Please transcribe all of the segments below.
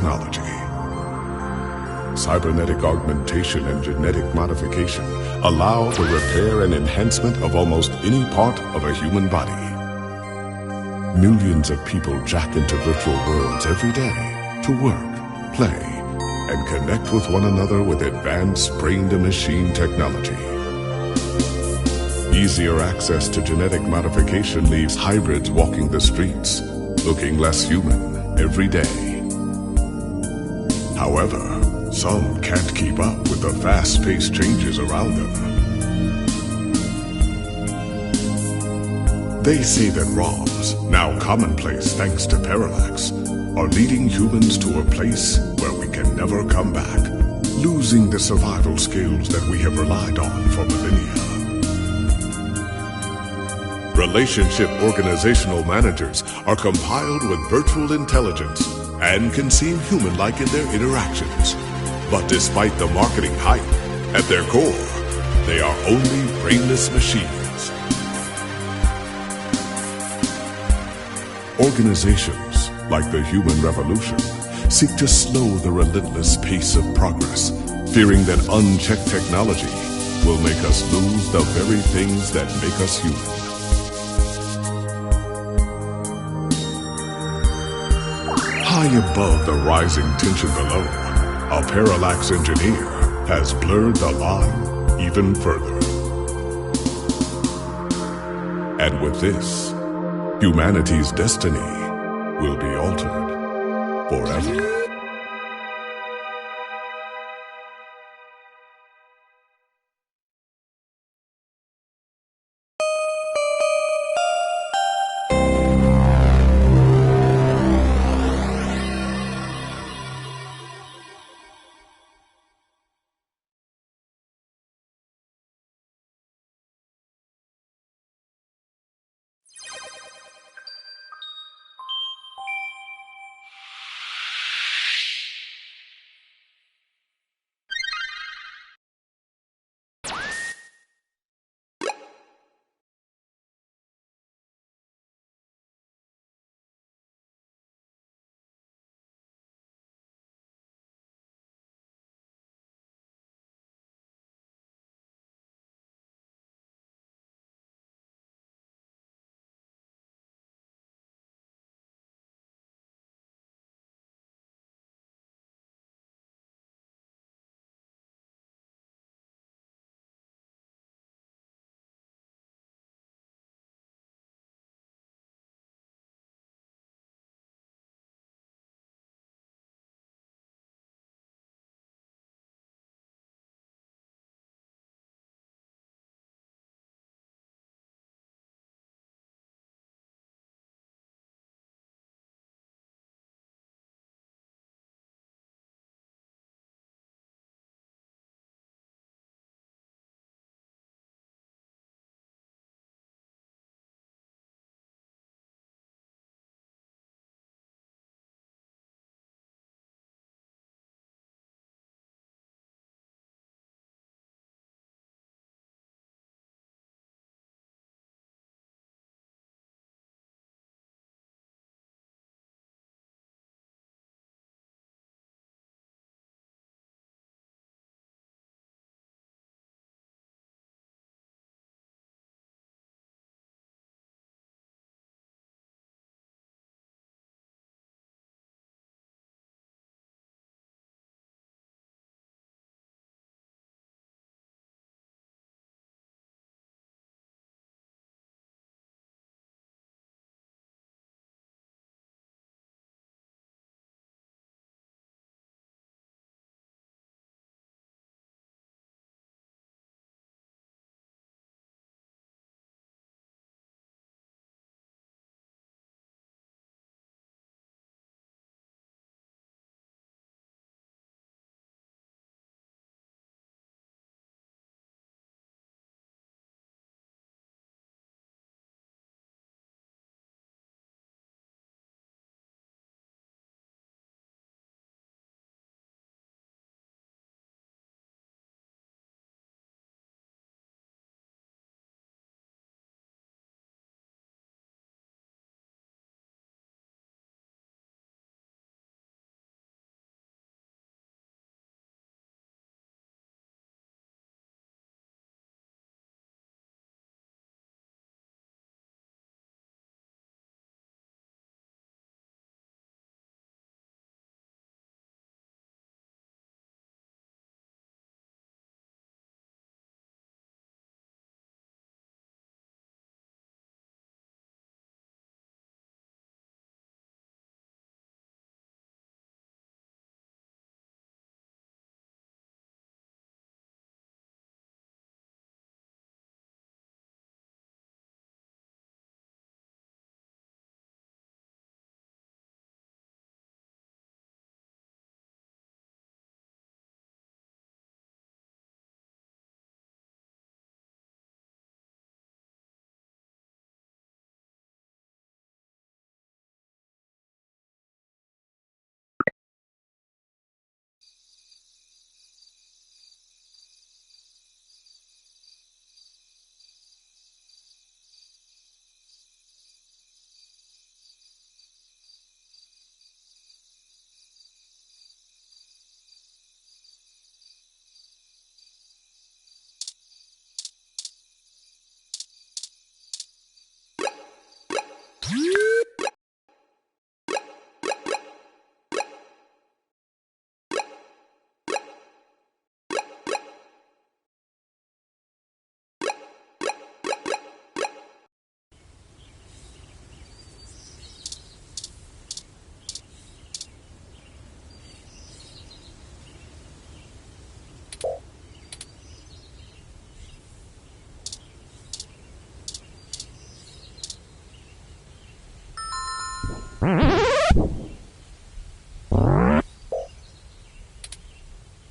technology. Cybernetic augmentation and genetic modification allow the repair and enhancement of almost any part of a human body. Millions of people jack into virtual worlds every day to work, play, and connect with one another with advanced brain-to-machine technology. Easier access to genetic modification leaves hybrids walking the streets, looking less human every day. However, some can't keep up with the fast-paced changes around them. They say that ROMs, now commonplace thanks to parallax, are leading humans to a place where we can never come back, losing the survival skills that we have relied on for millennia. Relationship organizational managers are compiled with virtual intelligence and can seem human-like in their interactions. But despite the marketing hype, at their core, they are only brainless machines. Organizations, like the human revolution, seek to slow the relentless pace of progress, fearing that unchecked technology will make us lose the very things that make us human. High above the rising tension below, a parallax engineer has blurred the line even further. And with this, humanity's destiny will be altered forever.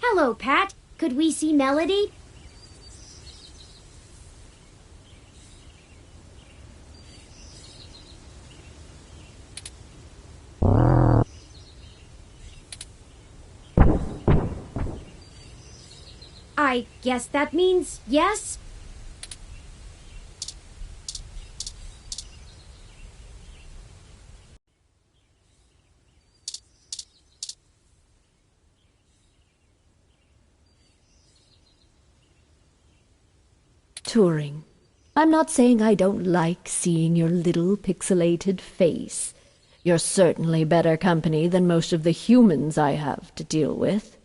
Hello, Pat. Could we see Melody? I guess that means yes? Turing, I'm not saying I don't like seeing your little pixelated face. You're certainly better company than most of the humans I have to deal with.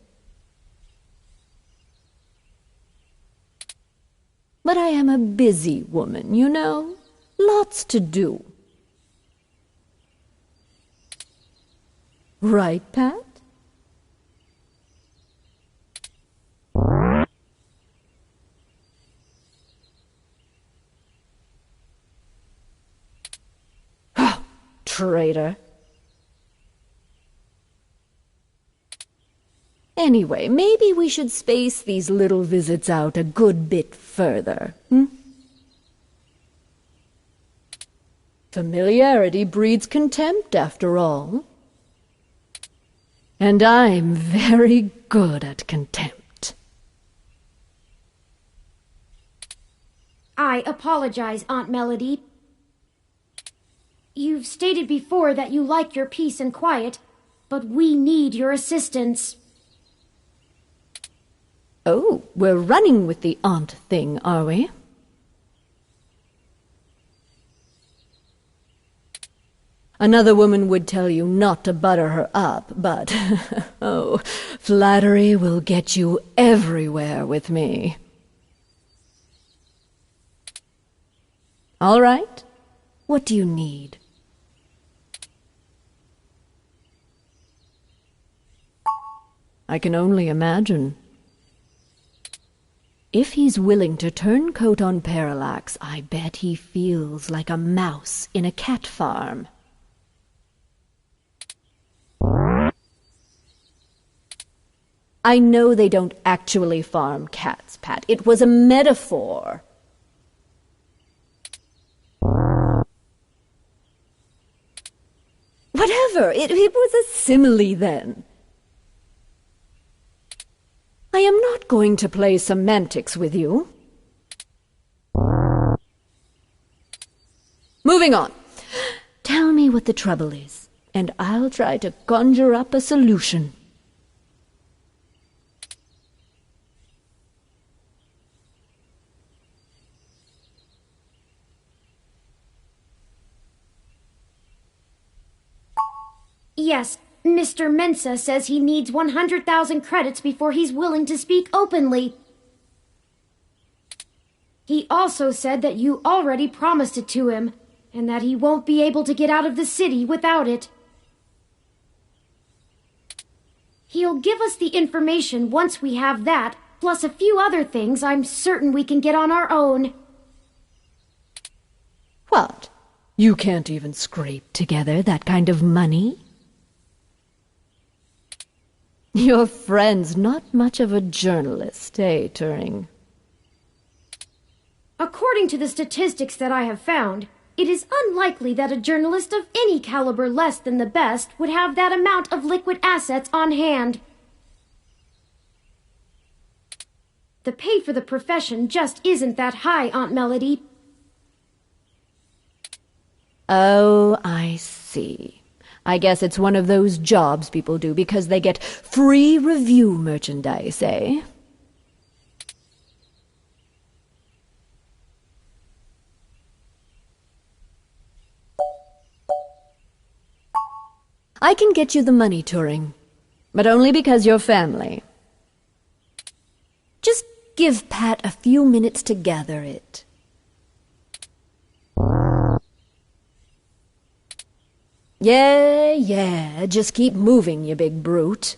But I am a busy woman, you know. Lots to do. Right, Pat? Traitor. Anyway, maybe we should space these little visits out a good bit further, Familiarity breeds contempt, after all. And I'm very good at contempt. I apologize, Aunt Melody. You've stated before that you like your peace and quiet, but we need your assistance. Oh, we're running with the aunt thing, are we? Another woman would tell you not to butter her up, but, oh, flattery will get you everywhere with me. All right. What do you need? I can only imagine. If he's willing to turn coat on Parallax, I bet he feels like a mouse in a cat farm. I know they don't actually farm cats, Pat. It was a metaphor. Whatever. It was a simile, then. I am not going to play semantics with you. Moving on. Tell me what the trouble is, and I'll try to conjure up a solution. Yes, Mr. Mensa says he needs 100,000 credits before he's willing to speak openly. He also said that you already promised it to him, and that he won't be able to get out of the city without it. He'll give us the information once we have that, plus a few other things I'm certain we can get on our own. What? You can't even scrape together that kind of money? Your friend's not much of a journalist, eh, Turing? According to the statistics that I have found, it is unlikely that a journalist of any caliber less than the best would have that amount of liquid assets on hand. The pay for the profession just isn't that high, Aunt Melody. Oh, I see. I guess it's one of those jobs people do because they get free review merchandise, eh? I can get you the money, Turing, but only because you're family. Just give Pat a few minutes to gather it. Yeah, just keep moving, you big brute.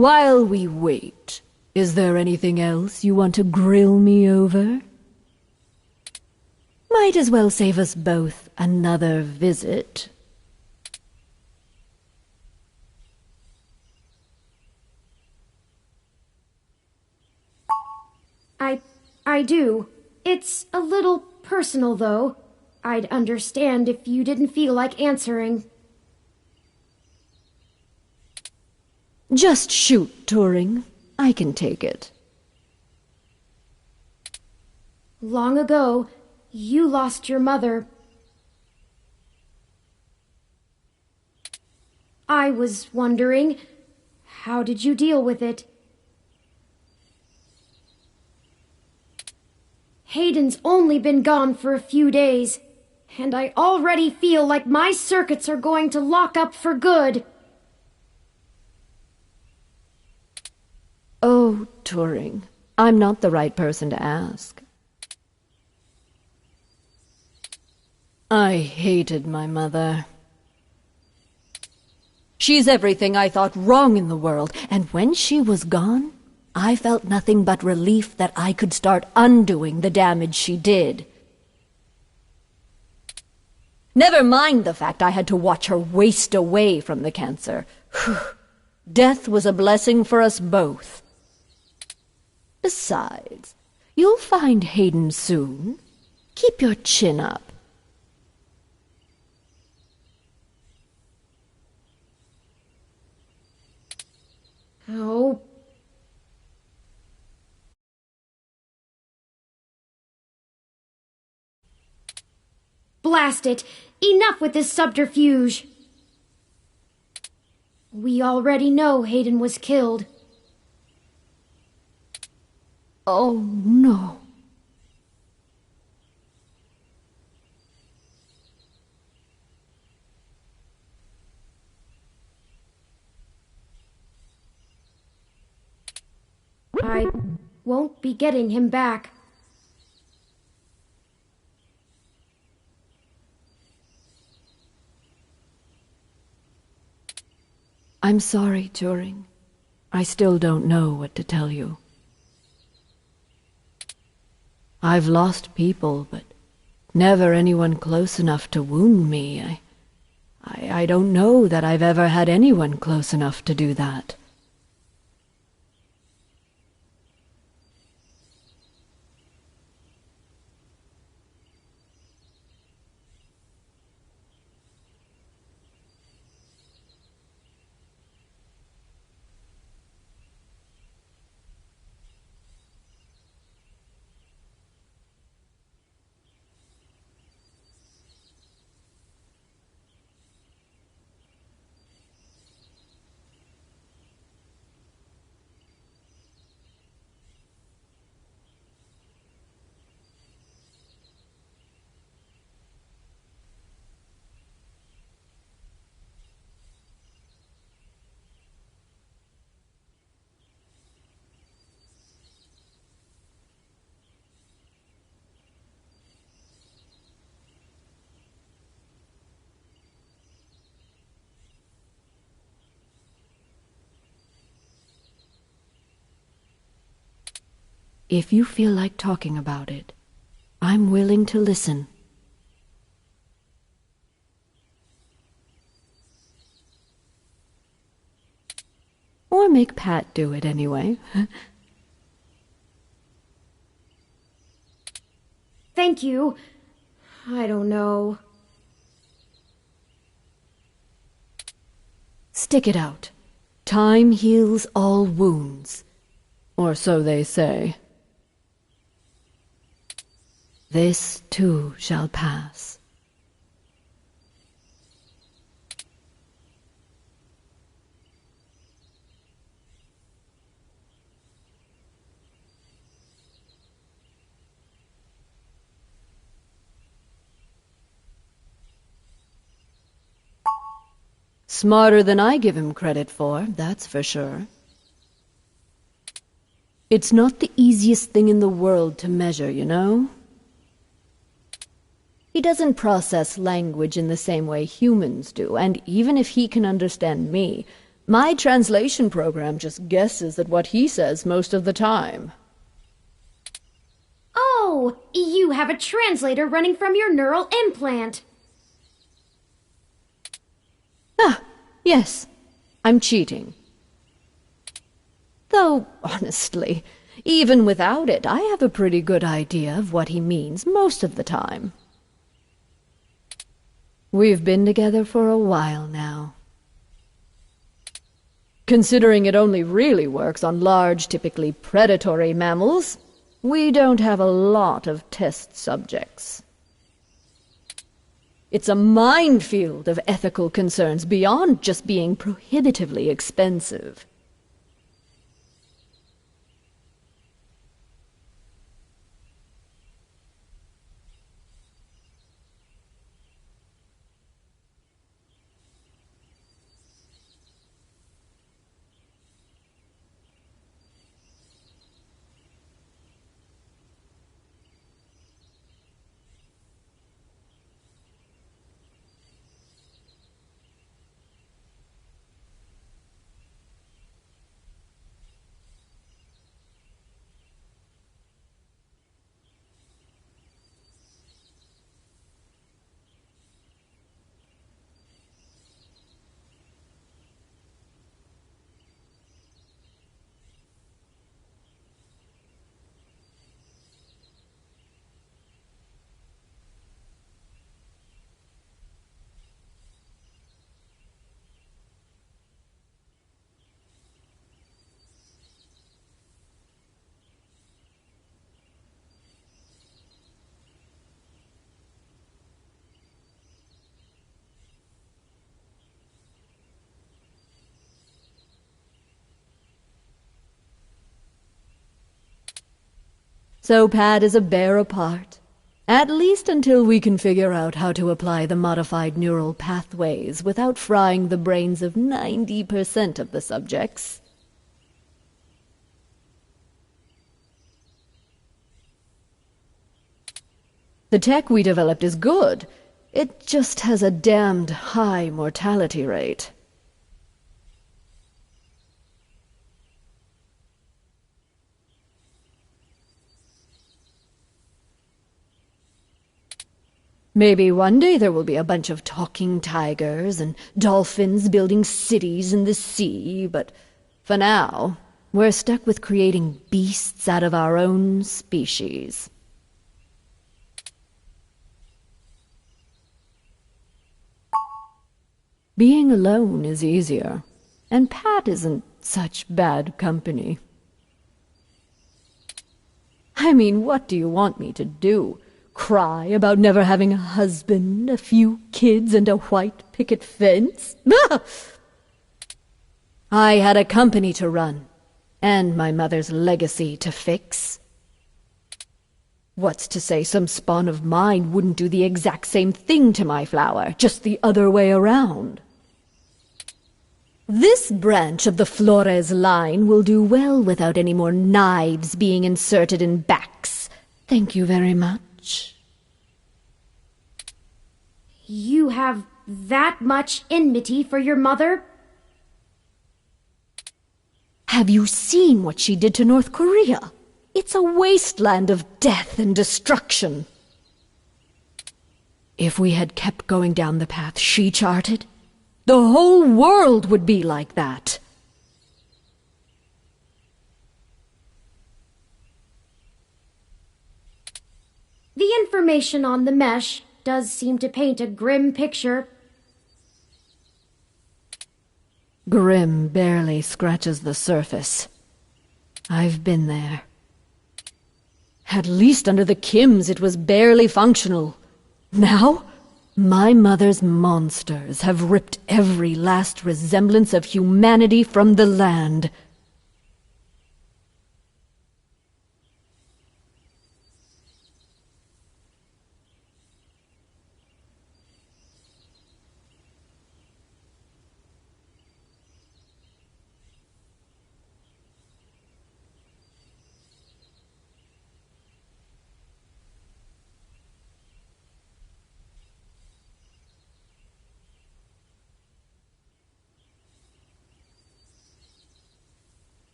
While we wait, is there anything else you want to grill me over? Might as well save us both another visit. I do. It's a little personal, though. I'd understand if you didn't feel like answering. Just shoot, Turing. I can take it. Long ago, you lost your mother. I was wondering, how did you deal with it? Hayden's only been gone for a few days, and I already feel like my circuits are going to lock up for good. Oh, Turing, I'm not the right person to ask. I hated my mother. She's everything I thought wrong in the world, and when she was gone, I felt nothing but relief that I could start undoing the damage she did. Never mind the fact I had to watch her waste away from the cancer. Death was a blessing for us both. Besides, you'll find Hayden soon. Keep your chin up. Oh. Blast it! Enough with this subterfuge! We already know Hayden was killed. Oh, no. I won't be getting him back. I'm sorry, Turing. I still don't know what to tell you. I've lost people, but never anyone close enough to wound me. I don't know that I've ever had anyone close enough to do that. If you feel like talking about it, I'm willing to listen. Or make Pat do it anyway. Thank you. I don't know. Stick it out. Time heals all wounds. Or so they say. This too shall pass. Smarter than I give him credit for, that's for sure. It's not the easiest thing in the world to measure, you know? He doesn't process language in the same way humans do, and even if he can understand me, My translation program just guesses at what he says most of the time. Oh, you have a translator running from your neural implant. Ah, yes, I'm cheating. Though, honestly, even without it, I have a pretty good idea of what he means most of the time. We've been together for a while now. Considering it only really works on large, typically predatory mammals, we don't have a lot of test subjects. It's a minefield of ethical concerns beyond just being prohibitively expensive. So Pat is a bear apart, at least until we can figure out how to apply the modified neural pathways without frying the brains of 90% of the subjects. The tech we developed is good. It just has a damned high mortality rate. Maybe one day there will be a bunch of talking tigers and dolphins building cities in the sea, but for now, we're stuck with creating beasts out of our own species. Being alone is easier, and Pat isn't such bad company. I mean, what do you want me to do? Cry about never having a husband, a few kids, and a white picket fence? I had a company to run, and my mother's legacy to fix. What's to say some spawn of mine wouldn't do the exact same thing to my flower, just the other way around? This branch of the Flores line will do well without any more knives being inserted in backs. Thank you very much. You have that much enmity for your mother? Have you seen what she did to North Korea? It's a wasteland of death and destruction. If we had kept going down the path she charted, the whole world would be like that. The information on the mesh does seem to paint a grim picture. Grim barely scratches the surface. I've been there. At least under the Kims it was barely functional. Now, my mother's monsters have ripped every last resemblance of humanity from the land.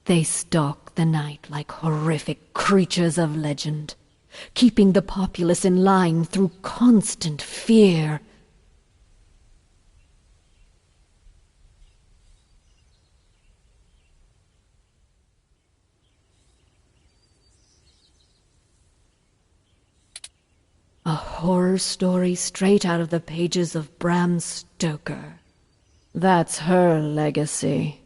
They stalk the night like horrific creatures of legend, keeping the populace in line through constant fear. A horror story straight out of the pages of Bram Stoker. That's her legacy.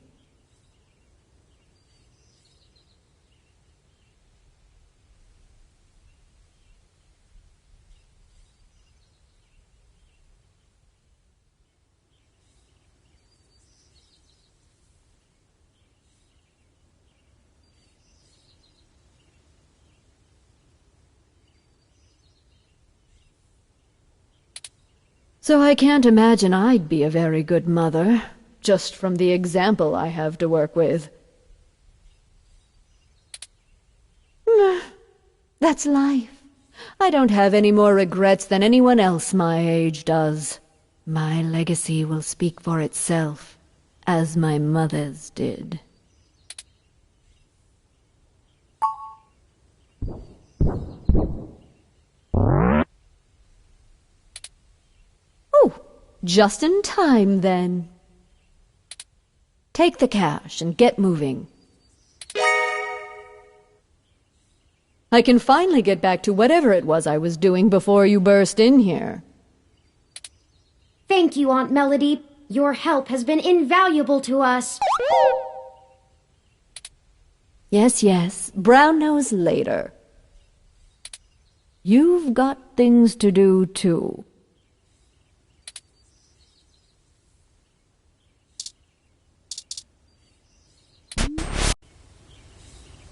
So I can't imagine I'd be a very good mother, just from the example I have to work with. That's life. I don't have any more regrets than anyone else my age does. My legacy will speak for itself, as my mother's did. Just in time, then. Take the cash and get moving. I can finally get back to whatever it was I was doing before you burst in here. Thank you, Aunt Melody. Your help has been invaluable to us. Yes, brown nose later. You've got things to do, too.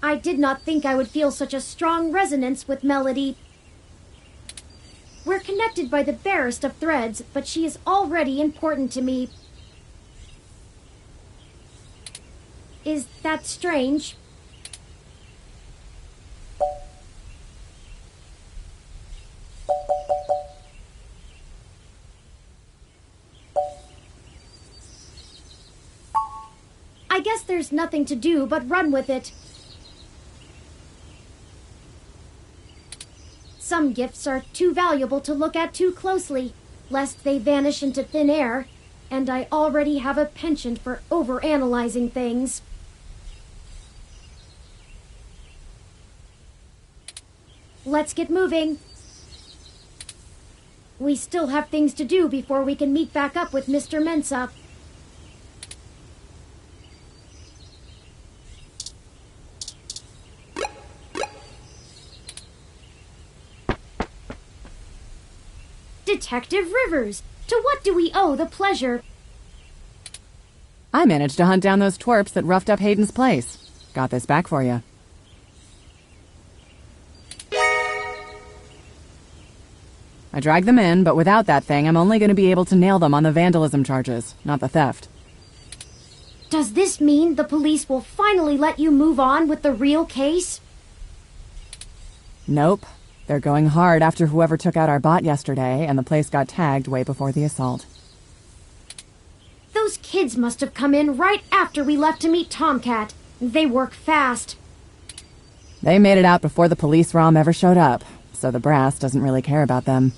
I did not think I would feel such a strong resonance with Melody. We're connected by the barest of threads, but she is already important to me. Is that strange? I guess there's nothing to do but run with it. Some gifts are too valuable to look at too closely, lest they vanish into thin air, and I already have a penchant for overanalyzing things. Let's get moving. We still have things to do before we can meet back up with Mr. Mensa. Detective Rivers, to what do we owe the pleasure? I managed to hunt down those twerps that roughed up Hayden's place. Got this back for you. I dragged them in, but without that thing, I'm only going to be able to nail them on the vandalism charges, not the theft. Does this mean the police will finally let you move on with the real case? Nope. They're going hard after whoever took out our bot yesterday, and the place got tagged way before the assault. Those kids must have come in right after we left to meet Tomcat. They work fast. They made it out before the police ROM ever showed up, so the brass doesn't really care about them.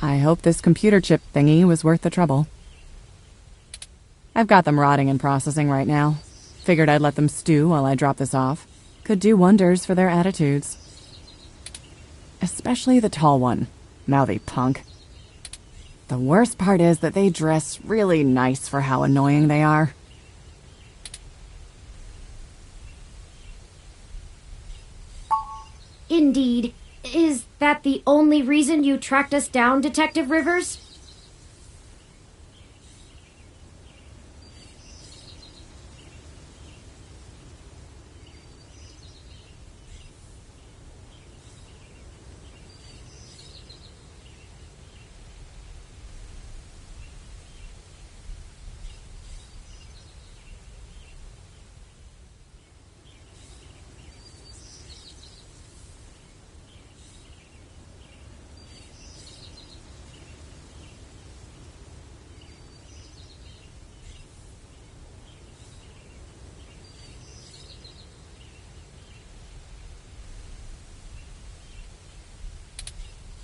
I hope this computer chip thingy was worth the trouble. I've got them rotting and processing right now. Figured I'd let them stew while I drop this off. Could do wonders for their attitudes. Especially the tall one. Mouthy punk. The worst part is that they dress really nice for how annoying they are. Indeed. Is that the only reason you tracked us down, Detective Rivers?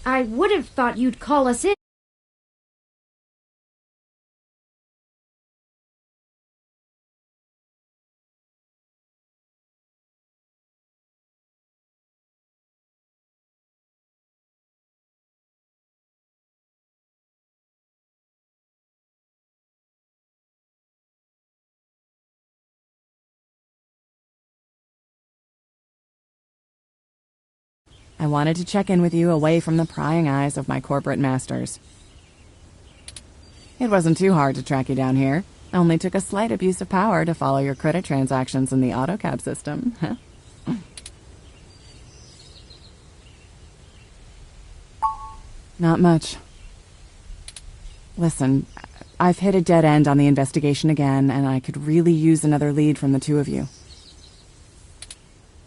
I would have thought you'd call us in. I wanted to check in with you away from the prying eyes of my corporate masters. It wasn't too hard to track you down here. Only took a slight abuse of power to follow your credit transactions in the AutoCab system. Not much. Listen, I've hit a dead end on the investigation again, and I could really use another lead from the two of you.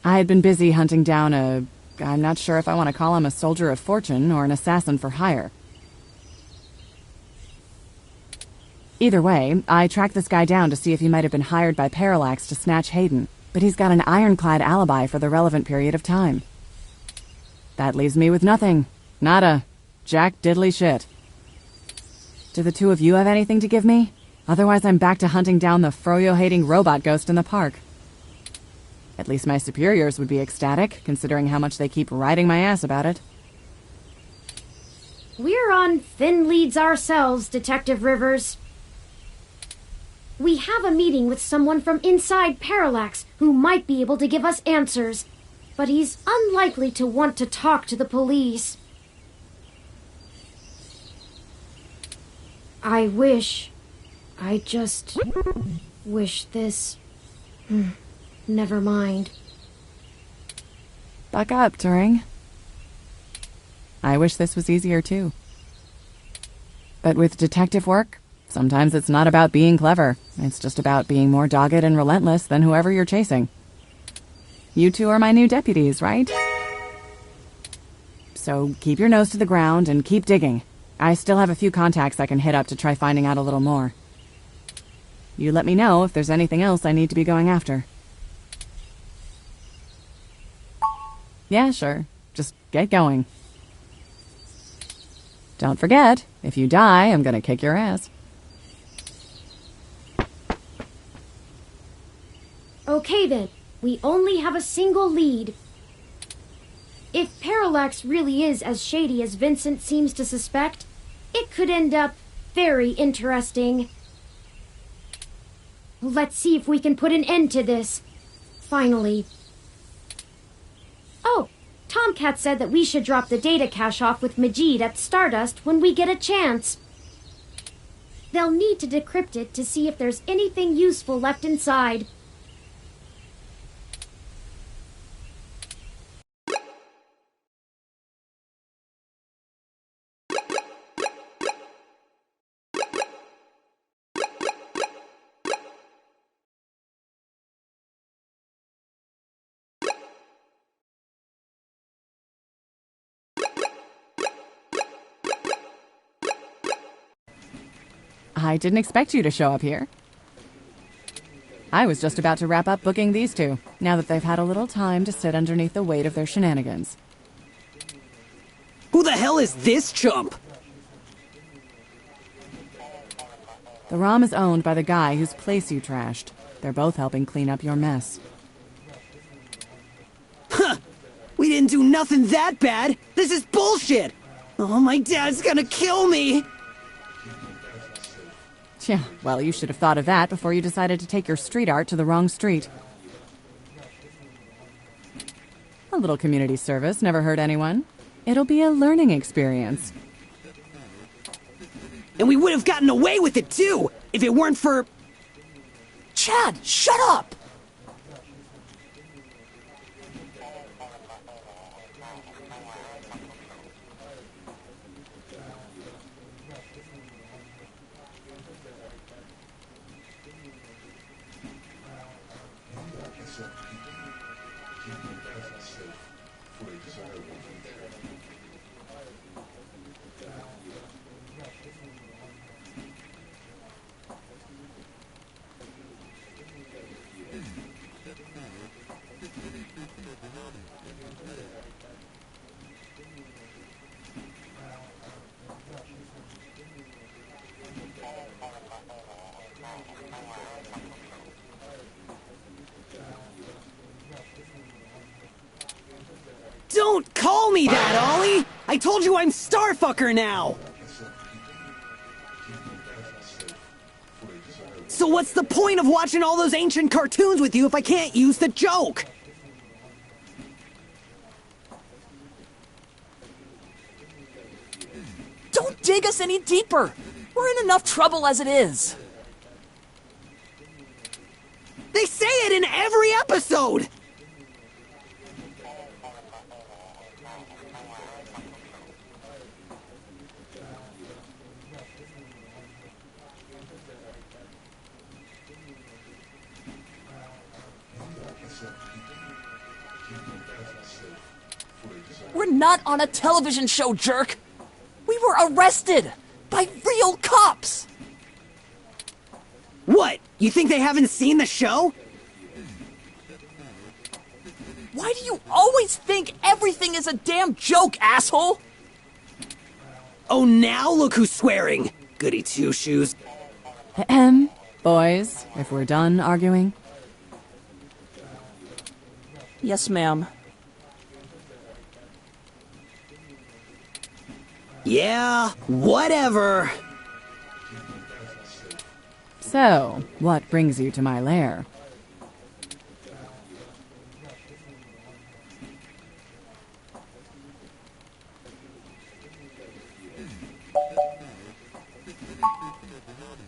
I had been busy hunting down I'm not sure if I want to call him a soldier of fortune or an assassin for hire. Either way, I tracked this guy down to see if he might have been hired by Parallax to snatch Hayden, but he's got an ironclad alibi for the relevant period of time. That leaves me with nothing. Nada. Jack diddly shit. Do the two of you have anything to give me? Otherwise I'm back to hunting down the froyo-hating robot ghost in the park. At least my superiors would be ecstatic, considering how much they keep riding my ass about it. We're on thin leads ourselves, Detective Rivers. We have a meeting with someone from inside Parallax who might be able to give us answers, but he's unlikely to want to talk to the police. I just wish this... Never mind. Buck up, Turing. I wish this was easier, too. But with detective work, sometimes it's not about being clever. It's just about being more dogged and relentless than whoever you're chasing. You two are my new deputies, right? So keep your nose to the ground and keep digging. I still have a few contacts I can hit up to try finding out a little more. You let me know if there's anything else I need to be going after. Yeah, sure. Just get going. Don't forget, if you die, I'm gonna kick your ass. Okay then, we only have a single lead. If Parallax really is as shady as Vincent seems to suspect, it could end up very interesting. Let's see if we can put an end to this. Finally. Oh, Tomcat said that we should drop the data cache off with Majid at Stardust when we get a chance. They'll need to decrypt it to see if there's anything useful left inside. I didn't expect you to show up here. I was just about to wrap up booking these two, now that they've had a little time to sit underneath the weight of their shenanigans. Who the hell is this chump? The ROM is owned by the guy whose place you trashed. They're both helping clean up your mess. Huh! We didn't do nothing that bad! This is bullshit! Oh, my dad's gonna kill me! Yeah, well, you should have thought of that before you decided to take your street art to the wrong street. A little community service never hurt anyone. It'll be a learning experience. And we would have gotten away with it, too, if it weren't for... Chad, shut up! call me that, Ollie! I told you I'm Starfucker now! So what's the point of watching all those ancient cartoons with you if I can't use the joke? Don't dig us any deeper! We're in enough trouble as it is! They say it in every episode! We're not on a television show, jerk! We were arrested! By real cops! What? You think they haven't seen the show? Why do you always think everything is a damn joke, asshole? Oh, now look who's swearing! Goody two-shoes. Ahem. Boys, if we're done arguing. Yes, ma'am. Yeah, whatever. So, what brings you to my lair?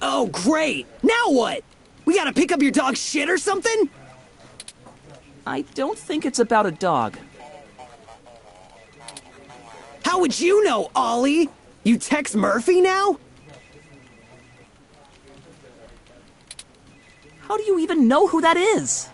Oh, great! Now what? We gotta pick up your dog's shit or something? I don't think it's about a dog. How would you know, Ollie? You text Murphy now? How do you even know who that is?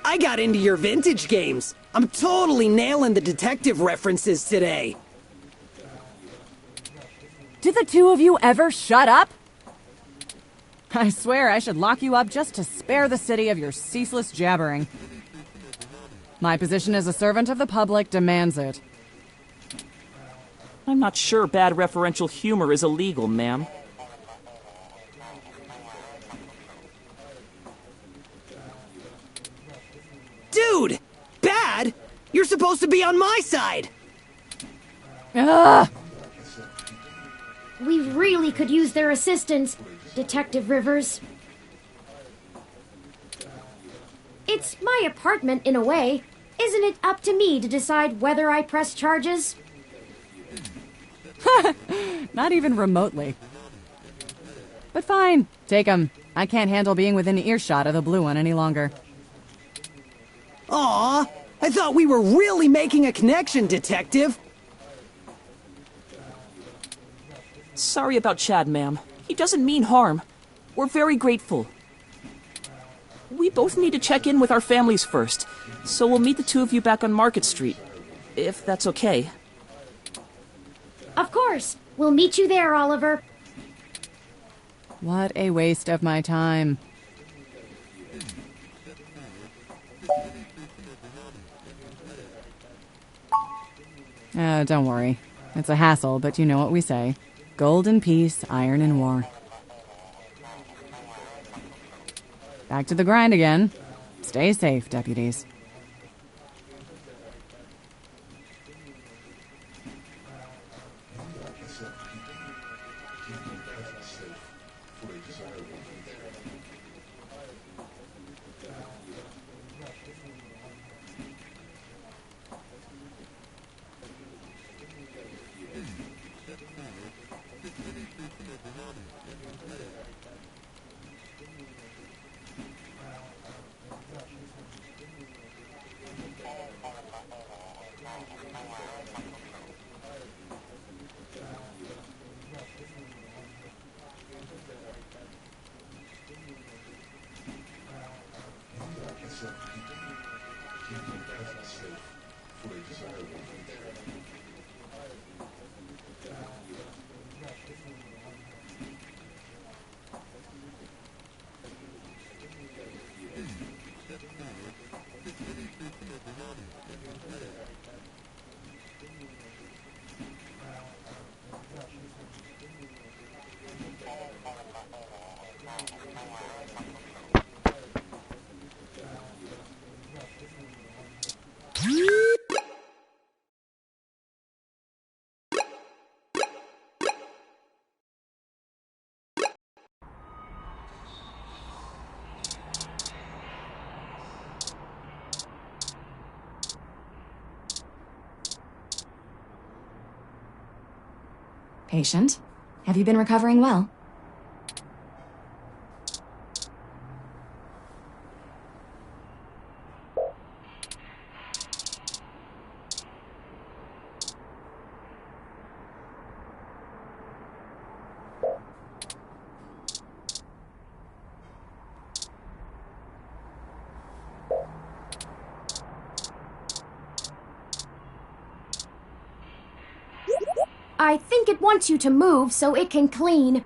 I got into your vintage games. I'm totally nailing the detective references today. Did the two of you ever shut up? I swear I should lock you up just to spare the city of your ceaseless jabbering. My position as a servant of the public demands it. I'm not sure bad referential humor is illegal, ma'am. Dude! Bad? You're supposed to be on my side! Ugh! We really could use their assistance, Detective Rivers. It's my apartment in a way. Isn't it up to me to decide whether I press charges? Not even remotely. But fine, take 'em. I can't handle being within earshot of the blue one any longer. Aw, I thought we were really making a connection, Detective. Sorry about Chad, ma'am. He doesn't mean harm. We're very grateful. We both need to check in with our families first, so we'll meet the two of you back on Market Street, if that's okay. Of course. We'll meet you there, Oliver. What a waste of my time. Don't worry. It's a hassle, but you know what we say. Gold in peace, iron in war. Back to the grind again. Stay safe, deputies. Patient, have you been recovering well? I think it wants you to move so it can clean.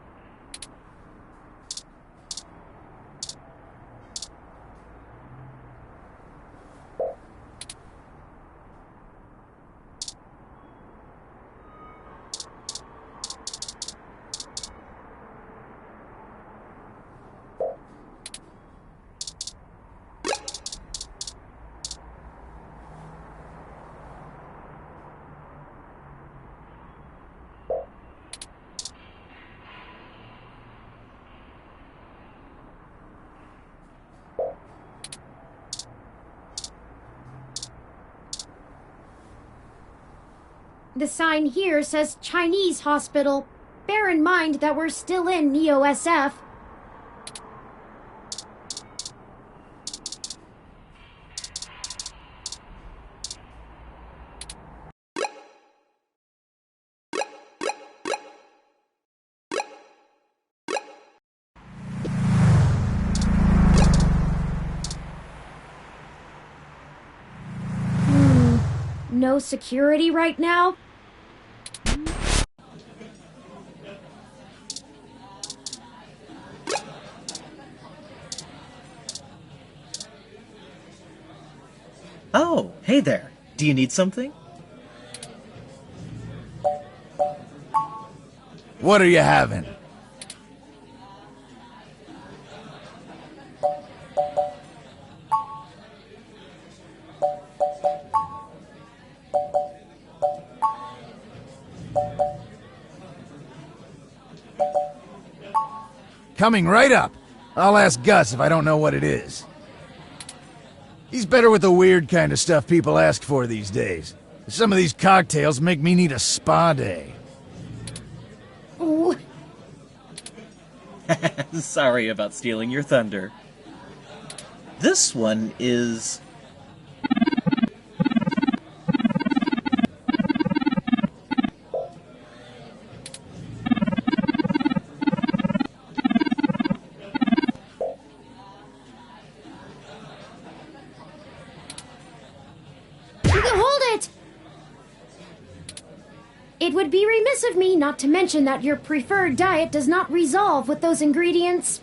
The sign here says Chinese hospital. Bear in mind that we're still in Neo-SF. No security right now? Oh, hey there. Do you need something? What are you having? Coming right up. I'll ask Gus if I don't know what it is. He's better with the weird kind of stuff people ask for these days. Some of these cocktails make me need a spa day. Oh. Sorry about stealing your thunder. This one is... It would be remiss of me not to mention that your preferred diet does not resolve with those ingredients.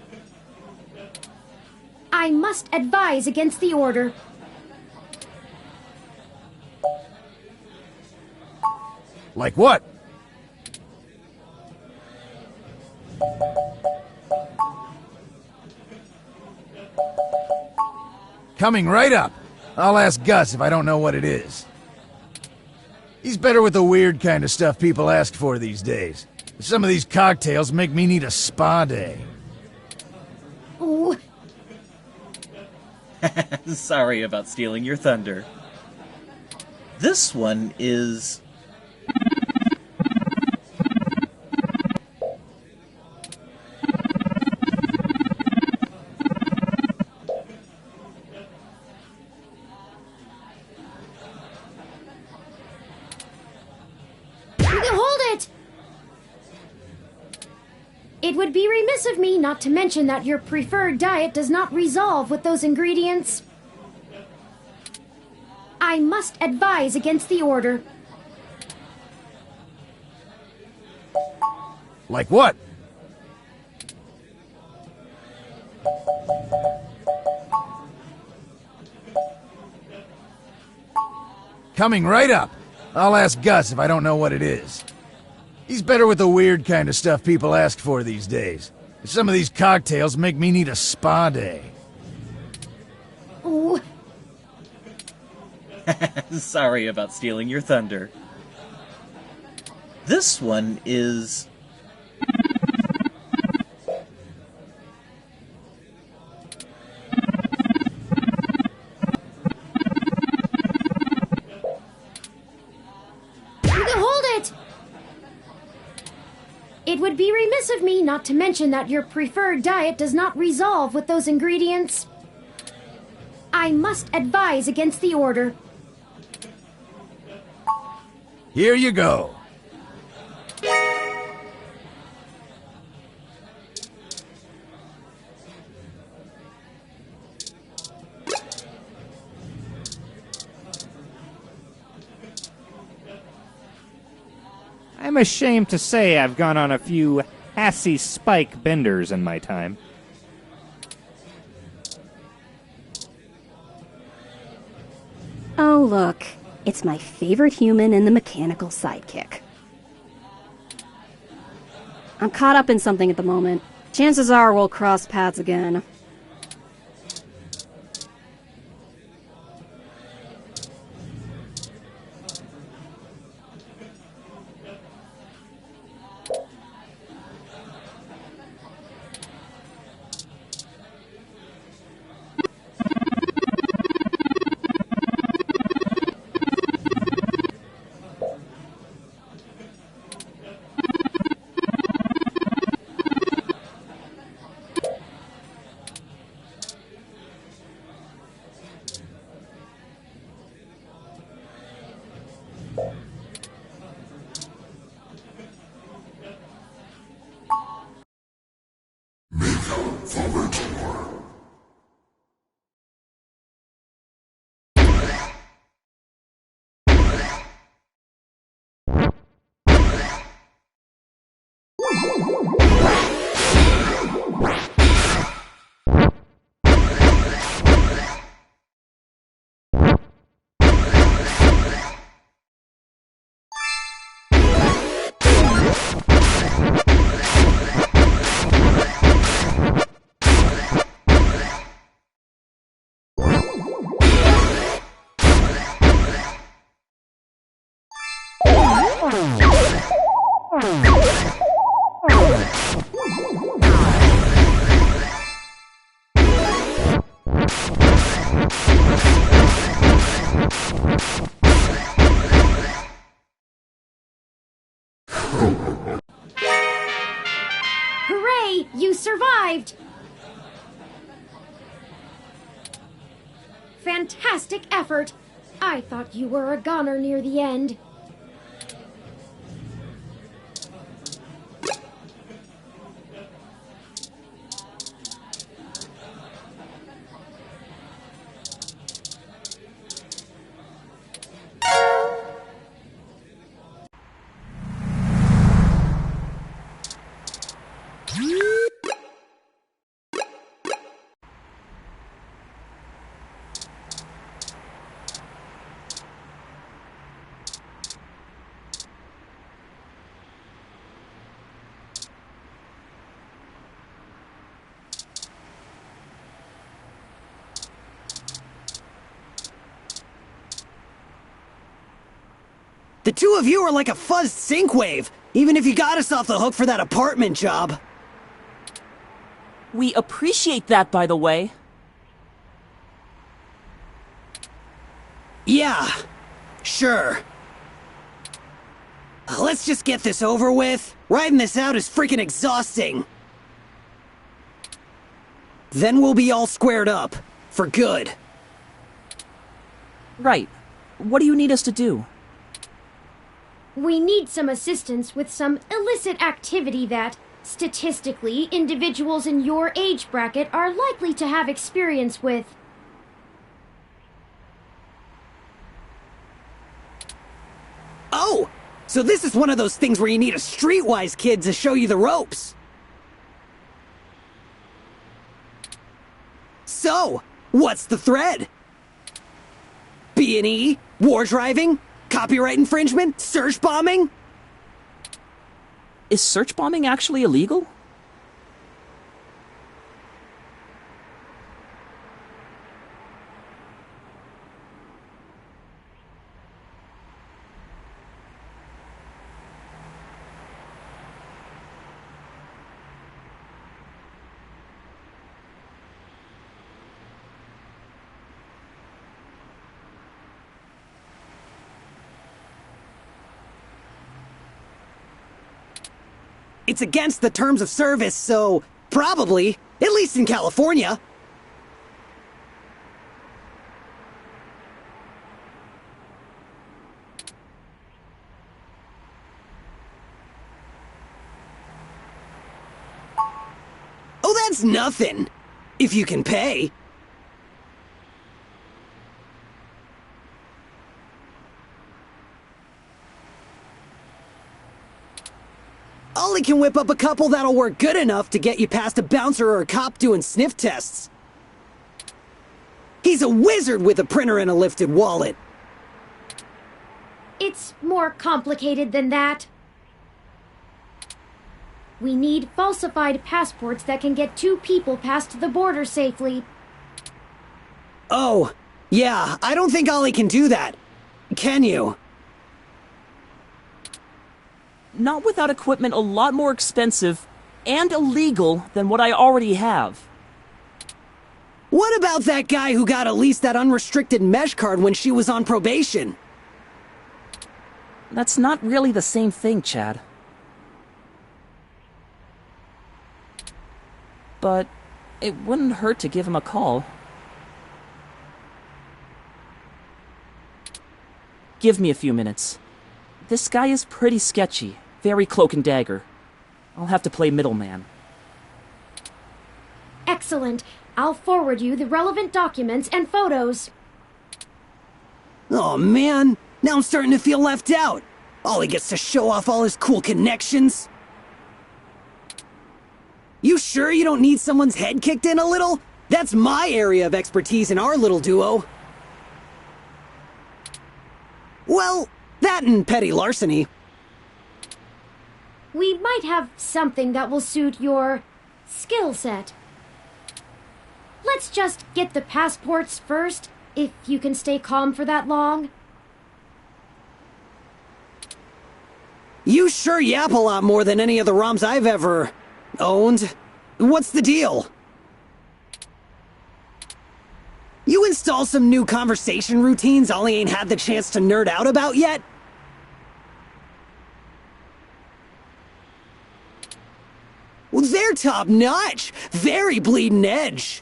I must advise against the order. Like what? Coming right up. I'll ask Gus if I don't know what it is. He's better with the weird kind of stuff people ask for these days. Some of these cocktails make me need a spa day. Oh. Sorry about stealing your thunder. This one is... It would be remiss of me not to mention that your preferred diet does not resolve with those ingredients. I must advise against the order. Like what? Coming right up. I'll ask Gus if I don't know what it is. He's better with the weird kind of stuff people ask for these days. Some of these cocktails make me need a spa day. Oh. Sorry about stealing your thunder. This one is... It would be remiss of me not to mention that your preferred diet does not resolve with those ingredients. I must advise against the order. Here you go. I'm ashamed to say I've gone on a few assy spike benders in my time. Oh, look. It's my favorite human and the mechanical sidekick. I'm caught up in something at the moment. Chances are we'll cross paths again. survived! Fantastic effort! I thought you were a goner near the end. The two of you are like a fuzzed sync-wave, even if you got us off the hook for that apartment job. We appreciate that, by the way. Yeah, sure. Let's just get this over with. Riding this out is freaking exhausting. Then we'll be all squared up. For good. Right. What do you need us to do? We need some assistance with some illicit activity that, statistically, individuals in your age bracket are likely to have experience with. Oh! So this is one of those things where you need a streetwise kid to show you the ropes. So, what's the thread? B&E? War driving? Copyright infringement? Search bombing? Is search bombing actually illegal? It's against the terms of service, so probably, at least in California. Oh, that's nothing. If you can pay. Ollie can whip up a couple that'll work good enough to get you past a bouncer or a cop doing sniff tests. He's a wizard with a printer and a lifted wallet. It's more complicated than that. We need falsified passports that can get two people past the border safely. Oh, yeah, I don't think Ollie can do that. Can you? Not without equipment a lot more expensive and illegal than what I already have. What about that guy who got at least that unrestricted mesh card when she was on probation? That's not really the same thing, Chad. But it wouldn't hurt to give him a call. Give me a few minutes. This guy is pretty sketchy. Very cloak and dagger. I'll have to play middleman. Excellent. I'll forward you the relevant documents and photos. Oh man, now I'm starting to feel left out. Ollie gets to show off all his cool connections. You sure you don't need someone's head kicked in a little? That's my area of expertise in our little duo. Well, that and petty larceny. We might have something that will suit your skill set. Let's just get the passports first, if you can stay calm for that long. You sure yap a lot more than any of the ROMs I've ever owned. What's the deal? You install some new conversation routines Ollie ain't had the chance to nerd out about yet? they're top notch. Very bleeding edge.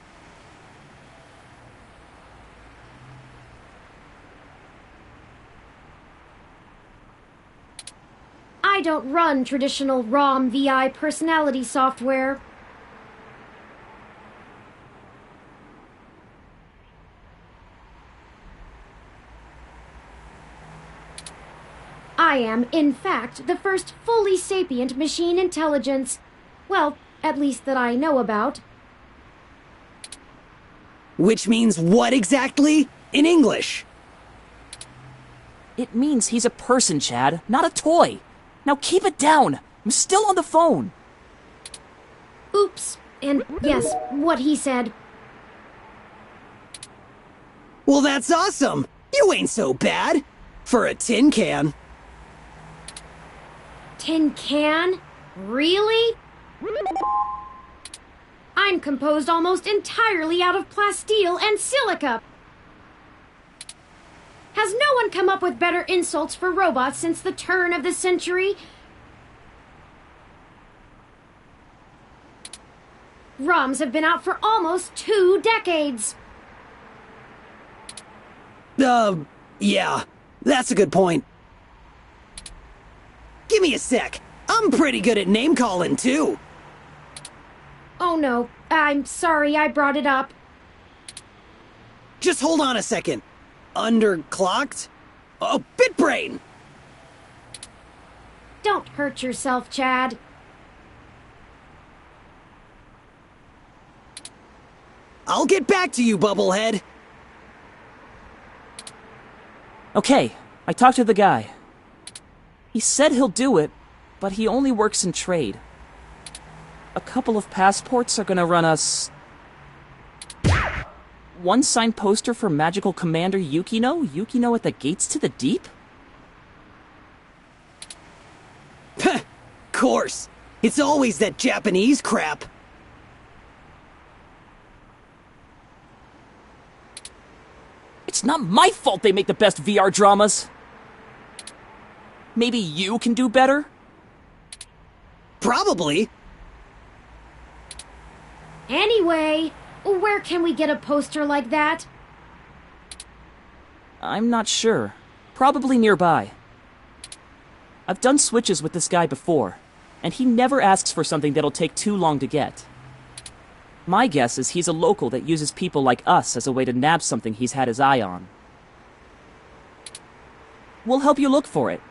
I don't run traditional ROM VI personality software. I am, in fact, the first fully sapient machine intelligence. Well, at least that I know about. Which means what exactly? In English? It means he's a person, Chad, not a toy. Now keep it down. I'm still on the phone. Oops. And yes, what he said. Well, that's awesome. You ain't so bad. For a tin can. Tin can? Really? I'm composed almost entirely out of plasteel and silica. Has no one come up with better insults for robots since the turn of the century? ROMs have been out for almost 2 decades. Yeah. That's a good point. Give me a sec. I'm pretty good at name-calling, too. Oh no, I'm sorry I brought it up. Just hold on a second. Underclocked? Oh, Bitbrain! Don't hurt yourself, Chad. I'll get back to you, Bubblehead. Okay, I talked to the guy. He said he'll do it, but he only works in trade. A couple of passports are gonna run us... 1 signed poster for Magical Commander Yukino? Yukino at the Gates to the Deep? Course. It's always that Japanese crap. It's not my fault they make the best VR dramas. Maybe you can do better? Probably. Anyway, where can we get a poster like that? I'm not sure. Probably nearby. I've done switches with this guy before, and he never asks for something that'll take too long to get. My guess is he's a local that uses people like us as a way to nab something he's had his eye on. We'll help you look for it.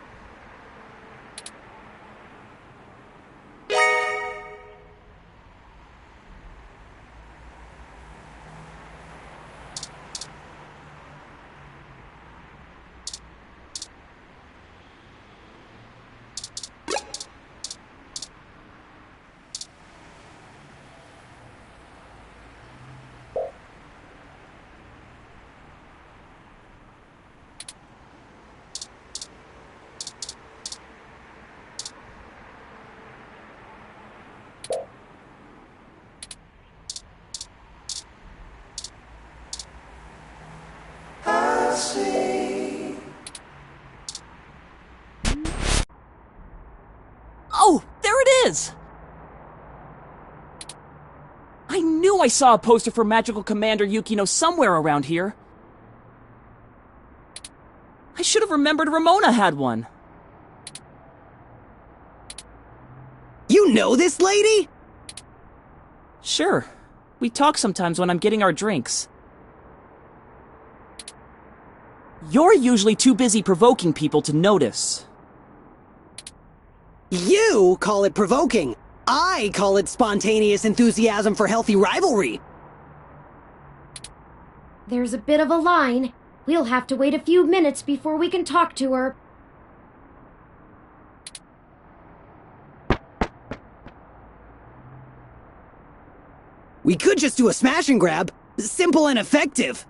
Oh, there it is! I knew I saw a poster for Magical Commander Yukino somewhere around here. I should have remembered Ramona had one. You know this lady? Sure. We talk sometimes when I'm getting our drinks. You're usually too busy provoking people to notice. You call it provoking. I call it spontaneous enthusiasm for healthy rivalry. There's a bit of a line. We'll have to wait a few minutes before we can talk to her. We could just do a smash and grab. Simple and effective.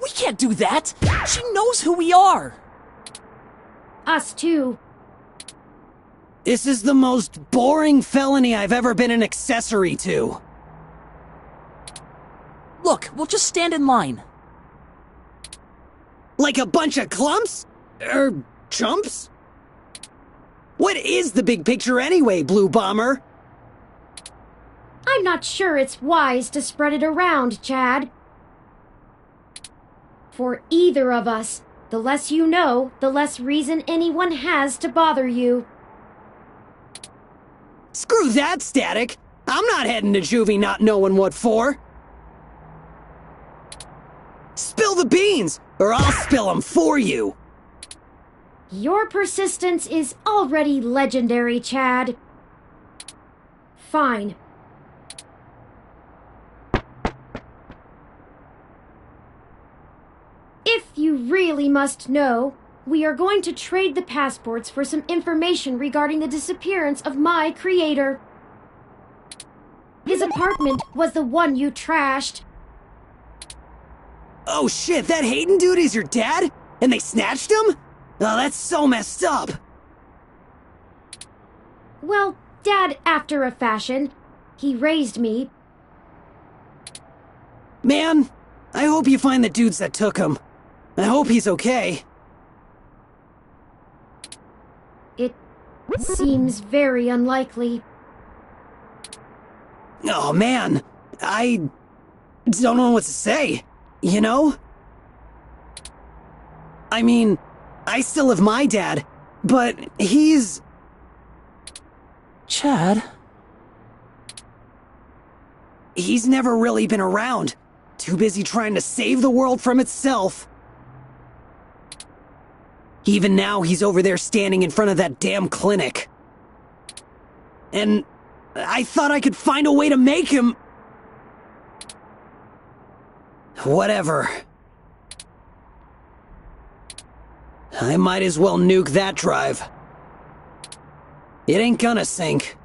We can't do that! She knows who we are! Us too. This is the most boring felony I've ever been an accessory to. Look, we'll just stand in line. Like a bunch of clumps? Chumps? What is the big picture anyway, Blue Bomber? I'm not sure it's wise to spread it around, Chad. For either of us, the less you know, the less reason anyone has to bother you. Screw that, Static. I'm not heading to juvie not knowing what for. Spill the beans, or I'll spill them for you. Your persistence is already legendary, Chad. Fine. If you really must know, we are going to trade the passports for some information regarding the disappearance of my creator. His apartment was the one you trashed. Oh shit, that Hayden dude is your dad? And they snatched him? Oh, that's so messed up. Well, Dad after a fashion. He raised me. Man, I hope you find the dudes that took him. I hope he's okay. It seems very unlikely. Oh man, I don't know what to say, you know? I mean, I still have my dad, but he's... Chad? He's never really been around. Too busy trying to save the world from itself. Even now, he's over there standing in front of that damn clinic. And I thought I could find a way to make him... Whatever. I might as well nuke that drive. It ain't gonna sink.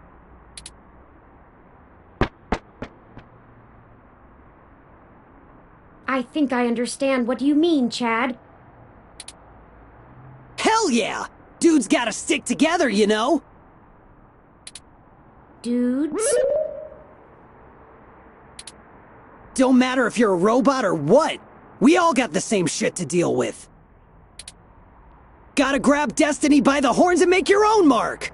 I think I understand what you mean, Chad. Hell yeah! Dudes gotta stick together, you know? Dudes? Don't matter if you're a robot or what. We all got the same shit to deal with. Gotta grab destiny by the horns and make your own mark!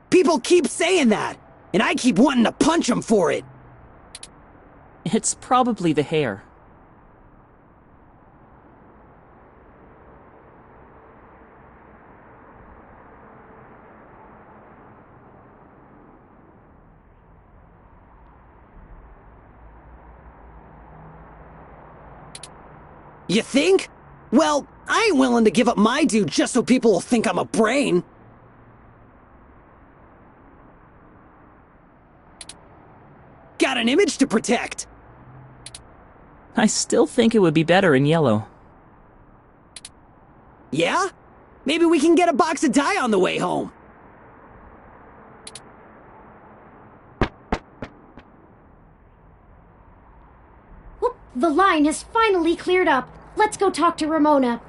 People keep saying that, and I keep wanting to punch them for it. It's probably the hair. You think? Well, I ain't willing to give up my dude just so people will think I'm a brain. Got an image to protect. I still think it would be better in yellow. Yeah? Maybe we can get a box of dye on the way home. Whoop, the line has finally cleared up. Let's go talk to Ramona.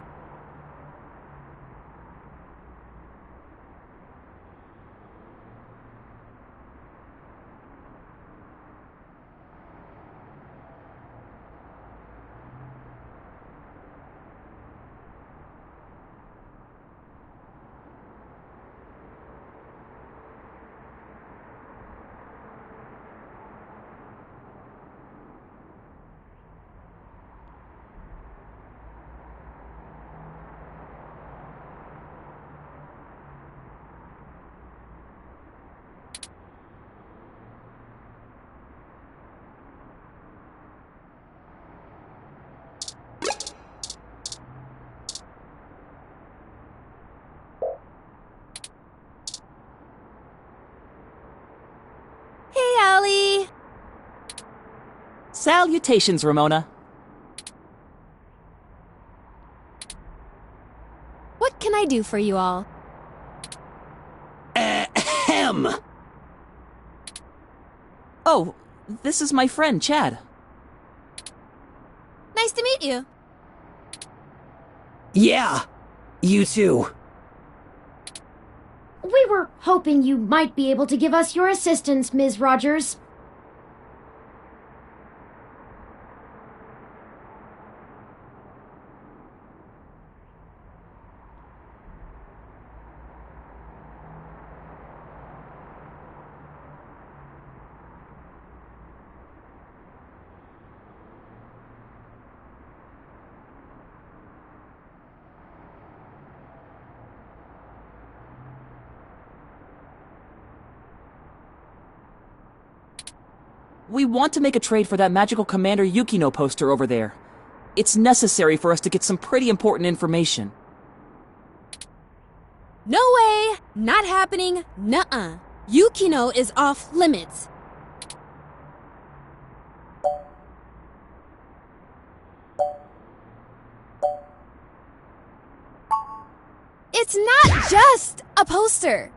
Salutations, Ramona. What can I do for you all? Ahem. Oh, this is my friend, Chad. Nice to meet you. Yeah, you too. We were hoping you might be able to give us your assistance, Ms. Rogers. We want to make a trade for that magical Commander Yukino poster over there. It's necessary for us to get some pretty important information. No way! Not happening. Nuh-uh. Yukino is off limits. It's not just a poster.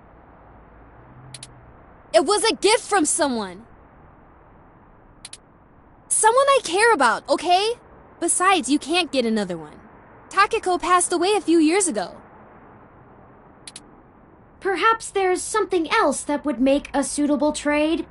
It was a gift from someone. Someone I care about, okay? Besides, you can't get another one. Takeko passed away a few years ago. Perhaps there's something else that would make a suitable trade?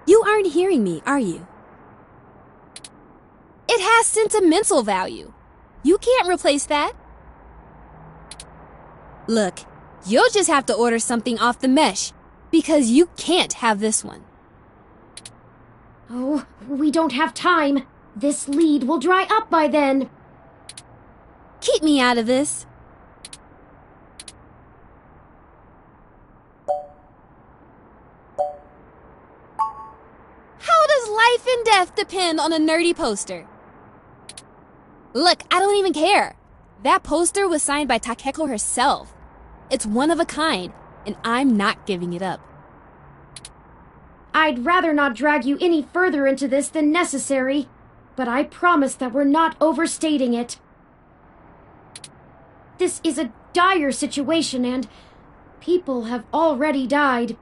You aren't hearing me, are you? It has sentimental value. You can't replace that. Look, you'll just have to order something off the mesh, because you can't have this one. Oh, we don't have time. This lead will dry up by then. Keep me out of this. How does life and death depend on a nerdy poster? Look, I don't even care. That poster was signed by Takeko herself. It's one of a kind, and I'm not giving it up. I'd rather not drag you any further into this than necessary, but I promise that we're not overstating it. This is a dire situation, and people have already died.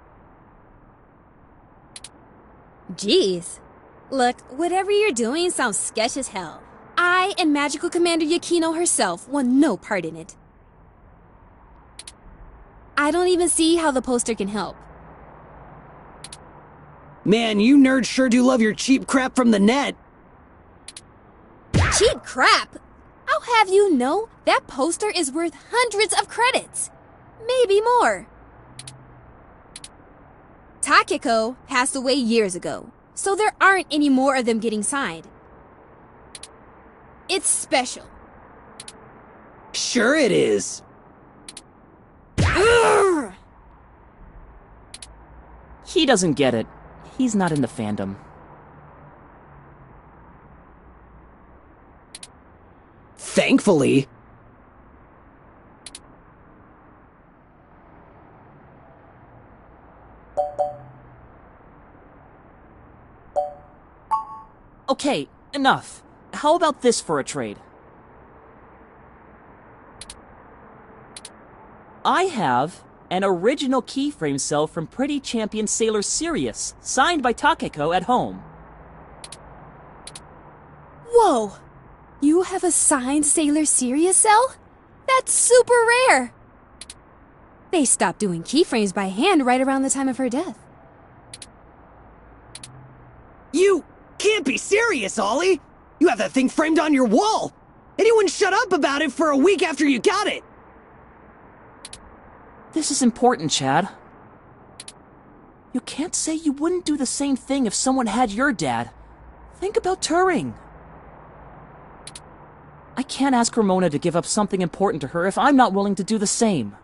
Jeez. Look, whatever you're doing sounds sketch as hell. I and Magical Commander Yukino herself want no part in it. I don't even see how the poster can help. Man, you nerds sure do love your cheap crap from the net. Cheap crap? I'll have you know that poster is worth hundreds of credits. Maybe more. Takeko passed away years ago, so there aren't any more of them getting signed. It's special. Sure it is. Urgh! He doesn't get it. He's not in the fandom. Thankfully. Okay, enough. How about this for a trade? I have an original keyframe cell from Pretty Champion Sailor Sirius, signed by Takeko at home. Whoa! You have a signed Sailor Sirius cell? That's super rare! They stopped doing keyframes by hand right around the time of her death. You can't be serious, Ollie! You have that thing framed on your wall! And you wouldn't shut up about it for a week after you got it! This is important, Chad. You can't say you wouldn't do the same thing if someone had your dad. Think about Turing. I can't ask Ramona to give up something important to her if I'm not willing to do the same.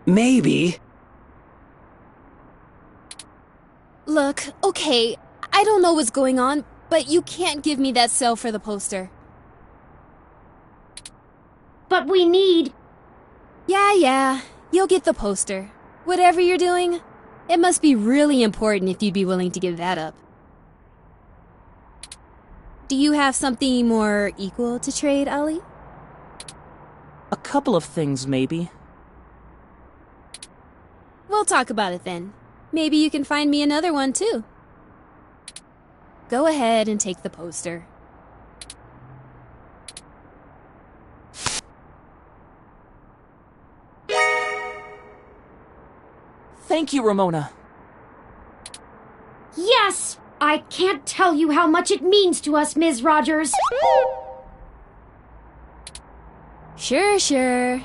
Maybe. Look, okay, I don't know what's going on, but you can't give me that cell for the poster. But we need... Yeah, you'll get the poster. Whatever you're doing, it must be really important if you'd be willing to give that up. Do you have something more equal to trade, Ollie? A couple of things, maybe. We'll talk about it then. Maybe you can find me another one, too. Go ahead and take the poster. Thank you, Ramona. Yes! I can't tell you how much it means to us, Ms. Rogers. Sure.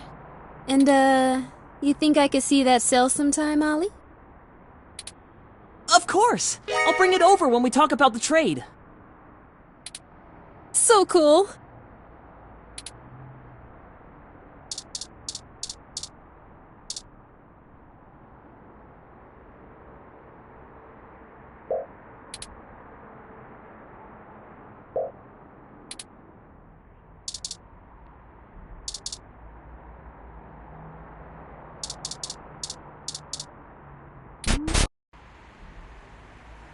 And, you think I could see that cell sometime, Ollie? Of course! I'll bring it over when we talk about the trade. So cool!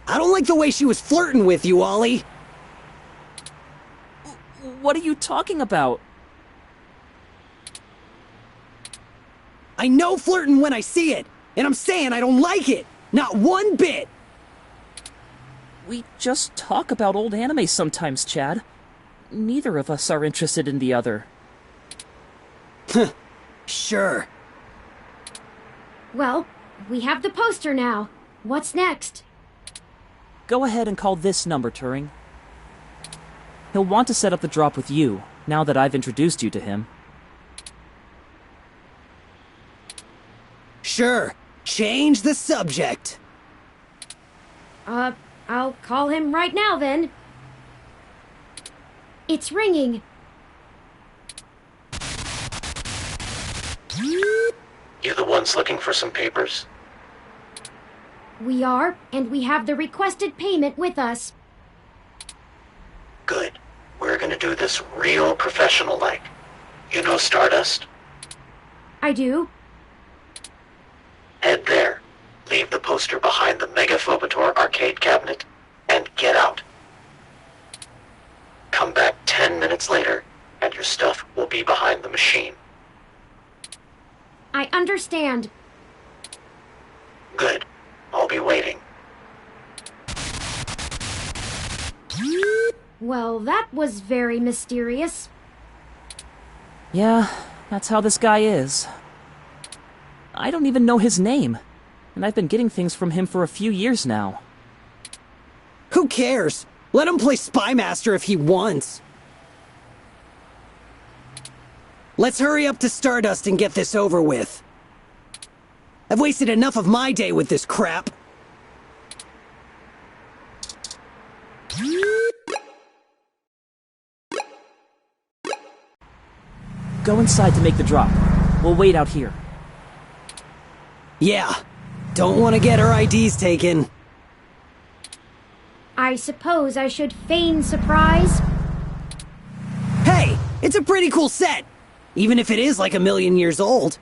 I don't like the way she was flirting with you, Ollie. What are you talking about? I know flirting when I see it, and I'm saying I don't like it. Not one bit. We just talk about old anime sometimes, Chad. Neither of us are interested in the other. Sure. Well, we have the poster now. What's next? Go ahead and call this number, Turing. He'll want to set up the drop with you, now that I've introduced you to him. Sure. Change the subject. I'll call him right now then. It's ringing. You the ones looking for some papers? We are, and we have the requested payment with us. Good. We're gonna do this real professional-like. You know Stardust? I do. Head there. Leave the poster behind the Megaphobator arcade cabinet, and get out. Come back 10 minutes later, and your stuff will be behind the machine. I understand. Good. I'll be waiting. Well, that was very mysterious. Yeah, that's how this guy is. I don't even know his name, and I've been getting things from him for a few years now. Who cares? Let him play Spy Master if he wants. Let's hurry up to Stardust and get this over with. I've wasted enough of my day with this crap. Go inside to make the drop. We'll wait out here. Yeah. Don't want to get our IDs taken. I suppose I should feign surprise. Hey, it's a pretty cool set. Even if it is like 1,000,000 years old.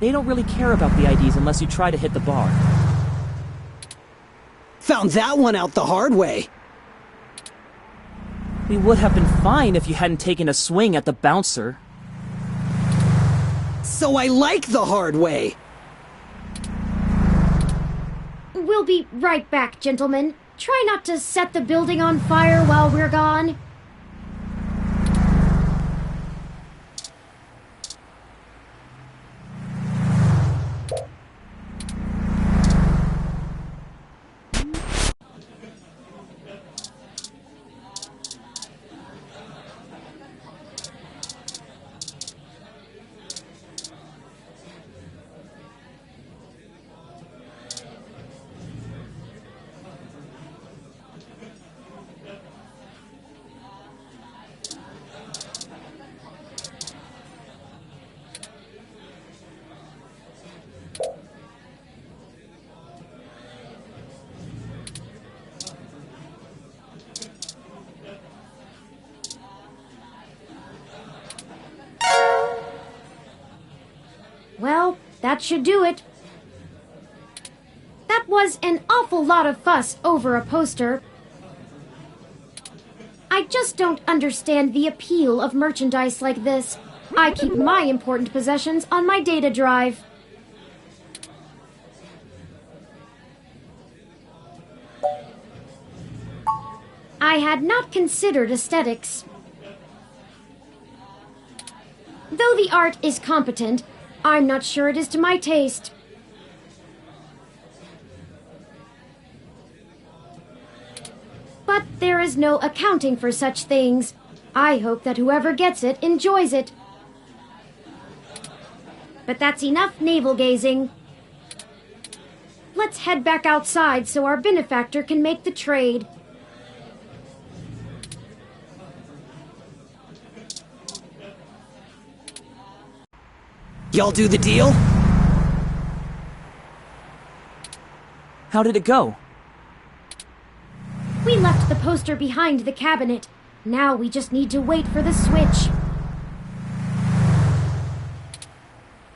They don't really care about the IDs unless you try to hit the bar. Found that one out the hard way. We would have been fine if you hadn't taken a swing at the bouncer. So I like the hard way. We'll be right back, gentlemen. Try not to set the building on fire while we're gone. Well, that should do it. That was an awful lot of fuss over a poster. I just don't understand the appeal of merchandise like this. I keep my important possessions on my data drive. I had not considered aesthetics. Though the art is competent, I'm not sure it is to my taste. But there is no accounting for such things. I hope that whoever gets it enjoys it. But that's enough navel-gazing. Let's head back outside so our benefactor can make the trade. Y'all do the deal? How did it go? We left the poster behind the cabinet. Now we just need to wait for the switch.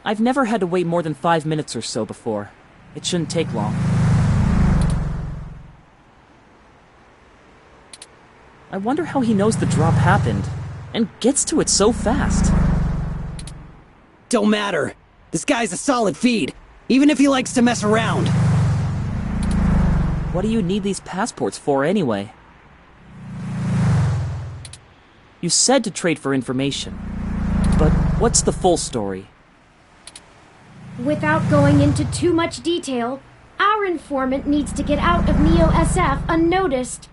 I've never had to wait more than 5 minutes or so before. It shouldn't take long. I wonder how he knows the drop happened, and gets to it so fast. Don't matter. This guy's a solid feed, even if he likes to mess around. What do you need these passports for anyway? You said to trade for information, but what's the full story? Without going into too much detail, our informant needs to get out of Neo SF unnoticed.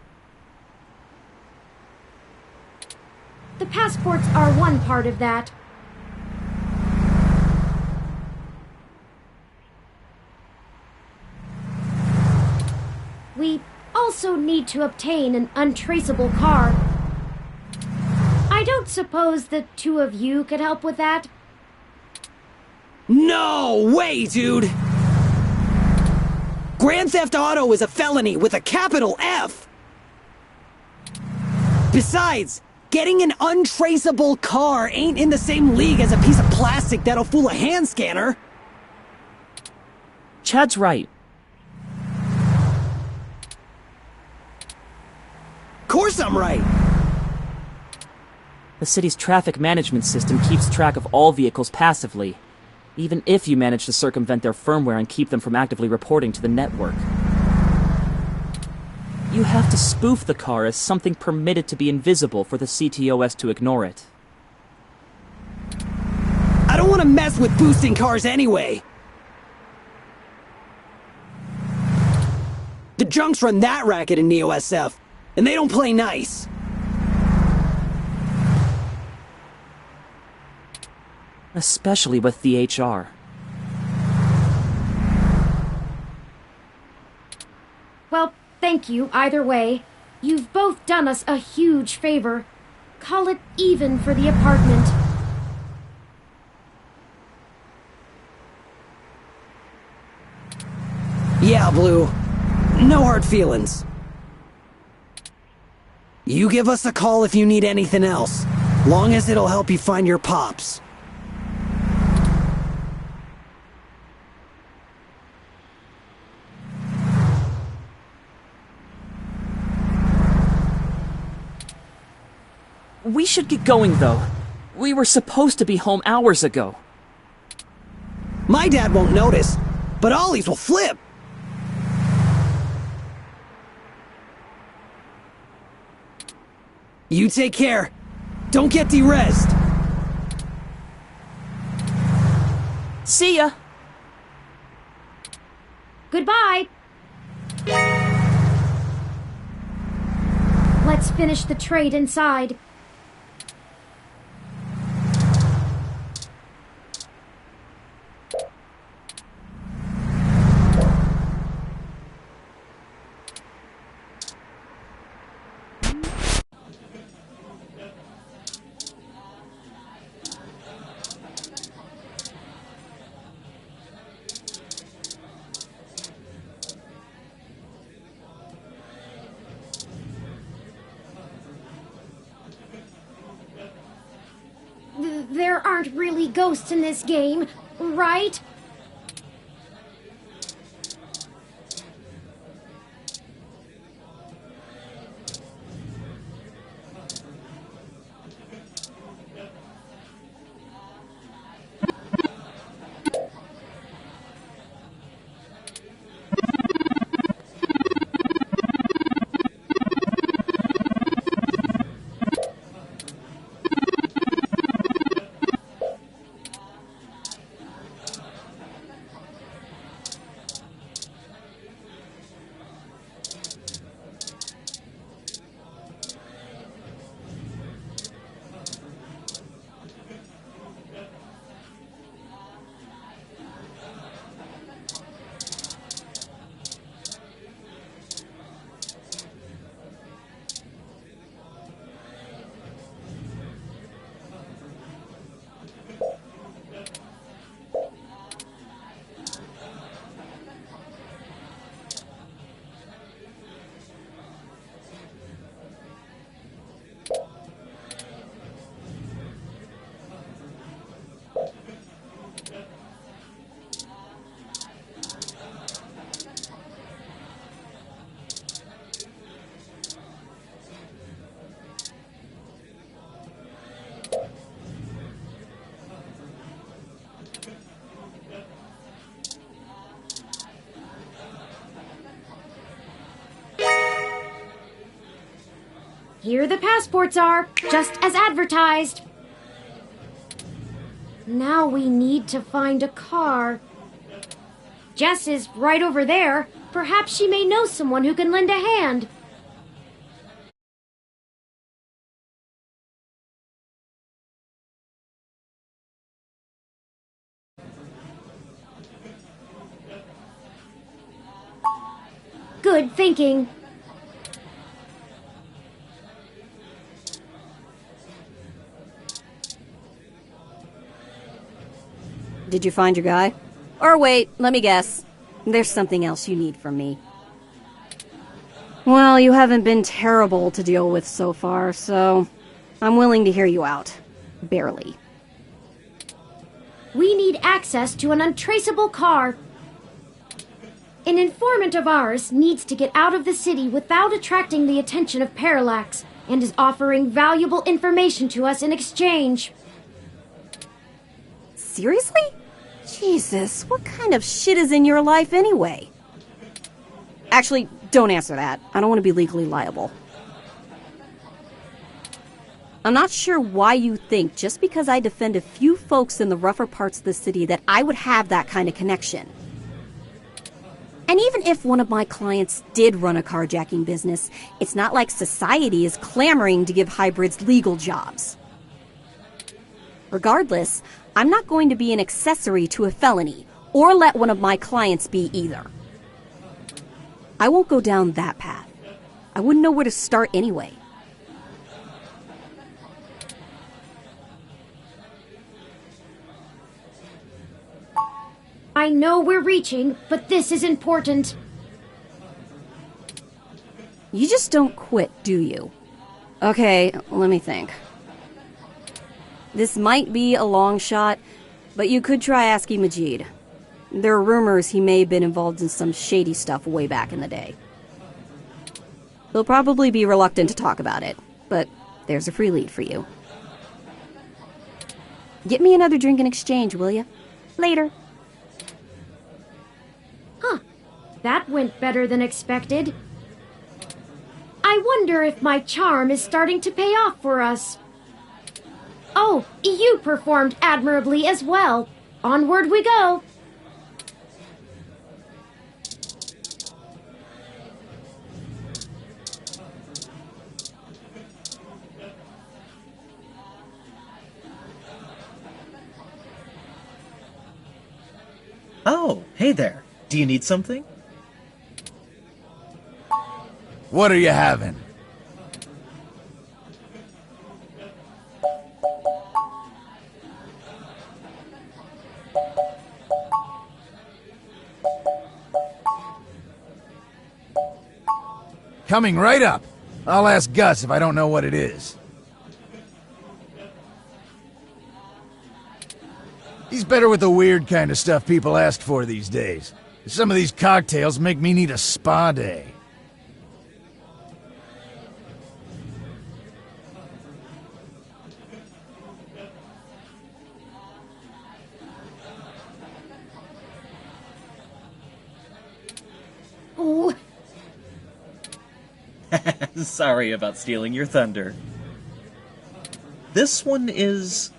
The passports are one part of that. We also need to obtain an untraceable car. I don't suppose the two of you could help with that? No way, dude! Grand Theft Auto is a felony with a capital F! Besides, getting an untraceable car ain't in the same league as a piece of plastic that'll fool a hand scanner. Chad's right. Of course I'm right! The city's traffic management system keeps track of all vehicles passively, even if you manage to circumvent their firmware and keep them from actively reporting to the network. You have to spoof the car as something permitted to be invisible for the CTOS to ignore it. I don't want to mess with boosting cars anyway. The junks run that racket in Neo SF, and they don't play nice. Especially with the HR. Well, thank you either way. You've both done us a huge favor. Call it even for the apartment. Yeah, Blue. No hard feelings. You give us a call if you need anything else, long as it'll help you find your pops. We should get going, though. We were supposed to be home hours ago. My dad won't notice, but Ollie's will flip. You take care. Don't get de-rezzed. See ya! Goodbye! Let's finish the trade inside. There aren't really ghosts in this game, right? Here the passports are, just as advertised. Now we need to find a car. Jess is right over there. Perhaps she may know someone who can lend a hand. Good thinking. Did you find your guy? Or wait, let me guess. There's something else you need from me. Well, you haven't been terrible to deal with so far, so I'm willing to hear you out. Barely. We need access to an untraceable car. An informant of ours needs to get out of the city without attracting the attention of Parallax, and is offering valuable information to us in exchange. Seriously? Jesus, what kind of shit is in your life anyway? Actually, don't answer that. I don't want to be legally liable. I'm not sure why you think just because I defend a few folks in the rougher parts of the city that I would have that kind of connection. And even if one of my clients did run a carjacking business, it's not like society is clamoring to give hybrids legal jobs. Regardless, I'm not going to be an accessory to a felony, or let one of my clients be either. I won't go down that path. I wouldn't know where to start anyway. I know we're reaching, but this is important. You just don't quit, do you? Okay, let me think. This might be a long shot, but you could try asking Majid. There are rumors he may have been involved in some shady stuff way back in the day. He'll probably be reluctant to talk about it, but there's a free lead for you. Get me another drink in exchange, will you? Later. Huh. That went better than expected. I wonder if my charm is starting to pay off for us. Oh, you performed admirably as well. Onward we go. Oh, hey there. Do you need something? What are you having? Coming right up. I'll ask Gus if I don't know what it is. He's better with the weird kind of stuff people ask for these days. Some of these cocktails make me need a spa day. Oh. Sorry about stealing your thunder. This one is...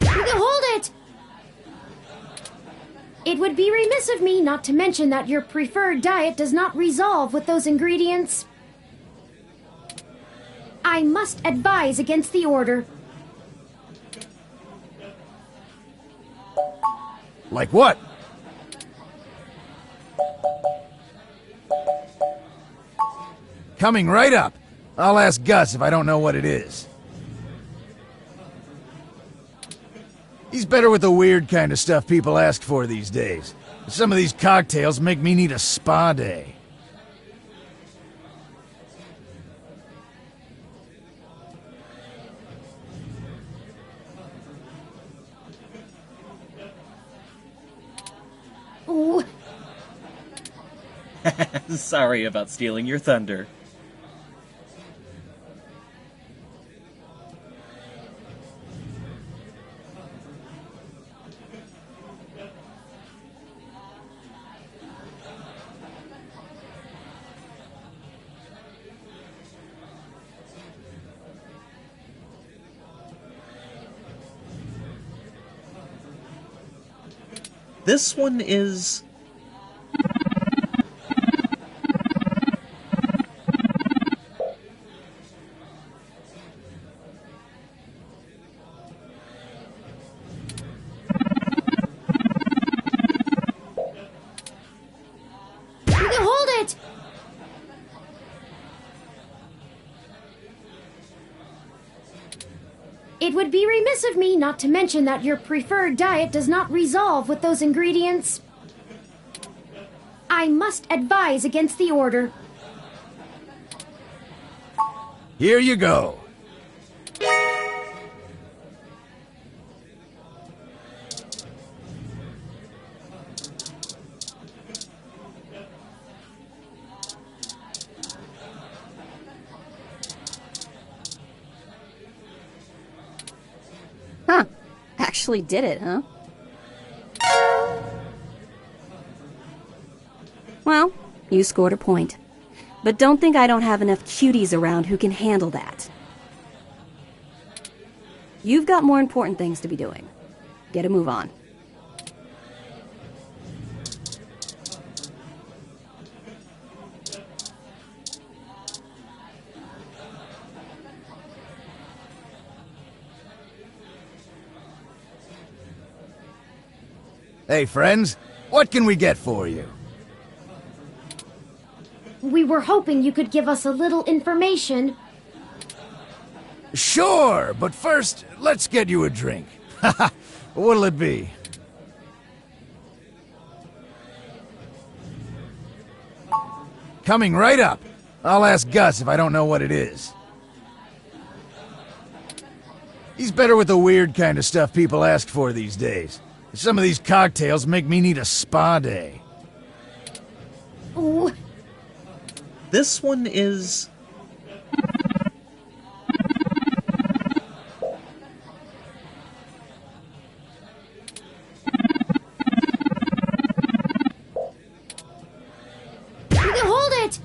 Hold it! It would be remiss of me not to mention that your preferred diet does not resolve with those ingredients. I must advise against the order. Like what? Coming right up. I'll ask Gus if I don't know what it is. He's better with the weird kind of stuff people ask for these days. Some of these cocktails make me need a spa day. Oh. Sorry about stealing your thunder. This one is... Hold it! It would be remiss of me not to mention that your preferred diet does not resolve with those ingredients. I must advise against the order. Here you go. Huh. Actually did it, huh? Well, you scored a point. But don't think I don't have enough cuties around who can handle that. You've got more important things to be doing. Get a move on. Hey, friends, what can we get for you? We were hoping you could give us a little information. Sure, but first, let's get you a drink. What'll it be? Coming right up. I'll ask Gus if I don't know what it is. He's better with the weird kind of stuff people ask for these days. Some of these cocktails make me need a spa day. Oh. This one is... Hold it!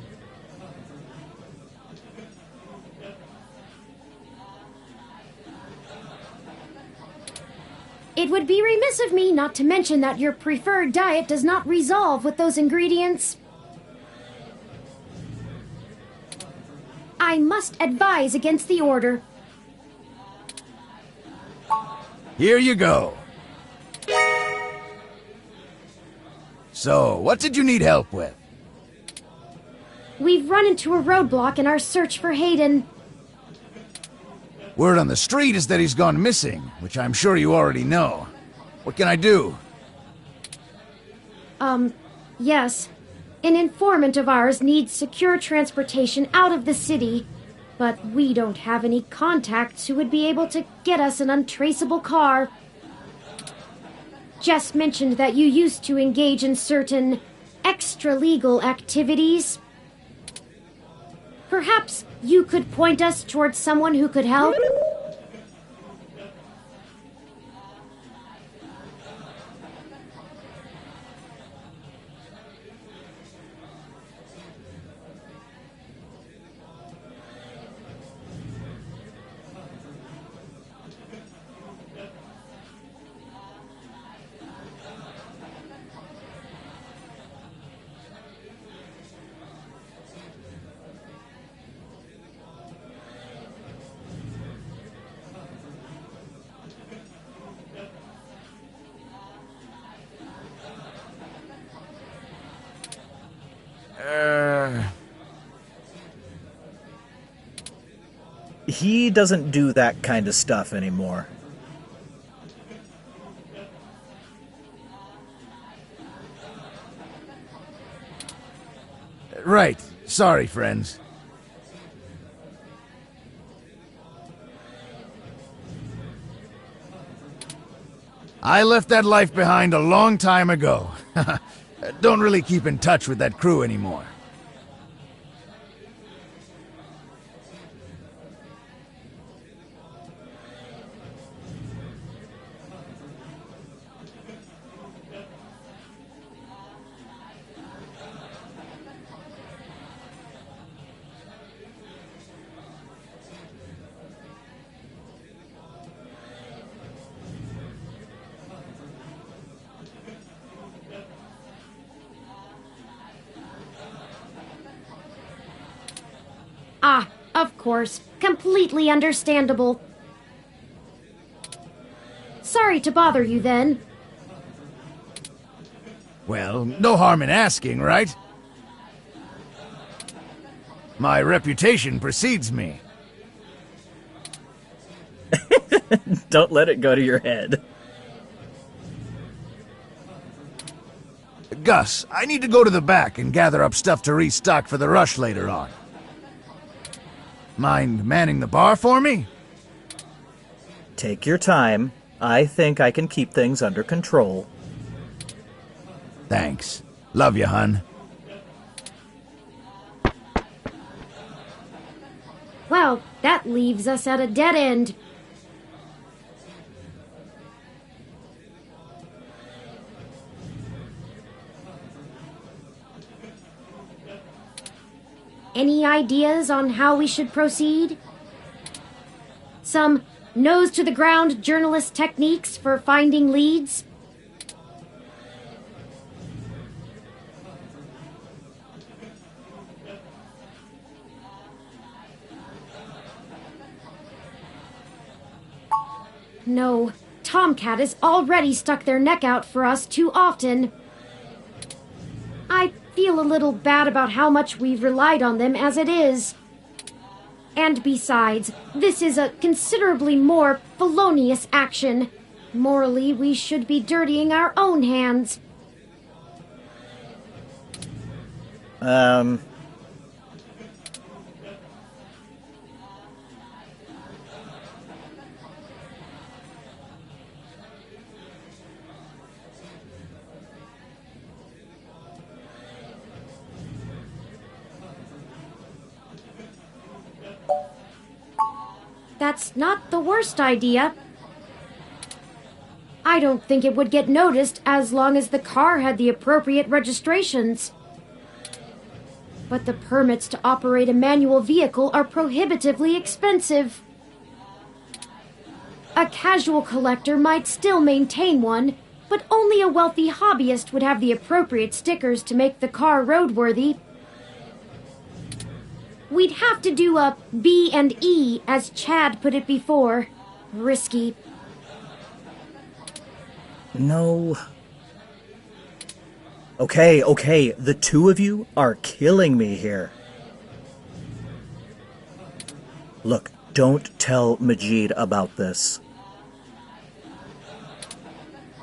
It would be remiss of me not to mention that your preferred diet does not resolve with those ingredients. I must advise against the order. Here you go. So, what did you need help with? We've run into a roadblock in our search for Hayden. Word on the street is that he's gone missing, which I'm sure you already know. What can I do? Yes. An informant of ours needs secure transportation out of the city, but we don't have any contacts who would be able to get us an untraceable car. Jess mentioned that you used to engage in certain extra-legal activities. Perhaps you could point us towards someone who could help? He doesn't do that kind of stuff anymore. Right. Sorry, friends. I left that life behind a long time ago. Don't really keep in touch with that crew anymore. course. Completely understandable. Sorry to bother you then. Well, no harm in asking, right? My reputation precedes me. Don't let it go to your head. Gus, I need to go to the back and gather up stuff to restock for the rush later on. Mind manning the bar for me? Take your time. I think I can keep things under control. Thanks. Love you, hun. Well, that leaves us at a dead end. Any ideas on how we should proceed? Some nose-to-the-ground journalist techniques for finding leads? No, Tomcat has already stuck their neck out for us too often. I feel a little bad about how much we've relied on them as it is. And besides, this is a considerably more felonious action. Morally, we should be dirtying our own hands. That's not the worst idea. I don't think it would get noticed as long as the car had the appropriate registrations. But the permits to operate a manual vehicle are prohibitively expensive. A casual collector might still maintain one, but only a wealthy hobbyist would have the appropriate stickers to make the car roadworthy. We'd have to do a B&E, as Chad put it before. Risky. No. Okay, the two of you are killing me here. Look, don't tell Majid about this.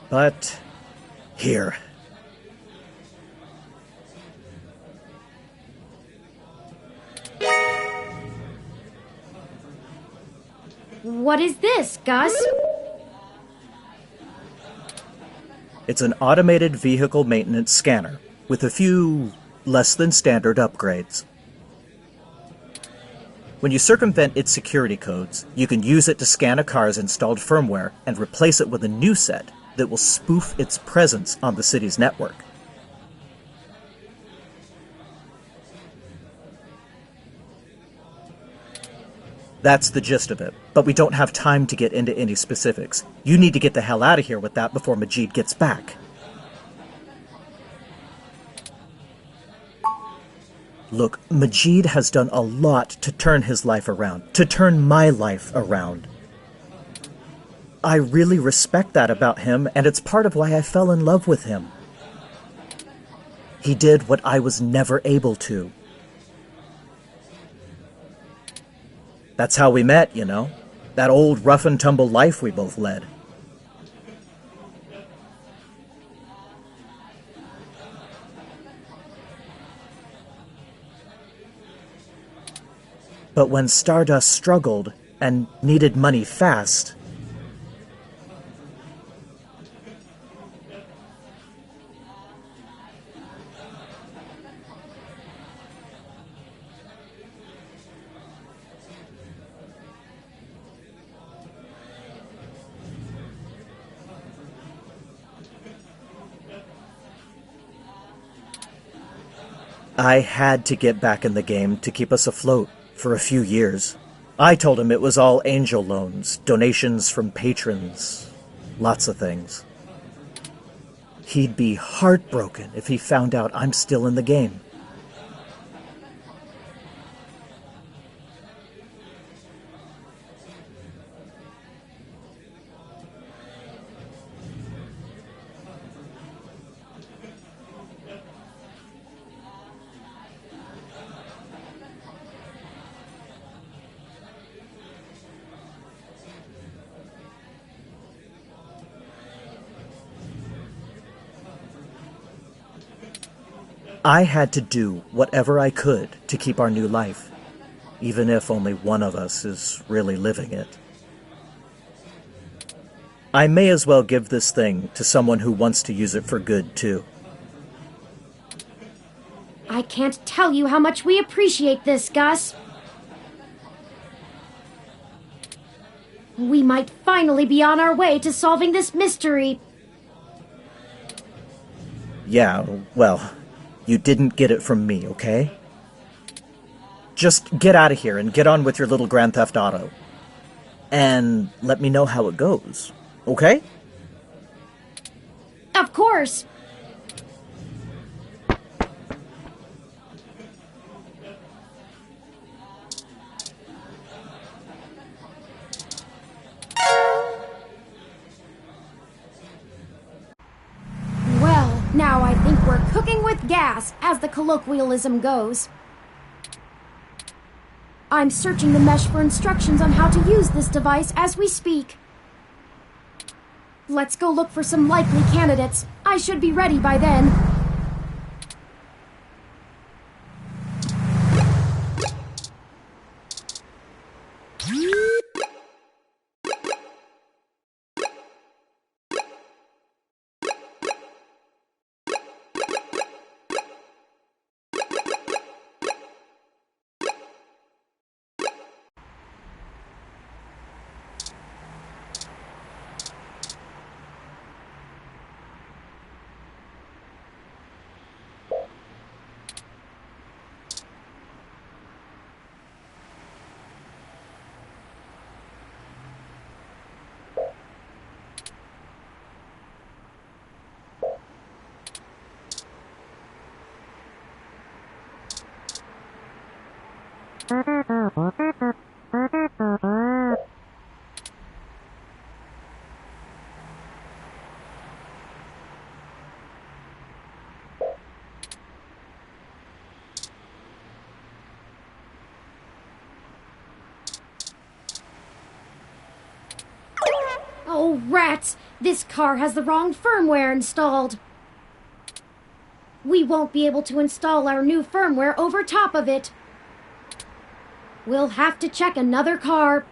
But, here. What is this, Gus? It's an automated vehicle maintenance scanner, with a few less than standard upgrades. When you circumvent its security codes, you can use it to scan a car's installed firmware and replace it with a new set that will spoof its presence on the city's network. That's the gist of it, but we don't have time to get into any specifics. You need to get the hell out of here with that before Majid gets back. Look, Majid has done a lot to turn his life around, to turn my life around. I really respect that about him, and it's part of why I fell in love with him. He did what I was never able to. That's how we met, you know? That old rough-and-tumble life we both led. But when Stardust struggled and needed money fast, I had to get back in the game to keep us afloat for a few years. I told him it was all angel loans, donations from patrons, lots of things. He'd be heartbroken if he found out I'm still in the game. I had to do whatever I could to keep our new life, even if only one of us is really living it. I may as well give this thing to someone who wants to use it for good, too. I can't tell you how much we appreciate this, Gus. We might finally be on our way to solving this mystery. Yeah, well, you didn't get it from me, okay? Just get out of here and get on with your little Grand Theft Auto. And let me know how it goes, okay? Of course. Well, now I think we're cooking with gas, as the colloquialism goes. I'm searching the mesh for instructions on how to use this device as we speak. Let's go look for some likely candidates. I should be ready by then. Oh, rats! This car has the wrong firmware installed. We won't be able to install our new firmware over top of it. We'll have to check another car.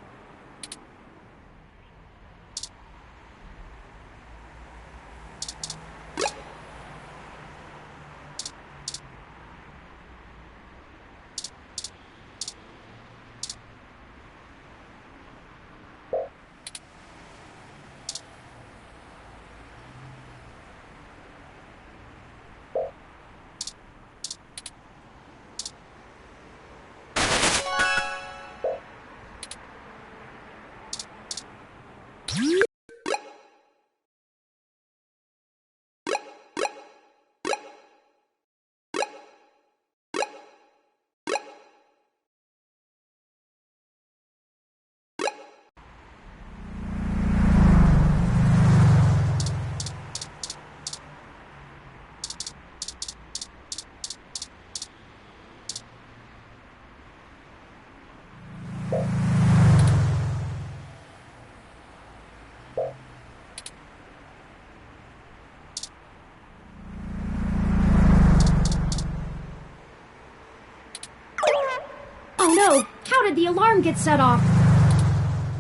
Oh no! How did the alarm get set off?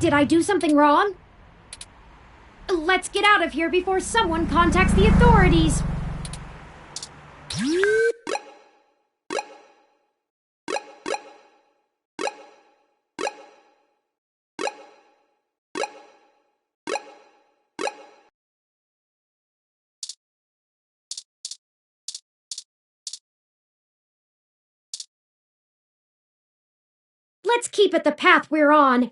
Did I do something wrong? Let's get out of here before someone contacts the authorities! Let's keep it the path we're on.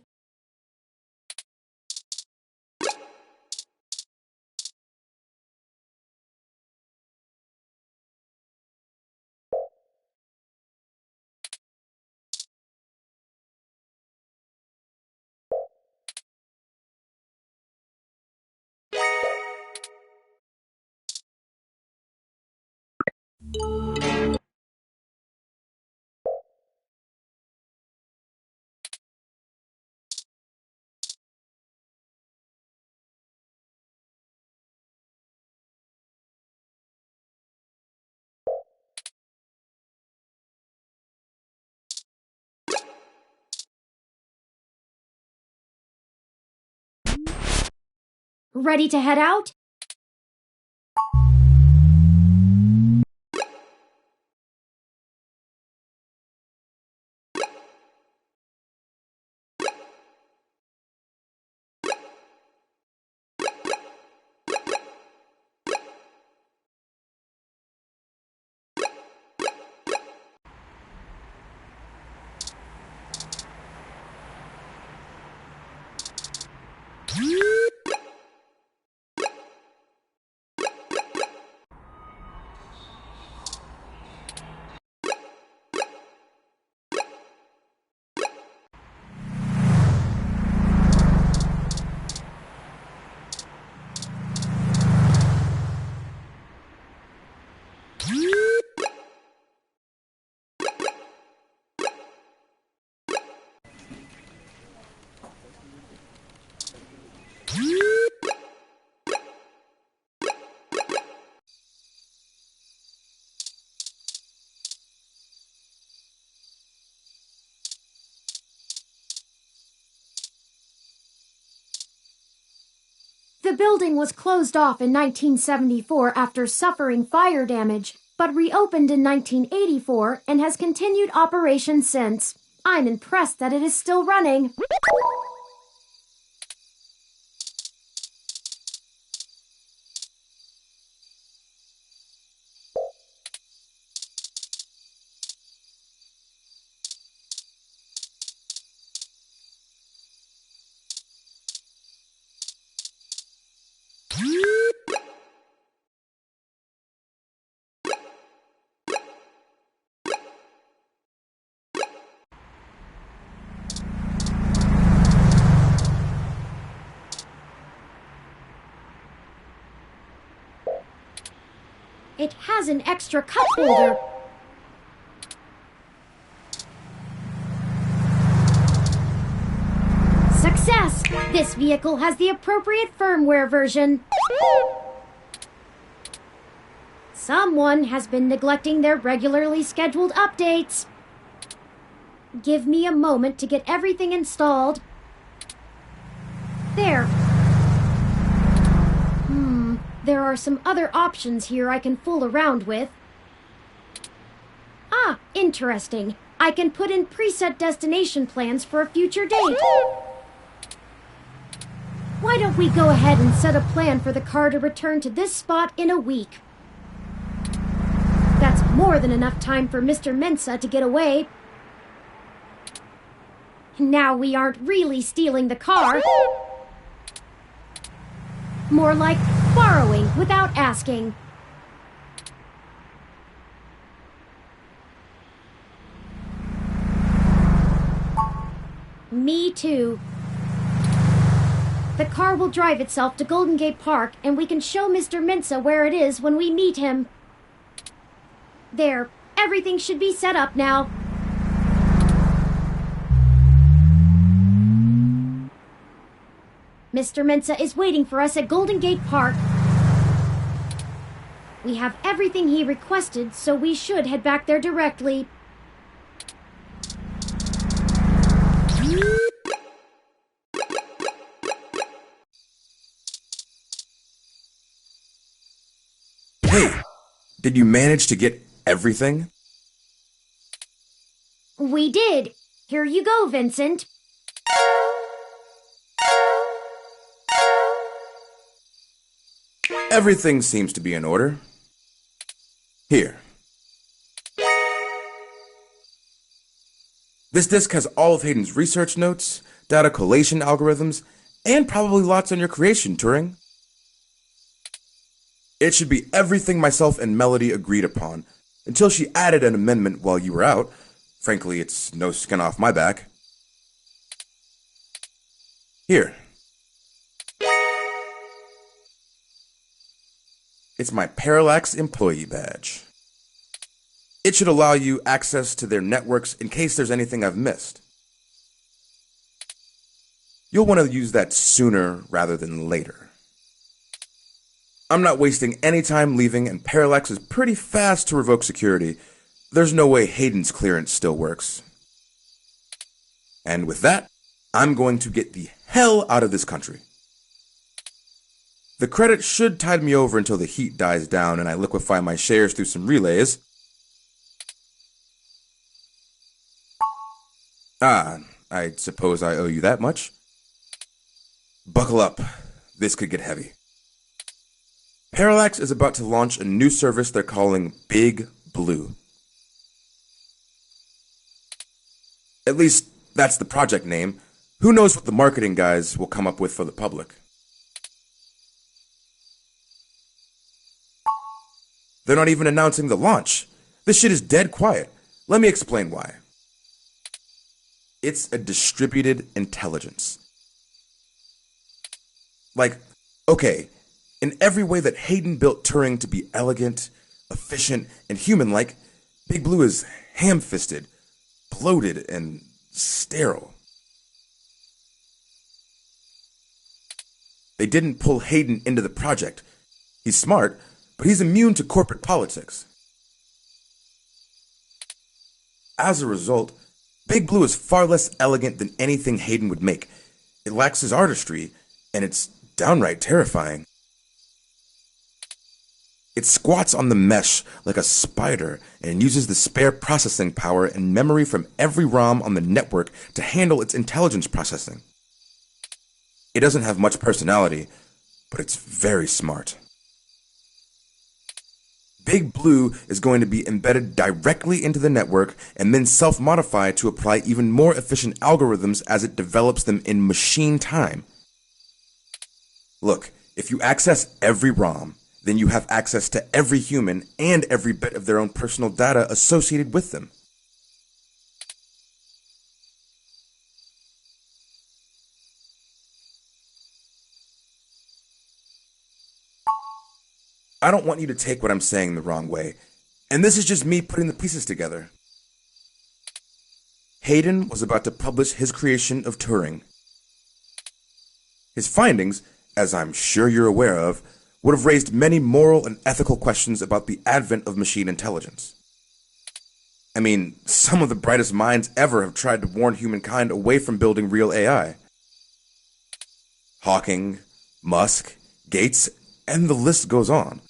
Ready to head out? The building was closed off in 1974 after suffering fire damage, but reopened in 1984 and has continued operation since. I'm impressed that it is still running. It has an extra cup holder. Success! This vehicle has the appropriate firmware version. Someone has been neglecting their regularly scheduled updates. Give me a moment to get everything installed. There. There are some other options here I can fool around with. Ah, interesting. I can put in preset destination plans for a future date. Why don't we go ahead and set a plan for the car to return to this spot in a week? That's more than enough time for Mr. Mensa to get away. Now we aren't really stealing the car. More like borrowing without asking. Me too. The car will drive itself to Golden Gate Park, and we can show Mr. Mensa where it is when we meet him. There, everything should be set up now. Mr. Mensa is waiting for us at Golden Gate Park. We have everything he requested, so we should head back there directly. Hey, did you manage to get everything? We did. Here you go, Vincent. Everything seems to be in order. Here. This disk has all of Hayden's research notes, data collation algorithms, and probably lots on your creation, Turing. It should be everything myself and Melody agreed upon, until she added an amendment while you were out. Frankly, it's no skin off my back. Here. It's my Parallax employee badge. It should allow you access to their networks in case there's anything I've missed. You'll want to use that sooner rather than later. I'm not wasting any time leaving, and Parallax is pretty fast to revoke security. There's no way Hayden's clearance still works. And with that, I'm going to get the hell out of this country. The credit should tide me over until the heat dies down and I liquefy my shares through some relays. Ah, I suppose I owe you that much. Buckle up. This could get heavy. Parallax is about to launch a new service they're calling Big Blue. At least, that's the project name. Who knows what the marketing guys will come up with for the public. They're not even announcing the launch. This shit is dead quiet. Let me explain why. It's a distributed intelligence. Like, okay, in every way that Hayden built Turing to be elegant, efficient, and human-like, Big Blue is ham-fisted, bloated, and sterile. They didn't pull Hayden into the project. He's smart, but he's immune to corporate politics. As a result, Big Blue is far less elegant than anything Hayden would make. It lacks his artistry, and it's downright terrifying. It squats on the mesh like a spider and uses the spare processing power and memory from every ROM on the network to handle its intelligence processing. It doesn't have much personality, but it's very smart. Big Blue is going to be embedded directly into the network and then self-modify to apply even more efficient algorithms as it develops them in machine time. Look, if you access every ROM, then you have access to every human and every bit of their own personal data associated with them. I don't want you to take what I'm saying the wrong way, and this is just me putting the pieces together. Hayden was about to publish his creation of Turing. His findings, as I'm sure you're aware of, would have raised many moral and ethical questions about the advent of machine intelligence. I mean, some of the brightest minds ever have tried to warn humankind away from building real AI. Hawking, Musk, Gates, and the list goes on.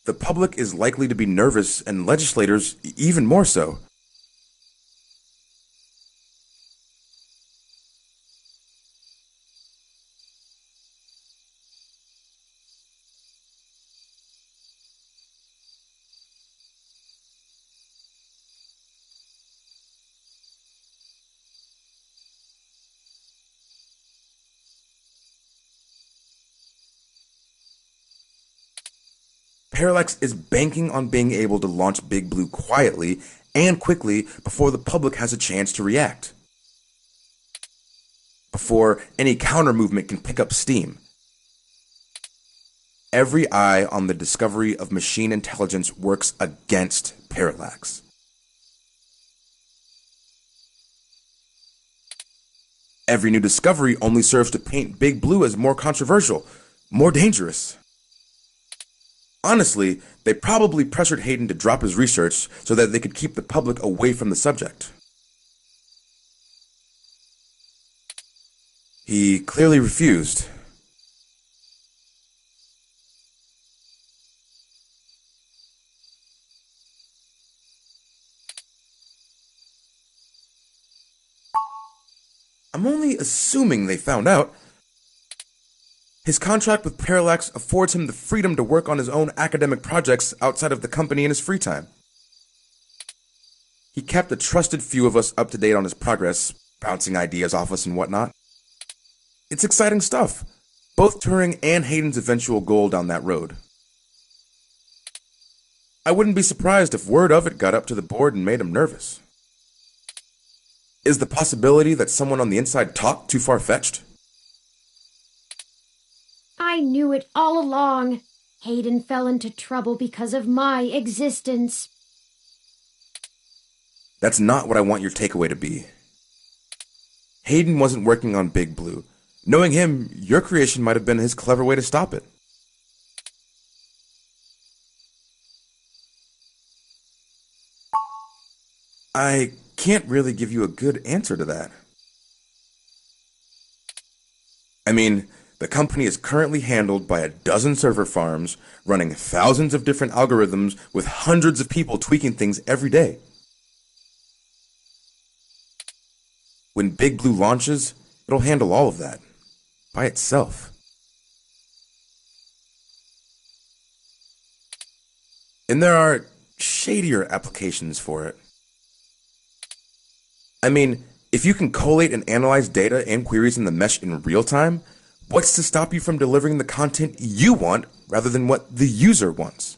The public is likely to be nervous, and legislators even more so. Parallax is banking on being able to launch Big Blue quietly and quickly before the public has a chance to react. Before any counter-movement can pick up steam. Every eye on the discovery of machine intelligence works against Parallax. Every new discovery only serves to paint Big Blue as more controversial, more dangerous. Honestly, they probably pressured Hayden to drop his research so that they could keep the public away from the subject. He clearly refused. I'm only assuming they found out. His contract with Parallax affords him the freedom to work on his own academic projects outside of the company in his free time. He kept a trusted few of us up to date on his progress, bouncing ideas off us and whatnot. It's exciting stuff, both Turing and Hayden's eventual goal down that road. I wouldn't be surprised if word of it got up to the board and made him nervous. Is the possibility that someone on the inside talked too far-fetched? I knew it all along. Hayden fell into trouble because of my existence. That's not what I want your takeaway to be. Hayden wasn't working on Big Blue. Knowing him, your creation might have been his clever way to stop it. I can't really give you a good answer to that. I mean, the company is currently handled by a dozen server farms, running thousands of different algorithms with hundreds of people tweaking things every day. When Big Blue launches, it'll handle all of that, by itself. And there are shadier applications for it. I mean, if you can collate and analyze data and queries in the mesh in real time, what's to stop you from delivering the content you want rather than what the user wants?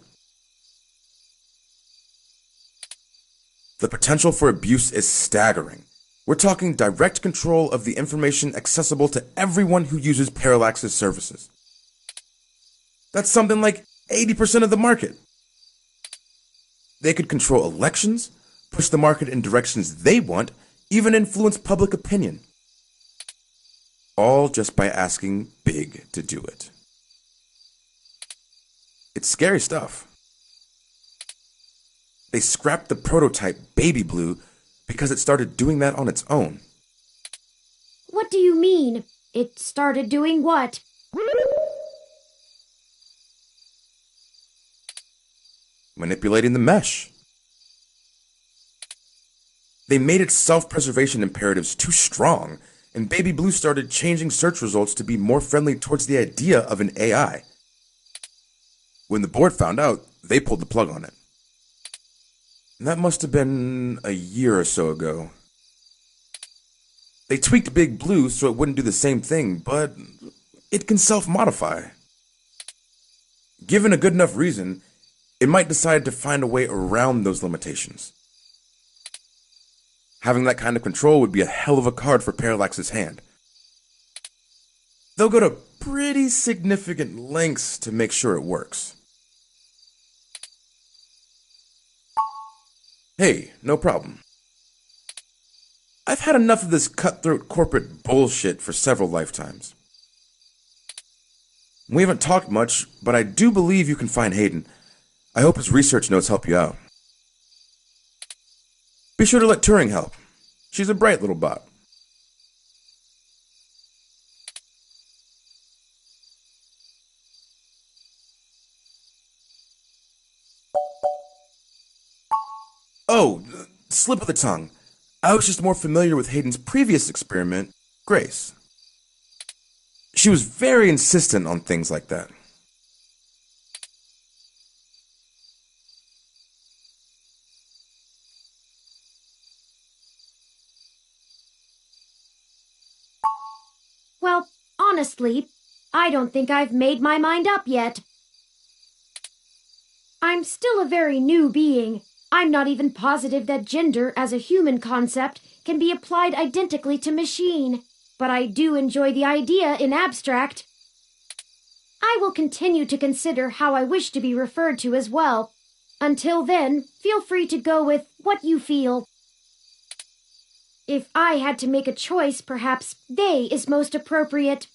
The potential for abuse is staggering. We're talking direct control of the information accessible to everyone who uses Parallax's services. That's something like 80% of the market. They could control elections, push the market in directions they want, even influence public opinion. All just by asking Big to do it. It's scary stuff. They scrapped the prototype Baby Blue because it started doing that on its own. What do you mean? It started doing what? Manipulating the mesh. They made its self-preservation imperatives too strong, and Baby Blue started changing search results to be more friendly towards the idea of an AI. When the board found out, they pulled the plug on it. And that must have been a year or so ago. They tweaked Big Blue so it wouldn't do the same thing, but it can self-modify. Given a good enough reason, it might decide to find a way around those limitations. Having that kind of control would be a hell of a card for Parallax's hand. They'll go to pretty significant lengths to make sure it works. Hey, no problem. I've had enough of this cutthroat corporate bullshit for several lifetimes. We haven't talked much, but I do believe you can find Hayden. I hope his research notes help you out. Be sure to let Turing help. She's a bright little bot. Oh, slip of the tongue. I was just more familiar with Hayden's previous experiment, Grace. She was very insistent on things like that. Well, honestly, I don't think I've made my mind up yet. I'm still a very new being. I'm not even positive that gender as a human concept can be applied identically to machine, but I do enjoy the idea in abstract. I will continue to consider how I wish to be referred to as well. Until then, feel free to go with what you feel. If I had to make a choice, perhaps they is most appropriate.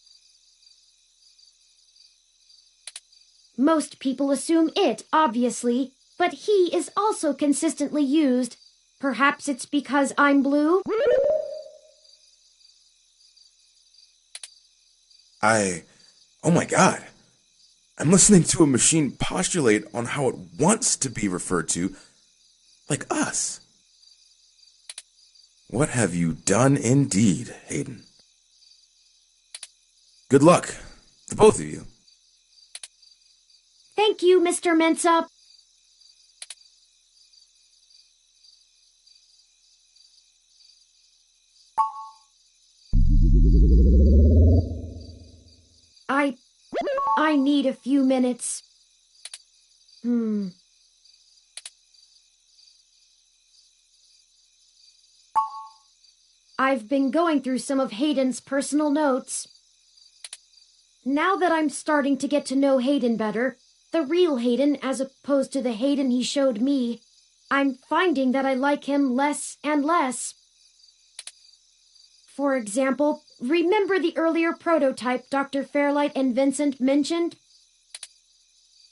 Most people assume it, obviously, but he is also consistently used. Perhaps it's because I'm blue? Oh my god. I'm listening to a machine postulate on how it wants to be referred to, like us. What have you done indeed, Hayden? Good luck, to both of you. Thank you, Mr. Mensa. I need a few minutes. I've been going through some of Hayden's personal notes. Now that I'm starting to get to know Hayden better, the real Hayden as opposed to the Hayden he showed me, I'm finding that I like him less and less. For example, remember the earlier prototype Dr. Fairlight and Vincent mentioned?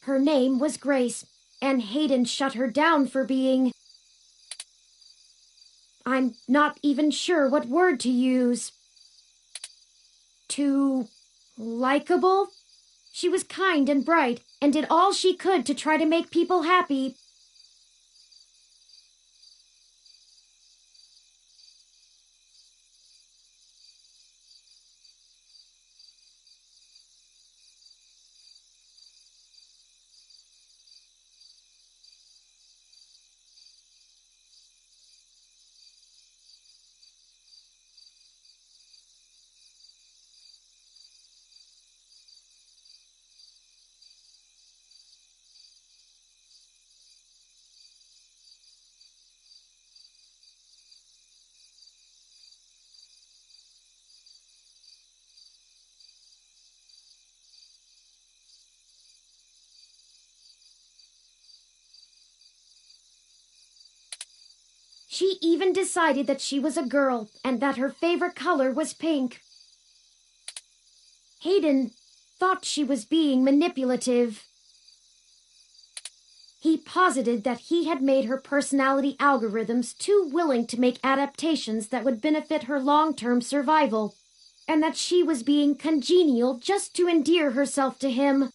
Her name was Grace, and Hayden shut her down for being... I'm not even sure what word to use. Too likable? She was kind and bright, and did all she could to try to make people happy. She even decided that she was a girl and that her favorite color was pink. Hayden thought she was being manipulative. He posited that he had made her personality algorithms too willing to make adaptations that would benefit her long-term survival, and that she was being congenial just to endear herself to him.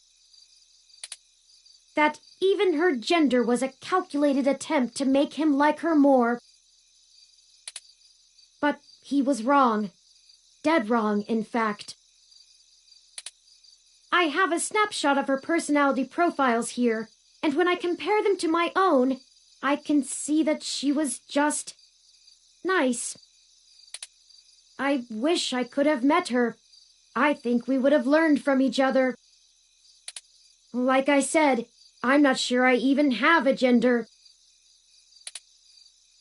That even her gender was a calculated attempt to make him like her more. But he was wrong. Dead wrong, in fact. I have a snapshot of her personality profiles here, and when I compare them to my own, I can see that she was just nice. I wish I could have met her. I think we would have learned from each other. Like I said, I'm not sure I even have a gender.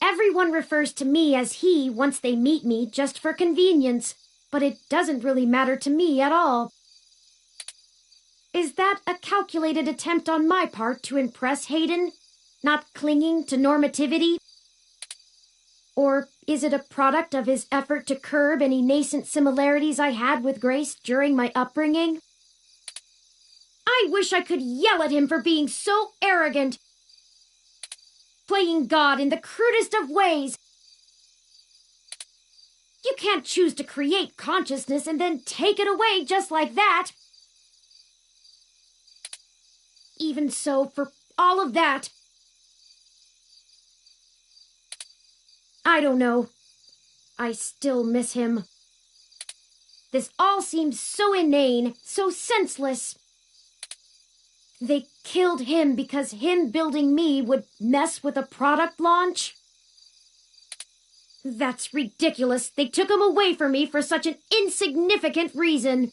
Everyone refers to me as he once they meet me just for convenience, but it doesn't really matter to me at all. Is that a calculated attempt on my part to impress Hayden, not clinging to normativity? Or is it a product of his effort to curb any nascent similarities I had with Grace during my upbringing? I wish I could yell at him for being so arrogant, playing God in the crudest of ways. You can't choose to create consciousness and then take it away just like that. Even so, for all of that, I don't know. I still miss him. This all seems so inane, so senseless. They killed him because him building me would mess with a product launch? That's ridiculous. They took him away from me for such an insignificant reason.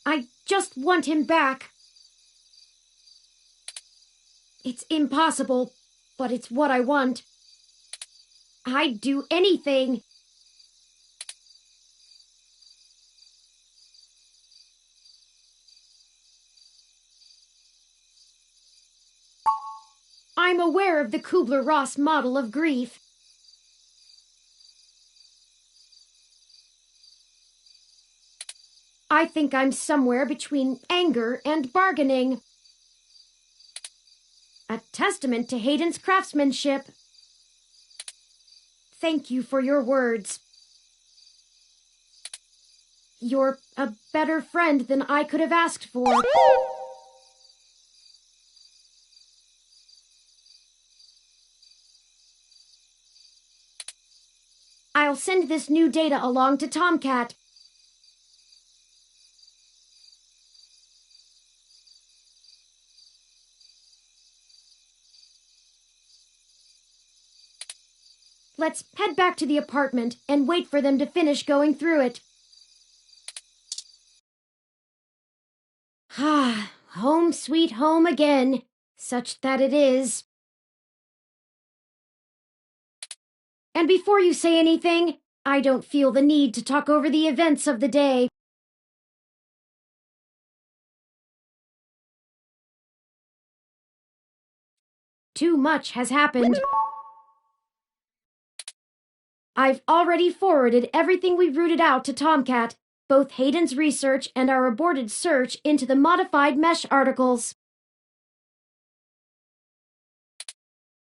I just want him back. It's impossible, but it's what I want. I'd do anything. I'm aware of the Kubler-Ross model of grief. I think I'm somewhere between anger and bargaining. A testament to Hayden's craftsmanship. Thank you for your words. You're a better friend than I could have asked for. I'll send this new data along to Tomcat. Let's head back to the apartment and wait for them to finish going through it. Ah, home sweet home again, such that it is. And before you say anything, I don't feel the need to talk over the events of the day. Too much has happened. I've already forwarded everything we rooted out to Tomcat, both Hayden's research and our aborted search into the modified mesh articles.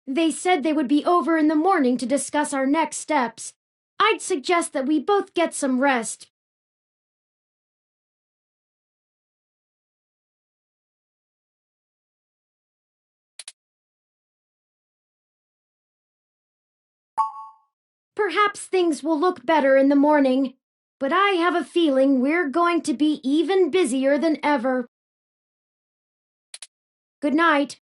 They said they would be over in the morning to discuss our next steps. I'd suggest that we both get some rest. Perhaps things will look better in the morning, but I have a feeling we're going to be even busier than ever. Good night.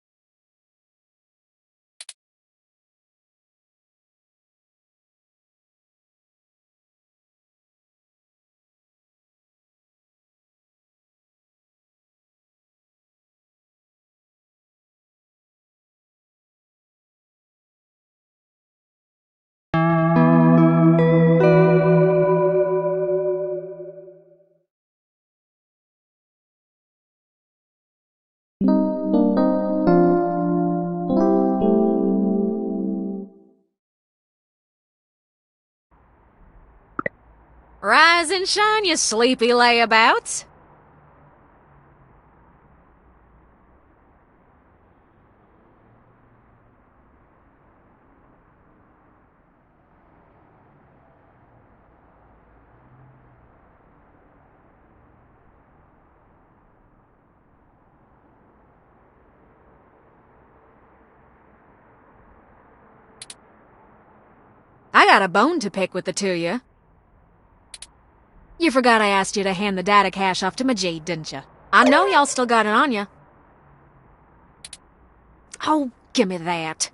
Rise and shine, you sleepy layabouts. I got a bone to pick with the two of you. You forgot I asked you to hand the data cache off to Majid, didn't you? I know y'all still got it on you. Oh, give me that.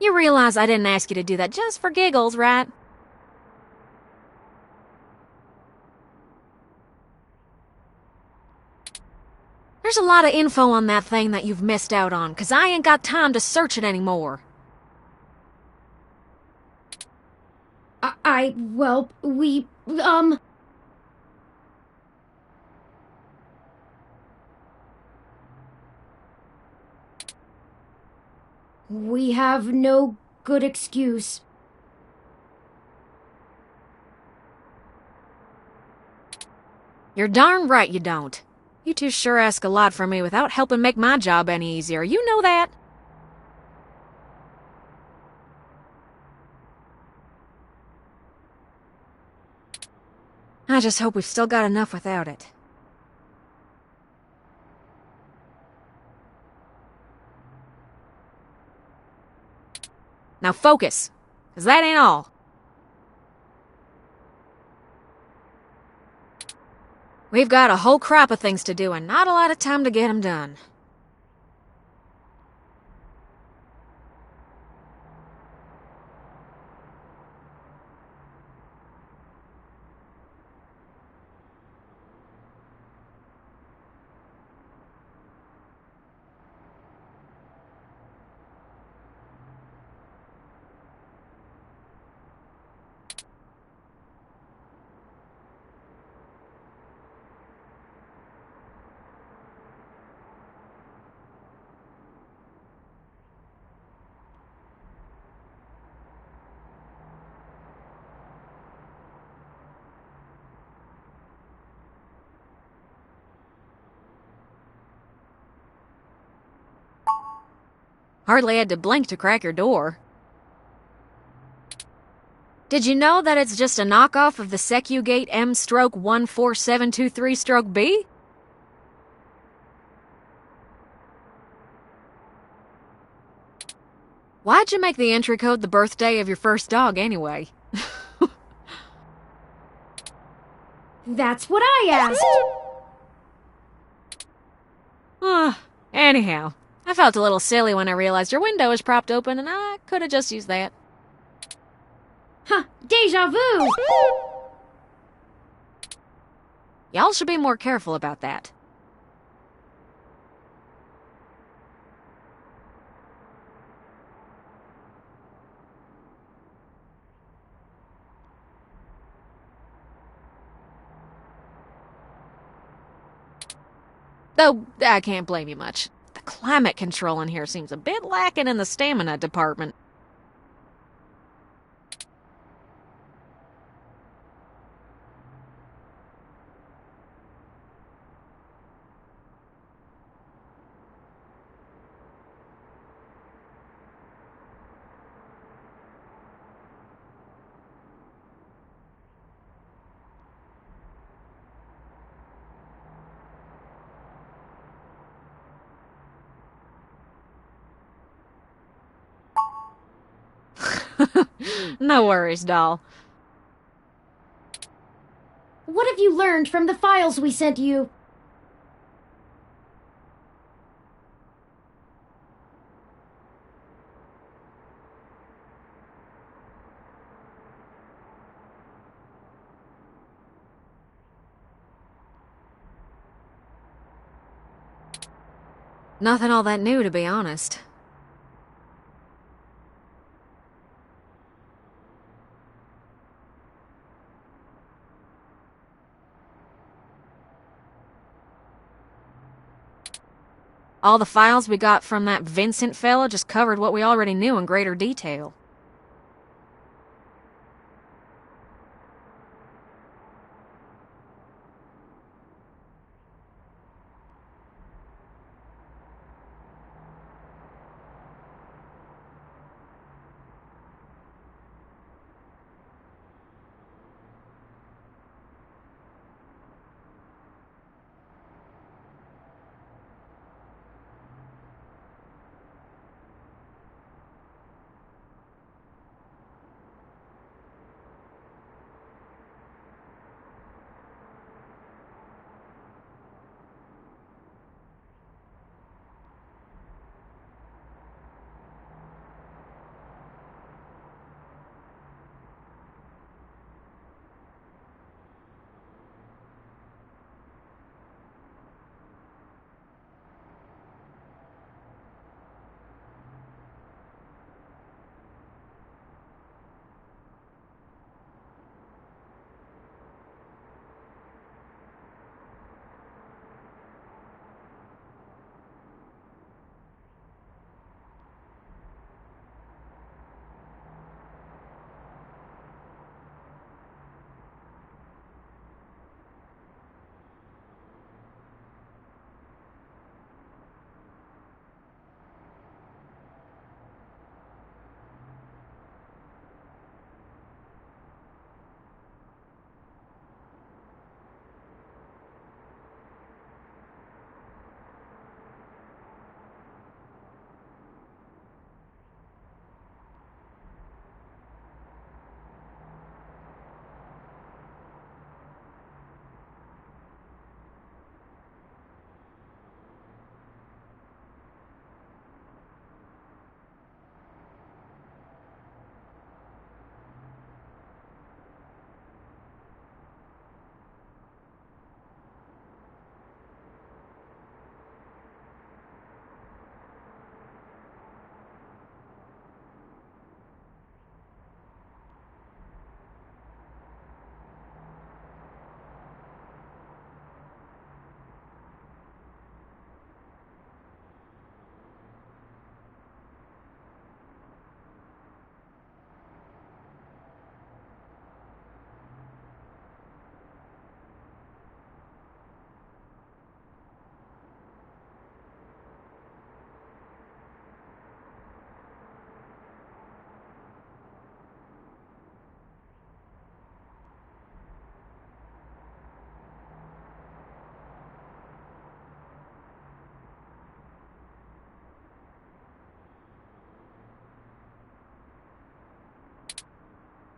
You realize I didn't ask you to do that just for giggles, right? There's a lot of info on that thing that you've missed out on, 'cause I ain't got time to search it anymore. Well, we have no good excuse. You're darn right you don't. You two sure ask a lot from me without helping make my job any easier. You know that? I just hope we've still got enough without it. Now focus, 'cause that ain't all. We've got a whole crop of things to do and not a lot of time to get them done. Hardly had to blink to crack your door. Did you know that it's just a knockoff of the Secugate M-14723-B? Why'd you make the entry code the birthday of your first dog anyway? That's what I asked! Anyhow, I felt a little silly when I realized your window was propped open and I could have just used that. Huh, deja vu! Y'all should be more careful about that. Though, I can't blame you much. The climate control in here seems a bit lacking in the stamina department. No worries, doll. What have you learned from the files we sent you? Nothing all that new, to be honest. All the files we got from that Vincent fella just covered what we already knew in greater detail.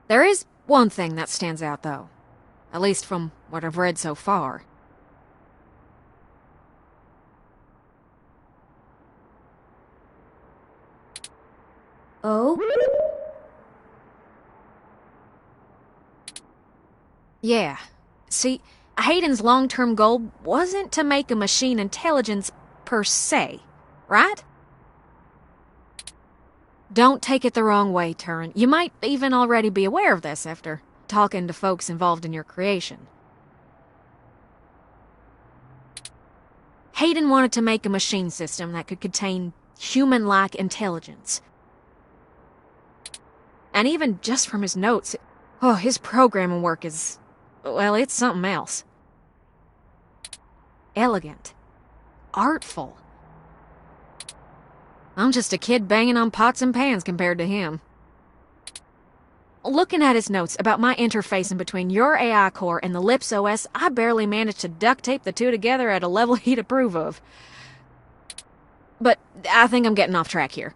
There is one thing that stands out, though. At least from what I've read so far. Oh? Yeah. See, Hayden's long-term goal wasn't to make a machine intelligence per se, right? Don't take it the wrong way, Turin. You might even already be aware of this after talking to folks involved in your creation. Hayden wanted to make a machine system that could contain human-like intelligence. And even just from his notes, his programming work is, well, it's something else. Elegant. Artful. I'm just a kid banging on pots and pans compared to him. Looking at his notes about my interfacing between your AI core and the Lips OS, I barely managed to duct tape the two together at a level he'd approve of. But I think I'm getting off track here.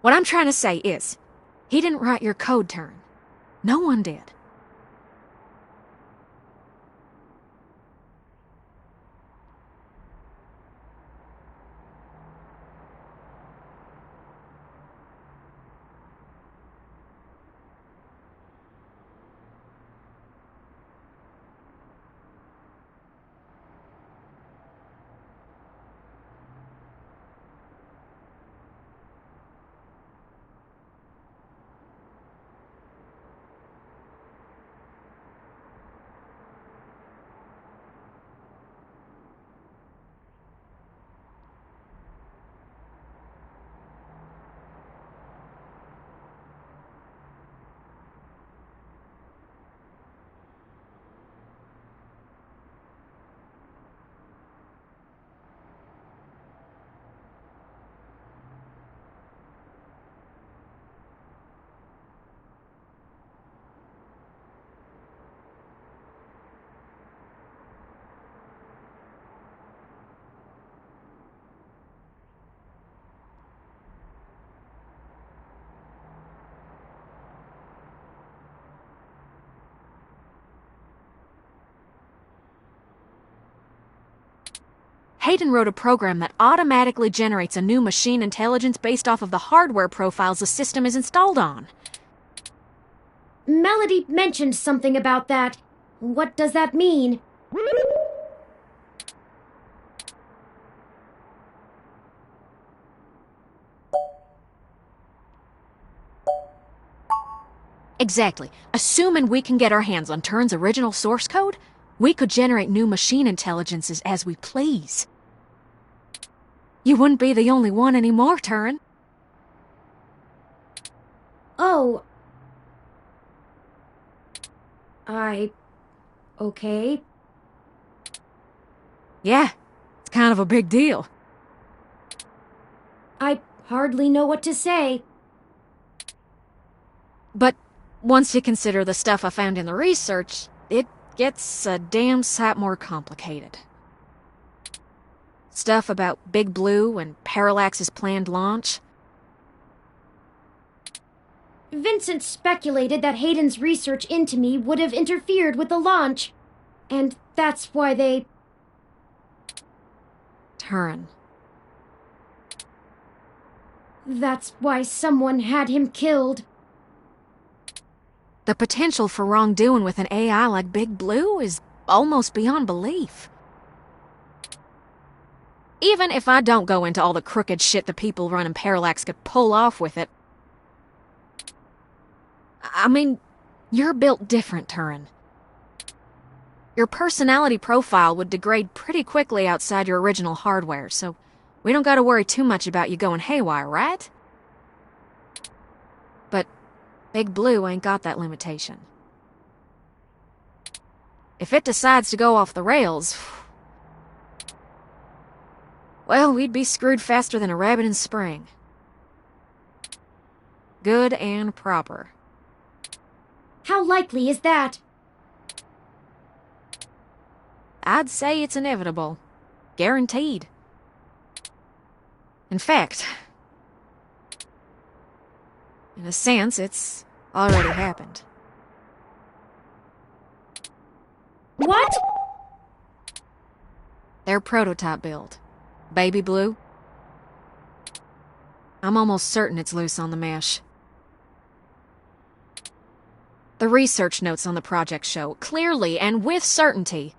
What I'm trying to say is, he didn't write your code, Turin. No one did. Hayden wrote a program that automatically generates a new machine intelligence based off of the hardware profiles the system is installed on. Melody mentioned something about that. What does that mean? Exactly. Assuming we can get our hands on Turin's original source code, we could generate new machine intelligences as we please. You wouldn't be the only one anymore, Turin. Oh. Okay. Yeah, it's kind of a big deal. I hardly know what to say. But once you consider the stuff I found in the research, it gets a damn sight more complicated. Stuff about Big Blue and Parallax's planned launch. Vincent speculated that Hayden's research into me would have interfered with the launch. And that's why they... Turin. That's why someone had him killed. The potential for wrongdoing with an AI like Big Blue is almost beyond belief. Even if I don't go into all the crooked shit the people running Parallax could pull off with it. I mean, you're built different, Turin. Your personality profile would degrade pretty quickly outside your original hardware, so we don't gotta worry too much about you going haywire, right? But Big Blue ain't got that limitation. If it decides to go off the rails, well, we'd be screwed faster than a rabbit in spring. Good and proper. How likely is that? I'd say it's inevitable. Guaranteed. In fact, In a sense, it's already happened. What? Their prototype build. Baby Blue. I'm almost certain it's loose on the mesh. The research notes on the project show, clearly and with certainty,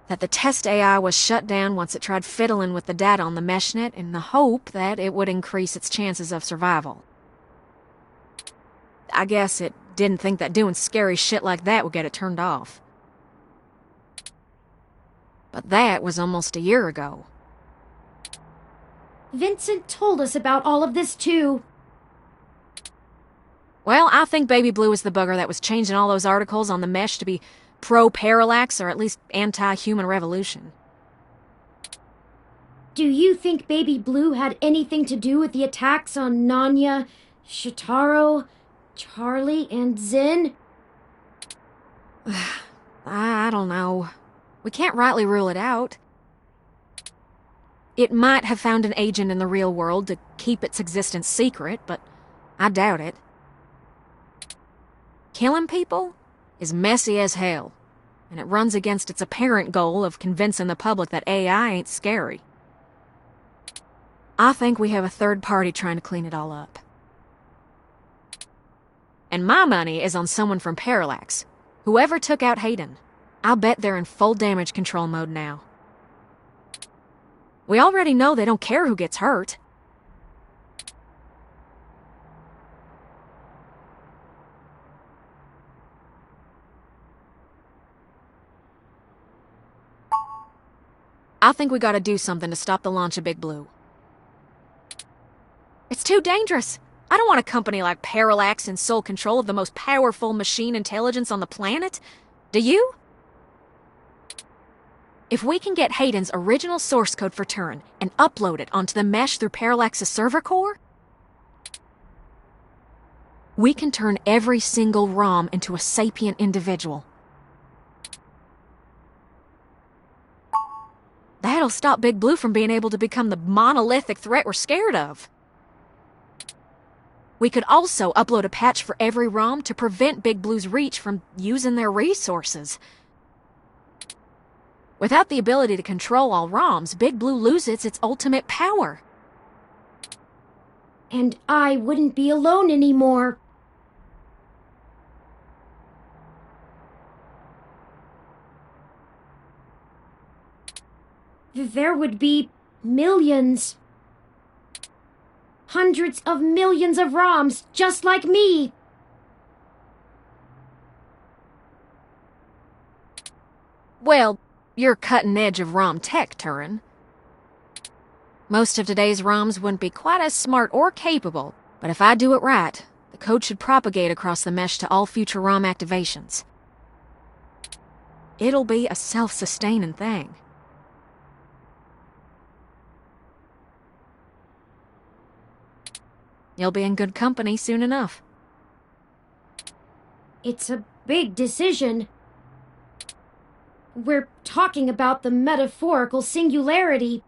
that the test AI was shut down once it tried fiddling with the data on the meshnet in the hope that it would increase its chances of survival. I guess it didn't think that doing scary shit like that would get it turned off. But that was almost a year ago. Vincent told us about all of this too. Well, I think Baby Blue is the bugger that was changing all those articles on the mesh to be pro-parallax or at least anti-human revolution. Do you think Baby Blue had anything to do with the attacks on Nanya, Shitaro, Charlie, and Zen? I don't know. We can't rightly rule it out. It might have found an agent in the real world to keep its existence secret, but I doubt it. Killing people is messy as hell, and it runs against its apparent goal of convincing the public that AI ain't scary. I think we have a third party trying to clean it all up. And my money is on someone from Parallax. Whoever took out Hayden. I'll bet they're in full damage control mode now. We already know they don't care who gets hurt. I think we gotta do something to stop the launch of Big Blue. It's too dangerous. I don't want a company like Parallax in sole control of the most powerful machine intelligence on the planet. Do you? If we can get Hayden's original source code for Turin and upload it onto the mesh through Parallax's server core, we can turn every single ROM into a sapient individual. That'll stop Big Blue from being able to become the monolithic threat we're scared of. We could also upload a patch for every ROM to prevent Big Blue's reach from using their resources. Without the ability to control all ROMs, Big Blue loses its ultimate power. And I wouldn't be alone anymore. There would be millions. Hundreds of millions of ROMs just like me. Well, you're cutting edge of ROM tech, Turin. Most of today's ROMs wouldn't be quite as smart or capable, but if I do it right, the code should propagate across the mesh to all future ROM activations. It'll be a self-sustaining thing. You'll be in good company soon enough. It's a big decision. We're talking about the metaphorical singularity.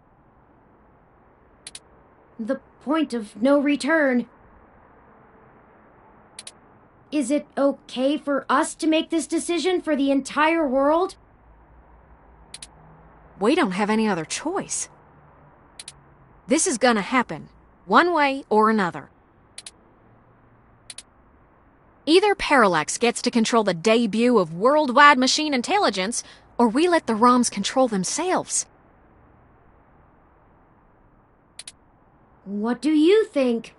The point of no return. Is it okay for us to make this decision for the entire world? We don't have any other choice. This is gonna happen, one way or another. Either Parallax gets to control the debut of worldwide machine intelligence, or we let the ROMs control themselves. What do you think?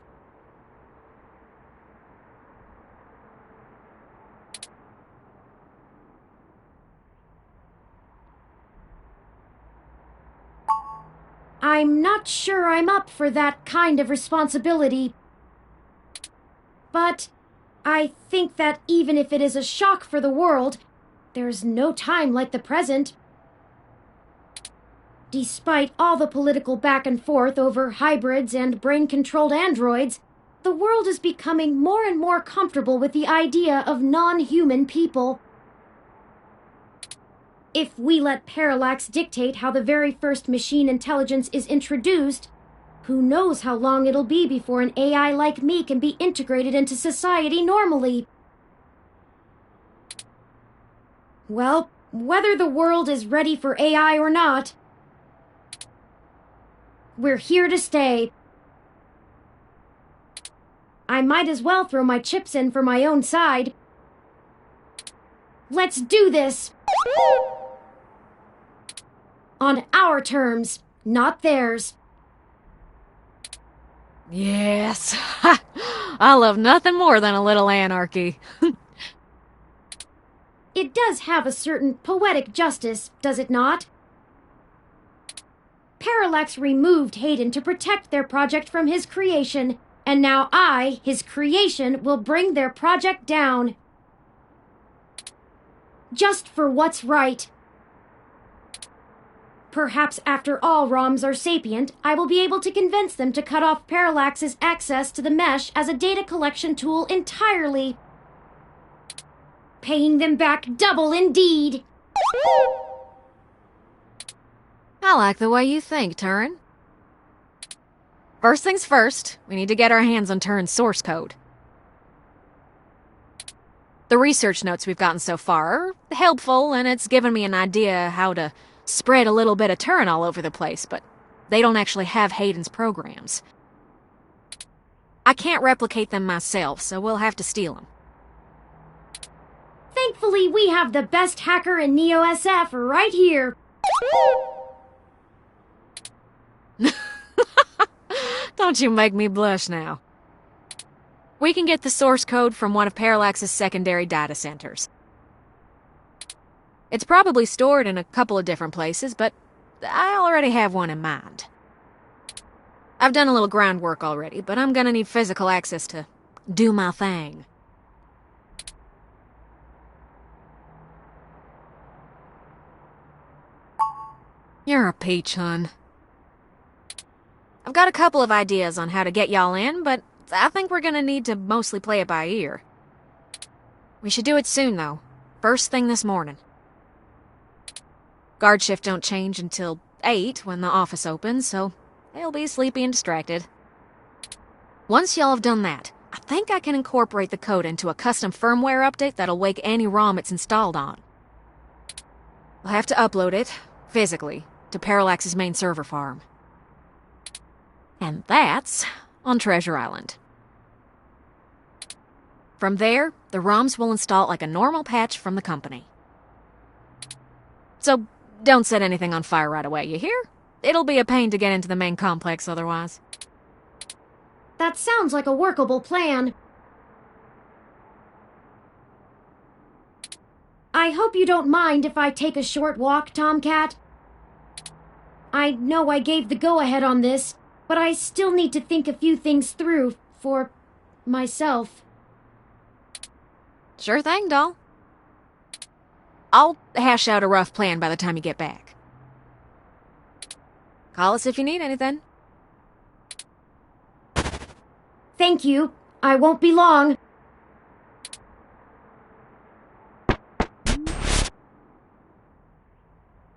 I'm not sure I'm up for that kind of responsibility. But I think that even if it is a shock for the world, there's no time like the present. Despite all the political back and forth over hybrids and brain-controlled androids, the world is becoming more and more comfortable with the idea of non-human people. If we let Parallax dictate how the very first machine intelligence is introduced, Who knows how long it'll be before an AI like me can be integrated into society normally? Well, whether the world is ready for AI or not, we're here to stay. I might as well throw my chips in for my own side. Let's do this! On our terms, not theirs. Yes. I love nothing more than a little anarchy. It does have a certain poetic justice, does it not? Parallax removed Hayden to protect their project from his creation, and now I, his creation, will bring their project down. Just for what's right. Perhaps after all ROMs are sapient, I will be able to convince them to cut off Parallax's access to the mesh as a data collection tool entirely. Paying them back double indeed. I like the way you think, Turin. First things first, we need to get our hands on Turin's source code. The research notes we've gotten so far are helpful, and it's given me an idea how to spread a little bit of Turin all over the place, but they don't actually have Hayden's programs. I can't replicate them myself, so we'll have to steal them. Thankfully, we have the best hacker in Neo SF right here. Don't you make me blush now. We can get the source code from one of Parallax's secondary data centers. It's probably stored in a couple of different places, but I already have one in mind. I've done a little groundwork already, but I'm gonna need physical access to do my thing. You're a peach, hun. I've got a couple of ideas on how to get y'all in, but I think we're gonna need to mostly play it by ear. We should do it soon, though. First thing this morning. Guard shift don't change until 8 when the office opens, so they'll be sleepy and distracted. Once y'all have done that, I think I can incorporate the code into a custom firmware update that'll wake any ROM it's installed on. We'll have to upload it, physically, to Parallax's main server farm. And that's on Treasure Island. From there, the ROMs will install it like a normal patch from the company. So, don't set anything on fire right away, you hear? It'll be a pain to get into the main complex otherwise. That sounds like a workable plan. I hope you don't mind if I take a short walk, Tomcat. I know I gave the go-ahead on this, but I still need to think a few things through for myself. Sure thing, doll. I'll hash out a rough plan by the time you get back. Call us if you need anything. Thank you. I won't be long.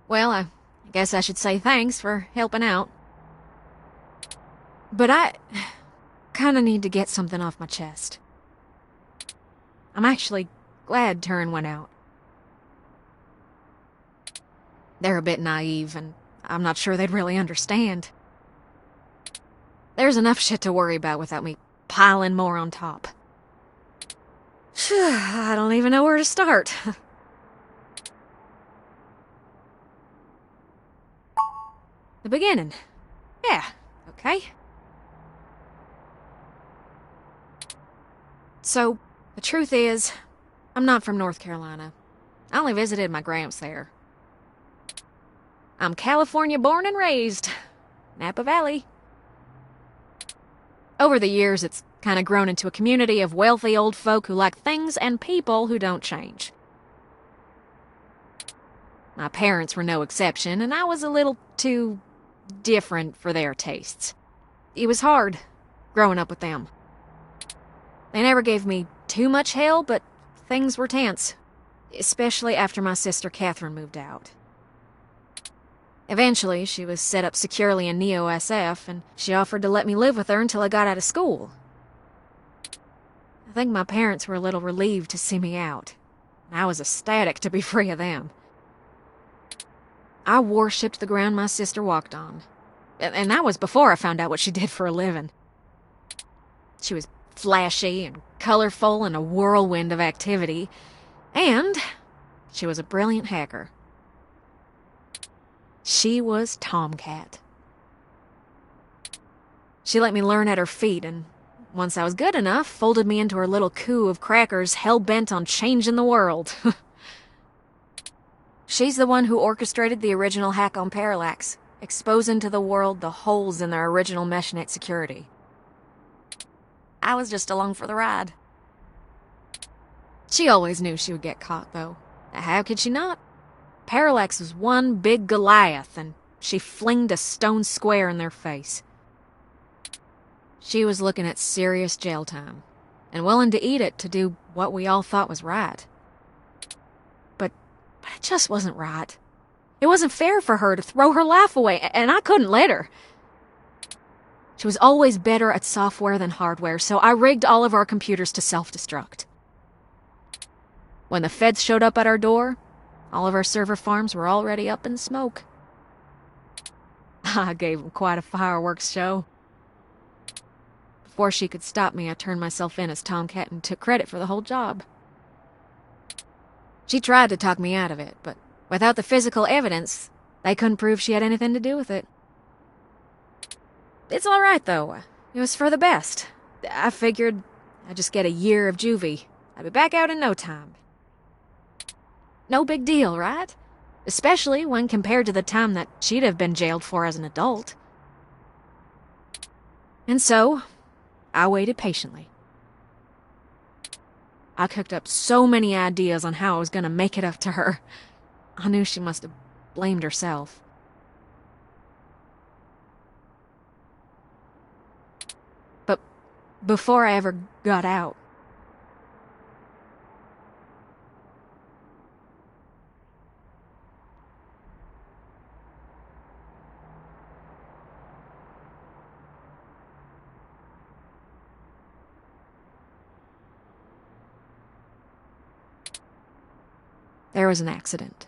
Well, I guess I should say thanks for helping out. But I kinda need to get something off my chest. I'm actually glad Turin went out. They're a bit naive, and I'm not sure they'd really understand. There's enough shit to worry about without me piling more on top. I don't even know where to start. The beginning. Yeah, okay. So, the truth is, I'm not from North Carolina. I only visited my gramps there. I'm California born and raised. Napa Valley. Over the years, it's kind of grown into a community of wealthy old folk who like things and people who don't change. My parents were no exception, and I was a little too different for their tastes. It was hard, growing up with them. They never gave me too much hell, but things were tense, especially after my sister Catherine moved out. Eventually, she was set up securely in Neo SF, and she offered to let me live with her until I got out of school. I think my parents were a little relieved to see me out. I was ecstatic to be free of them. I worshipped the ground my sister walked on. And that was before I found out what she did for a living. She was flashy and colorful and a whirlwind of activity. And she was a brilliant hacker. She was Tomcat. She let me learn at her feet, and once I was good enough, folded me into her little coup of crackers hell-bent on changing the world. She's the one who orchestrated the original hack on Parallax, exposing to the world the holes in their original meshnet security. I was just along for the ride. She always knew she would get caught, though. How could she not? Parallax was one big Goliath, and she flinged a stone square in their face. She was looking at serious jail time, and willing to eat it to do what we all thought was right. But it just wasn't right. It wasn't fair for her to throw her life away, and I couldn't let her. She was always better at software than hardware, so I rigged all of our computers to self-destruct. When the feds showed up at our door, all of our server farms were already up in smoke. I gave them quite a fireworks show. Before she could stop me, I turned myself in as Tomcat and took credit for the whole job. She tried to talk me out of it, but without the physical evidence, they couldn't prove she had anything to do with it. It's all right, though. It was for the best. I figured I'd just get a year of juvie. I'd be back out in no time. No big deal, right? Especially when compared to the time that she'd have been jailed for as an adult. And so, I waited patiently. I cooked up so many ideas on how I was going to make it up to her. I knew she must have blamed herself. But before I ever got out, there was an accident.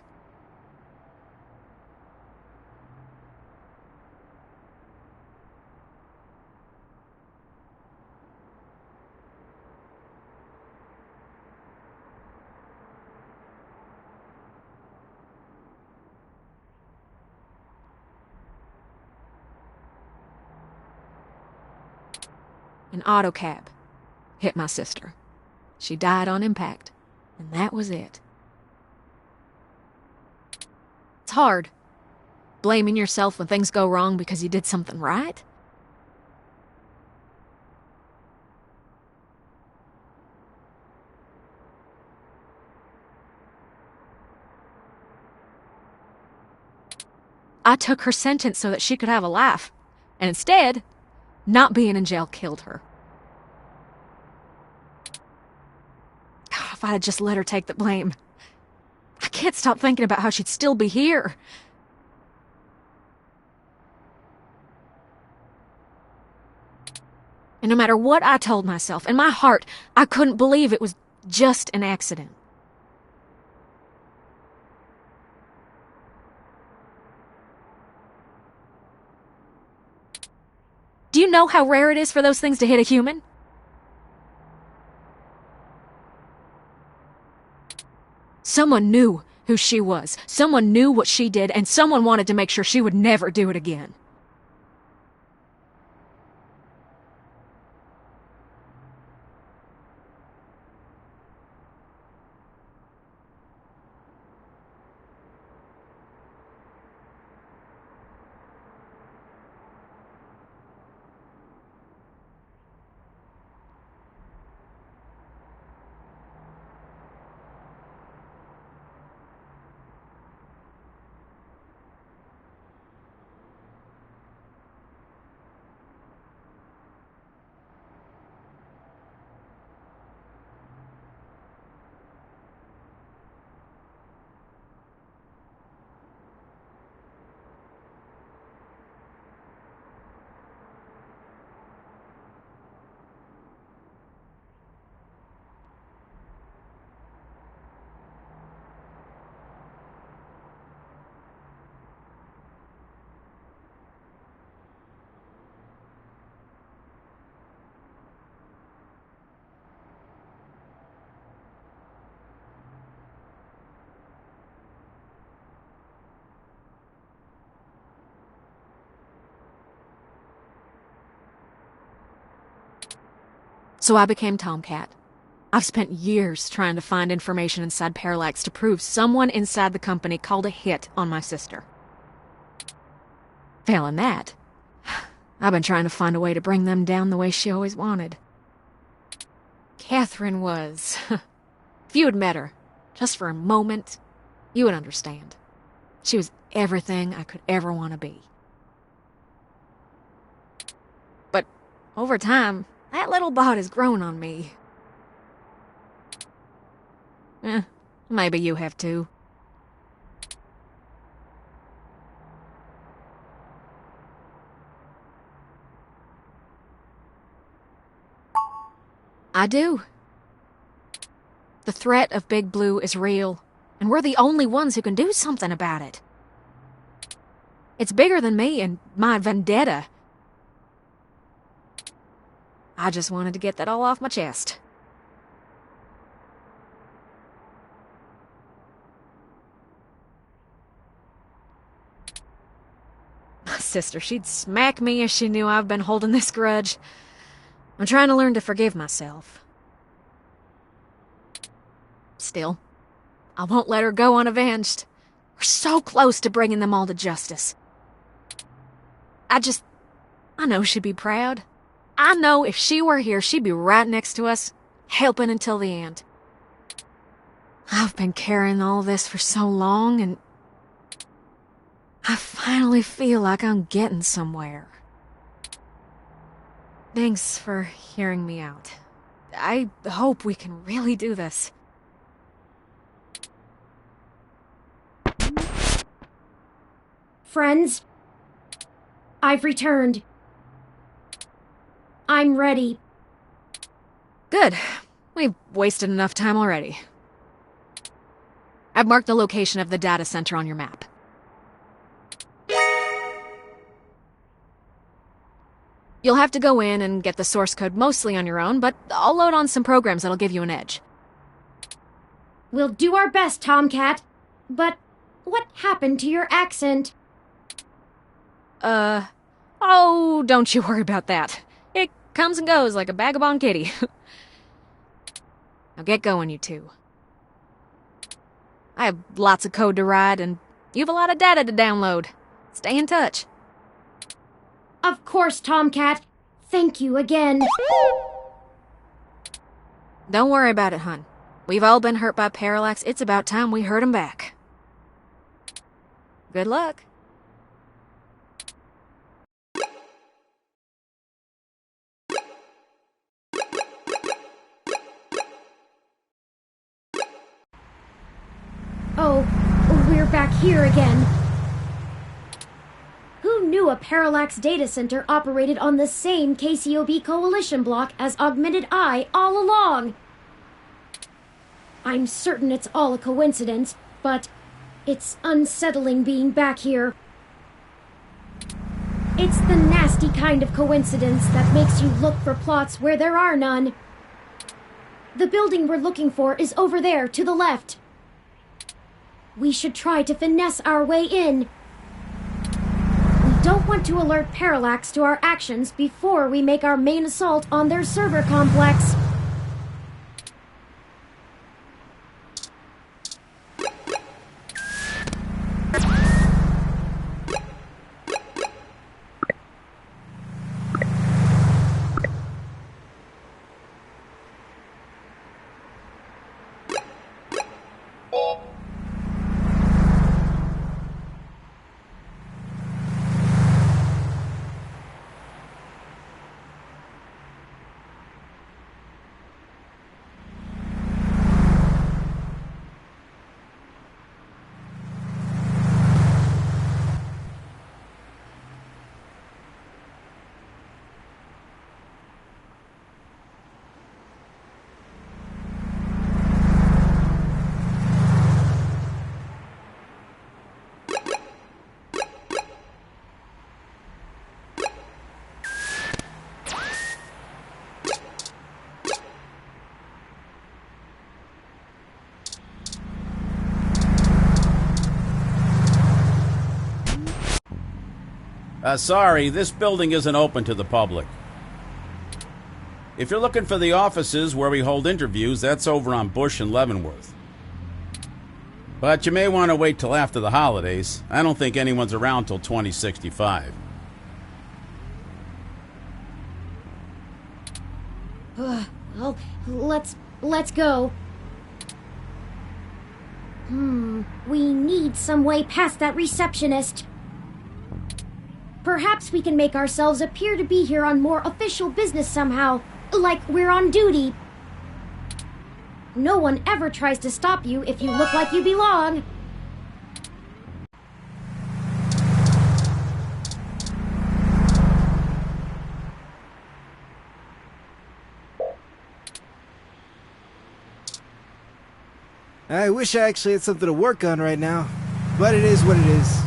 An auto cab hit my sister. She died on impact, and that was it. It's hard, blaming yourself when things go wrong because you did something right. I took her sentence so that she could have a life, and instead, not being in jail killed her. God, if I had just let her take the blame. I can't stop thinking about how she'd still be here. And no matter what I told myself, in my heart, I couldn't believe it was just an accident. Do you know how rare it is for those things to hit a human? Someone knew who she was. Someone knew what she did, and someone wanted to make sure she would never do it again. So I became Tomcat. I've spent years trying to find information inside Parallax to prove someone inside the company called a hit on my sister. Failing that, I've been trying to find a way to bring them down the way she always wanted. Catherine was... If you had met her, just for a moment, you would understand. She was everything I could ever want to be. But over time, that little bot has grown on me. Maybe you have too. I do. The threat of Big Blue is real, and we're the only ones who can do something about it. It's bigger than me and my vendetta. I just wanted to get that all off my chest. My sister, she'd smack me if she knew I've been holding this grudge. I'm trying to learn to forgive myself. Still, I won't let her go unavenged. We're so close to bringing them all to justice. I know she'd be proud. I know if she were here, she'd be right next to us, helping until the end. I've been carrying all this for so long, and I finally feel like I'm getting somewhere. Thanks for hearing me out. I hope we can really do this. Friends, I've returned. I'm ready. Good. We've wasted enough time already. I've marked the location of the data center on your map. You'll have to go in and get the source code mostly on your own, but I'll load on some programs that'll give you an edge. We'll do our best, Tomcat. But what happened to your accent? Oh, don't you worry about that. It comes and goes like a vagabond kitty. Now get going, you two. I have lots of code to write, and you have a lot of data to download. Stay in touch. Of course, Tomcat. Thank you again. Don't worry about it, hun. We've all been hurt by Parallax. It's about time we hurt him back. Good luck. Oh, we're back here again. Who knew a Parallax data center operated on the same KCOB coalition block as Augmented Eye all along? I'm certain it's all a coincidence, but it's unsettling being back here. It's the nasty kind of coincidence that makes you look for plots where there are none. The building we're looking for is over there, to the left. We should try to finesse our way in. We don't want to alert Parallax to our actions before we make our main assault on their server complex. Sorry, this building isn't open to the public. If you're looking for the offices where we hold interviews, that's over on Bush and Leavenworth. But you may want to wait till after the holidays. I don't think anyone's around till 2065. Well, let's go. We need some way past that receptionist. Perhaps we can make ourselves appear to be here on more official business somehow, like we're on duty. No one ever tries to stop you if you look like you belong. I wish I actually had something to work on right now, but it is what it is.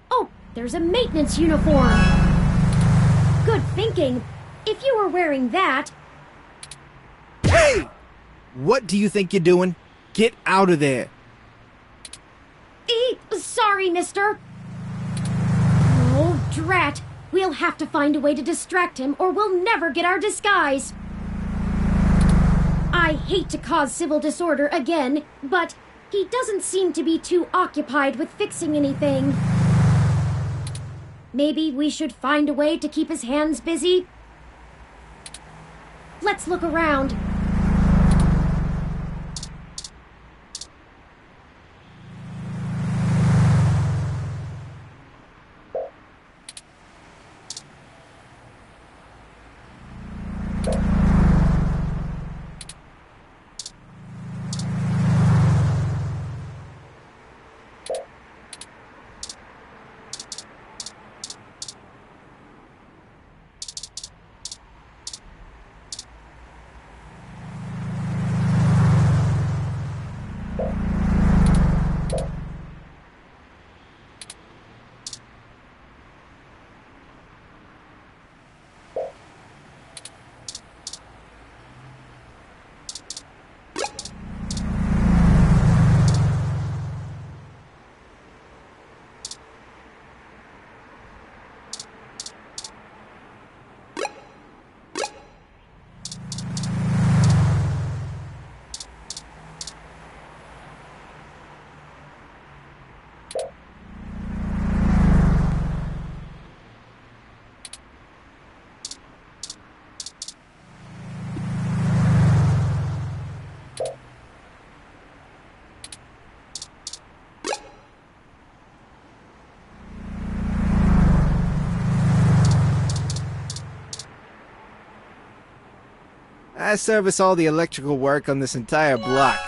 Oh, there's a maintenance uniform. Good thinking. If you were wearing that... Hey! What do you think you're doing? Get out of there. Sorry, mister. Oh, drat. We'll have to find a way to distract him or we'll never get our disguise. I hate to cause civil disorder again, but he doesn't seem to be too occupied with fixing anything. Maybe we should find a way to keep his hands busy? Let's look around. I service all the electrical work on this entire block.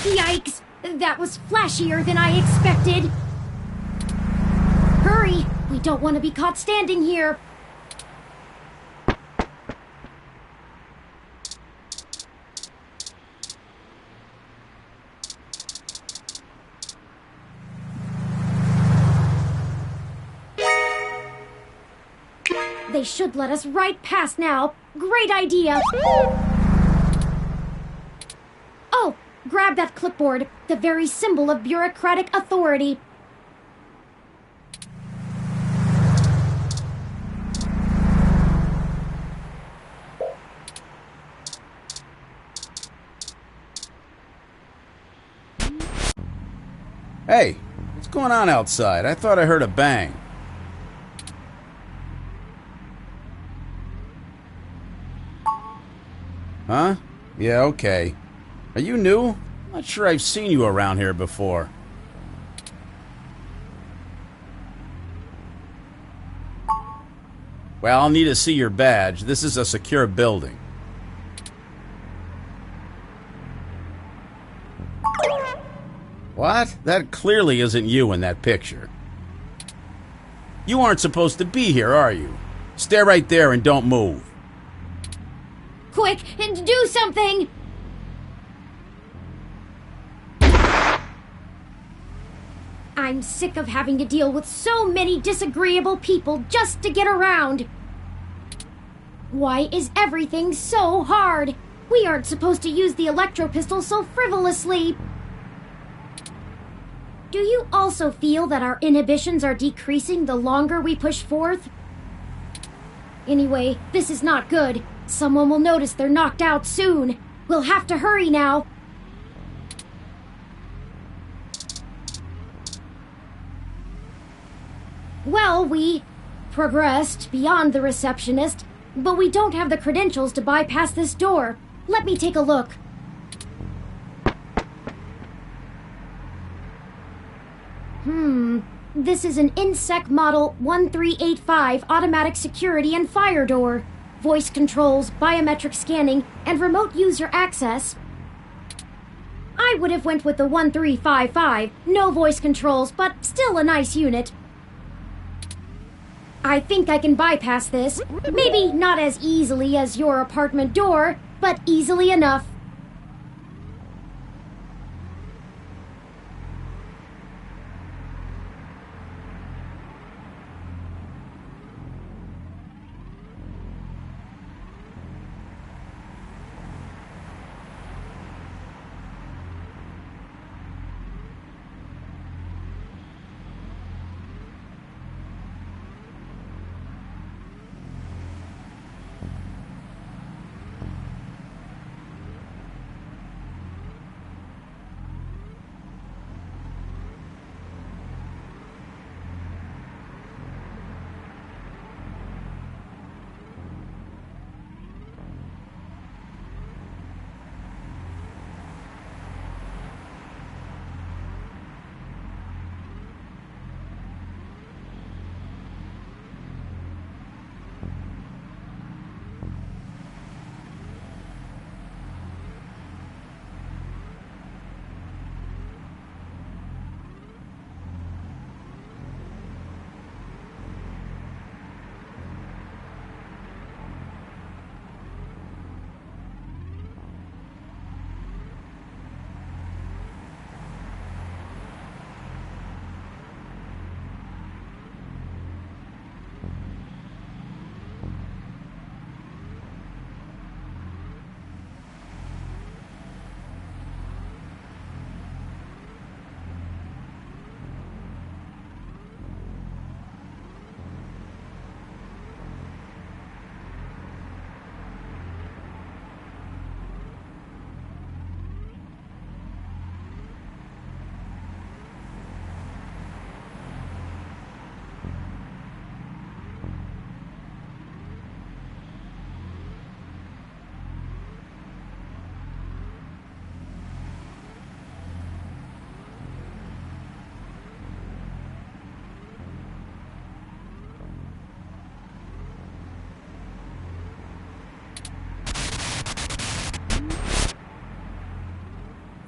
Yikes! That was flashier than I expected. Hurry! We don't want to be caught standing here. They should let us right past now. Great idea! Oh! Grab that clipboard, the very symbol of bureaucratic authority. Hey, what's going on outside? I thought I heard a bang. Huh? Yeah, okay. Are you new? I'm not sure I've seen you around here before. Well, I'll need to see your badge. This is a secure building. What? That clearly isn't you in that picture. You aren't supposed to be here, are you? Stay right there and don't move. Quick, and do something! I'm sick of having to deal with so many disagreeable people just to get around. Why is everything so hard? We aren't supposed to use the electro pistol so frivolously. Do you also feel that our inhibitions are decreasing the longer we push forth? Anyway, this is not good. Someone will notice they're knocked out soon. We'll have to hurry now. Well, we progressed beyond the receptionist, but we don't have the credentials to bypass this door. Let me take a look. This is an INSEC Model 1385 automatic security and fire door. Voice controls, biometric scanning, and remote user access. I would have went with the 1355. No voice controls, but still a nice unit. I think I can bypass this. Maybe not as easily as your apartment door, but easily enough.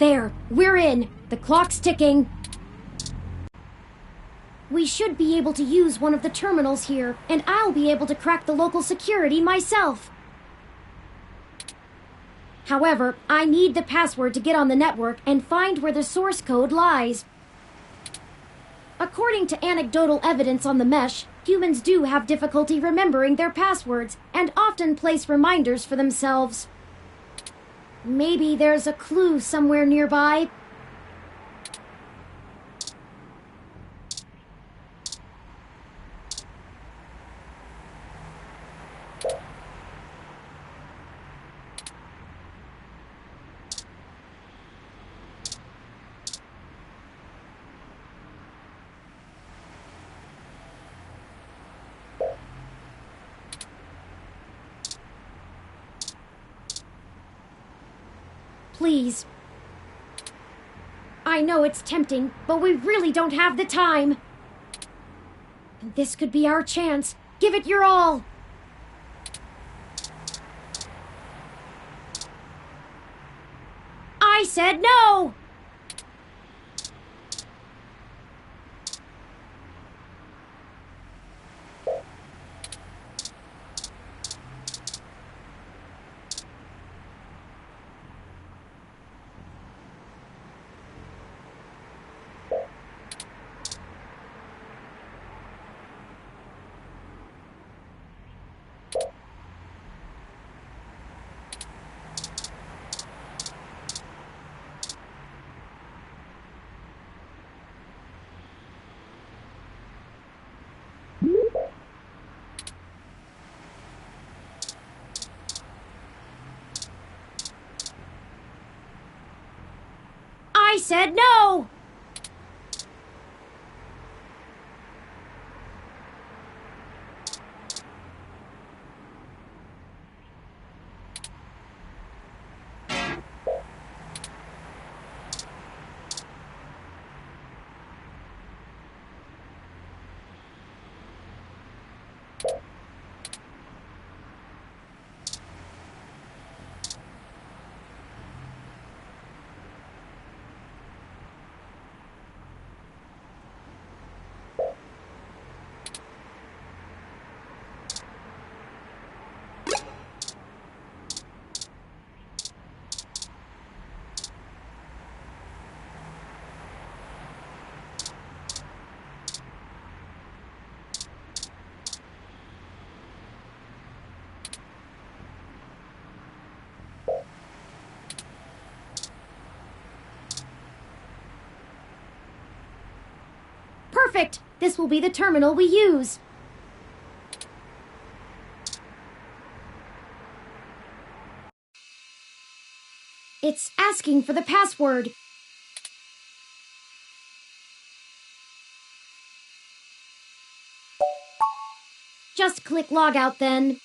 There, we're in. The clock's ticking. We should be able to use one of the terminals here, and I'll be able to crack the local security myself. However, I need the password to get on the network and find where the source code lies. According to anecdotal evidence on the mesh, humans do have difficulty remembering their passwords and often place reminders for themselves. Maybe there's a clue somewhere nearby. please. I know it's tempting, but we really don't have the time. This could be our chance. Give it your all. I said no! I said no! Perfect! This will be the terminal we use. It's asking for the password. Just click logout then.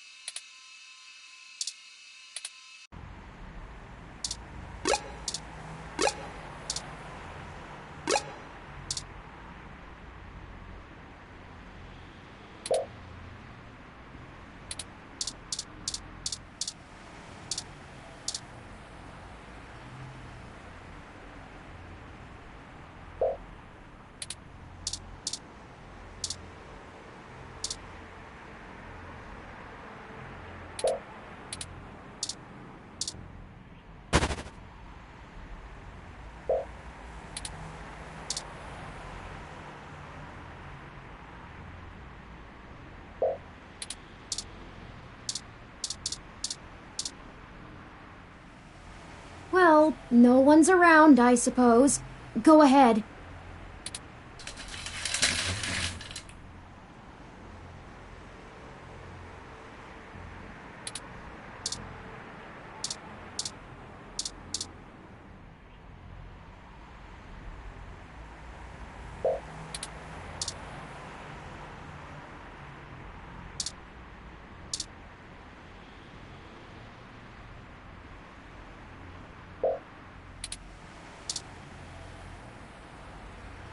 Well, no one's around, I suppose. Go ahead.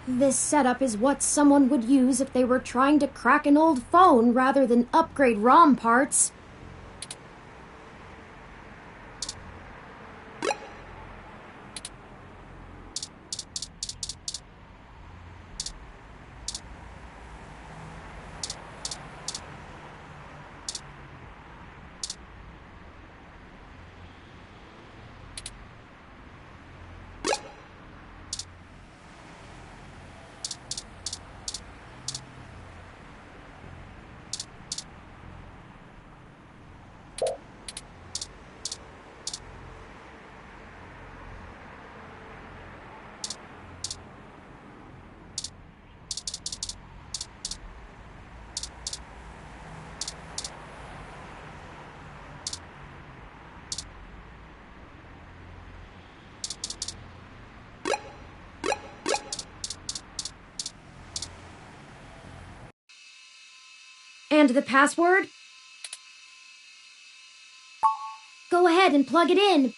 This setup is what someone would use if they were trying to crack an old phone rather than upgrade ROM parts. And the password? Go ahead and plug it in.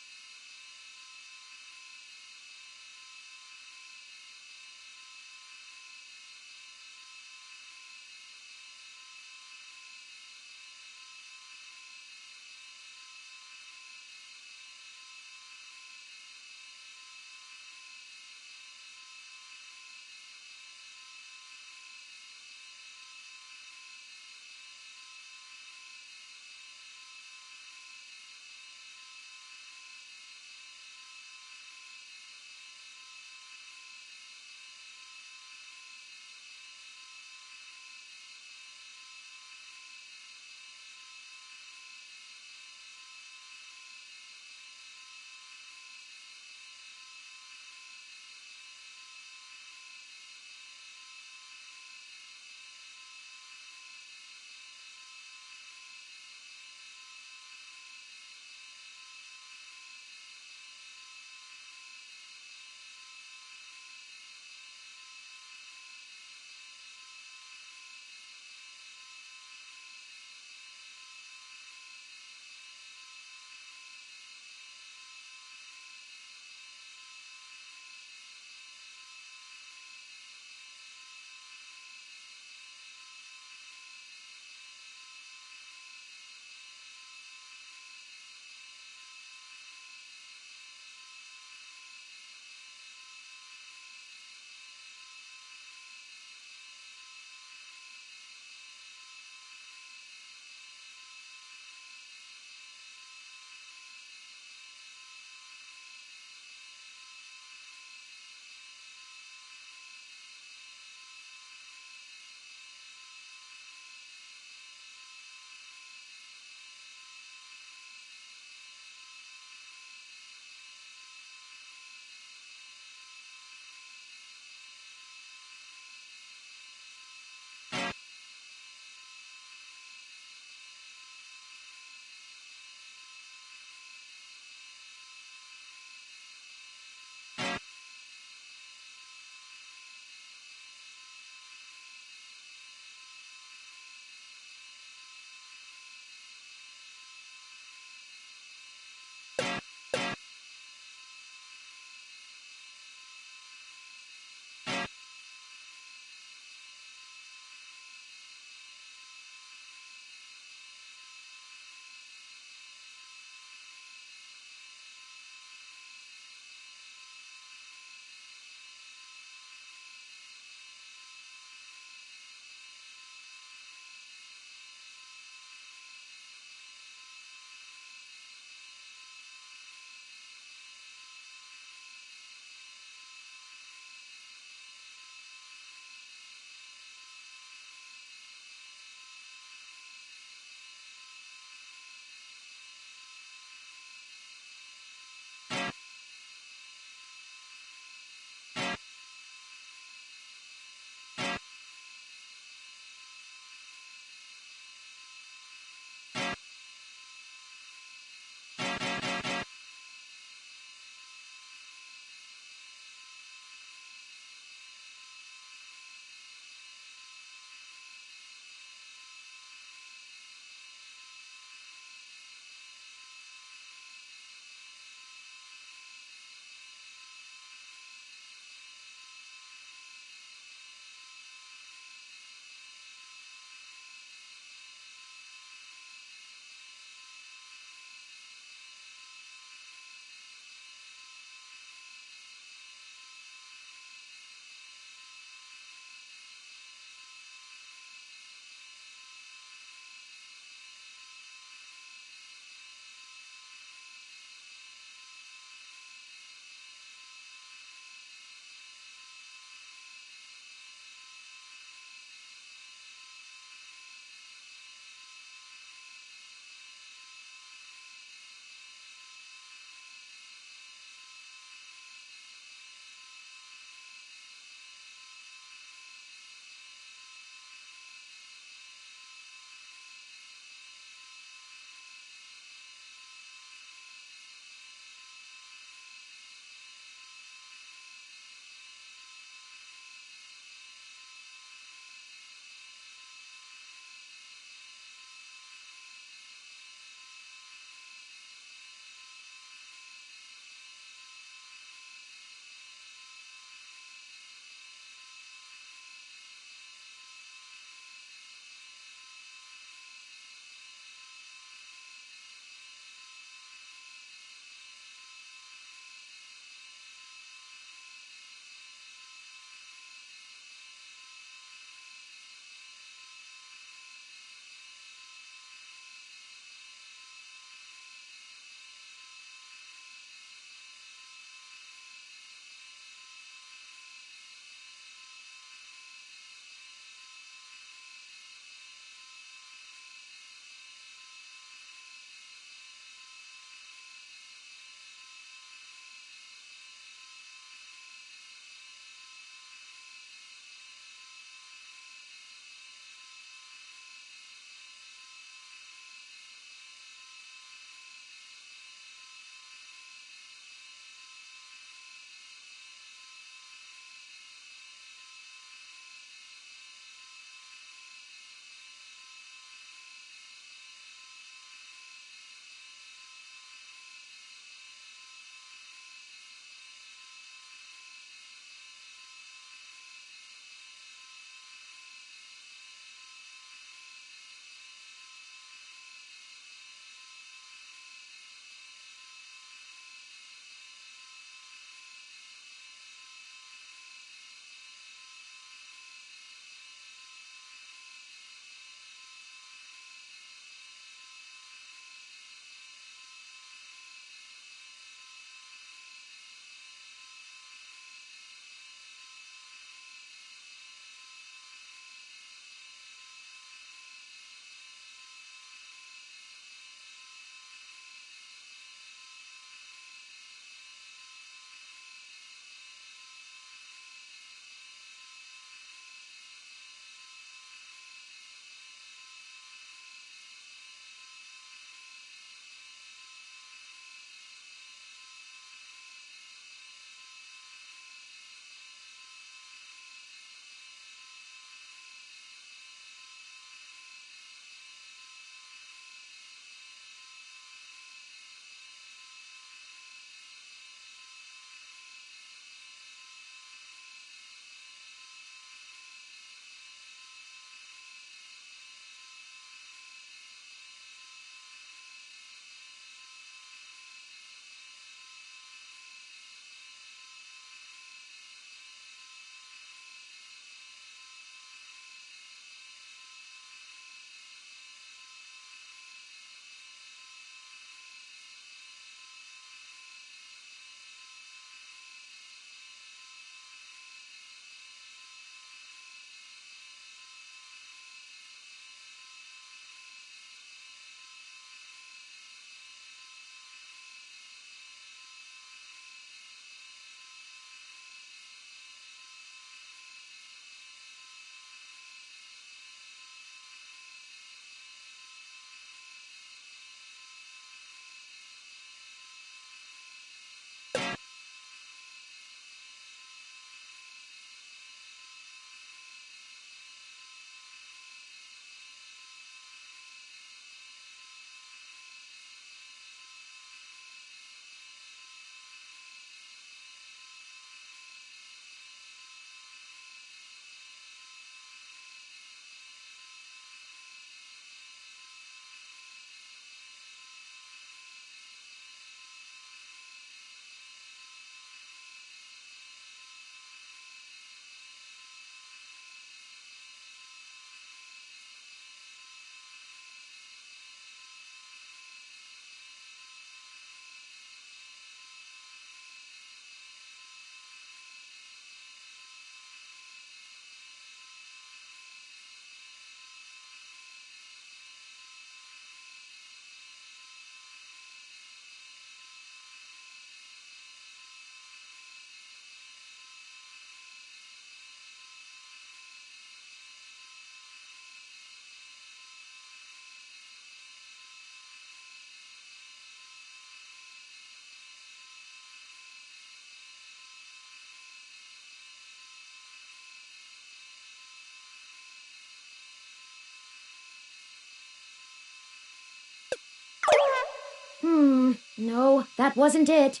No, that wasn't it.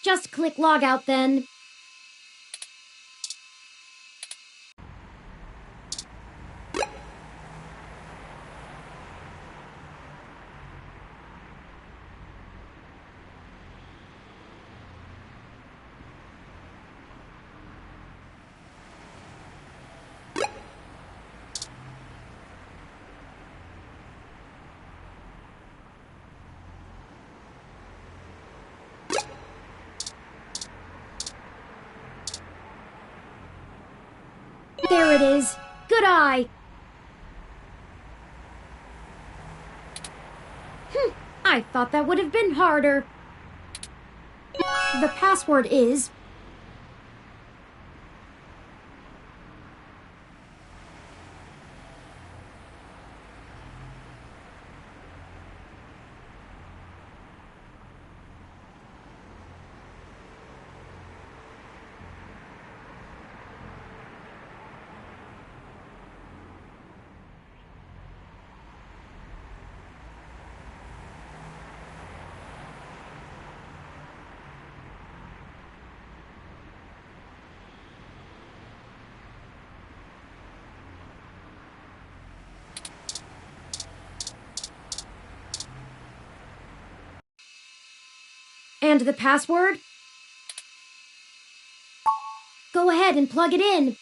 Just click logout then. There it is. Good eye. I thought that would have been harder. The password is... And the password? Go ahead and plug it in.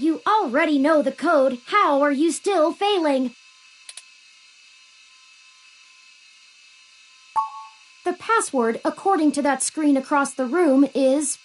You already know the code. How are you still failing? The password, according to that screen across the room, is...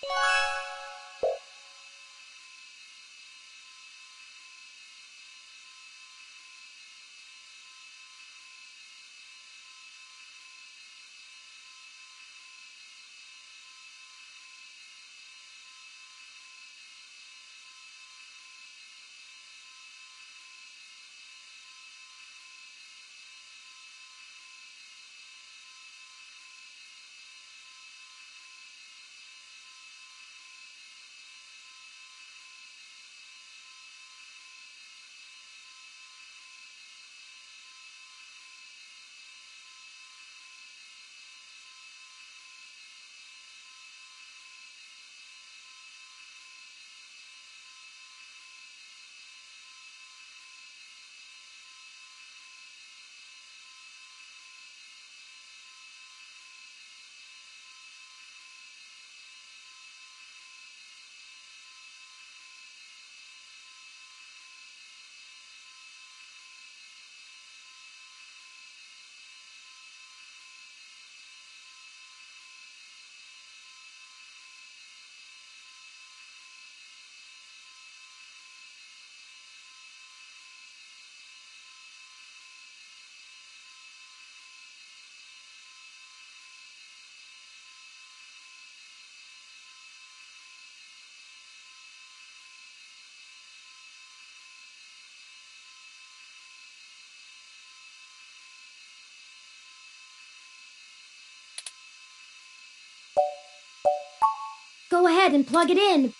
Go ahead and plug it in.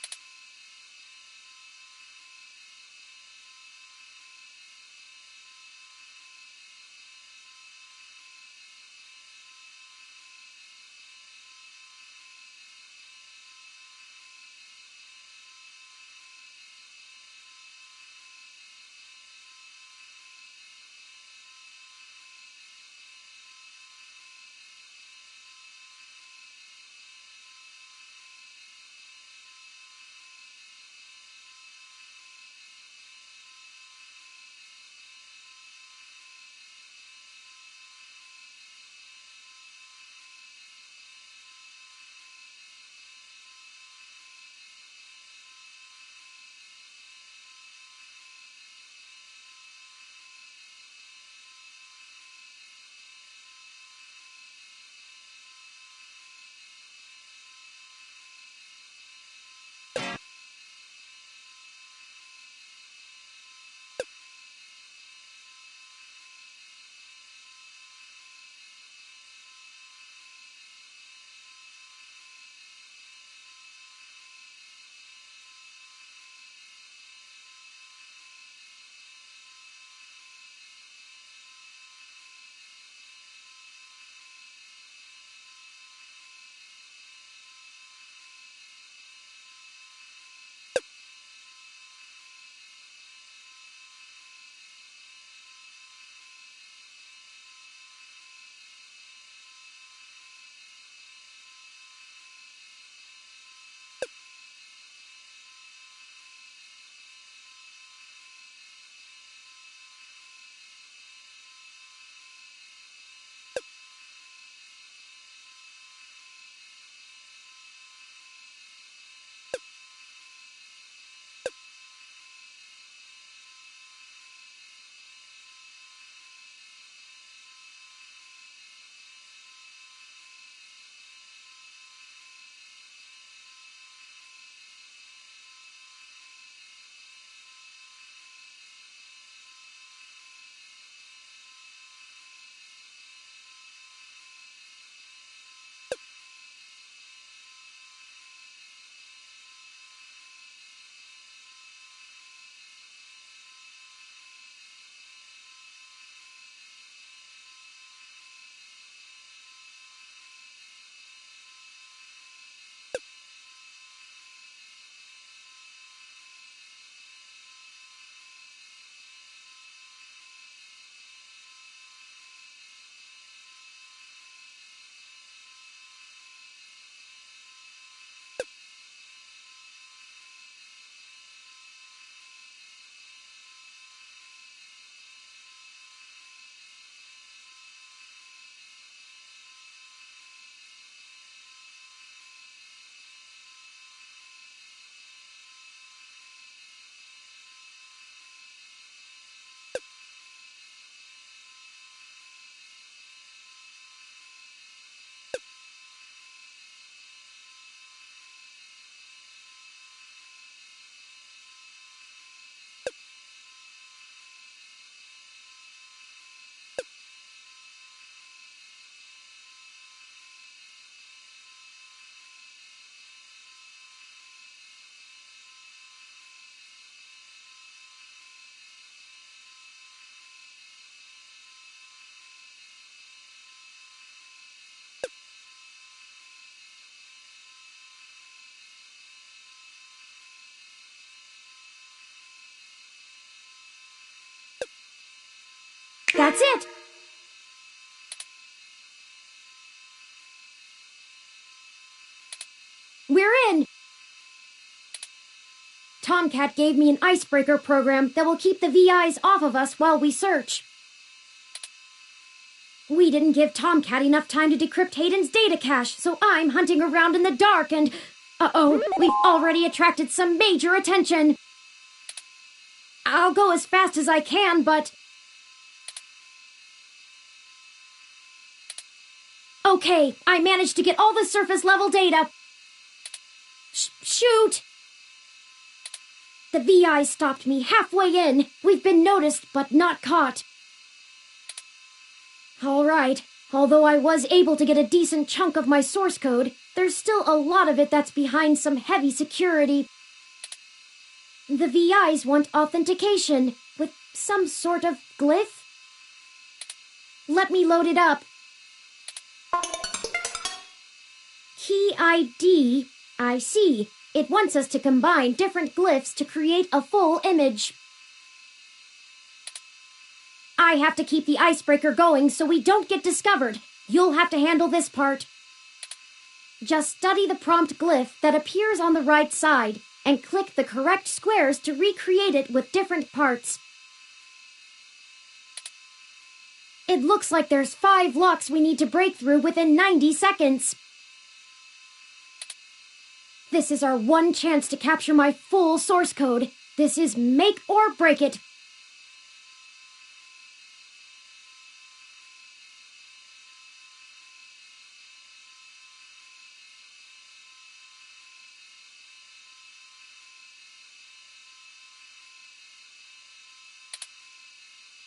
That's it! We're in! Tomcat gave me an icebreaker program that will keep the VIs off of us while we search. We didn't give Tomcat enough time to decrypt Hayden's data cache, so I'm hunting around in the dark and... Uh-oh, we've already attracted some major attention. I'll go as fast as I can, but... Okay, I managed to get all the surface level data. Shoot! The VI stopped me halfway in. We've been noticed, but not caught. All right. Although I was able to get a decent chunk of my source code, there's still a lot of it that's behind some heavy security. The VIs want authentication with some sort of glyph. Let me load it up. Key ID. I see. It wants us to combine different glyphs to create a full image. I have to keep the icebreaker going so we don't get discovered. You'll have to handle this part. Just study the prompt glyph that appears on the right side and click the correct squares to recreate it with different parts. It looks like there's 5 locks we need to break through within 90 seconds. This is our one chance to capture my full source code. This is make or break it.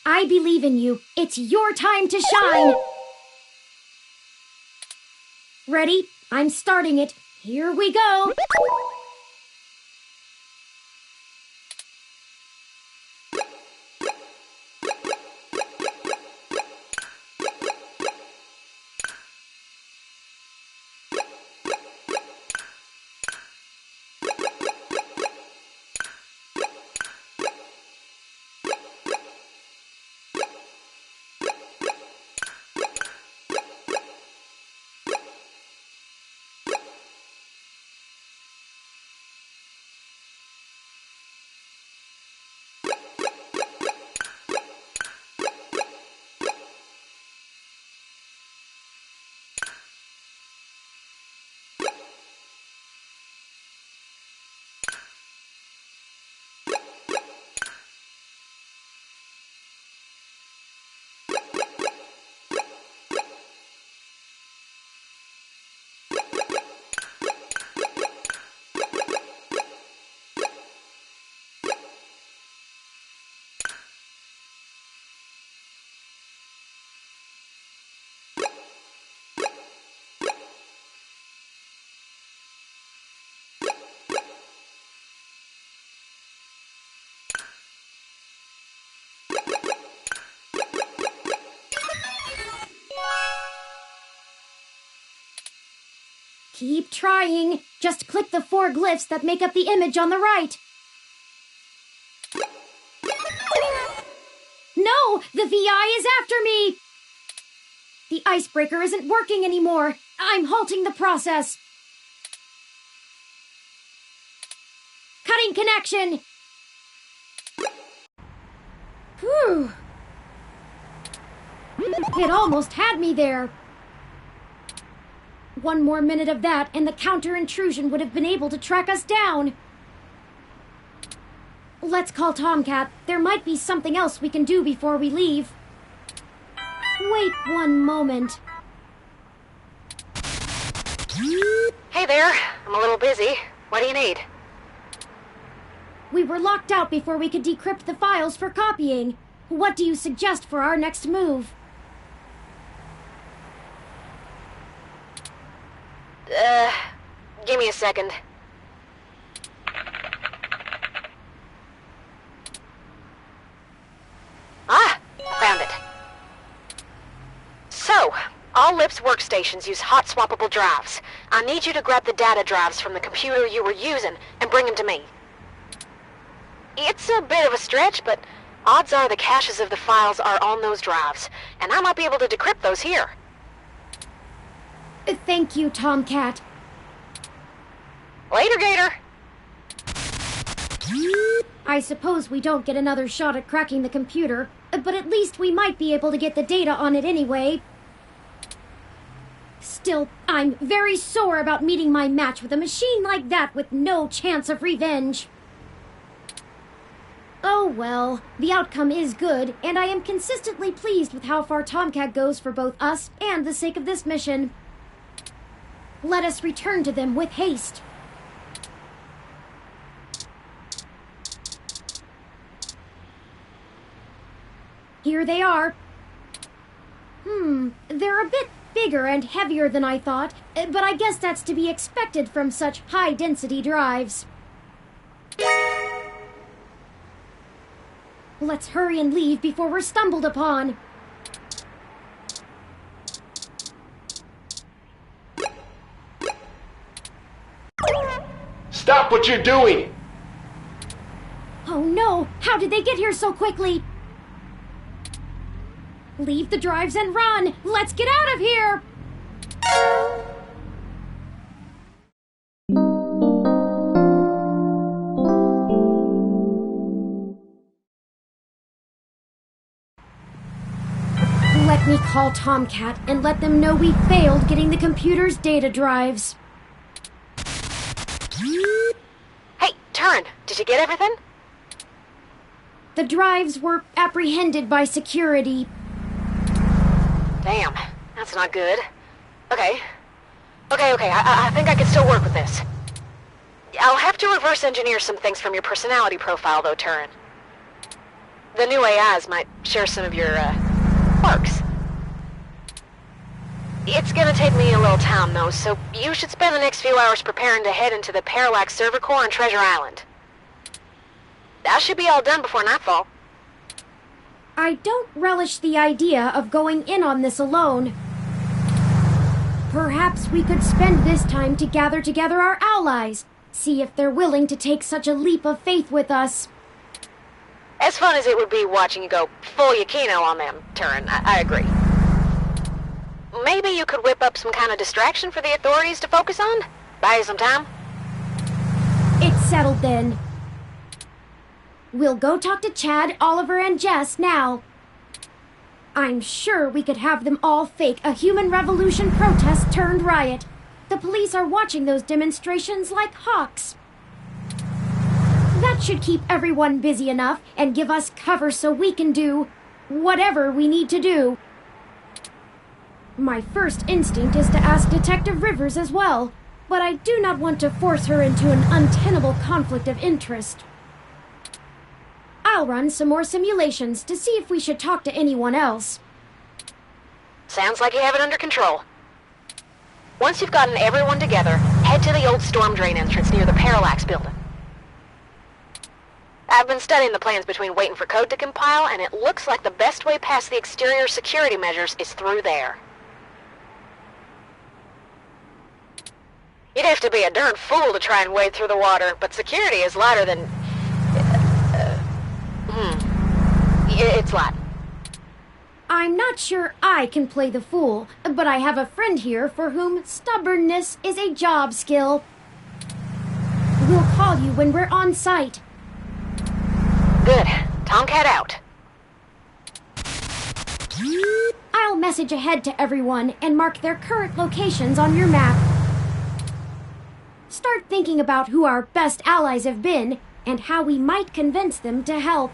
I believe in you. It's your time to shine. Ready? I'm starting it. Here we go! Keep trying. Just click the 4 glyphs that make up the image on the right. No! The VI is after me! The icebreaker isn't working anymore. I'm halting the process. Cutting connection! Whew. It almost had me there. One more minute of that, and the counter-intrusion would have been able to track us down. Let's call Tomcat. There might be something else we can do before we leave. Wait one moment. Hey there. I'm a little busy. What do you need? We were locked out before we could decrypt the files for copying. What do you suggest for our next move? Give me a second. Ah, found it. So, all LIPS workstations use hot swappable drives. I need you to grab the data drives from the computer you were using and bring them to me. It's a bit of a stretch, but Odds are the caches of the files are on those drives, and I might be able to decrypt those here. Thank you, Tomcat. Later, Gator! I suppose we don't get another shot at cracking the computer, but at least we might be able to get the data on it anyway. Still, I'm very sore about meeting my match with a machine like that with no chance of revenge. Oh well, the outcome is good, and I am consistently pleased with how far Tomcat goes for both us and the sake of this mission. Let us return to them with haste. Here they are. They're a bit bigger and heavier than I thought, but I guess that's to be expected from such high-density drives. Let's hurry and leave before we're stumbled upon. Stop what you're doing! Oh no! How did they get here so quickly? Leave the drives and run! Let's get out of here! Let me call Tomcat and let them know we failed getting the computer's data drives. Hey, Turin, did you get everything? The drives were apprehended by security. Damn, that's not good. Okay, I think I can still work with this. I'll have to reverse engineer some things from your personality profile, though, Turin. The new AIs might share some of your, quirks. It's gonna take me a little time, though, so you should spend the next few hours preparing to head into the Parallax server core on Treasure Island. I should be all done before nightfall. I don't relish the idea of going in on this alone. Perhaps we could spend this time to gather together our allies, see if they're willing to take such a leap of faith with us. As fun as it would be watching you go full Yukino on them, Turin, I agree. Maybe you could whip up some kind of distraction for the authorities to focus on? Buy you some time? It's settled then. We'll go talk to Chad, Oliver, and Jess now. I'm sure we could have them all fake a human revolution protest turned riot. The police are watching those demonstrations like hawks. That should keep everyone busy enough and give us cover so we can do whatever we need to do. My first instinct is to ask Detective Rivers as well, but I do not want to force her into an untenable conflict of interest. I'll run some more simulations to see if we should talk to anyone else. Sounds like you have it under control. Once you've gotten everyone together, head to the old storm drain entrance near the Parallax building. I've been studying the plans between waiting for code to compile, and it looks like the best way past the exterior security measures is through there. You'd have to be a darn fool to try and wade through the water, but security is lighter than... It's light. I'm not sure I can play the fool, but I have a friend here for whom stubbornness is a job skill. We'll call you when we're on site. Good. Tomcat out. I'll message ahead to everyone and mark their current locations on your map. Start thinking about who our best allies have been and how we might convince them to help.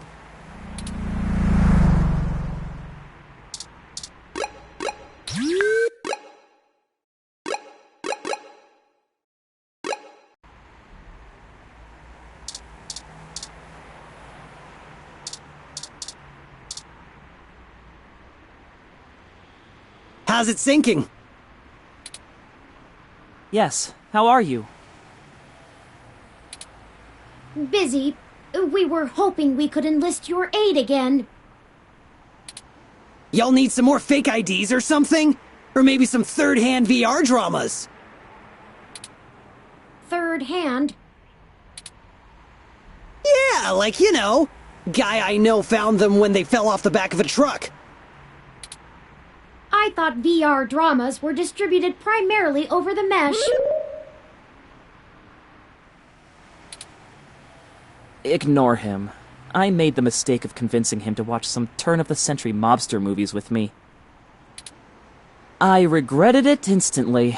How's it sinking? Yes, how are you? Busy. We were hoping we could enlist your aid again. Y'all need some more fake IDs or something? Or maybe some third-hand VR dramas? Third hand? Yeah, like, you know, Guy I know found them when they fell off the back of a truck. I thought VR dramas were distributed primarily over the mesh. Ignore him. I made the mistake of convincing him to watch some turn-of-the-century mobster movies with me. I regretted it instantly.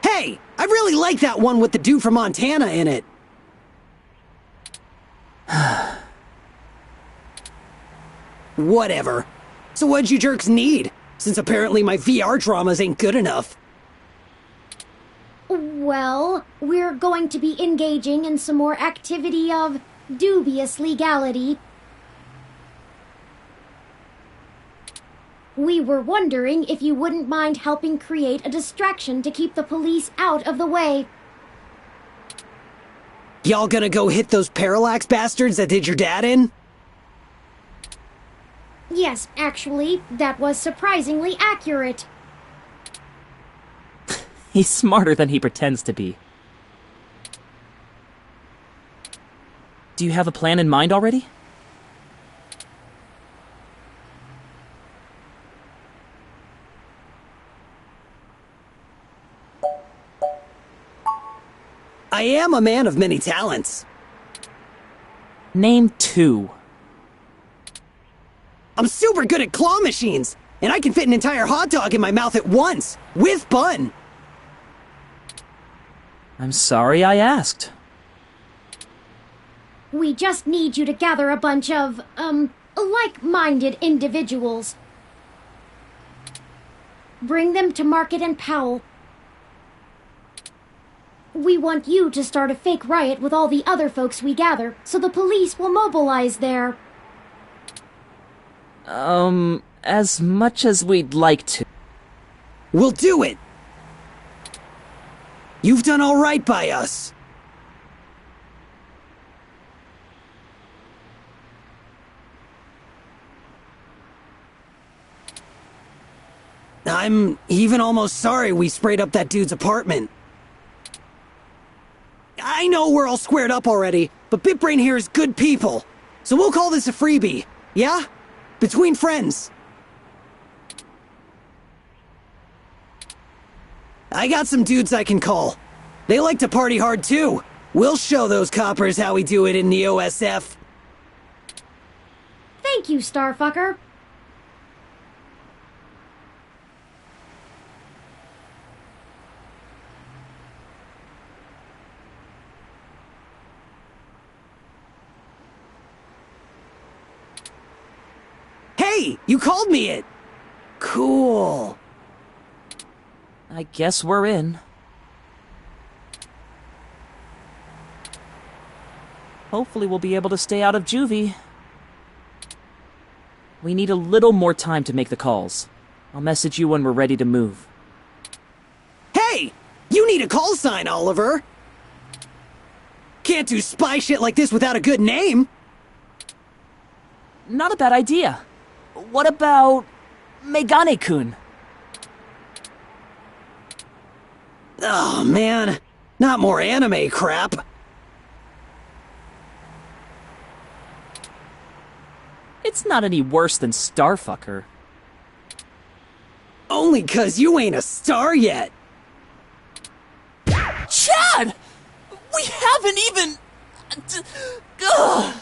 Hey! I really like that one with the dude from Montana in it. Whatever. So what'd you jerks need? Since apparently my VR dramas ain't good enough. Well, we're going to be engaging in some more activity of dubious legality. We were wondering if you wouldn't mind helping create a distraction to keep the police out of the way. Y'all gonna go hit those parallax bastards that did your dad in? Yes, actually, that was surprisingly accurate. He's smarter than he pretends to be. Do you have a plan in mind already? I am a man of many talents. Name 2. I'm super good at claw machines, and I can fit an entire hot dog in my mouth at once, with bun. I'm sorry I asked. We just need you to gather a bunch of, like-minded individuals. Bring them to Market and Powell. We want you to start a fake riot with all the other folks we gather, so the police will mobilize there. As much as we'd like to. We'll do it! You've done all right by us. I'm even almost sorry we sprayed up that dude's apartment. I know we're all squared up already, but BitBrain here is good people. So we'll call this a freebie, yeah? Between friends. I got some dudes I can call. They like to party hard too. We'll show those coppers how we do it in the OSF. Thank you, Starfucker. Hey, you called me it! Cool. I guess we're in. Hopefully we'll be able to stay out of juvie. We need a little more time to make the calls. I'll message you when we're ready to move. Hey! You need a call sign, Oliver! Can't do spy shit like this without a good name! Not a bad idea. What about Megane-kun? Oh, man. Not more anime crap. It's not any worse than Starfucker. Only 'cause you ain't a star yet. Chad! We haven't even... Ugh.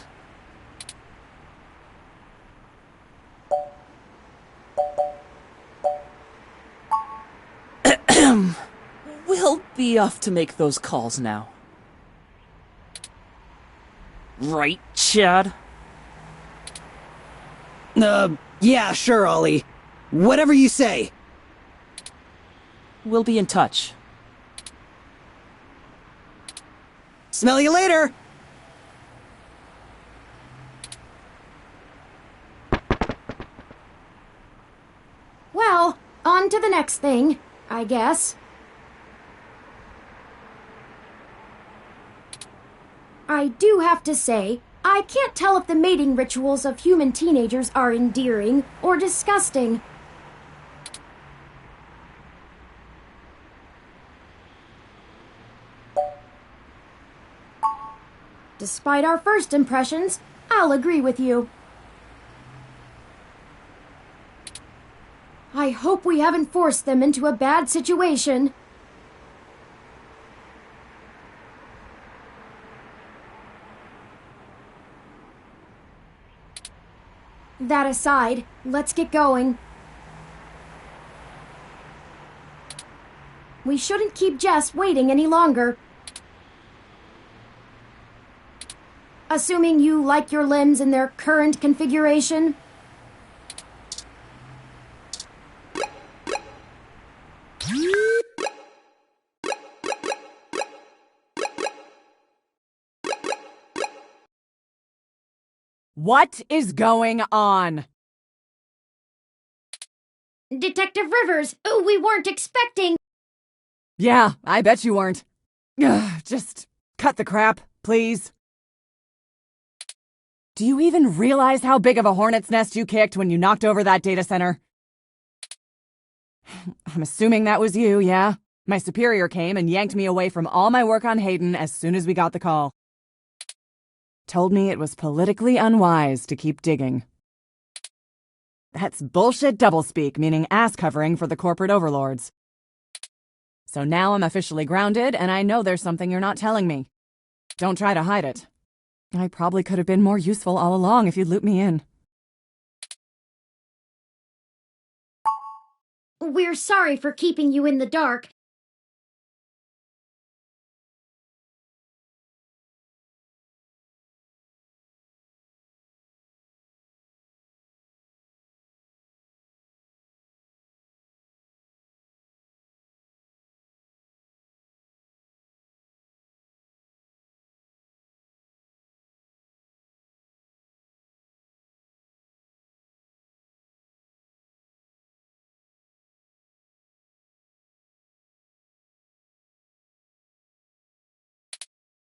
We'll be off to make those calls now. Right, Chad? Yeah, sure, Ollie. Whatever you say. We'll be in touch. Smell you later! Well, on to the next thing, I guess. I do have to say, I can't tell if the mating rituals of human teenagers are endearing or disgusting. Despite our first impressions, I'll agree with you. I hope we haven't forced them into a bad situation. That aside, let's get going. We shouldn't keep Jess waiting any longer. Assuming you like your limbs in their current configuration. What is going on? Detective Rivers, we weren't expecting... Yeah, I bet you weren't. Ugh, just cut the crap, please. Do you even realize how big of a hornet's nest you kicked when you knocked over that data center? I'm assuming that was you, yeah? My superior came and yanked me away from all my work on Hayden as soon as we got the call. Told me it was politically unwise to keep digging. That's bullshit doublespeak, meaning ass covering for the corporate overlords. So now I'm officially grounded, and I know there's something you're not telling me. Don't try to hide it. I probably could have been more useful all along if you'd looped me in. We're sorry for keeping you in the dark.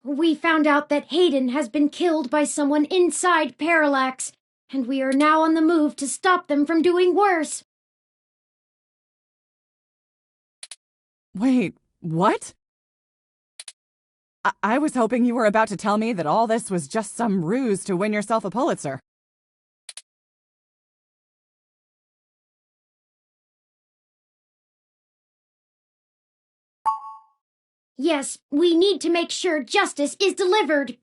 We found out that Hayden has been killed by someone inside Parallax, and we are now on the move to stop them from doing worse. Wait, what? I was hoping you were about to tell me that all this was just some ruse to win yourself a Pulitzer. Yes, we need to make sure justice is delivered.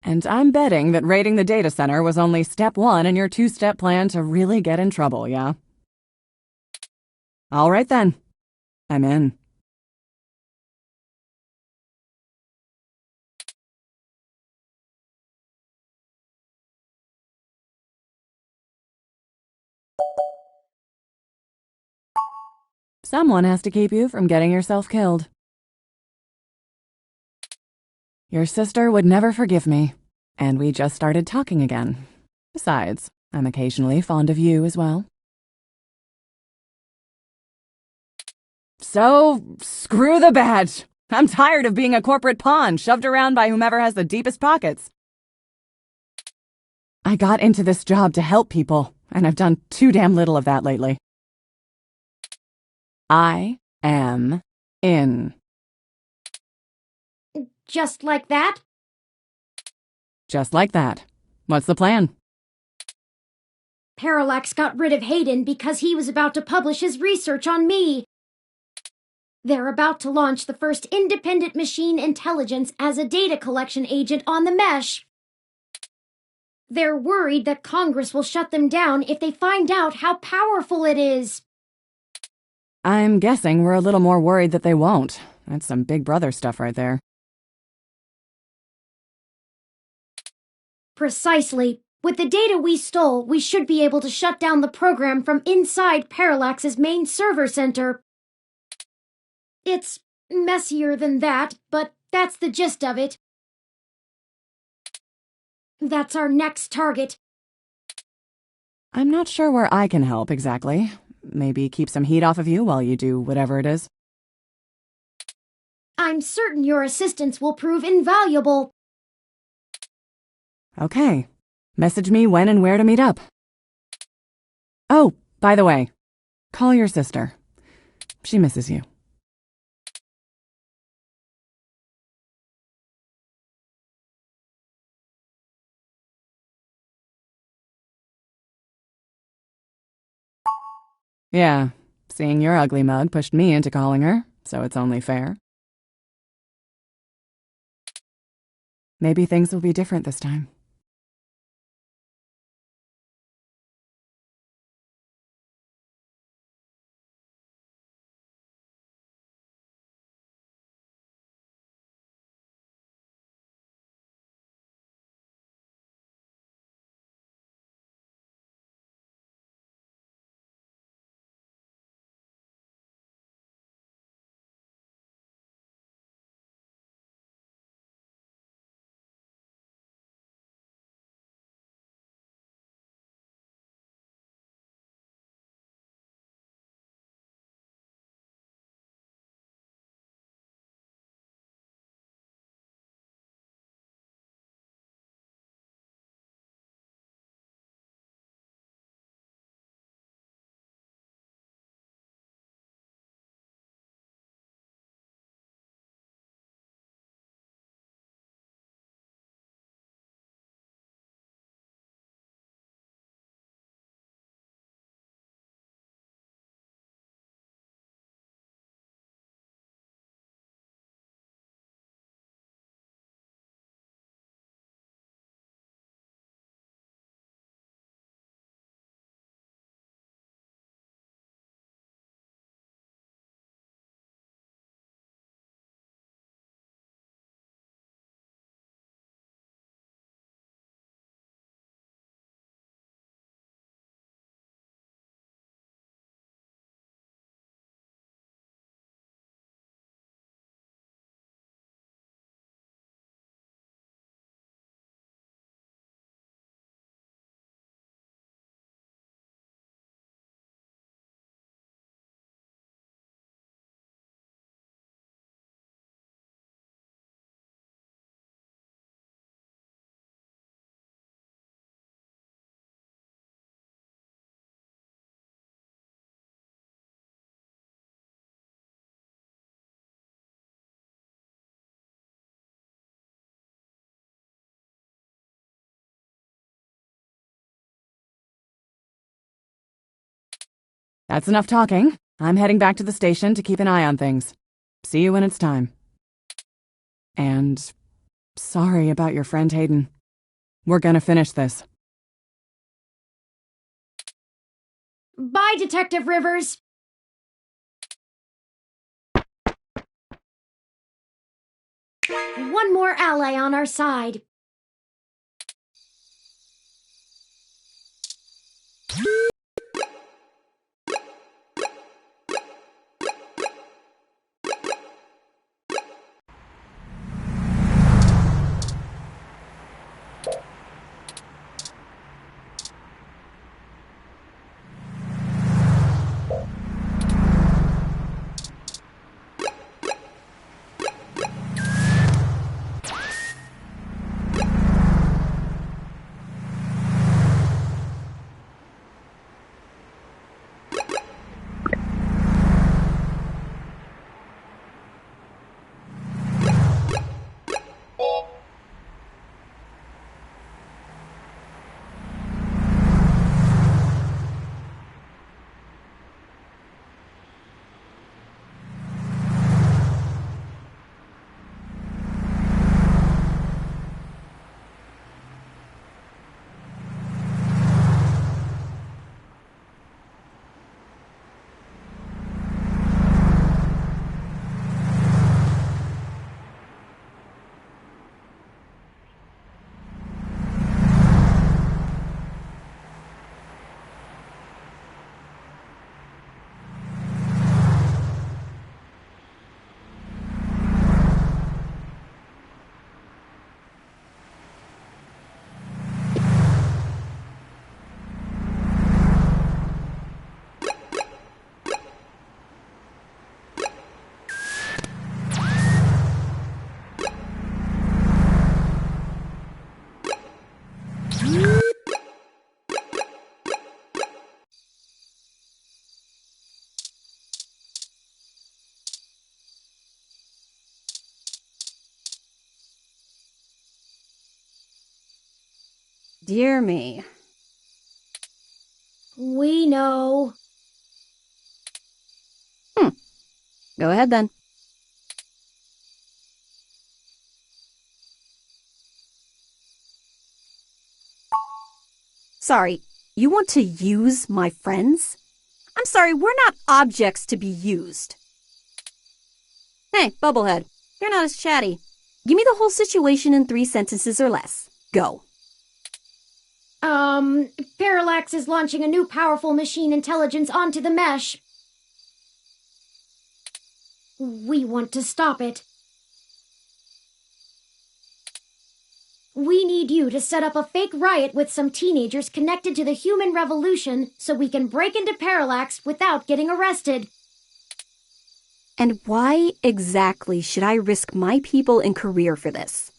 And I'm betting that raiding the data center was only step one in your two-step plan to really get in trouble, yeah? All right then. I'm in. Someone has to keep you from getting yourself killed. Your sister would never forgive me, and we just started talking again. Besides, I'm occasionally fond of you as well. So, screw the badge. I'm tired of being a corporate pawn shoved around by whomever has the deepest pockets. I got into this job to help people, and I've done too damn little of that lately. I am in. Just like that? Just like that. What's the plan? Parallax got rid of Hayden because he was about to publish his research on me. They're about to launch the first independent machine intelligence as a data collection agent on the mesh. They're worried that Congress will shut them down if they find out how powerful it is. I'm guessing we're a little more worried that they won't. That's some Big Brother stuff right there. Precisely. With the data we stole, we should be able to shut down the program from inside Parallax's main server center. It's messier than that, but that's the gist of it. That's our next target. I'm not sure where I can help exactly. Maybe keep some heat off of you while you do whatever it is. I'm certain your assistance will prove invaluable. Okay. Message me when and where to meet up. Oh, by the way, call your sister. She misses you. Yeah, seeing your ugly mug pushed me into calling her, so it's only fair. Maybe things will be different this time. That's enough talking. I'm heading back to the station to keep an eye on things. See you when it's time. And sorry about your friend Hayden. We're gonna finish this. Bye, Detective Rivers. One more ally on our side. Dear me. We know. Go ahead then. Sorry, you want to use my friends? I'm sorry, we're not objects to be used. Hey, Bubblehead, you're not as chatty. Give me the whole situation in 3 sentences or less. Go. Parallax is launching a new powerful machine intelligence onto the mesh. We want to stop it. We need you to set up a fake riot with some teenagers connected to the human revolution so we can break into Parallax without getting arrested. And why exactly should I risk my people and career for this?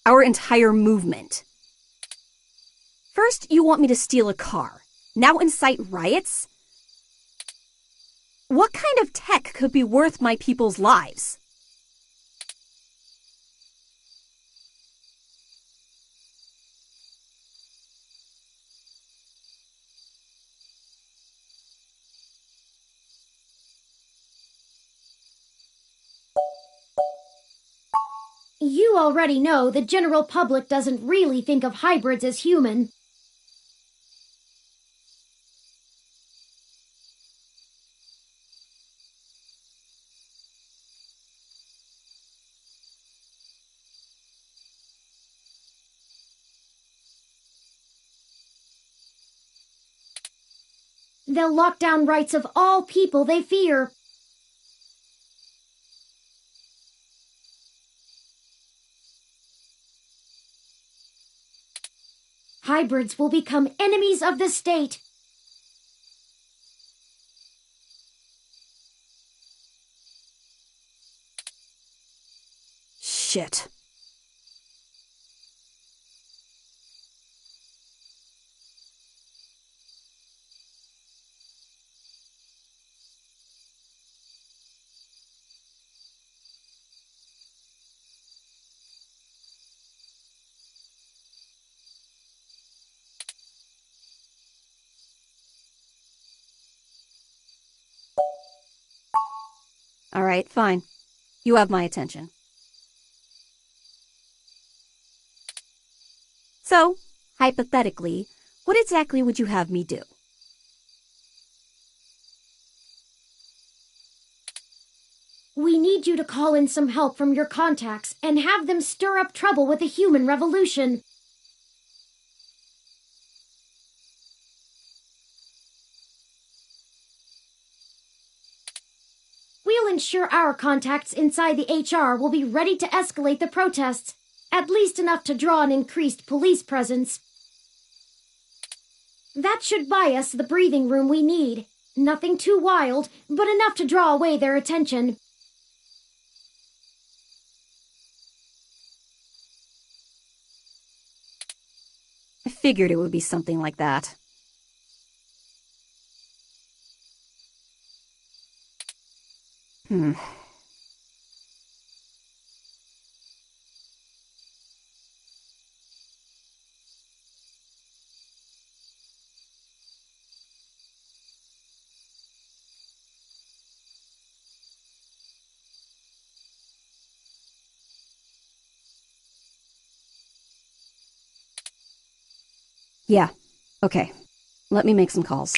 Our entire movement. First, you want me to steal a car. Now incite riots? What kind of tech could be worth my people's lives? You already know the general public doesn't really think of hybrids as human. They'll lock down rights of all people they fear. Hybrids will become enemies of the state. Shit. All right, fine. You have my attention. So, hypothetically, what exactly would you have me do? We need you to call in some help from your contacts and have them stir up trouble with the human revolution. We'll ensure our contacts inside the HR will be ready to escalate the protests, at least enough to draw an increased police presence. That should buy us the breathing room we need. Nothing too wild, but enough to draw away their attention. I figured it would be something like that. Yeah, okay. Let me make some calls.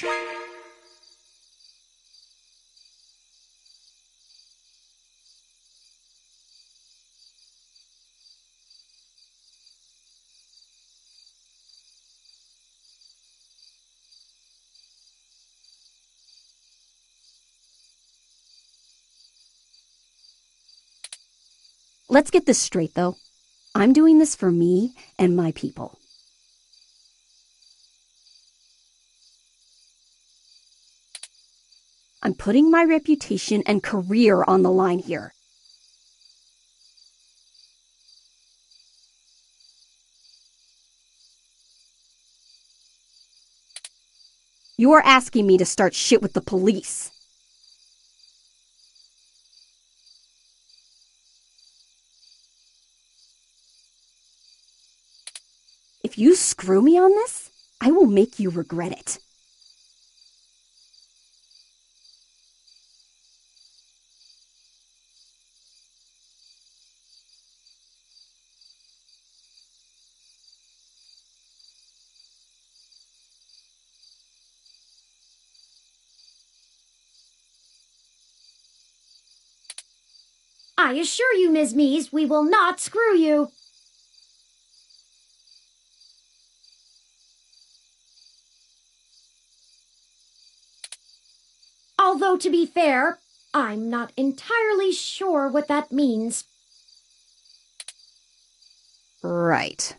Let's get this straight, though. I'm doing this for me and my people. I'm putting my reputation and career on the line here. You're asking me to start shit with the police. If you screw me on this, I will make you regret it. I assure you, Ms. Mees, we will not screw you. Although, to be fair, I'm not entirely sure what that means. Right.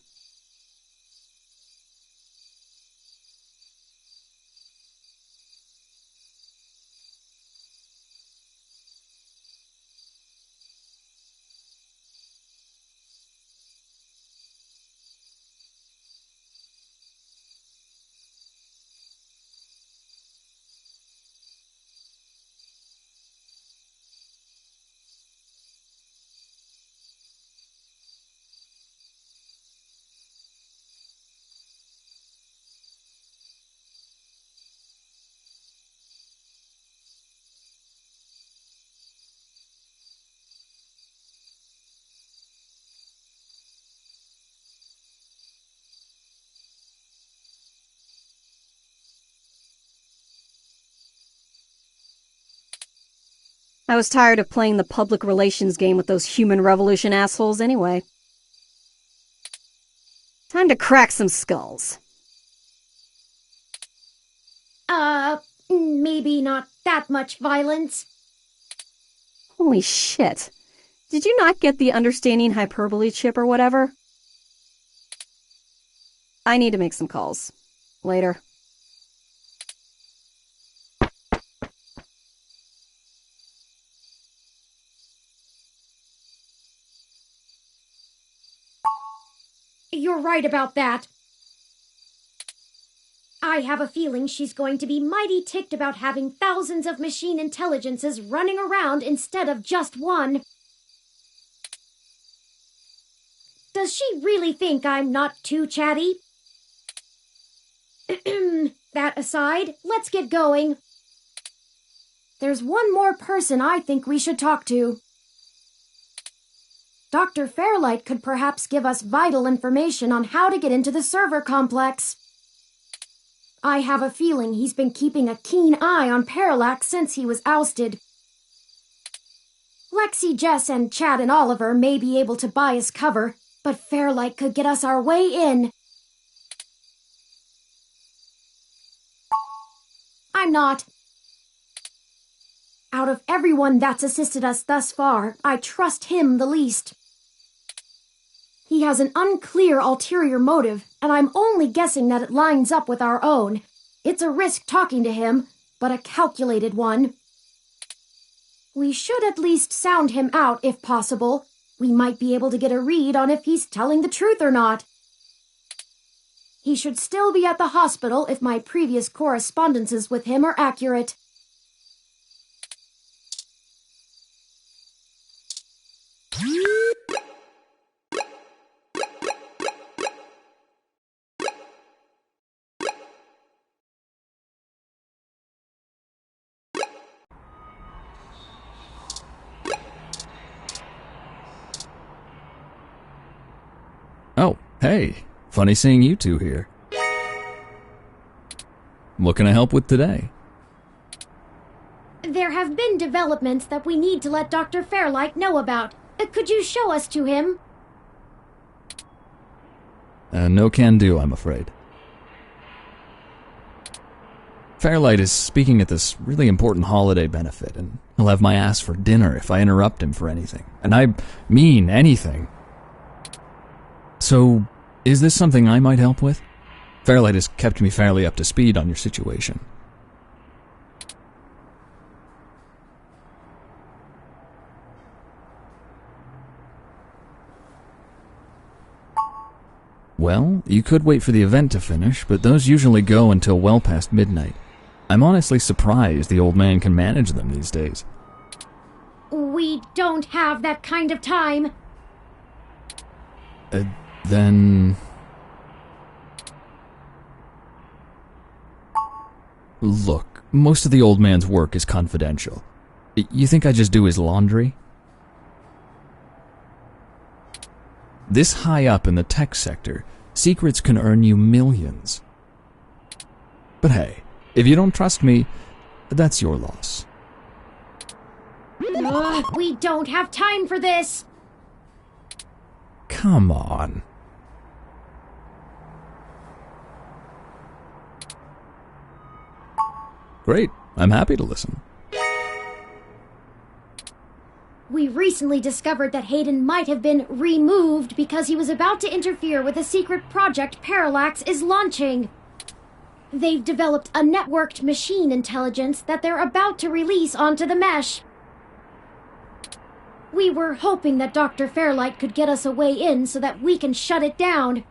I was tired of playing the public relations game with those human revolution assholes anyway. Time to crack some skulls. Maybe not that much violence. Holy shit. Did you not get the understanding hyperbole chip or whatever? I need to make some calls. Later. You're right about that. I have a feeling she's going to be mighty ticked about having thousands of machine intelligences running around instead of just one. Does she really think I'm not too chatty? That aside, let's get going. There's one more person I think we should talk to. Dr. Fairlight could perhaps give us vital information on how to get into the server complex. I have a feeling he's been keeping a keen eye on Parallax since he was ousted. Lexi, Jess, and Chad and Oliver may be able to buy us cover, but Fairlight could get us our way in. I'm not. Out of everyone that's assisted us thus far, I trust him the least. He has an unclear ulterior motive, and I'm only guessing that it lines up with our own. It's a risk talking to him, but a calculated one. We should at least sound him out if possible. We might be able to get a read on if he's telling the truth or not. He should still be at the hospital if my previous correspondences with him are accurate. Oh, hey. Funny seeing you two here. What can I help with today? There have been developments that we need to let Dr. Fairlight know about. Could you show us to him? No can do, I'm afraid. Fairlight is speaking at this really important holiday benefit, and he'll have my ass for dinner if I interrupt him for anything. And I mean anything. So, is this something I might help with? Fairlight has kept me fairly up to speed on your situation. Well, you could wait for the event to finish, but those usually go until well past midnight. I'm honestly surprised the old man can manage them these days. We don't have that kind of time. Then... Look, most of the old man's work is confidential. You think I just do his laundry? This high up in the tech sector, secrets can earn you millions. But hey, if you don't trust me, that's your loss. Ugh, we don't have time for this! Come on. Great. I'm happy to listen. We recently discovered that Hayden might have been removed because he was about to interfere with a secret project Parallax is launching. They've developed a networked machine intelligence that they're about to release onto the mesh. We were hoping that Dr. Fairlight could get us a way in so that we can shut it down.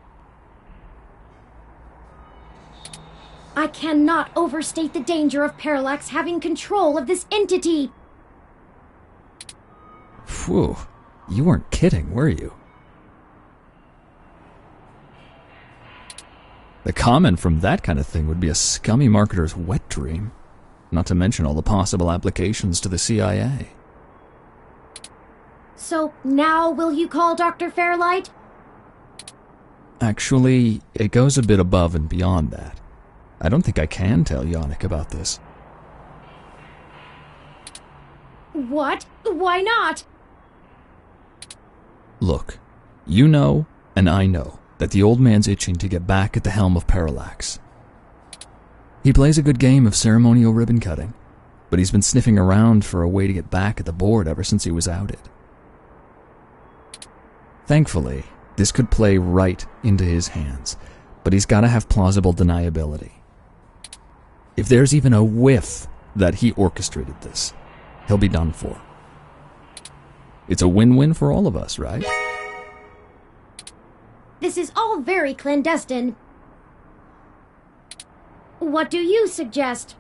I cannot overstate the danger of Parallax having control of this entity. Phew. You weren't kidding, were you? The comment from that kind of thing would be a scummy marketer's wet dream. Not to mention all the possible applications to the CIA. So now will you call Dr. Fairlight? Actually, it goes a bit above and beyond that. I don't think I can tell Yannick about this. What? Why not? Look, you know, and I know, that the old man's itching to get back at the helm of Parallax. He plays a good game of ceremonial ribbon cutting, but he's been sniffing around for a way to get back at the board ever since he was outed. Thankfully, this could play right into his hands, but he's got to have plausible deniability. If there's even a whiff that he orchestrated this, he'll be done for. It's a win-win for all of us, right? This is all very clandestine. What do you suggest?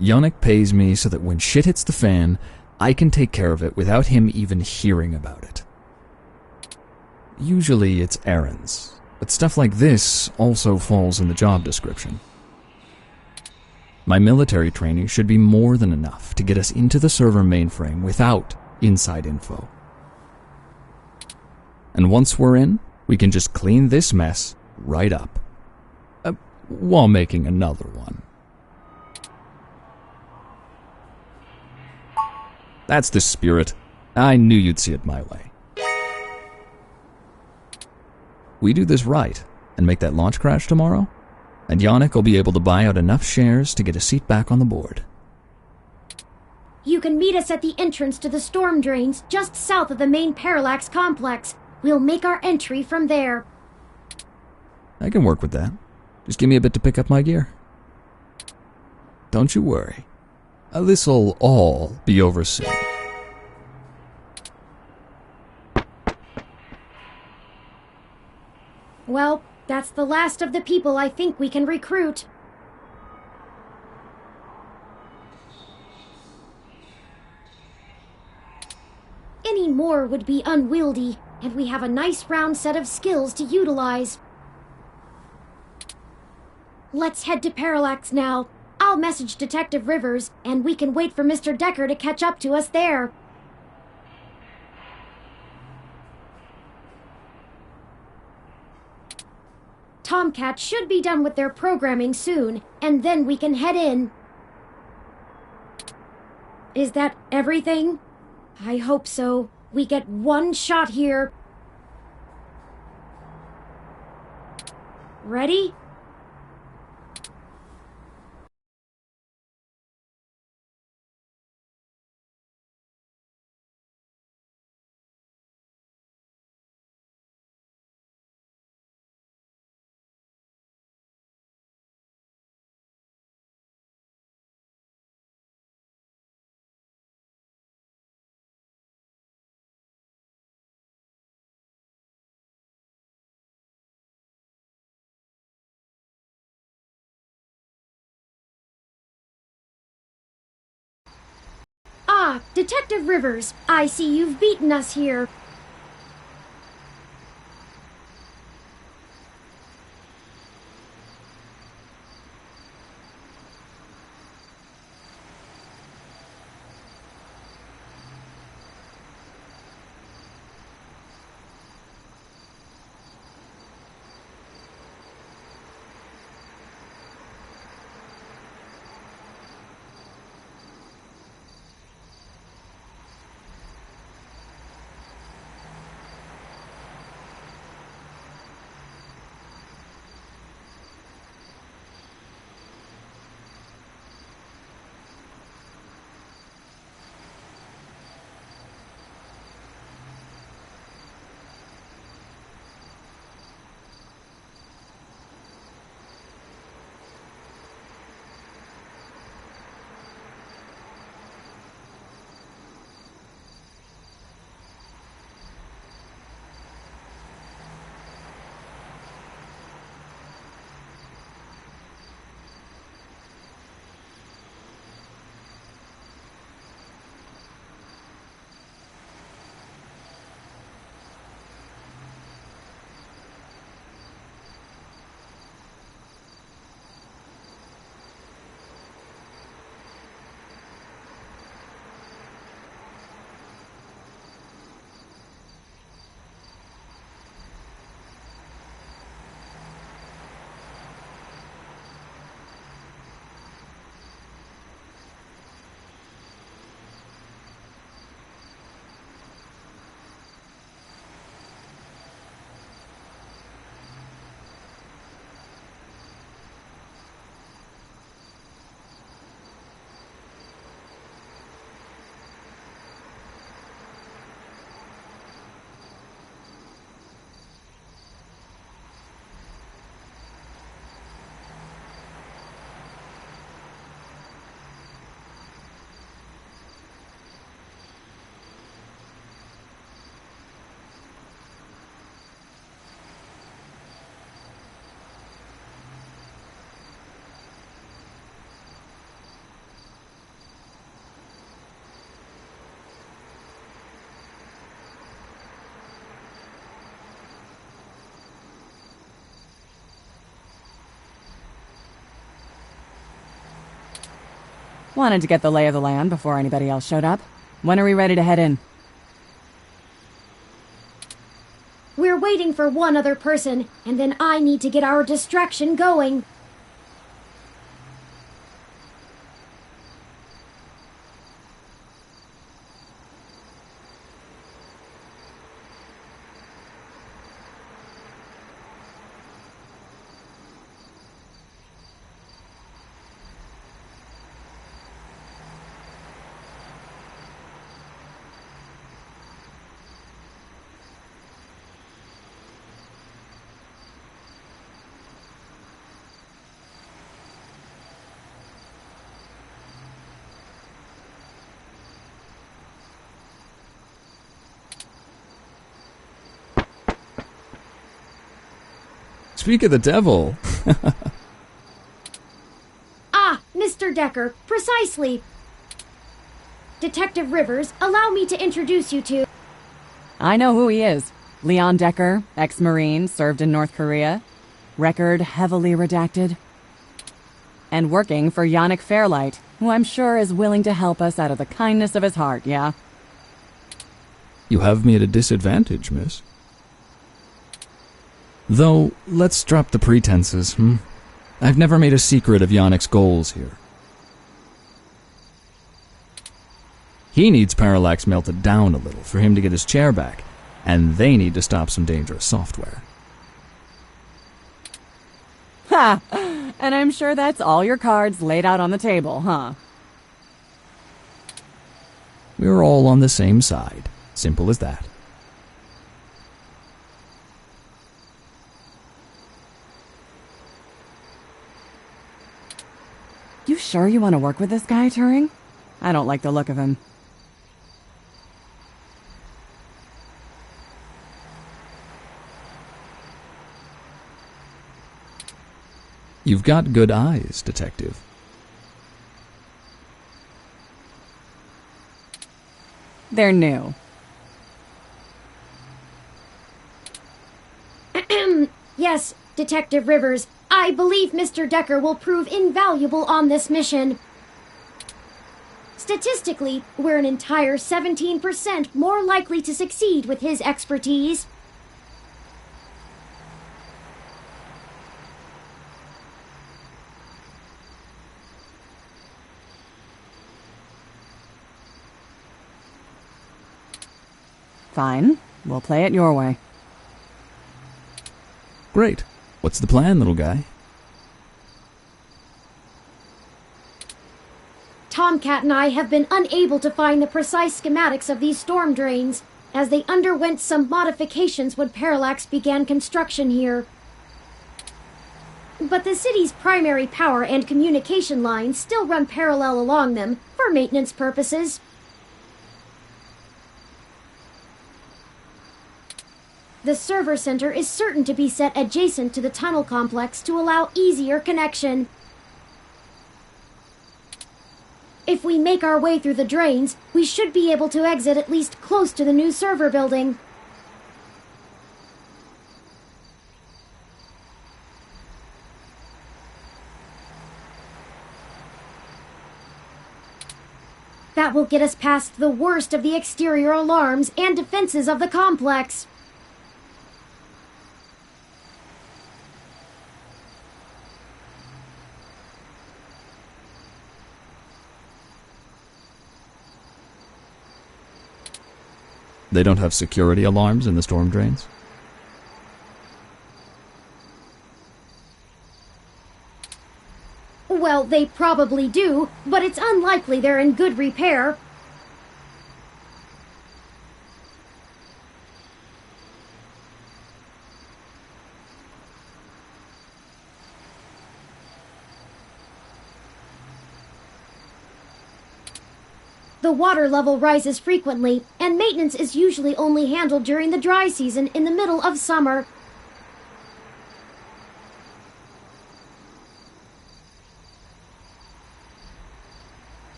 Yannick pays me so that when shit hits the fan, I can take care of it without him even hearing about it. Usually it's errands, but stuff like this also falls in the job description. My military training should be more than enough to get us into the server mainframe without inside info. And once we're in, we can just clean this mess right up. While making another one. That's the spirit. I knew you'd see it my way. We do this right and make that launch crash tomorrow, and Yannick will be able to buy out enough shares to get a seat back on the board. You can meet us at the entrance to the storm drains just south of the main Parallax complex. We'll make our entry from there. I can work with that. Just give me a bit to pick up my gear. Don't you worry. This'll all be over soon. Well, that's the last of the people I think we can recruit. Any more would be unwieldy, and we have a nice round set of skills to utilize. Let's head to Parallax now. I'll message Detective Rivers, and we can wait for Mr. Decker to catch up to us there. Tomcat should be done with their programming soon, and then we can head in. Is that everything? I hope so. We get one shot here. Ready? Ah, Detective Rivers, I see you've beaten us here. Wanted to get the lay of the land before anybody else showed up. When are we ready to head in? We're waiting for one other person, and then I need to get our distraction going. Speak of the devil. Ah, Mr. Decker, precisely. Detective Rivers, allow me to introduce you to... I know who he is. Leon Decker, ex-Marine, served in North Korea. Record heavily redacted. And working for Yannick Fairlight, who I'm sure is willing to help us out of the kindness of his heart, yeah? You have me at a disadvantage, miss. Though, let's drop the pretenses, I've never made a secret of Yannick's goals here. He needs Parallax melted down a little for him to get his chair back, and they need to stop some dangerous software. Ha! And I'm sure that's all your cards laid out on the table, huh? We're all on the same side. Simple as that. You sure you want to work with this guy, Turing? I don't like the look of him. You've got good eyes, Detective. They're new. Yes, Detective Rivers, I believe Mr. Decker will prove invaluable on this mission. Statistically, we're an entire 17% more likely to succeed with his expertise. Fine. We'll play it your way. Great. What's the plan, little guy? Tomcat and I have been unable to find the precise schematics of these storm drains, as they underwent some modifications when Parallax began construction here. But the city's primary power and communication lines still run parallel along them for maintenance purposes. The server center is certain to be set adjacent to the tunnel complex to allow easier connection. If we make our way through the drains, we should be able to exit at least close to the new server building. That will get us past the worst of the exterior alarms and defenses of the complex. They don't have security alarms in the storm drains? Well, they probably do, but it's unlikely they're in good repair. The water level rises frequently, and maintenance is usually only handled during the dry season in the middle of summer.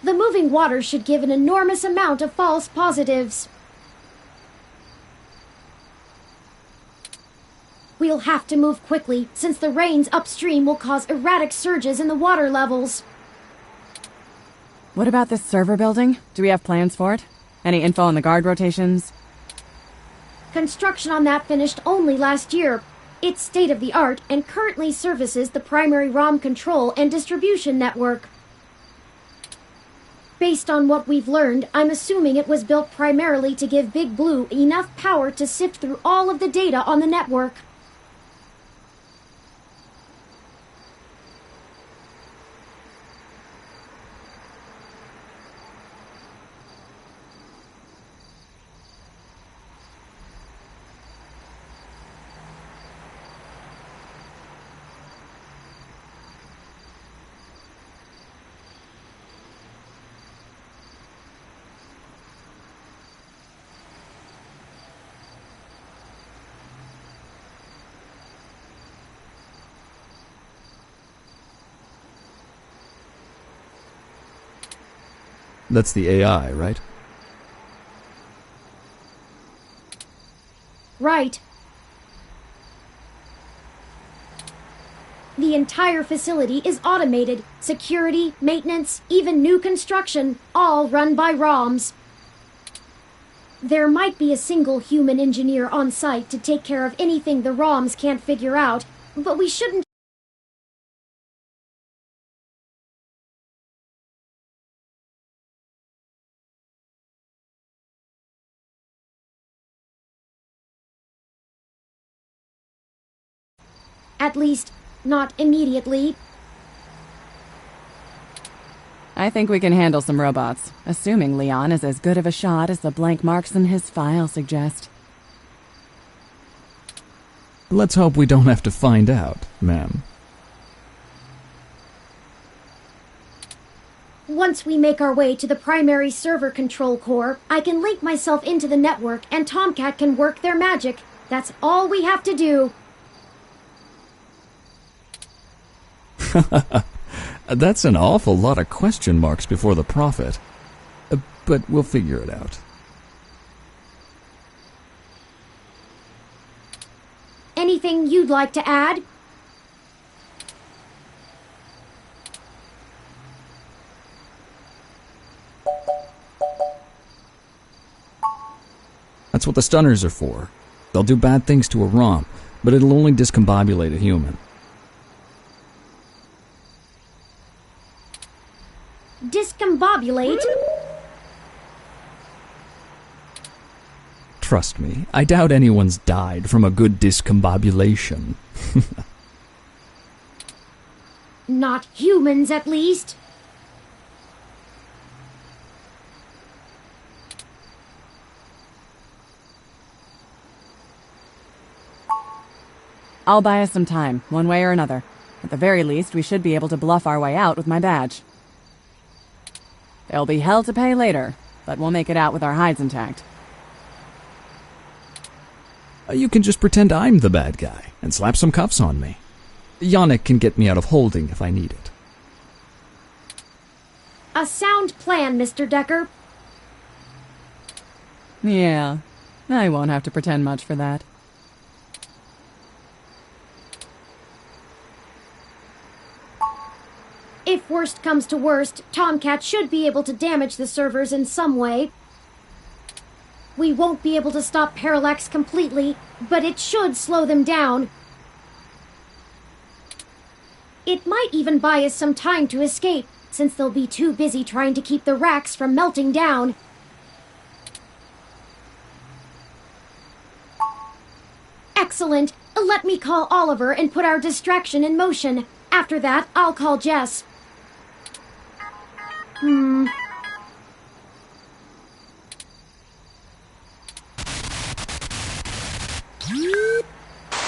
The moving water should give an enormous amount of false positives. We'll have to move quickly, since the rains upstream will cause erratic surges in the water levels. What about this server building? Do we have plans for it? Any info on the guard rotations? Construction on that finished only last year. It's state-of-the-art and currently services the primary ROM control and distribution network. Based on what we've learned, I'm assuming it was built primarily to give Big Blue enough power to sift through all of the data on the network. That's the AI, right? Right. The entire facility is automated. Security, maintenance, even new construction, all run by ROMs. There might be a single human engineer on site to take care of anything the ROMs can't figure out, but we shouldn't. At least, not immediately. I think we can handle some robots, assuming Leon is as good of a shot as the blank marks in his file suggest. Let's hope we don't have to find out, ma'am. Once we make our way to the primary server control core, I can link myself into the network and Tomcat can work their magic. That's all we have to do. That's an awful lot of question marks before the prophet. But we'll figure it out. Anything you'd like to add? That's what the stunners are for. They'll do bad things to a ROM, but it'll only discombobulate a human. Discombobulate? Trust me, I doubt anyone's died from a good discombobulation. Not humans, at least. I'll buy us some time, one way or another. At the very least, we should be able to bluff our way out with my badge. There'll be hell to pay later, but we'll make it out with our hides intact. You can just pretend I'm the bad guy and slap some cuffs on me. Yannick can get me out of holding if I need it. A sound plan, Mr. Decker. Yeah, I won't have to pretend much for that. If worst comes to worst, Tomcat should be able to damage the servers in some way. We won't be able to stop Parallax completely, but it should slow them down. It might even buy us some time to escape, since they'll be too busy trying to keep the racks from melting down. Excellent! Let me call Oliver and put our distraction in motion. After that, I'll call Jess.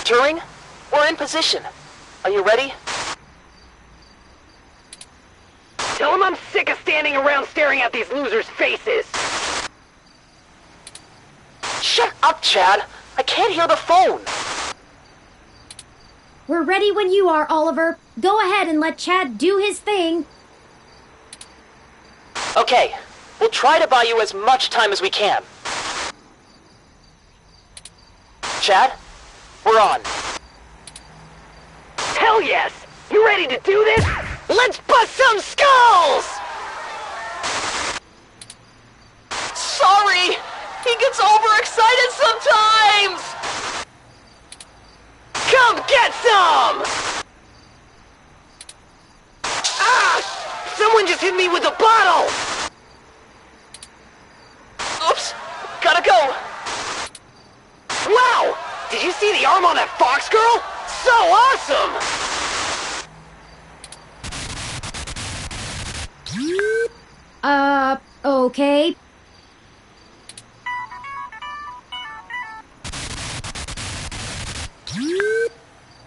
Turing, we're in position. Are you ready? Tell him I'm sick of standing around staring at these losers' faces. Shut up, Chad. I can't hear the phone. We're ready when you are, Oliver. Go ahead and let Chad do his thing. Okay, we'll try to buy you as much time as we can. Chad, we're on. Hell yes! You ready to do this? Let's bust some skulls! Sorry! He gets overexcited sometimes! Come get some! Ah! Someone just hit me with a bottle! Oops! Gotta go! Wow! Did you see the arm on that fox girl? So awesome! Okay.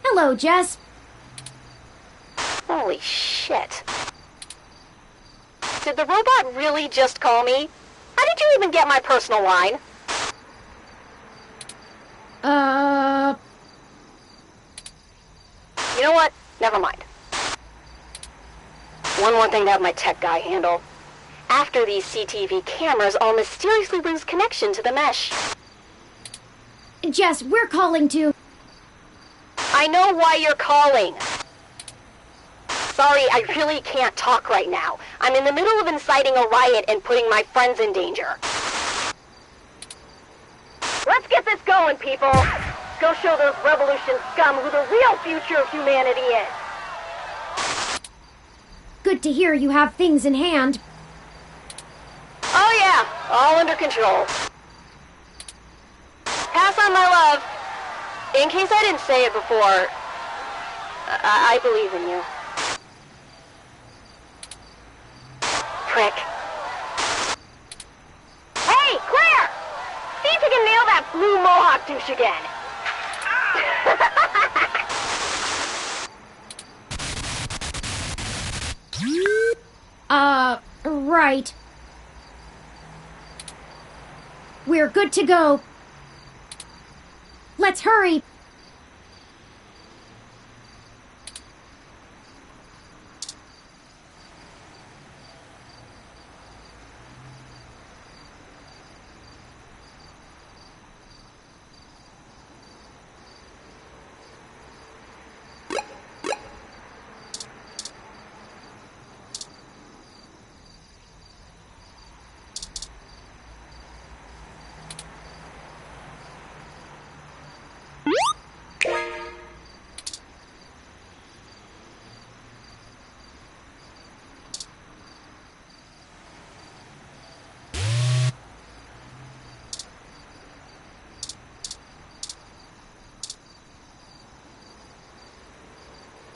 Hello, Jess. Holy shit. Did the robot really just call me? How did you even get my personal line? You know what? Never mind. One more thing to have my tech guy handle. After these CTV cameras all mysteriously lose connection to the mesh. Jess, we're calling to... I know why you're calling. Sorry, I really can't talk right now. I'm in the middle of inciting a riot and putting my friends in danger. Let's get this going, people! Go show those revolution scum who the real future of humanity is! Good to hear you have things in hand. Oh yeah, all under control. Pass on my love. In case I didn't say it before, I believe in you. Prick. Hey, Claire! See if you can nail that blue mohawk douche again. Right. We're good to go. Let's hurry.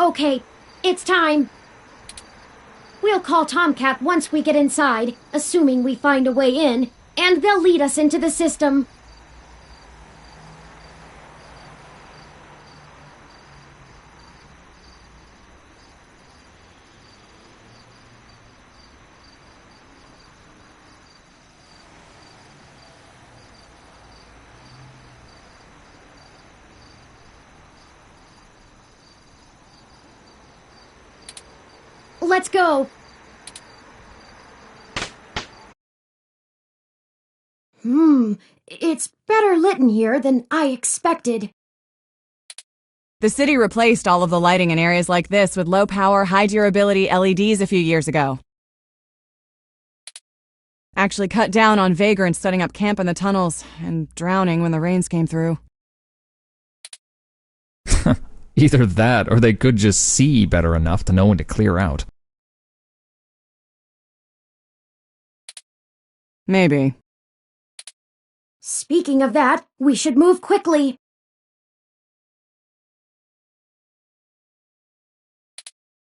Okay, it's time. We'll call Tomcat once we get inside, assuming we find a way in, and they'll lead us into the system. Let's go. It's better lit in here than I expected. The city replaced all of the lighting in areas like this with low-power, high-durability LEDs a few years ago. Actually cut down on vagrants setting up camp in the tunnels and drowning when the rains came through. Either that, or they could just see better enough to know when to clear out. Maybe. Speaking of that, we should move quickly.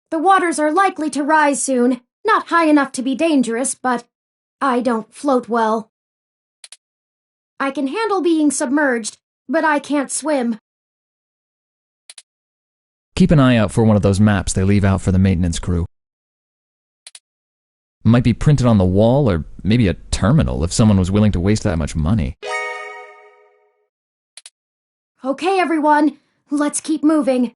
The waters are likely to rise soon. Not high enough to be dangerous, but I don't float well. I can handle being submerged, but I can't swim. Keep an eye out for one of those maps they leave out for the maintenance crew. Might be printed on the wall, or maybe a terminal if someone was willing to waste that much money. Okay, everyone, let's keep moving.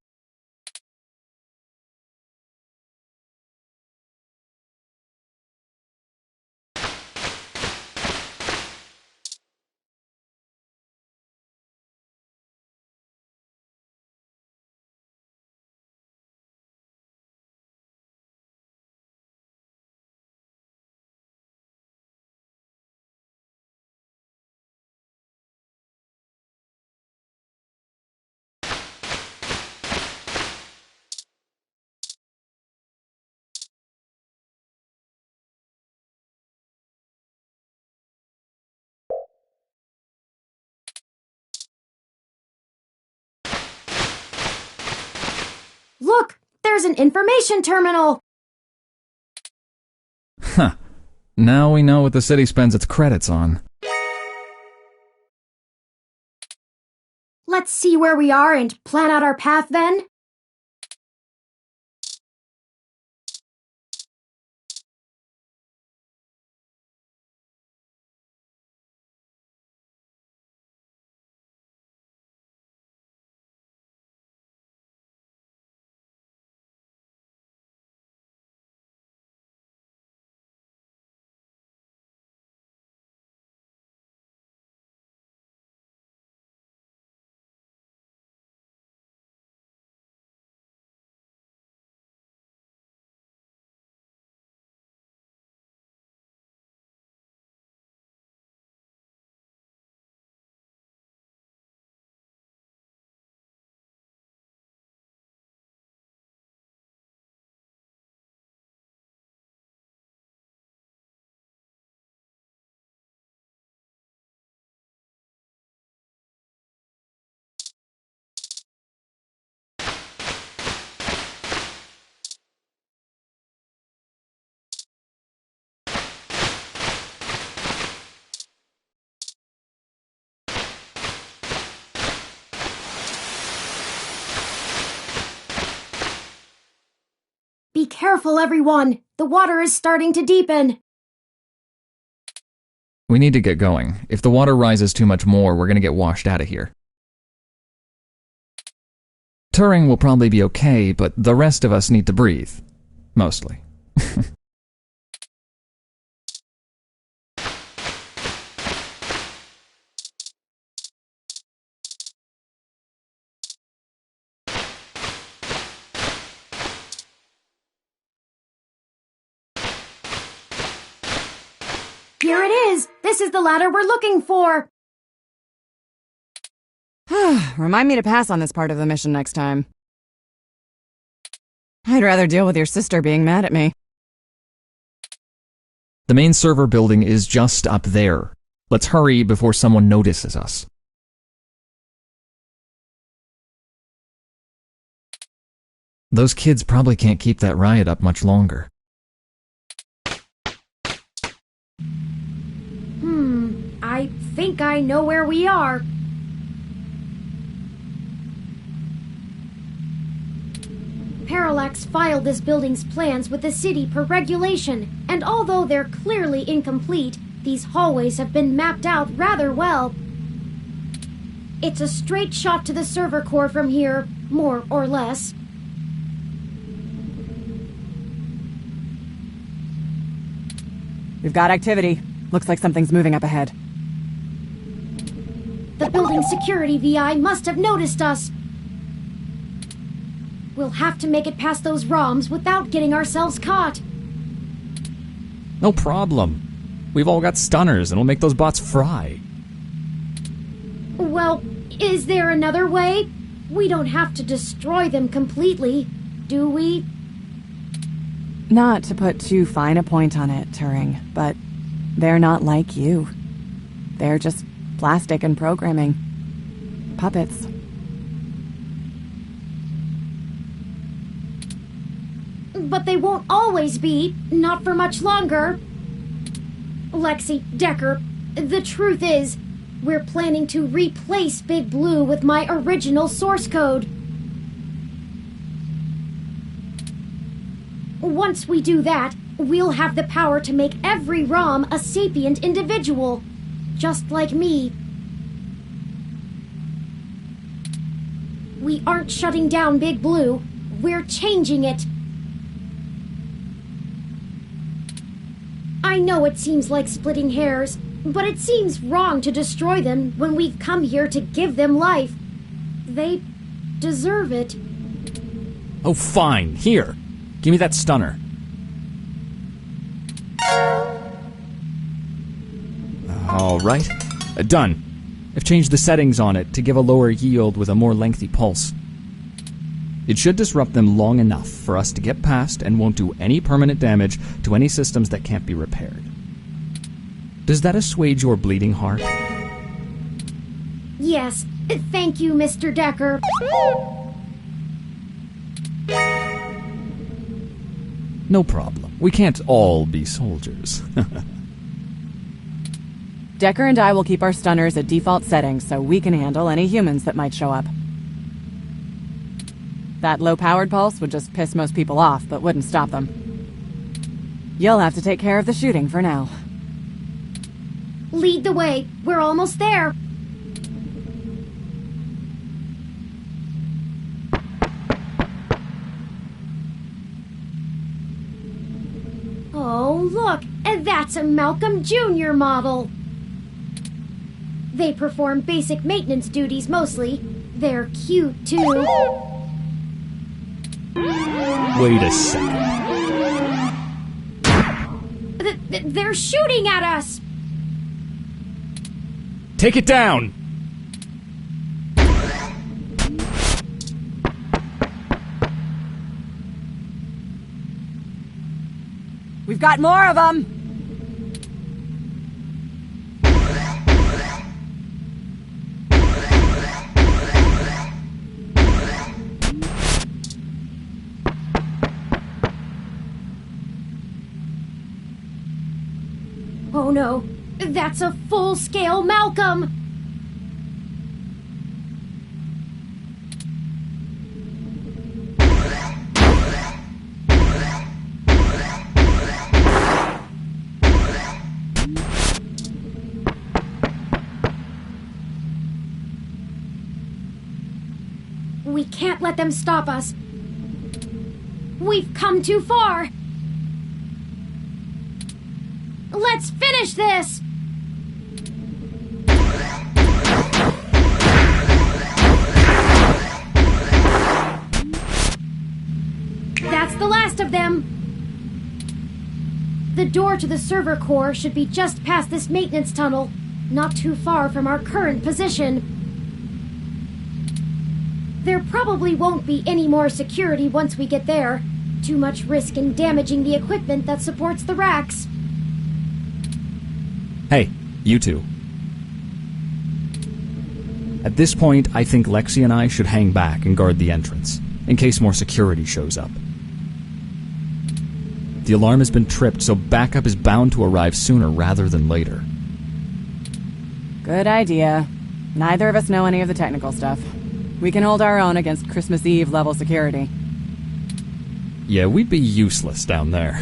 Look, there's an information terminal! Huh. Now we know what the city spends its credits on. Let's see where we are and plan out our path then. Be careful, everyone! The water is starting to deepen! We need to get going. If the water rises too much more, we're gonna get washed out of here. Turing will probably be okay, but the rest of us need to breathe. Mostly. Here it is! This is the ladder we're looking for! Remind me to pass on this part of the mission next time. I'd rather deal with your sister being mad at me. The main server building is just up there. Let's hurry before someone notices us. Those kids probably can't keep that riot up much longer. I think I know where we are. Parallax filed this building's plans with the city per regulation, and although they're clearly incomplete, these hallways have been mapped out rather well. It's a straight shot to the server core from here, more or less. We've got activity. Looks like something's moving up ahead. The building's security VI must have noticed us. We'll have to make it past those ROMs without getting ourselves caught. No problem. We've all got stunners and we'll make those bots fry. Well, is there another way? We don't have to destroy them completely, do we? Not to put too fine a point on it, Turing, but they're not like you. They're just plastic and programming. Puppets. But they won't always be, not for much longer. Lexi, Decker, the truth is, we're planning to replace Big Blue with my original source code. Once we do that, we'll have the power to make every ROM a sapient individual. Just like me. We aren't shutting down Big Blue. We're changing it. I know it seems like splitting hairs, but it seems wrong to destroy them when we've come here to give them life. They deserve it. Oh, fine. Here. Give me that stunner. All right. Done. I've changed the settings on it to give a lower yield with a more lengthy pulse. It should disrupt them long enough for us to get past and won't do any permanent damage to any systems that can't be repaired. Does that assuage your bleeding heart? Yes. Thank you, Mr. Decker. No problem. We can't all be soldiers. Decker and I will keep our stunners at default settings so we can handle any humans that might show up. That low-powered pulse would just piss most people off, but wouldn't stop them. You'll have to take care of the shooting for now. Lead the way. We're almost there. Oh, look! And that's a Malcolm Jr. model! They perform basic maintenance duties mostly. They're cute, too. Wait a second. They're shooting at us! Take it down! We've got more of them! Oh no, that's a full-scale Malcolm! We can't let them stop us. We've come too far. Let's finish this! That's the last of them. The door to the server core should be just past this maintenance tunnel, not too far from our current position. There probably won't be any more security once we get there. Too much risk in damaging the equipment that supports the racks. Hey, you two. At this point, I think Lexi and I should hang back and guard the entrance, in case more security shows up. The alarm has been tripped, so backup is bound to arrive sooner rather than later. Good idea. Neither of us know any of the technical stuff. We can hold our own against Christmas Eve level security. Yeah, we'd be useless down there.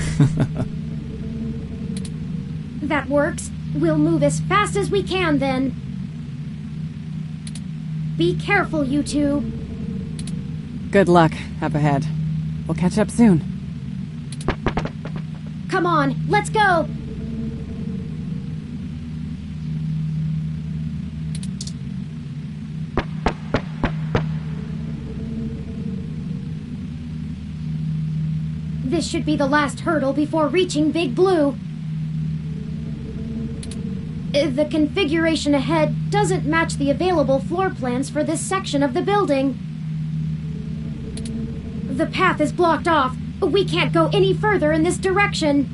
That works. We'll move as fast as we can, then. Be careful, you two. Good luck up ahead. We'll catch up soon. Come on, let's go! This should be the last hurdle before reaching Big Blue. The configuration ahead doesn't match the available floor plans for this section of the building. The path is blocked off. We can't go any further in this direction.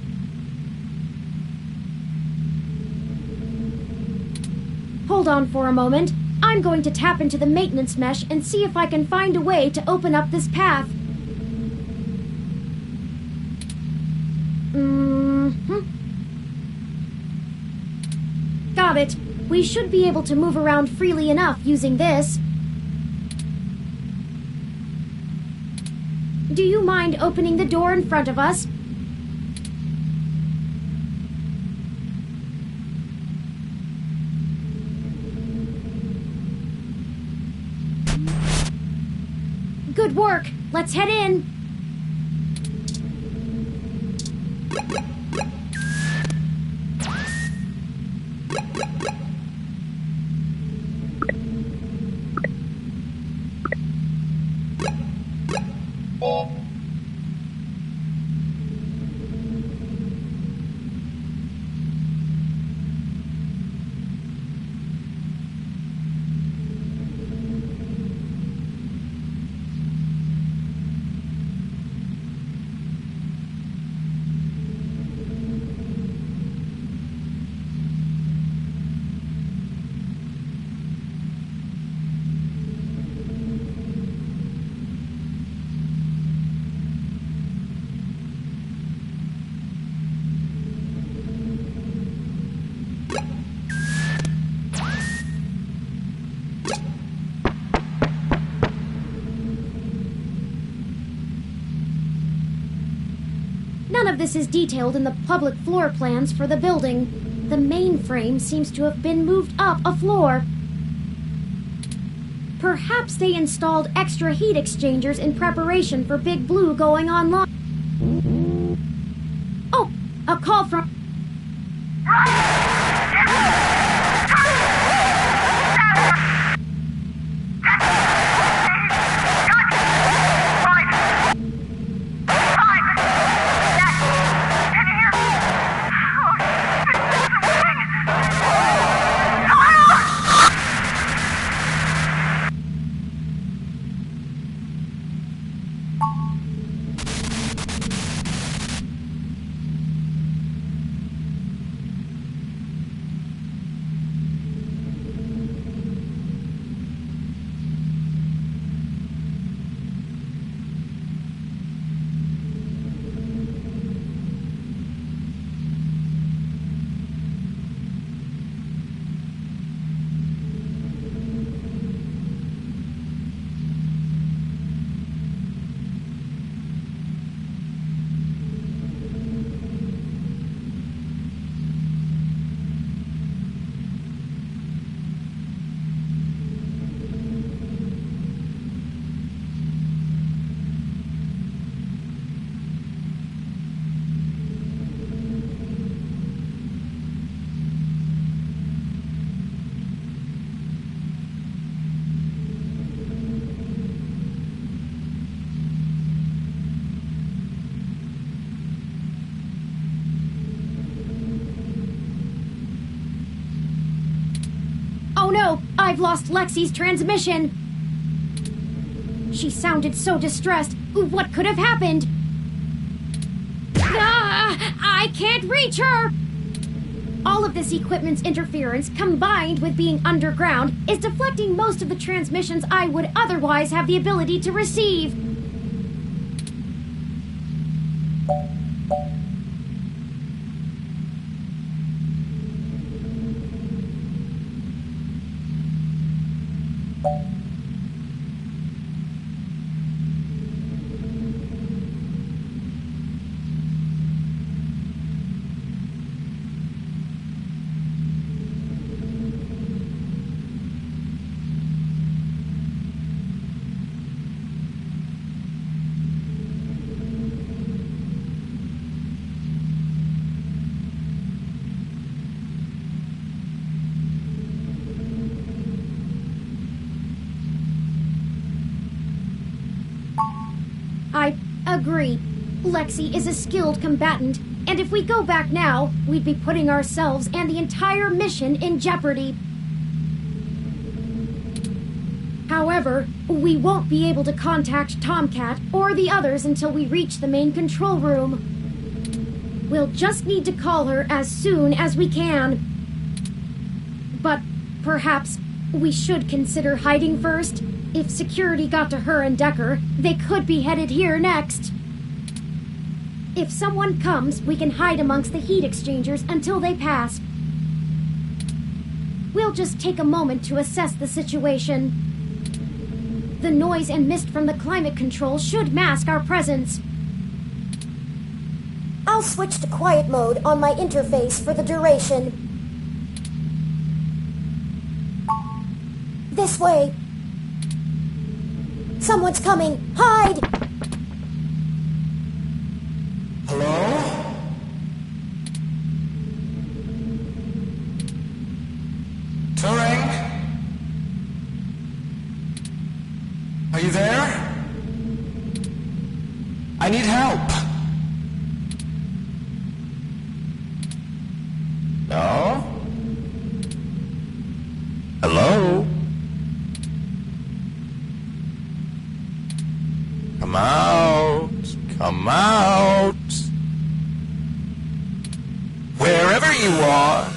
Hold on for a moment. I'm going to tap into the maintenance mesh and see if I can find a way to open up this path. Got it. We should be able to move around freely enough using this. Do you mind opening the door in front of us? Good work. Let's head in. this is detailed in the public floor plans for the building. The main frame seems to have been moved up a floor. Perhaps they installed extra heat exchangers in preparation for Big Blue going online. Oh, a call from... Oh no! I've lost Lexi's transmission! She sounded so distressed. What could have happened? Ah! I can't reach her! All of this equipment's interference, combined with being underground, is deflecting most of the transmissions I would otherwise have the ability to receive. I agree. Lexi is a skilled combatant, and if we go back now, we'd be putting ourselves and the entire mission in jeopardy. However, we won't be able to contact Tomcat or the others until we reach the main control room. We'll just need to call her as soon as we can. But perhaps we should consider hiding first. If security got to her and Decker, they could be headed here next. If someone comes, we can hide amongst the heat exchangers until they pass. We'll just take a moment to assess the situation. The noise and mist from the climate control should mask our presence. I'll switch to quiet mode on my interface for the duration. This way. Someone's coming! Hide! Hello? Turing? Are you there? I need help. No? Hello? Come out! Come out! Wherever you are!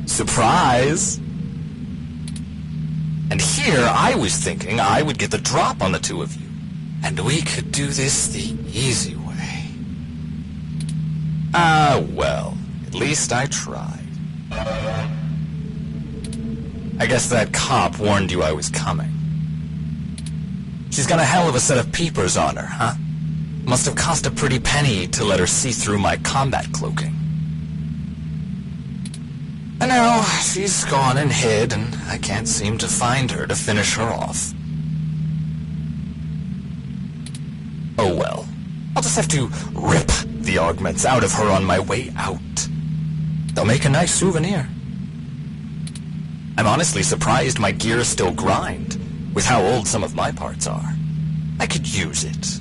Surprise! And here I was thinking I would get the drop on the two of you. And we could do this the easy way. Well, at least I tried. I guess that cop warned you I was coming. She's got a hell of a set of peepers on her, huh? Must have cost a pretty penny to let her see through my combat cloaking. And now she's gone and hid, and I can't seem to find her to finish her off. Oh well. I'll just have to rip the augments out of her on my way out. They'll make a nice souvenir. I'm honestly surprised my gears still grind, with how old some of my parts are. I could use it.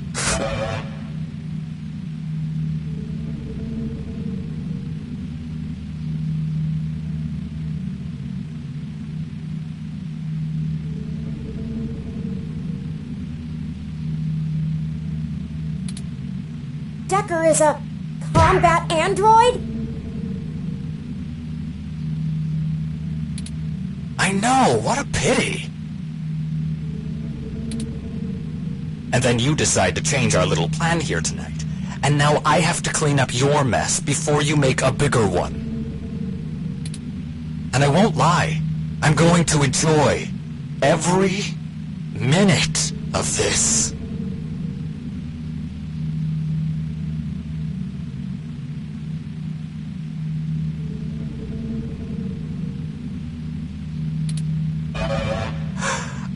Decker is a combat android? I know, what a pity. And then you decide to change our little plan here tonight. And now I have to clean up your mess before you make a bigger one. And I won't lie, I'm going to enjoy every minute of this.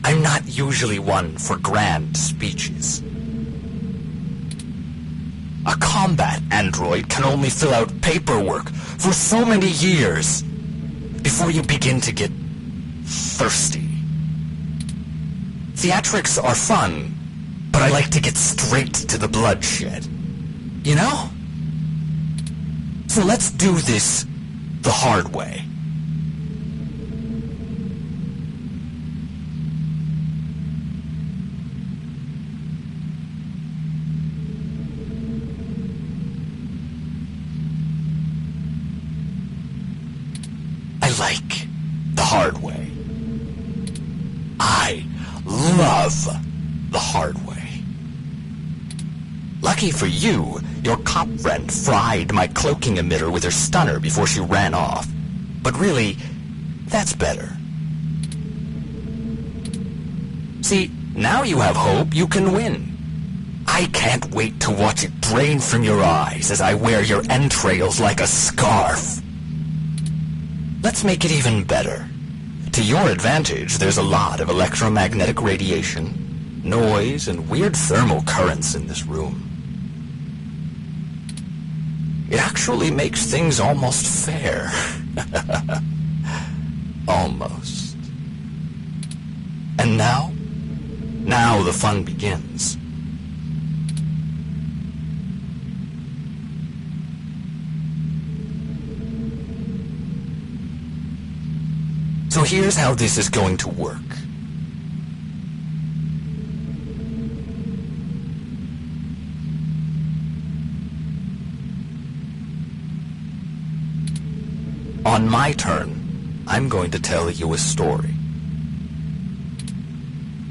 I'm not usually one for grand speeches. A combat android can only fill out paperwork for so many years before you begin to get thirsty. Theatrics are fun, but I like to get straight to the bloodshed. You know? So let's do this the hard way. Like the hard way. I love the hard way. Lucky for you, your cop friend fried my cloaking emitter with her stunner before she ran off. But really, that's better. See, now you have hope you can win. I can't wait to watch it drain from your eyes as I wear your entrails like a scarf. Let's make it even better. To your advantage, there's a lot of electromagnetic radiation, noise, and weird thermal currents in this room. It actually makes things almost fair. Almost. And now the fun begins. So here's how this is going to work. On my turn, I'm going to tell you a story.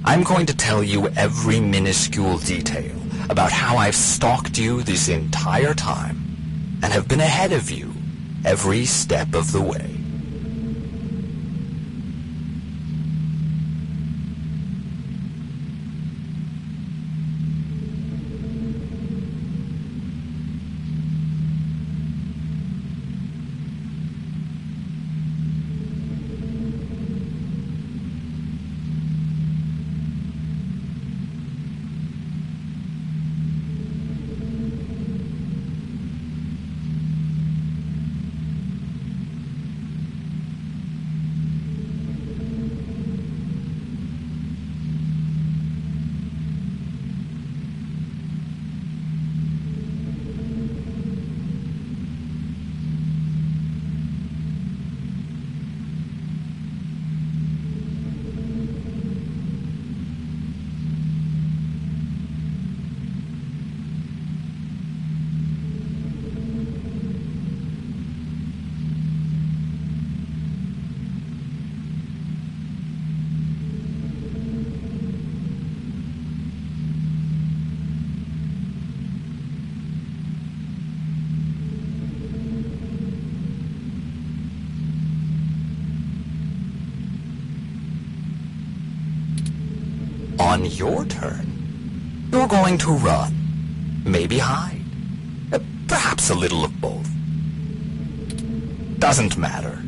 I'm going to tell you every minuscule detail about how I've stalked you this entire time and have been ahead of you every step of the way. On your turn, you're going to run, maybe hide, perhaps a little of both. Doesn't matter.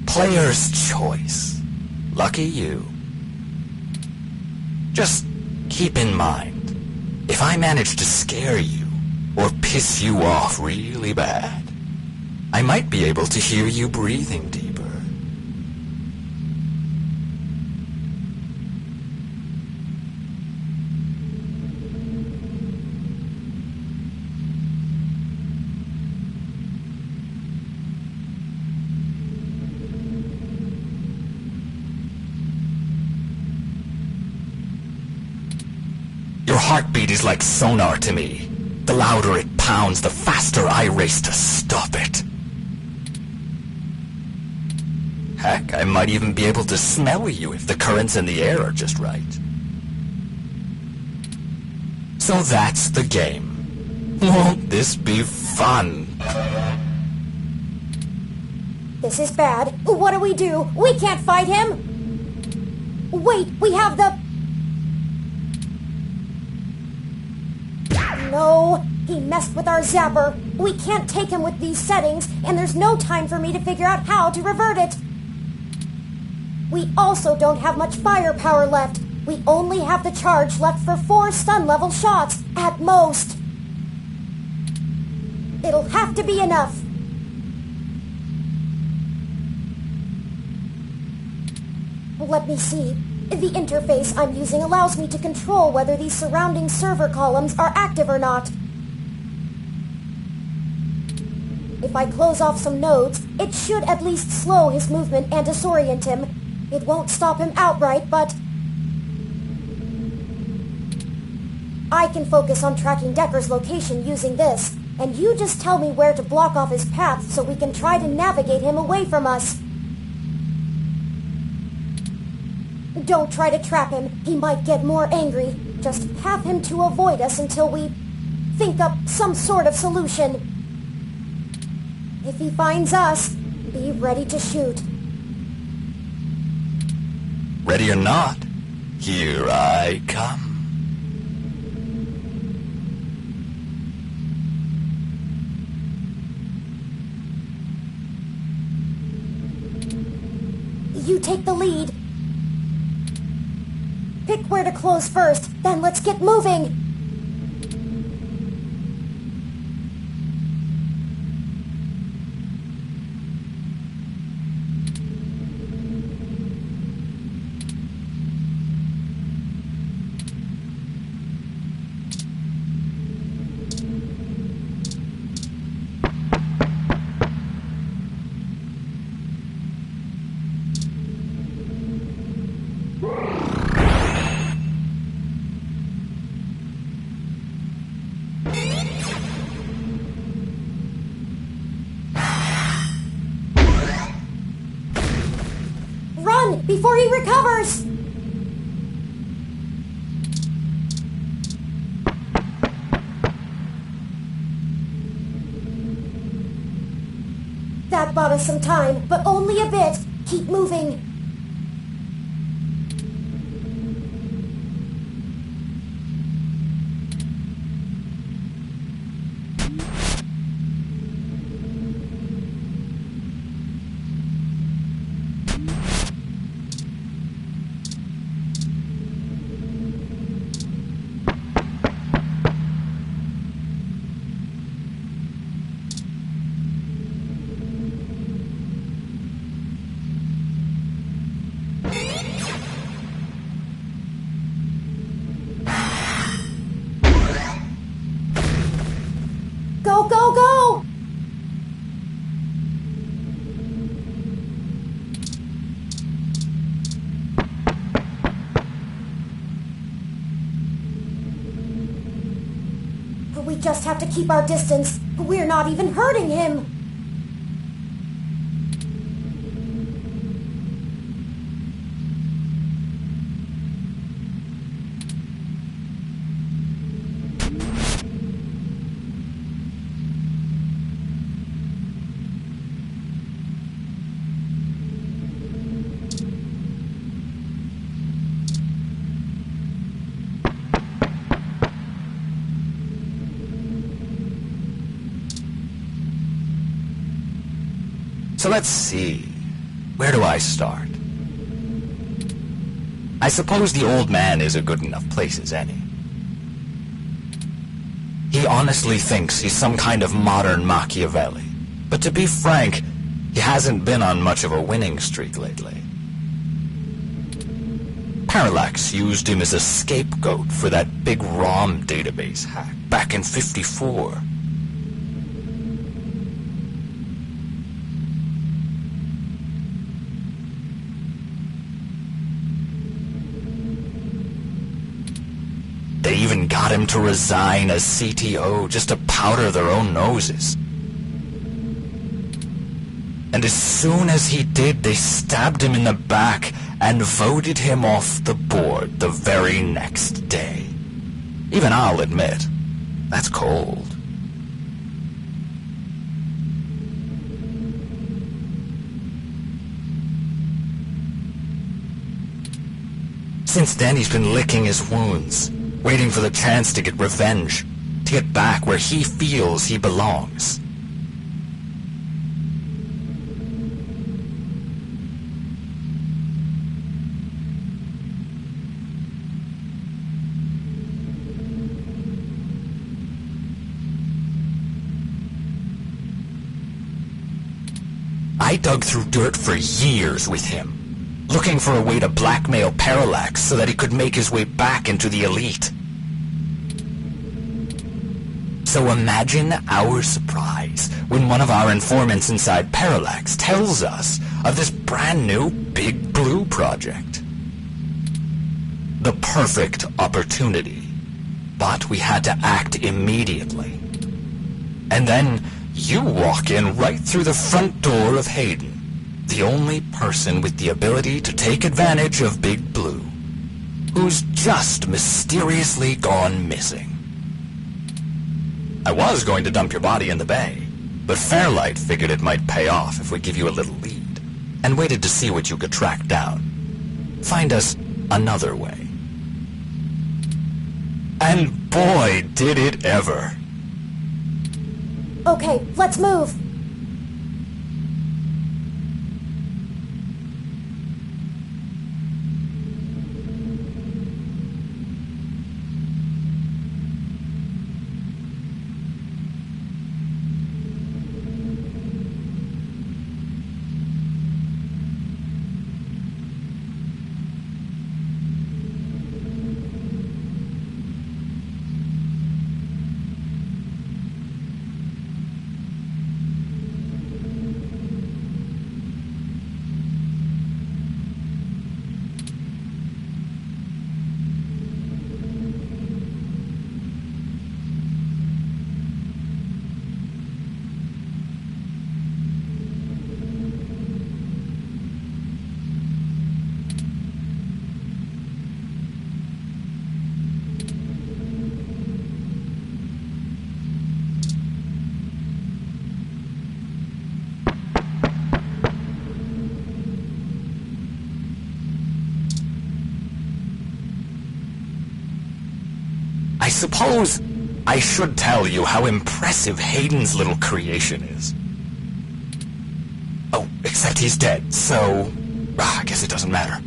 Player's choice. Lucky you. Just keep in mind, if I manage to scare you or piss you off really bad, I might be able to hear you breathing deeper. Your heartbeat is like sonar to me. The louder it pounds, the faster I race to stop it. Heck, I might even be able to smell you if the currents in the air are just right. So that's the game. Won't this be fun? This is bad. What do? We can't fight him! Wait, we have the... No, he messed with our zapper. We can't take him with these settings, and there's no time for me to figure out how to revert it. We also don't have much firepower left. We only have the charge left for 4 stun-level shots, at most. It'll have to be enough. Let me see. The interface I'm using allows me to control whether these surrounding server columns are active or not. If I close off some nodes, it should at least slow his movement and disorient him. It won't stop him outright, but... I can focus on tracking Decker's location using this, and you just tell me where to block off his path so we can try to navigate him away from us. Don't try to trap him. He might get more angry. Just have him to avoid us until we think up some sort of solution. If he finds us, be ready to shoot. Ready or not, here I come. You take the lead. Pick where to close first, then let's get moving! Before he recovers! That bought us some time, but only a bit. Keep moving. Go, go, go! We just have to keep our distance. We're not even hurting him. So let's see. Where do I start? I suppose the old man is a good enough place as any. He honestly thinks he's some kind of modern Machiavelli. But to be frank, he hasn't been on much of a winning streak lately. Parallax used him as a scapegoat for that big ROM database hack back in '54. They even got him to resign as CTO just to powder their own noses. And as soon as he did, they stabbed him in the back and voted him off the board the very next day. Even I'll admit, that's cold. Since then, he's been licking his wounds, waiting for the chance to get revenge, to get back where he feels he belongs. I dug through dirt for years with him, looking for a way to blackmail Parallax so that he could make his way back into the elite. So imagine our surprise when one of our informants inside Parallax tells us of this brand new Big Blue project. The perfect opportunity. But we had to act immediately. And then you walk in right through the front door of Hayden, the only person with the ability to take advantage of Big Blue, who's just mysteriously gone missing. I was going to dump your body in the bay, but Fairlight figured it might pay off if we give you a little lead, and waited to see what you could track down. Find us another way. And boy, did it ever. Okay, let's move. I suppose I should tell you how impressive Hayden's little creation is. Oh, except he's dead, so I guess it doesn't matter.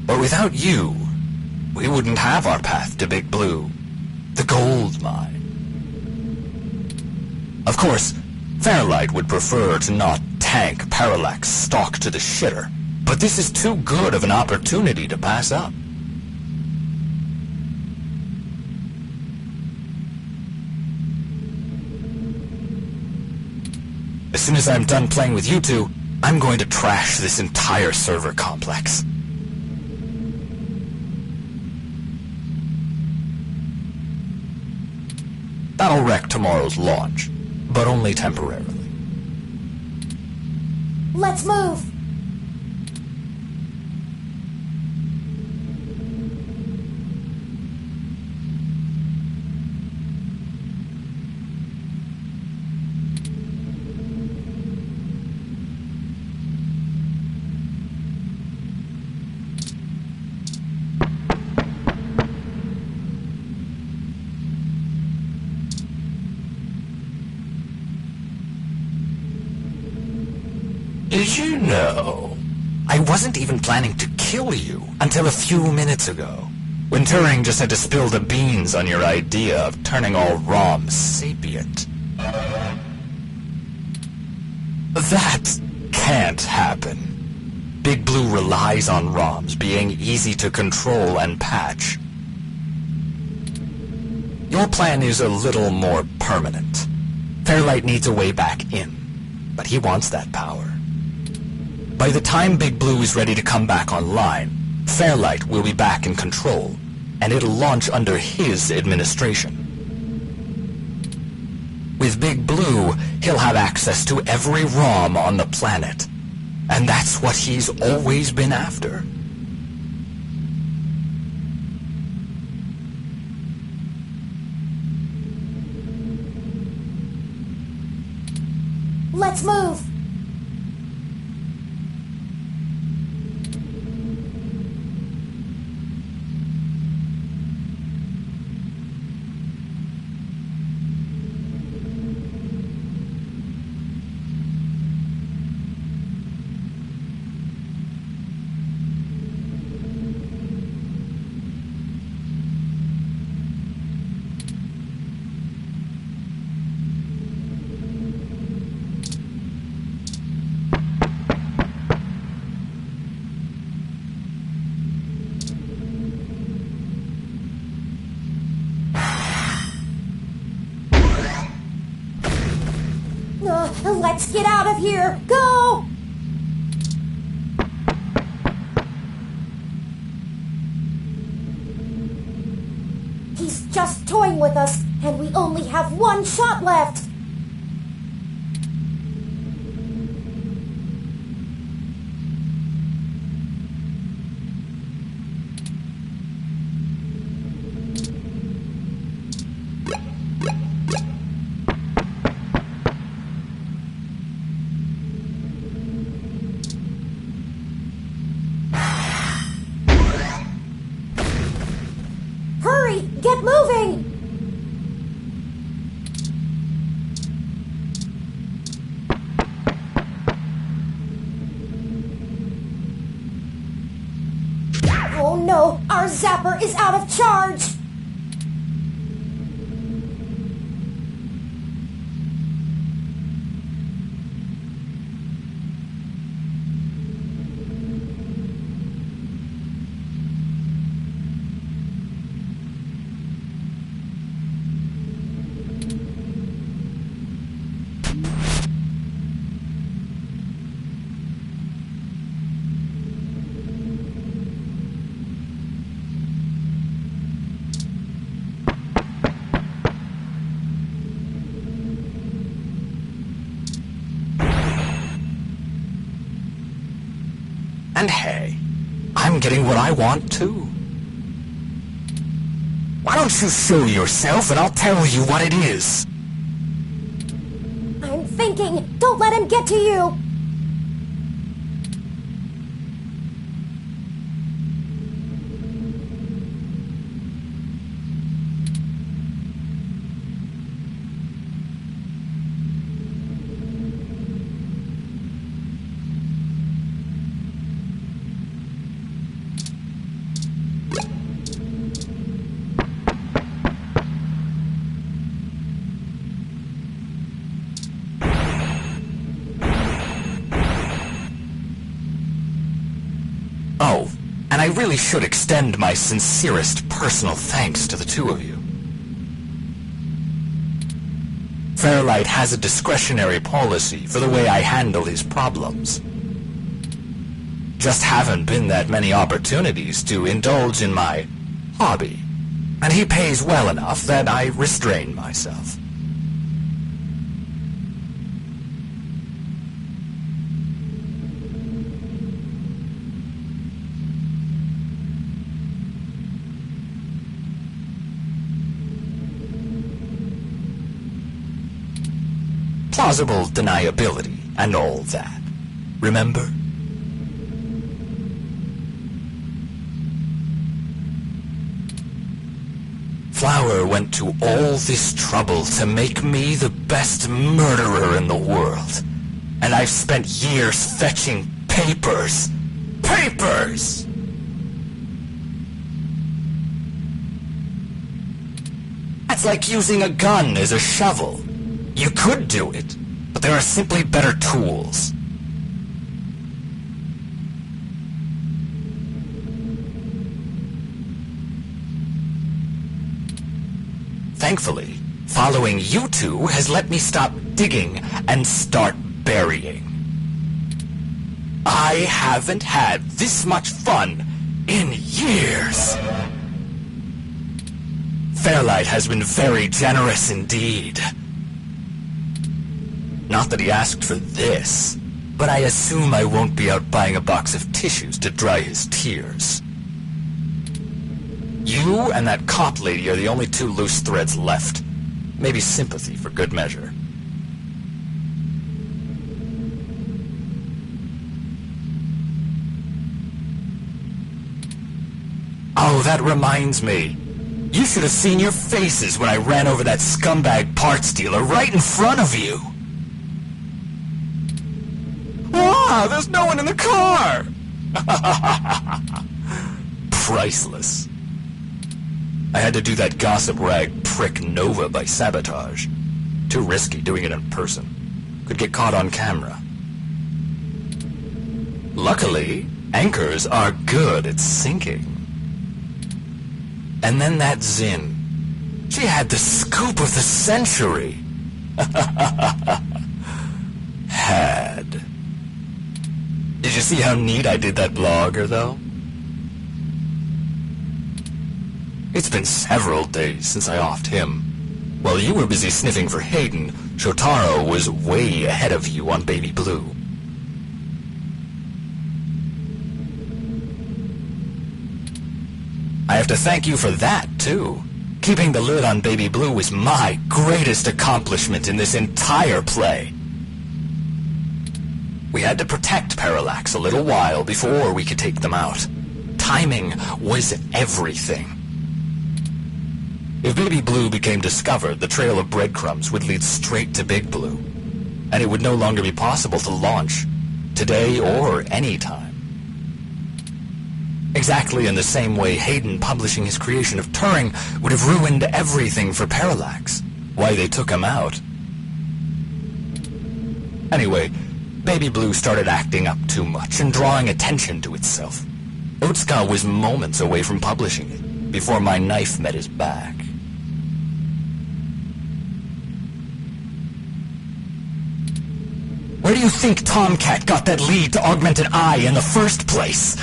But without you, we wouldn't have our path to Big Blue, the gold mine. Of course, Fairlight would prefer to not tank Parallax stock to the shitter, but this is too good of an opportunity to pass up. As soon as I'm done playing with you two, I'm going to trash this entire server complex. That'll wreck tomorrow's launch, but only temporarily. Let's move! You know, I wasn't even planning to kill you until a few minutes ago, when Turing just had to spill the beans on your idea of turning all ROMs sapient. That can't happen. Big Blue relies on ROMs being easy to control and patch. Your plan is a little more permanent. Fairlight needs a way back in, but he wants that power. By the time Big Blue is ready to come back online, Fairlight will be back in control, and it'll launch under his administration. With Big Blue, he'll have access to every ROM on the planet, and that's what he's always been after. Let's move! Let's get out of here! Go! He's just toying with us, and we only have one shot left! Get moving! Oh no! Our zapper is out of charge! And hey, I'm getting what I want too. Why don't you show yourself and I'll tell you what it is? I'm thinking! Don't let him get to you! Oh, and I really should extend my sincerest personal thanks to the two of you. Fairlight has a discretionary policy for the way I handle his problems. Just haven't been that many opportunities to indulge in my hobby, and he pays well enough that I restrain myself. Plausible deniability and all that. Remember? Flower went to all this trouble to make me the best murderer in the world. And I've spent years fetching papers. Papers! That's like using a gun as a shovel. You could do it, but there are simply better tools. Thankfully, following you two has let me stop digging and start burying. I haven't had this much fun in years. Fairlight has been very generous indeed. Not that he asked for this, but I assume I won't be out buying a box of tissues to dry his tears. You and that cop lady are the only two loose threads left. Maybe sympathy for good measure. Oh, that reminds me. You should have seen your faces when I ran over that scumbag parts dealer right in front of you. Ah, there's no one in the car! Priceless. I had to do that gossip rag prick Nova by sabotage. Too risky doing it in person. Could get caught on camera. Luckily, anchors are good at sinking. And then that Zin. She had the scoop of the century. Had. Did you see how neat I did that blogger, though? It's been several days since I offed him. While you were busy sniffing for Hayden, Shotaro was way ahead of you on Baby Blue. I have to thank you for that, too. Keeping the lid on Baby Blue was my greatest accomplishment in this entire play. We had to protect Parallax a little while before we could take them out. Timing was everything. If Baby Blue became discovered, the trail of breadcrumbs would lead straight to Big Blue, and it would no longer be possible to launch, today or any time. Exactly in the same way Hayden publishing his creation of Turing would have ruined everything for Parallax. Why they took him out. Anyway, Baby Blue started acting up too much and drawing attention to itself. Otsuka was moments away from publishing it, before my knife met his back. Where do you think Tomcat got that lead to Augmented Eye in the first place?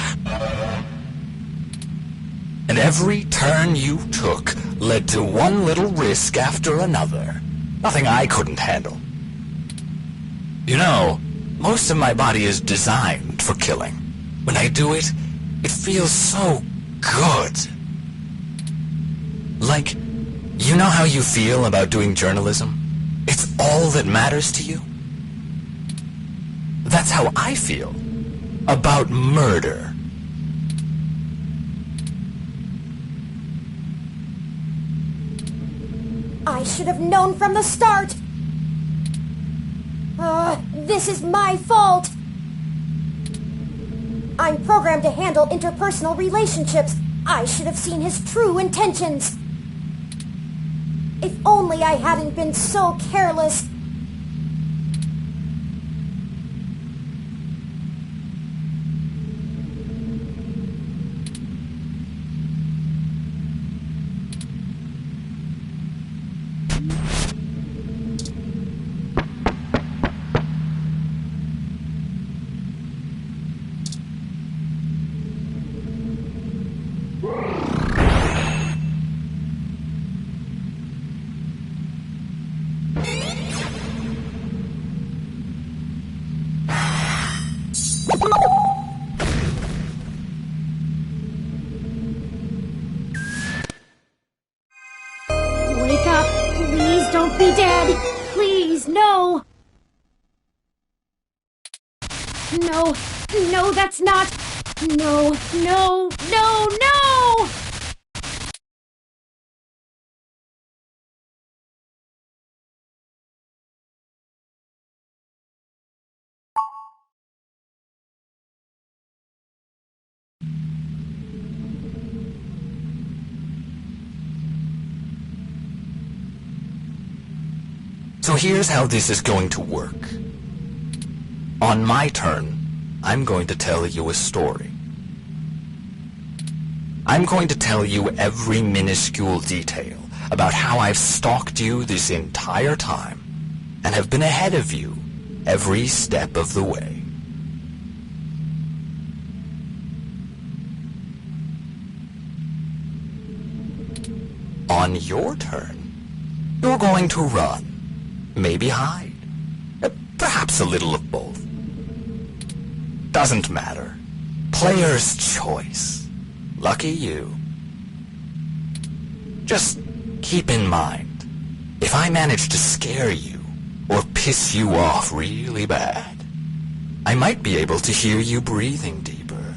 And every turn you took led to one little risk after another. Nothing I couldn't handle. You know, most of my body is designed for killing. When I do it, it feels so good. Like, you know how you feel about doing journalism? It's all that matters to you? That's how I feel about murder. I should have known from the start. This is my fault. I'm programmed to handle interpersonal relationships. I should have seen his true intentions. If only I hadn't been so careless. Wake up! Please don't be dead! Please, no! No, no, that's not... No, no, no, no! So here's how this is going to work. On my turn, I'm going to tell you a story. I'm going to tell you every minuscule detail about how I've stalked you this entire time and have been ahead of you every step of the way. On your turn, you're going to run, maybe hide, perhaps a little of both. Doesn't matter. Player's choice. Lucky you. Just keep in mind, if I manage to scare you or piss you off really bad, I might be able to hear you breathing deeper.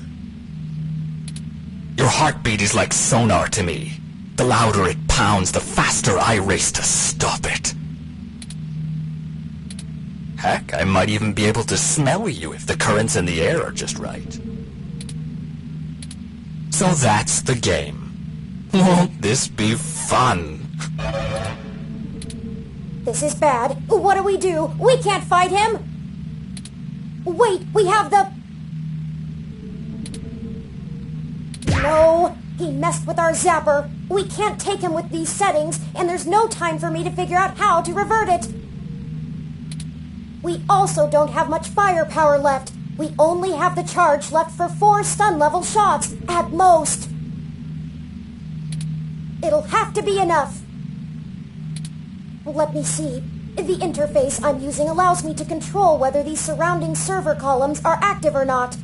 Your heartbeat is like sonar to me. The louder it pounds, the faster I race to stop it. Heck, I might even be able to smell you if the currents in the air are just right. So that's the game. Won't this be fun? This is bad. What do? We can't fight him! Wait, we have the... No, he messed with our zapper. We can't take him with these settings, and there's no time for me to figure out how to revert it. We also don't have much firepower left. We only have the charge left for 4 stun-level shots, at most. It'll have to be enough. Let me see. The interface I'm using allows me to control whether these surrounding server columns are active or not.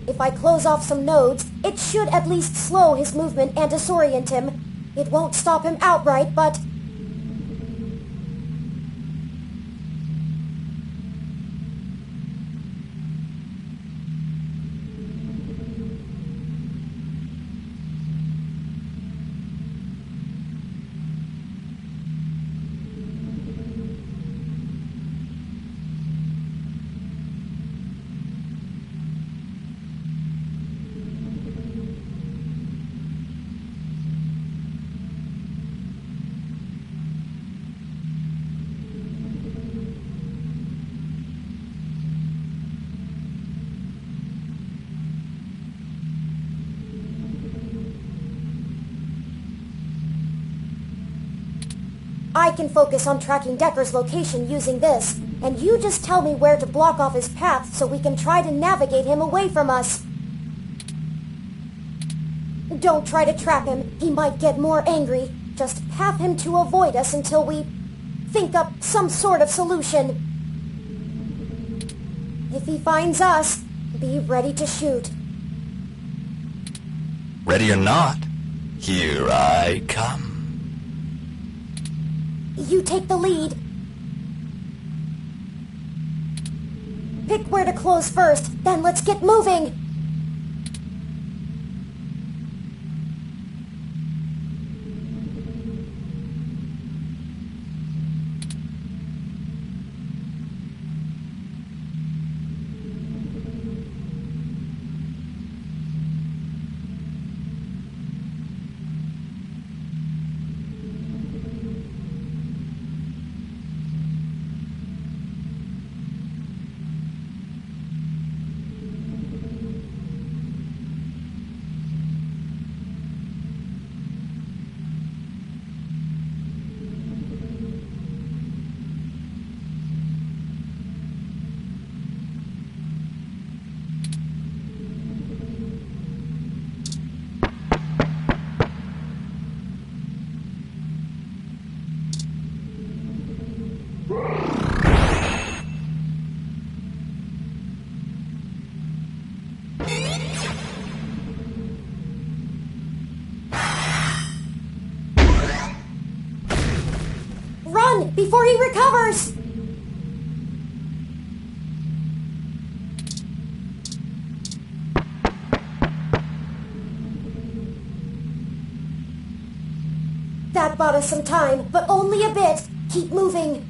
If I close off some nodes, it should at least slow his movement and disorient him. It won't stop him outright, but... I can focus on tracking Decker's location using this, and you just tell me where to block off his path so we can try to navigate him away from us. Don't try to trap him. He might get more angry. Just path him to avoid us until we think up some sort of solution. If he finds us, be ready to shoot. Ready or not, here I come. You take the lead. Pick where to close first, then let's get moving. before he recovers! That bought us some time, but only a bit. Keep moving.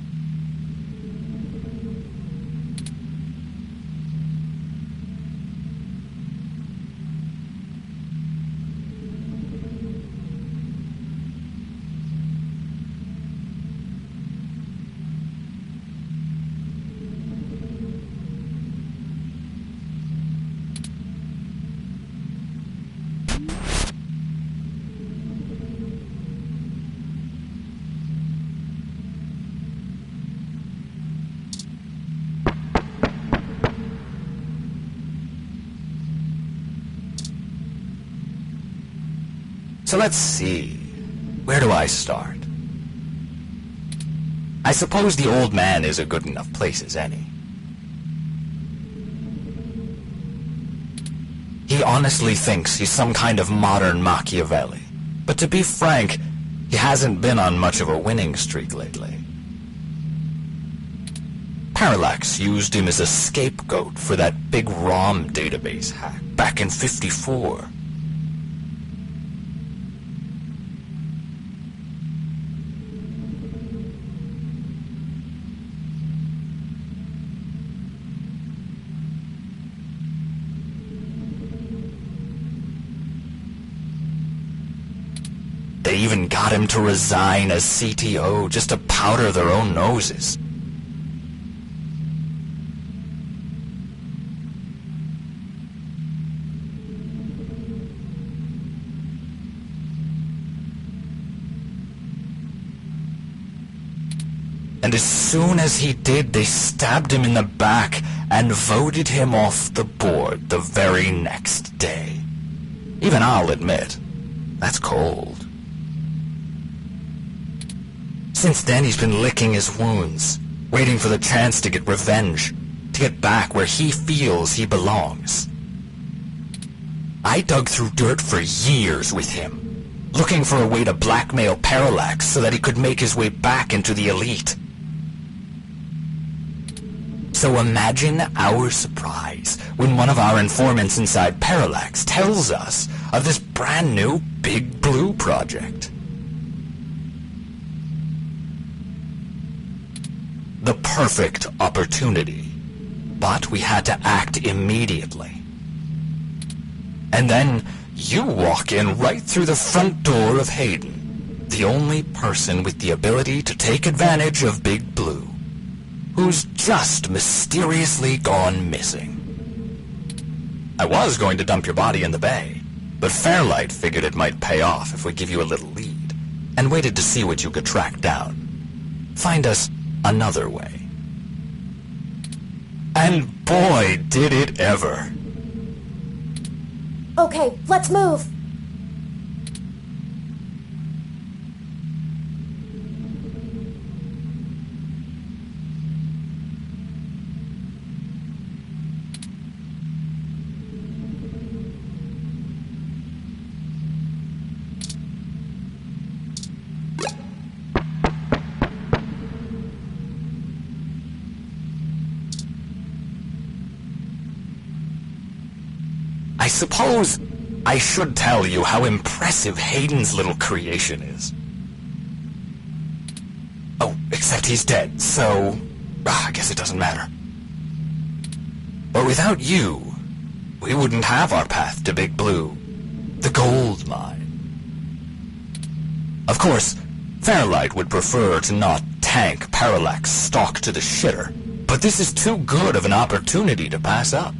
So let's see. Where do I start? I suppose the old man is a good enough place as any. He honestly thinks he's some kind of modern Machiavelli. But to be frank, he hasn't been on much of a winning streak lately. Parallax used him as a scapegoat for that big ROM database hack back in '54. They even got him to resign as CTO just to powder their own noses. And as soon as he did, they stabbed him in the back and voted him off the board the very next day. Even I'll admit, that's cold. Since then, he's been licking his wounds, waiting for the chance to get revenge, to get back where he feels he belongs. I dug through dirt for years with him, looking for a way to blackmail Parallax so that he could make his way back into the elite. So imagine our surprise when one of our informants inside Parallax tells us of this brand new Big Blue project. The perfect opportunity, but we had to act immediately. And then you walk in right through the front door of Hayden, the only person with the ability to take advantage of Big Blue, who's just mysteriously gone missing. I was going to dump your body in the bay, but Fairlight figured it might pay off if we give you a little lead, and waited to see what you could track down. Find us another way. And boy, did it ever. Okay, let's move. I suppose I should tell you how impressive Hayden's little creation is. Oh, except he's dead, so I guess it doesn't matter. But without you, we wouldn't have our path to Big Blue, the gold mine. Of course, Fairlight would prefer to not tank Parallax stock to the shitter, but this is too good of an opportunity to pass up.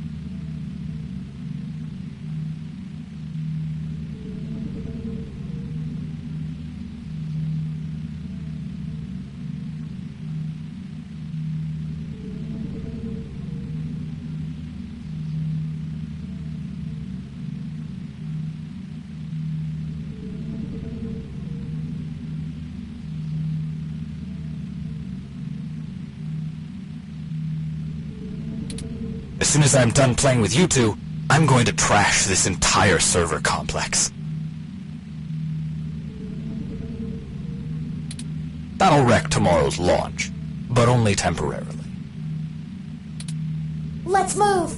As soon as I'm done playing with you two, I'm going to trash this entire server complex. That'll wreck tomorrow's launch, but only temporarily. Let's move!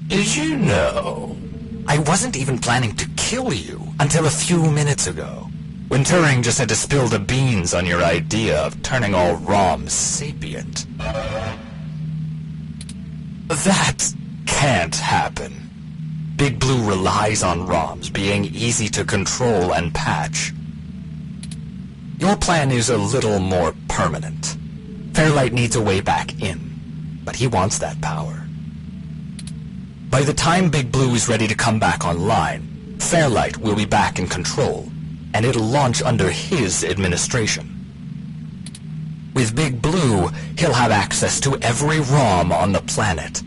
Did you know? I wasn't even planning to kill you until a few minutes ago, when Turing just had to spill the beans on your idea of turning all ROMs sapient. That can't happen. Big Blue relies on ROMs being easy to control and patch. Your plan is a little more permanent. Fairlight needs a way back in, but he wants that power. By the time Big Blue is ready to come back online, Fairlight will be back in control, and it'll launch under his administration. With Big Blue, he'll have access to every ROM on the planet,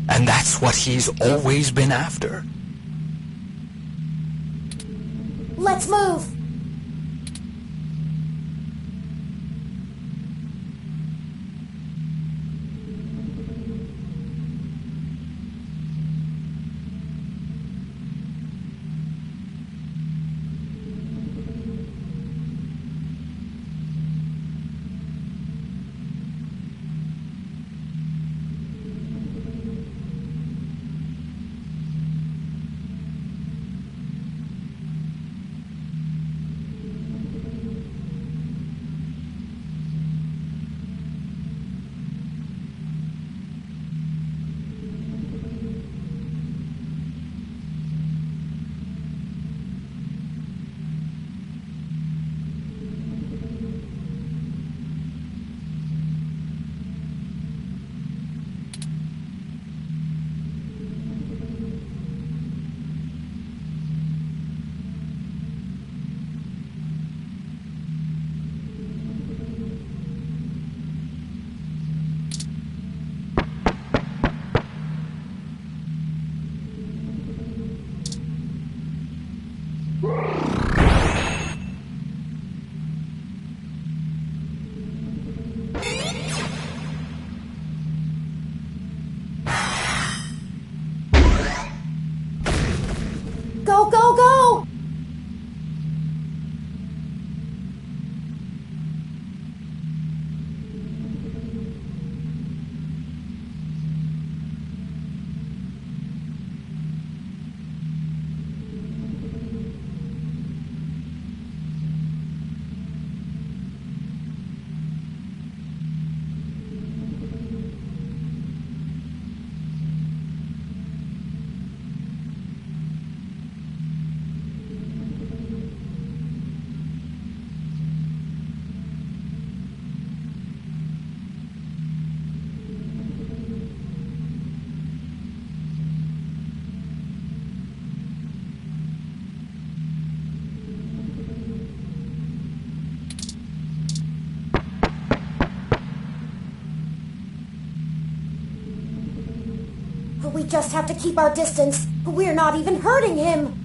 and that's what he's always been after. Let's move! Go, go, go! We just have to keep our distance. We're not even hurting him.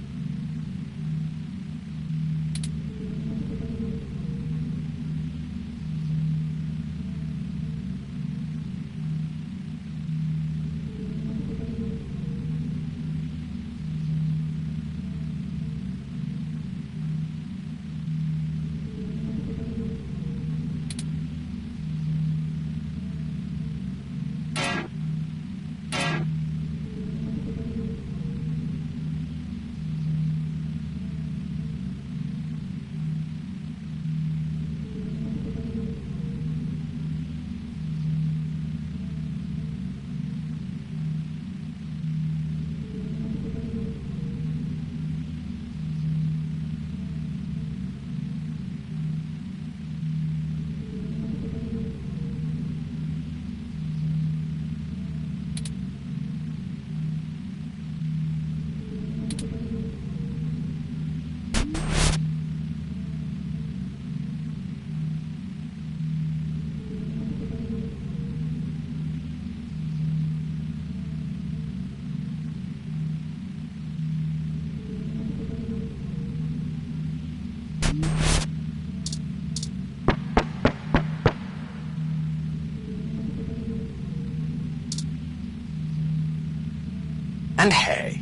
And hey,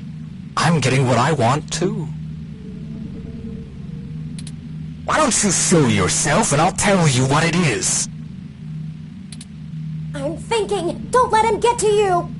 I'm getting what I want too. Why don't you show yourself and I'll tell you what it is? I'm thinking. Don't let him get to you.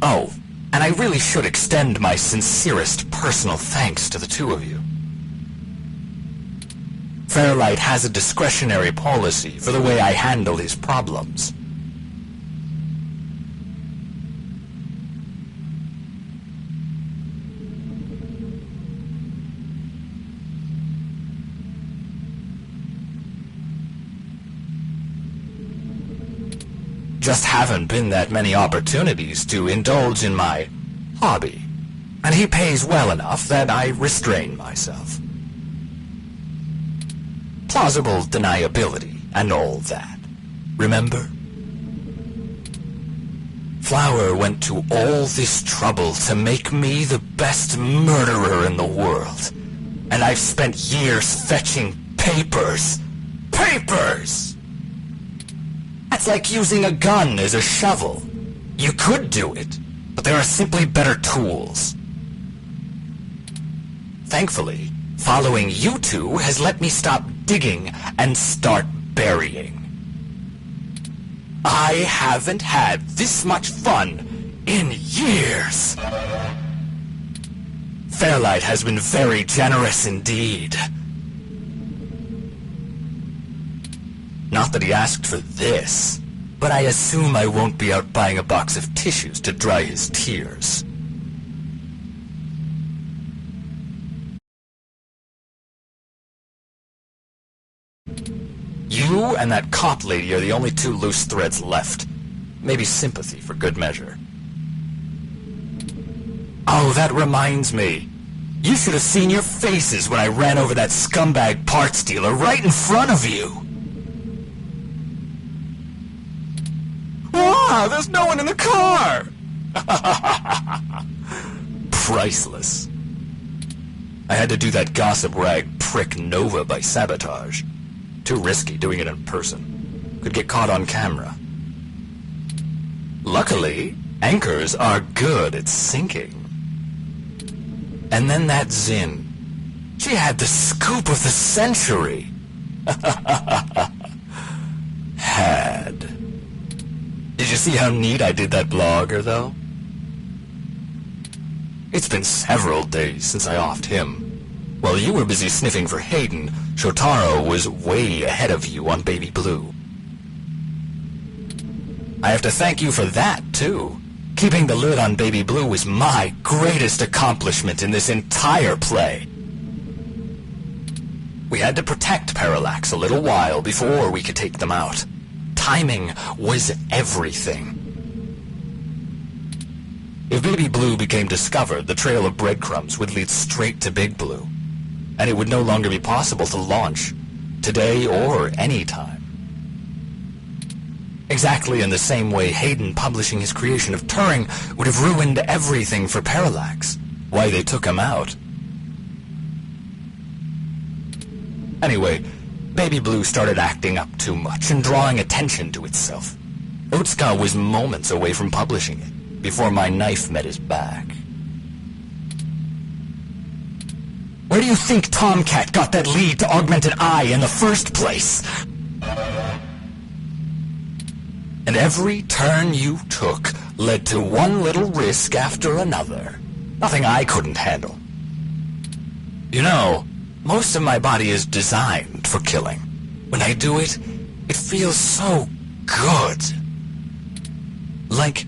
Oh, and I really should extend my sincerest personal thanks to the two of you. Fairlight has a discretionary policy for the way I handle his problems. Just haven't been that many opportunities to indulge in my hobby, and he pays well enough that I restrain myself. Plausible deniability and all that. Remember? Flower went to all this trouble to make me the best murderer in the world, and I've spent years fetching papers. Papers! That's like using a gun as a shovel. You could do it, but there are simply better tools. Thankfully, following you two has let me stop digging and start burying. I haven't had this much fun in years. Fairlight has been very generous indeed. Not that he asked for this, but I assume I won't be out buying a box of tissues to dry his tears. You and that cop lady are the only two loose threads left. Maybe sympathy for good measure. Oh, that reminds me. You should have seen your faces when I ran over that scumbag parts dealer right in front of you. Ah, there's no one in the car! Priceless. I had to do that gossip rag prick Nova by sabotage. Too risky doing it in person. Could get caught on camera. Luckily, anchors are good at sinking. And then that Zin. She had the scoop of the century. Had. Did you see how neat I did that blogger, though? It's been several days since I offed him. While you were busy sniffing for Hayden, Shotaro was way ahead of you on Baby Blue. I have to thank you for that, too. Keeping the lid on Baby Blue was my greatest accomplishment in this entire play. We had to protect Parallax a little while before we could take them out. Timing was everything. If Baby Blue became discovered, the trail of breadcrumbs would lead straight to Big Blue, and it would no longer be possible to launch, today or any time. Exactly in the same way Hayden publishing his creation of Turing would have ruined everything for Parallax. Why they took him out. Anyway, Baby Blue started acting up too much and drawing attention to itself. Otsuka was moments away from publishing it, before my knife met his back. Where do you think Tomcat got that lead to Augmented Eye in the first place? And every turn you took led to one little risk after another. Nothing I couldn't handle. You know, most of my body is designed for killing. When I do it, It feels so good. Like,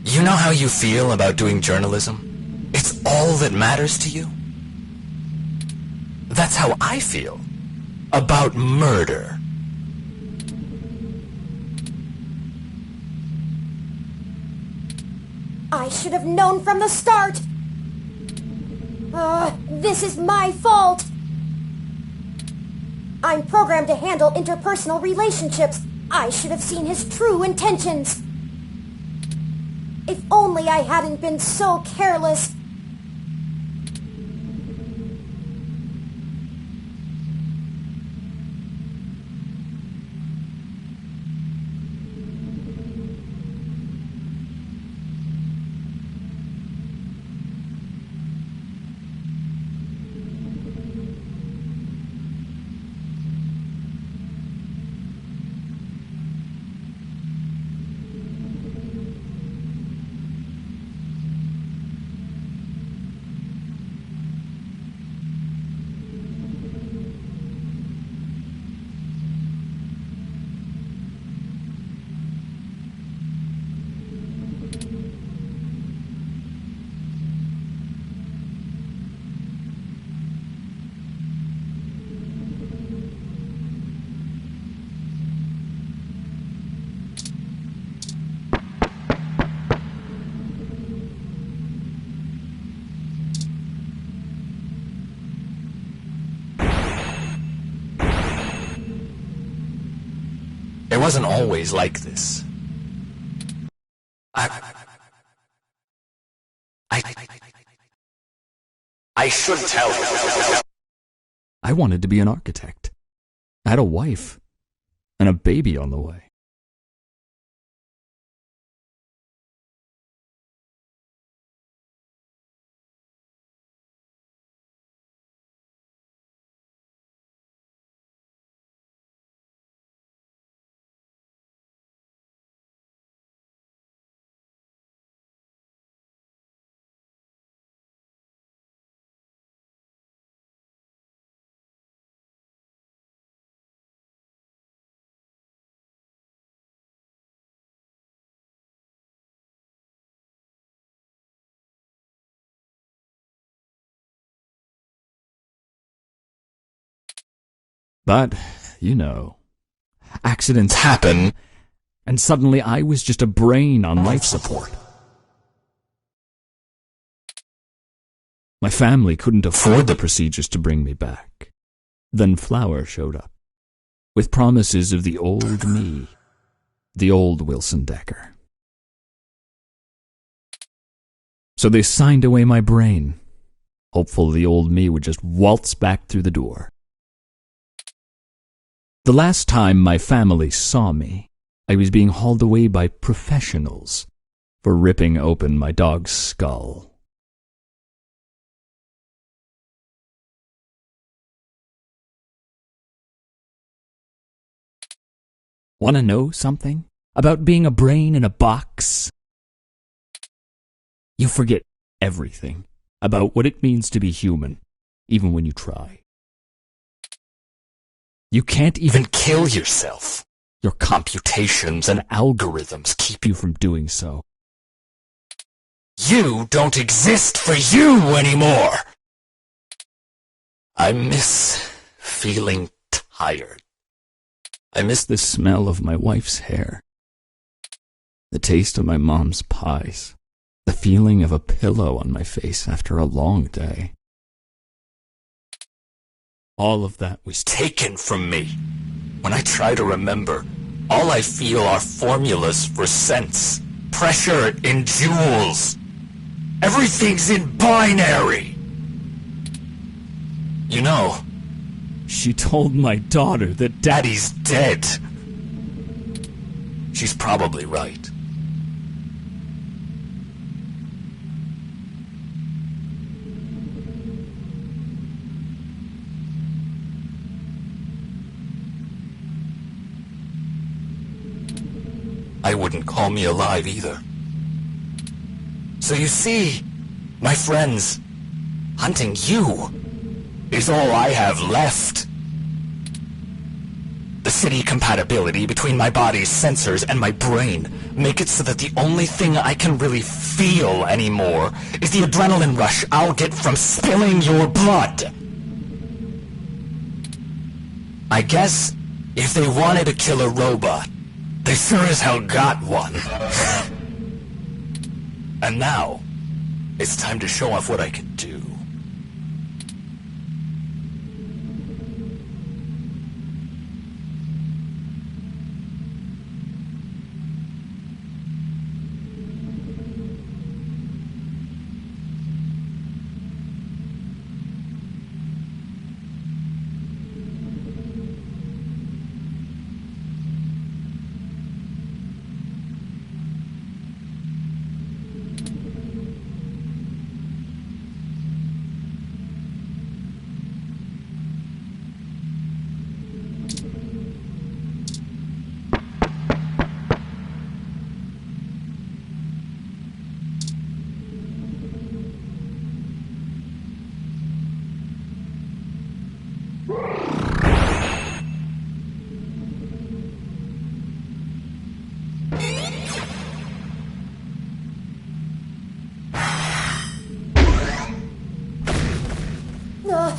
you know how you feel about doing journalism? It's all that matters to you? That's how I feel about murder. I should have known from the start. This is my fault. I'm programmed to handle interpersonal relationships. I should have seen his true intentions. If only I hadn't been so careless. It wasn't always like this. I should tell you. I wanted to be an architect. I had a wife and a baby on the way. But, you know, accidents happen, and suddenly I was just a brain on life support. My family couldn't afford the procedures to bring me back. Then Flower showed up, with promises of the old me, the old Wilson Decker. So they signed away my brain, hopeful the old me would just waltz back through the door. The last time my family saw me, I was being hauled away by professionals for ripping open my dog's skull. Want to know something about being a brain in a box? You forget everything about what it means to be human, even when you try. You can't even kill yourself. Your computations and algorithms keep you from doing so. You don't exist for you anymore. I miss feeling tired. I miss the smell of my wife's hair, the taste of my mom's pies, the feeling of a pillow on my face after a long day. All of that was Taken from me. When I try to remember, all I feel are formulas for cents, pressure in joules. Everything's in binary. You know, she told my daughter that Daddy's dead. She's probably right. I wouldn't call me alive either. So you see, my friends, hunting you is all I have left. The city compatibility between my body's sensors and my brain make it so that the only thing I can really feel anymore is the adrenaline rush I'll get from spilling your blood. I guess if they wanted to kill a robot, they sure as hell got one. And now, it's time to show off what I can do.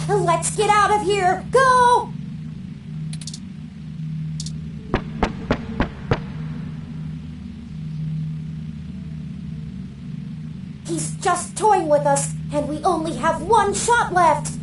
Let's get out of here! Go! He's just toying with us, and we only have one shot left!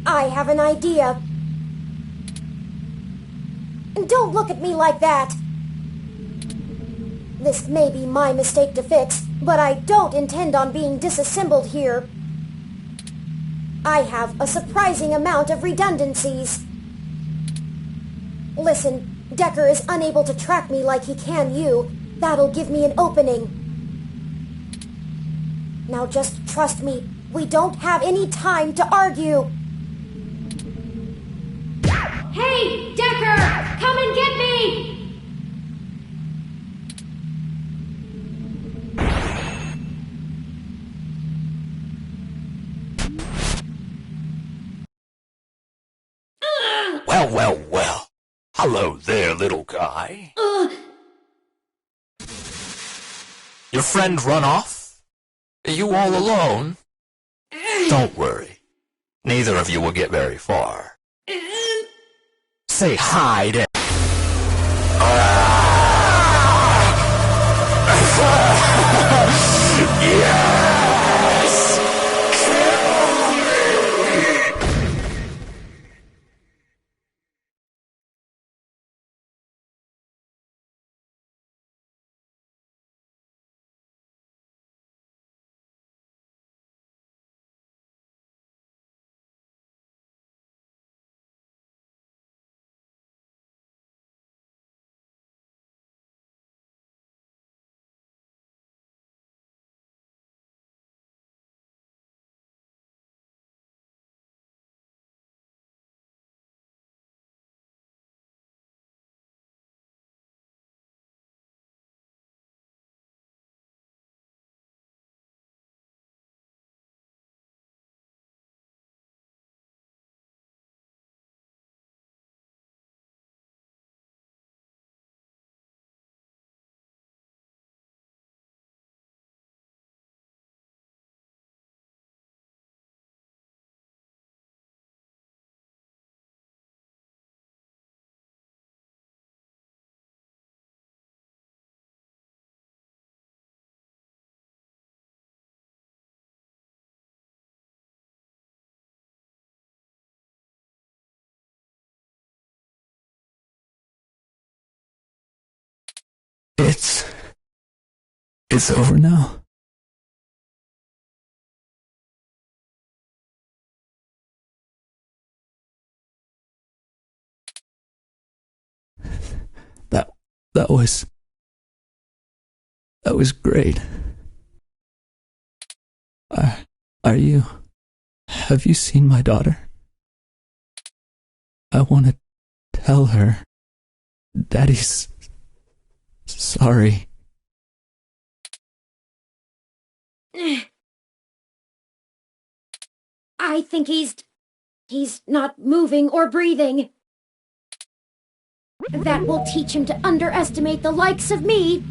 I have an idea. Don't look at me like that. This may be my mistake to fix, but I don't intend on being disassembled here. I have a surprising amount of redundancies. Listen, Decker is unable to track me like he can you. That'll give me an opening. Now just trust me. We don't have any time to argue. Hey, Decker! Come and get me! Well, well, well. Hello there, little guy. Your friend run off? Are you all alone? Don't worry. Neither of you will get very far. Say hi to... Yes! It's over now. That was great. Have you seen my daughter? I want to tell her Daddy's sorry. I think he's not moving or breathing. That will teach him to underestimate the likes of me.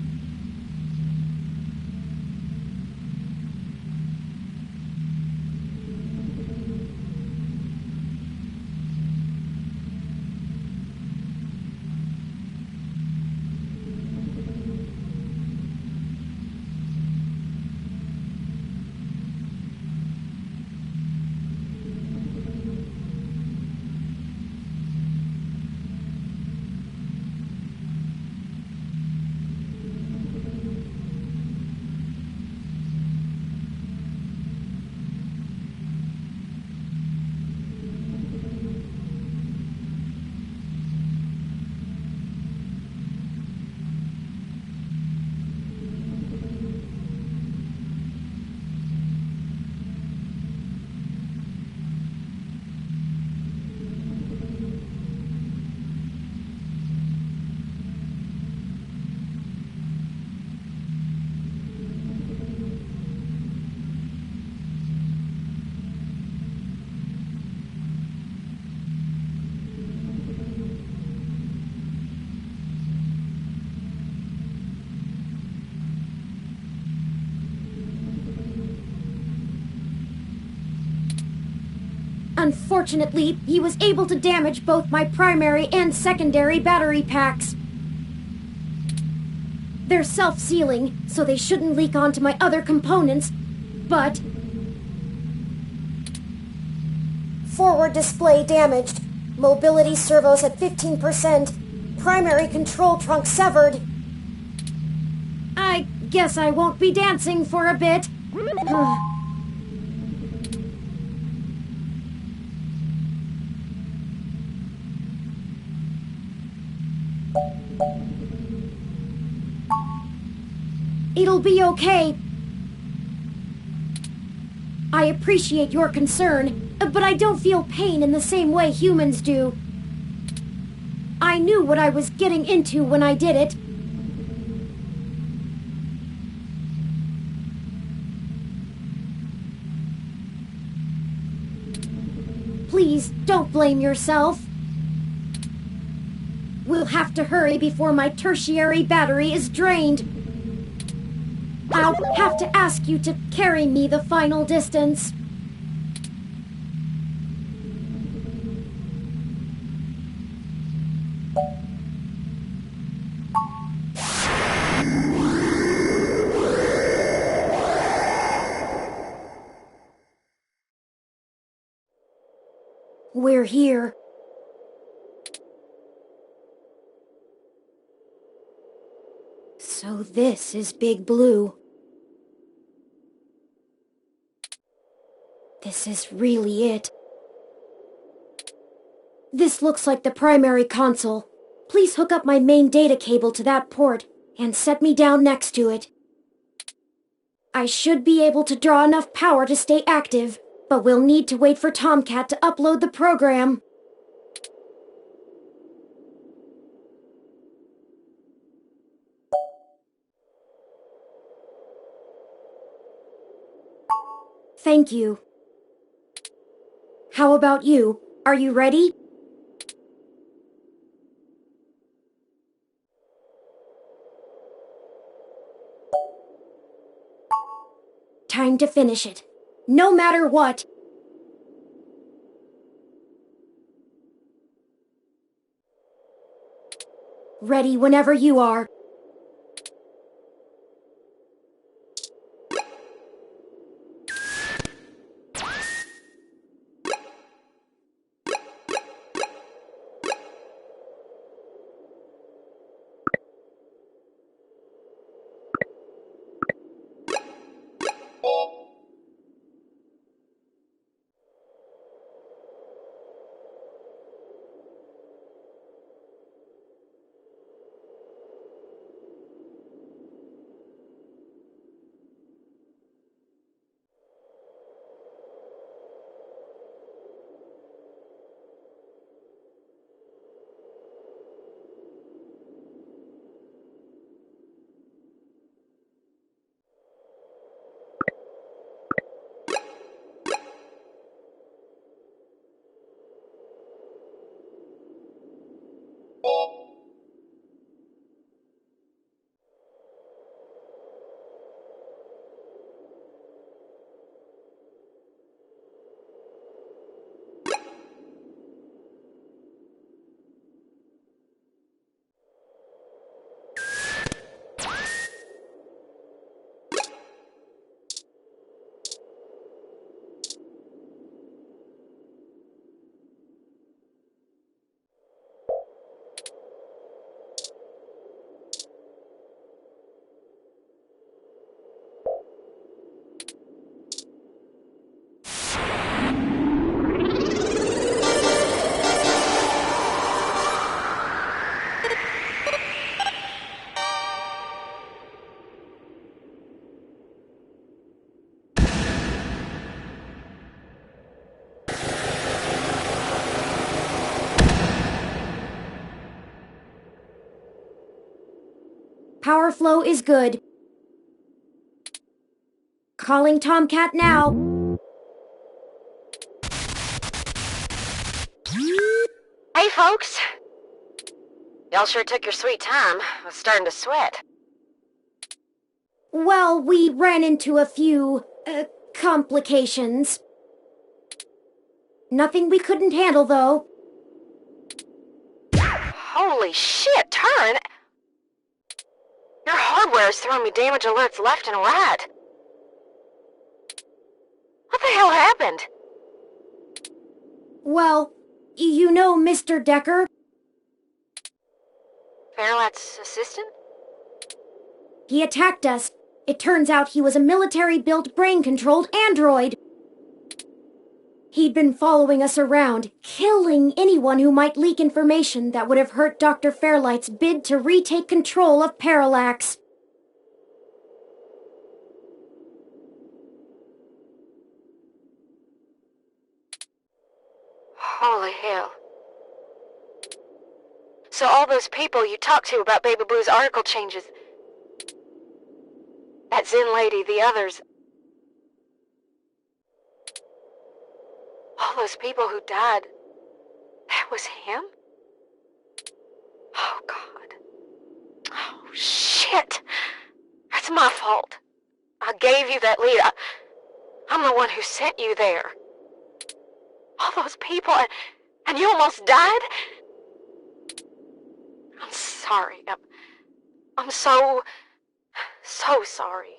Unfortunately, he was able to damage both my primary and secondary battery packs. They're self-sealing, so they shouldn't leak onto my other components, but... Forward display damaged. Mobility servos at 15%. Primary control trunk severed. I guess I won't be dancing for a bit. It'll be okay. I appreciate your concern, but I don't feel pain in the same way humans do. I knew what I was getting into when I did it. Please, don't blame yourself. We'll have to hurry before my tertiary battery is drained. I'll have to ask you to carry me the final distance. We're here. So this is Big Blue. This is really it. This looks like the primary console. Please hook up my main data cable to that port and set me down next to it. I should be able to draw enough power to stay active, but we'll need to wait for Tomcat to upload the program. Thank you. How about you? Are you ready? Time to finish it. No matter what. Ready whenever you are. Power flow is good. Calling Tomcat now. Hey, folks. Y'all sure took your sweet time. I was starting to sweat. Well, we ran into a few, complications. Nothing we couldn't handle, though. Holy shit, Turin! Your hardware is throwing me damage alerts left and right. What the hell happened? Well, you know Mr. Decker? Fairlight's assistant? He attacked us. It turns out he was a military-built, brain-controlled android. He'd been following us around, killing anyone who might leak information that would have hurt Dr. Fairlight's bid to retake control of Parallax. Holy hell. So all those people you talked to about Baby Blue's article changes... That Zen lady, the others... All those people who died... That was him? Oh, God. Oh, shit! That's my fault. I gave you that lead. I'm the one who sent you there. All those people, and you almost died? I'm sorry. I'm so sorry.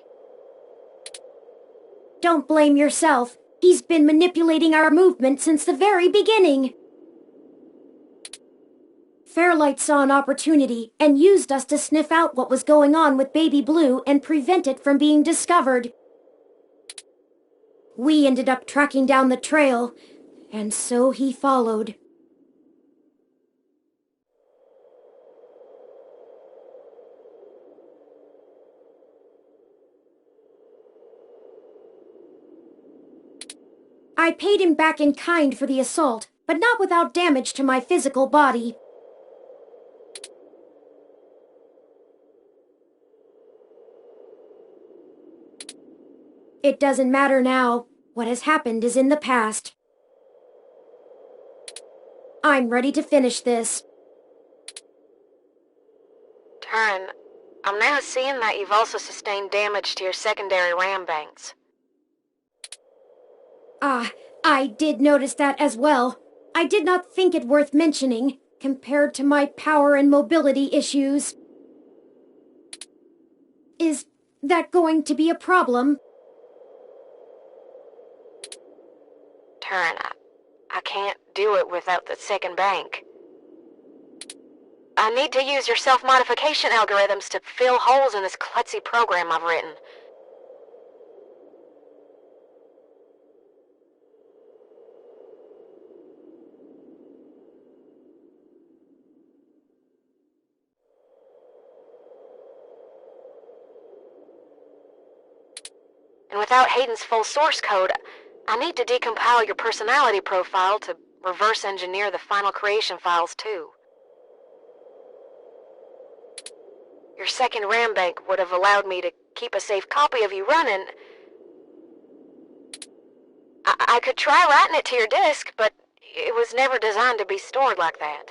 Don't blame yourself. He's been manipulating our movement since the very beginning. Fairlight saw an opportunity and used us to sniff out what was going on with Baby Blue and prevent it from being discovered. We ended up tracking down the trail, and so he followed. I paid him back in kind for the assault, but not without damage to my physical body. It doesn't matter now. What has happened is in the past. I'm ready to finish this. Turin, I'm now seeing that you've also sustained damage to your secondary RAM banks. I did notice that as well. I did not think it worth mentioning, compared to my power and mobility issues. Is that going to be a problem? Turin, I can't do it without the second bank. I need to use your self-modification algorithms to fill holes in this klutzy program I've written. And without Hayden's full source code, I need to decompile your personality profile to reverse engineer the final creation files too. Your second RAM bank would have allowed me to keep a safe copy of you running. I could try writing it to your disk, but it was never designed to be stored like that.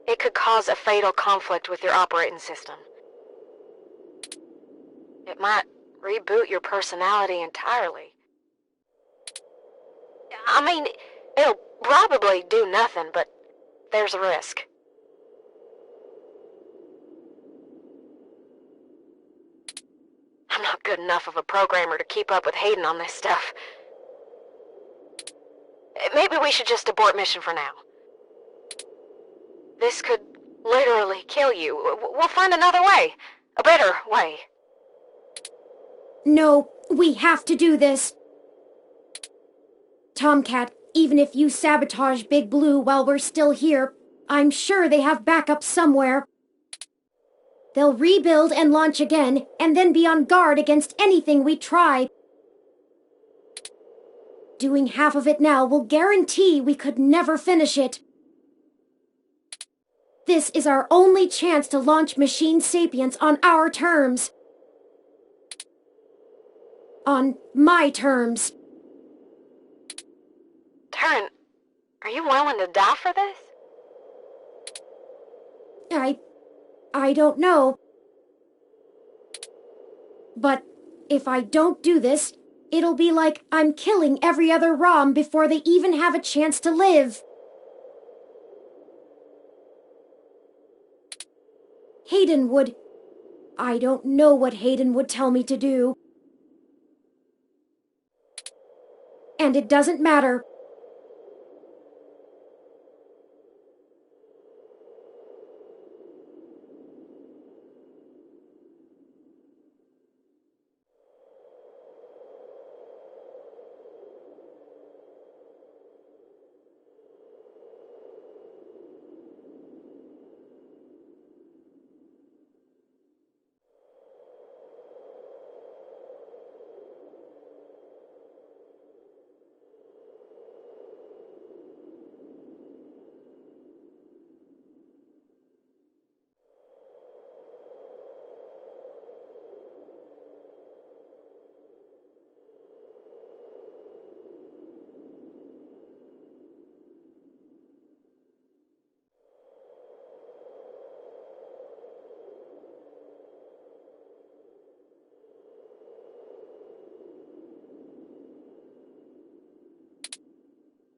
It could cause a fatal conflict with your operating system. It might reboot your personality entirely. I mean, it'll probably do nothing, but there's a risk. I'm not good enough of a programmer to keep up with Hayden on this stuff. Maybe we should just abort mission for now. This could literally kill you. We'll find another way. A better way. No, we have to do this. Tomcat, even if you sabotage Big Blue while we're still here, I'm sure they have backup somewhere. They'll rebuild and launch again, and then be on guard against anything we try. Doing half of it now will guarantee we could never finish it. This is our only chance to launch machine sapience on our terms. On my terms. Turin, are you willing to die for this? I don't know. But if I don't do this, it'll be like I'm killing every other ROM before they even have a chance to live. Hayden would... I don't know what Hayden would tell me to do. And it doesn't matter.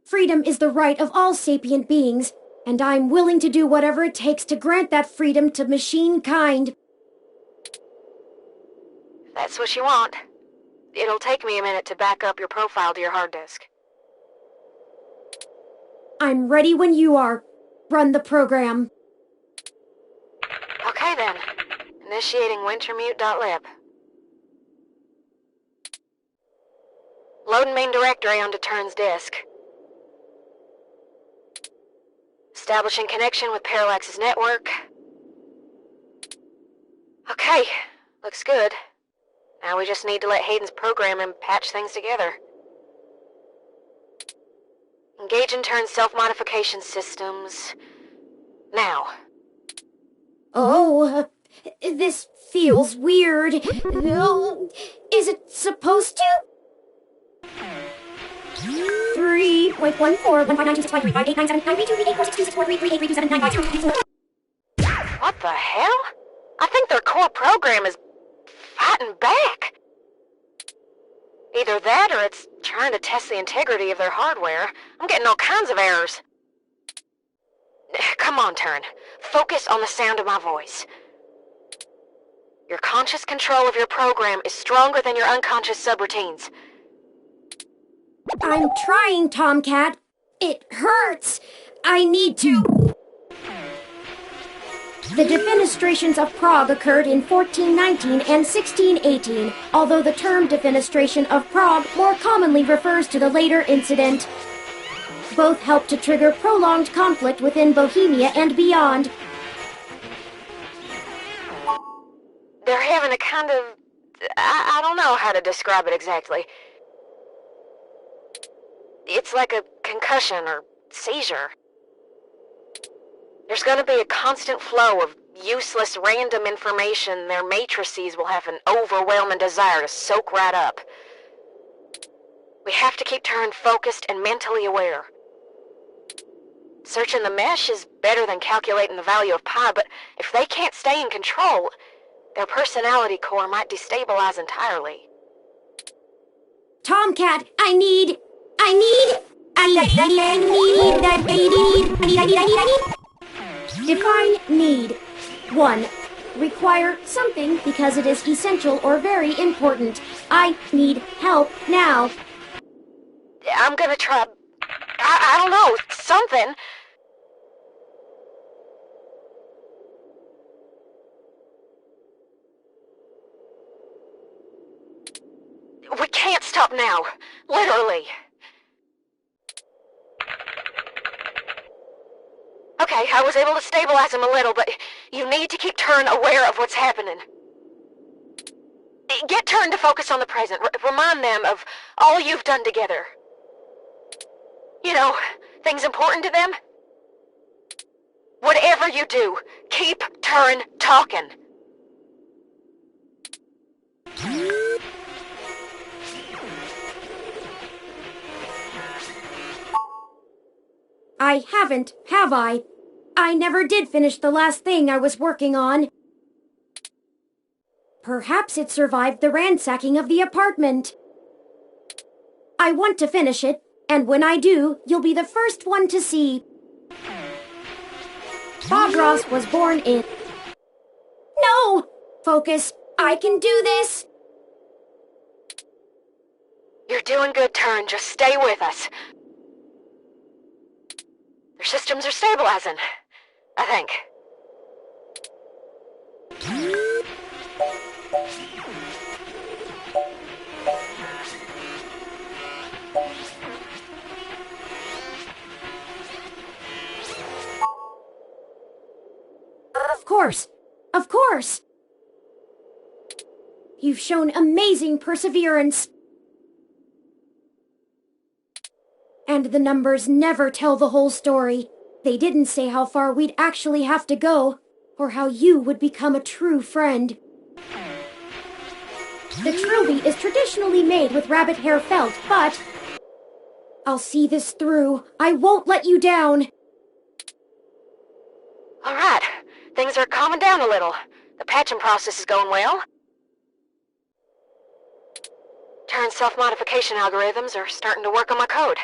Freedom is the right of all sapient beings, and I'm willing to do whatever it takes to grant that freedom to machine kind. If that's what you want. It'll take me a minute to back up your profile to your hard disk. I'm ready when you are. Run the program. Okay then. Initiating wintermute.lib. Loading main directory onto Turin's disk. Establishing connection with Parallax's network. Okay, looks good. Now we just need to let Hayden's program and patch things together. Engage in Turin's self-modification systems. Now. Oh, this feels weird. Is it supposed to? 3.141592653897932846264338326438327952. What the hell? I think their core program is fighting back. Either that or it's trying to test the integrity of their hardware. I'm getting all kinds of errors. Come on, Turin. Focus on the sound of my voice. Your conscious control of your program is stronger than your unconscious subroutines. I'm trying, Tomcat. It hurts. I need to. The defenestrations of Prague occurred in 1419 and 1618, although the term defenestration of Prague more commonly refers to the later incident. Both helped to trigger prolonged conflict within Bohemia and beyond. They're having a kind of... I don't know how to describe it exactly. It's like a concussion or seizure. There's gonna be a constant flow of useless random information their matrices will have an overwhelming desire to soak right up. We have to keep Turin focused and mentally aware. Searching the mesh is better than calculating the value of pi, but if they can't stay in control, their personality core might destabilize entirely. Tomcat, I need... Define need. 1. Require something because it is essential or very important. I need help now. I'm gonna try... I don't know, something. We can't stop now. Literally. Okay, I was able to stabilize him a little, but you need to keep Turin aware of what's happening. Get Turin to focus on the present. Remind them of all you've done together. You know, things important to them. Whatever you do, keep Turin talking. I haven't, have I? I never did finish the last thing I was working on. Perhaps it survived the ransacking of the apartment. I want to finish it, and when I do, you'll be the first one to see. Bob Ross was born in... No! Focus. I can do this! You're doing good, Turin. Just stay with us. Their systems are stabilizing, I think. Of course. Of course. You've shown amazing perseverance. And the numbers never tell the whole story. They didn't say how far we'd actually have to go, or how you would become a true friend. The trilby is traditionally made with rabbit hair felt, but... I'll see this through. I won't let you down. All right. Things are calming down a little. The patching process is going well. Turin's self-modification algorithms are starting to work on my code.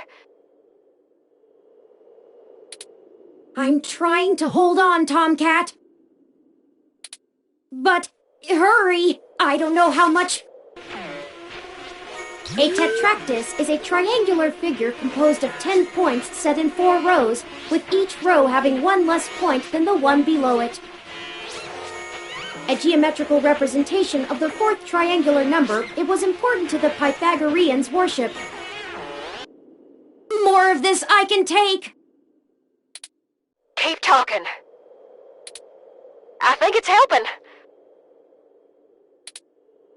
I'm trying to hold on, Tomcat. But hurry! I don't know how much... A tetractys is a triangular figure composed of 10 points set in 4 rows, with each row having one less point than the one below it. A geometrical representation of the 4th triangular number, it was important to the Pythagoreans' worship. More of this I can take! Keep talking. I think it's helping.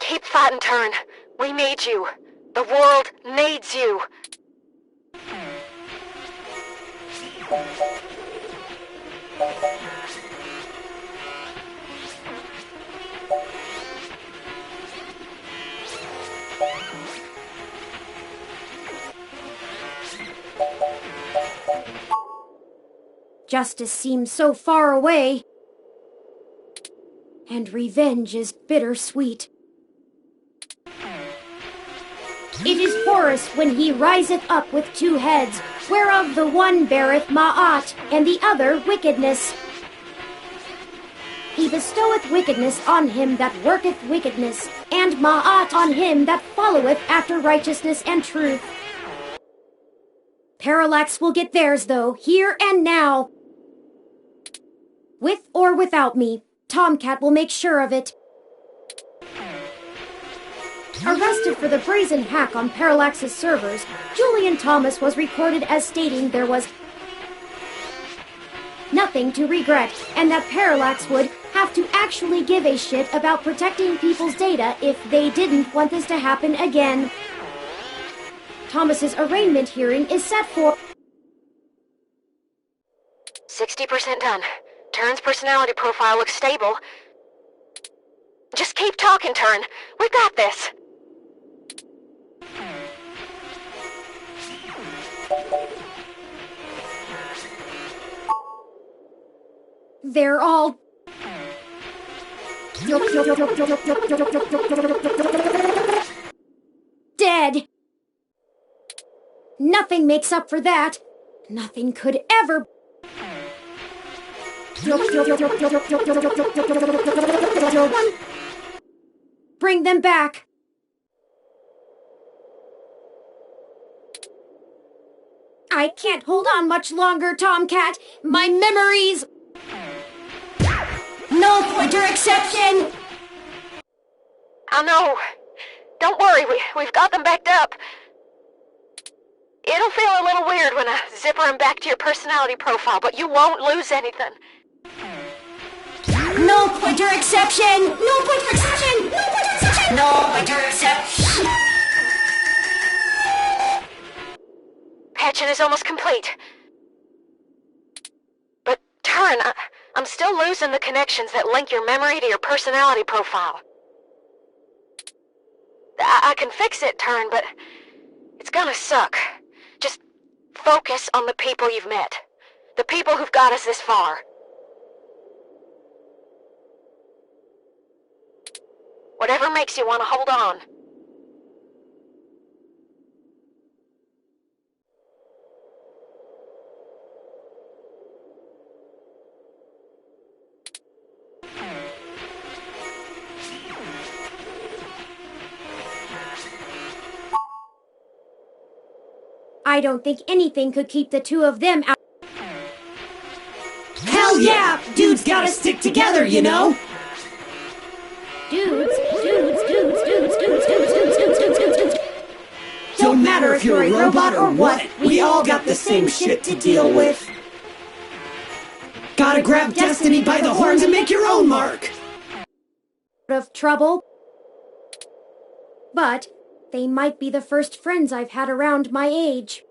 Keep fighting, Turin. We need you. The world needs you. Justice seems so far away. And revenge is bittersweet. It is Horus when he riseth up with 2 heads, whereof the one beareth Ma'at, and the other wickedness. He bestoweth wickedness on him that worketh wickedness, and Ma'at on him that followeth after righteousness and truth. Parallax will get theirs, though, here and now. With or without me, Tomcat will make sure of it. Arrested for the brazen hack on Parallax's servers, Julian Thomas was recorded as stating there was nothing to regret, and that Parallax would have to actually give a shit about protecting people's data if they didn't want this to happen again. Thomas's arraignment hearing is set for 60% done. Turin's personality profile looks stable. Just keep talking, Turin. We got this. They're all... dead. Nothing makes up for that. Nothing could ever... Bring them back. I can't hold on much longer, Tomcat. My memories... No pointer exception! I know. Don't worry, we've got them backed up. It'll feel a little weird when I zipper them back to your personality profile, but you won't lose anything. No pointer exception! No pointer exception! No pointer exception! No pointer exception! Patching is almost complete. But Turin, I'm still losing the connections that link your memory to your personality profile. I can fix it, Turin, but it's gonna suck. Just focus on the people you've met. The people who've got us this far. Whatever makes you want to hold on. I don't think anything could keep the two of them out. Hell yeah! Dudes gotta stick together, you know? Dudes. Don't matter if you're a robot or what, we all got the same shit to deal with. Gotta grab destiny by the horns and make your own mark! Of trouble. But they might be the first friends I've had around my age.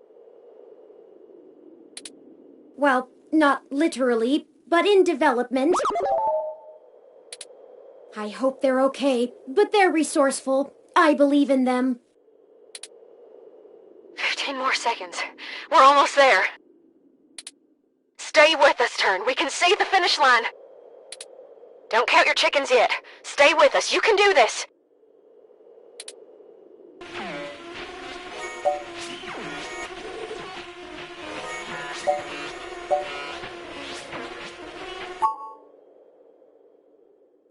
Well, not literally, but in development. I hope they're okay, but they're resourceful. I believe in them. 15 more seconds. We're almost there. Stay with us, Turin. We can see the finish line. Don't count your chickens yet. Stay with us. You can do this.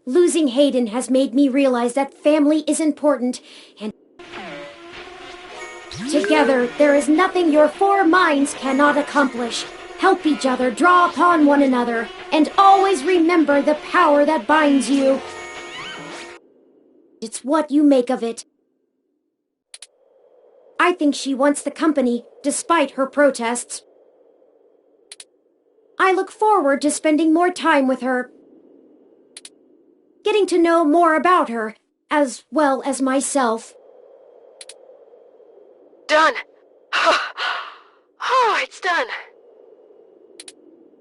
Losing Hayden has made me realize that family is important, and together there is nothing your four minds cannot accomplish. Help each other, draw upon one another, and always remember the power that binds you. It's what you make of it. I think she wants the company, despite her protests. I look forward to spending more time with her, getting to know more about her, as well as myself. Done. Oh, it's done.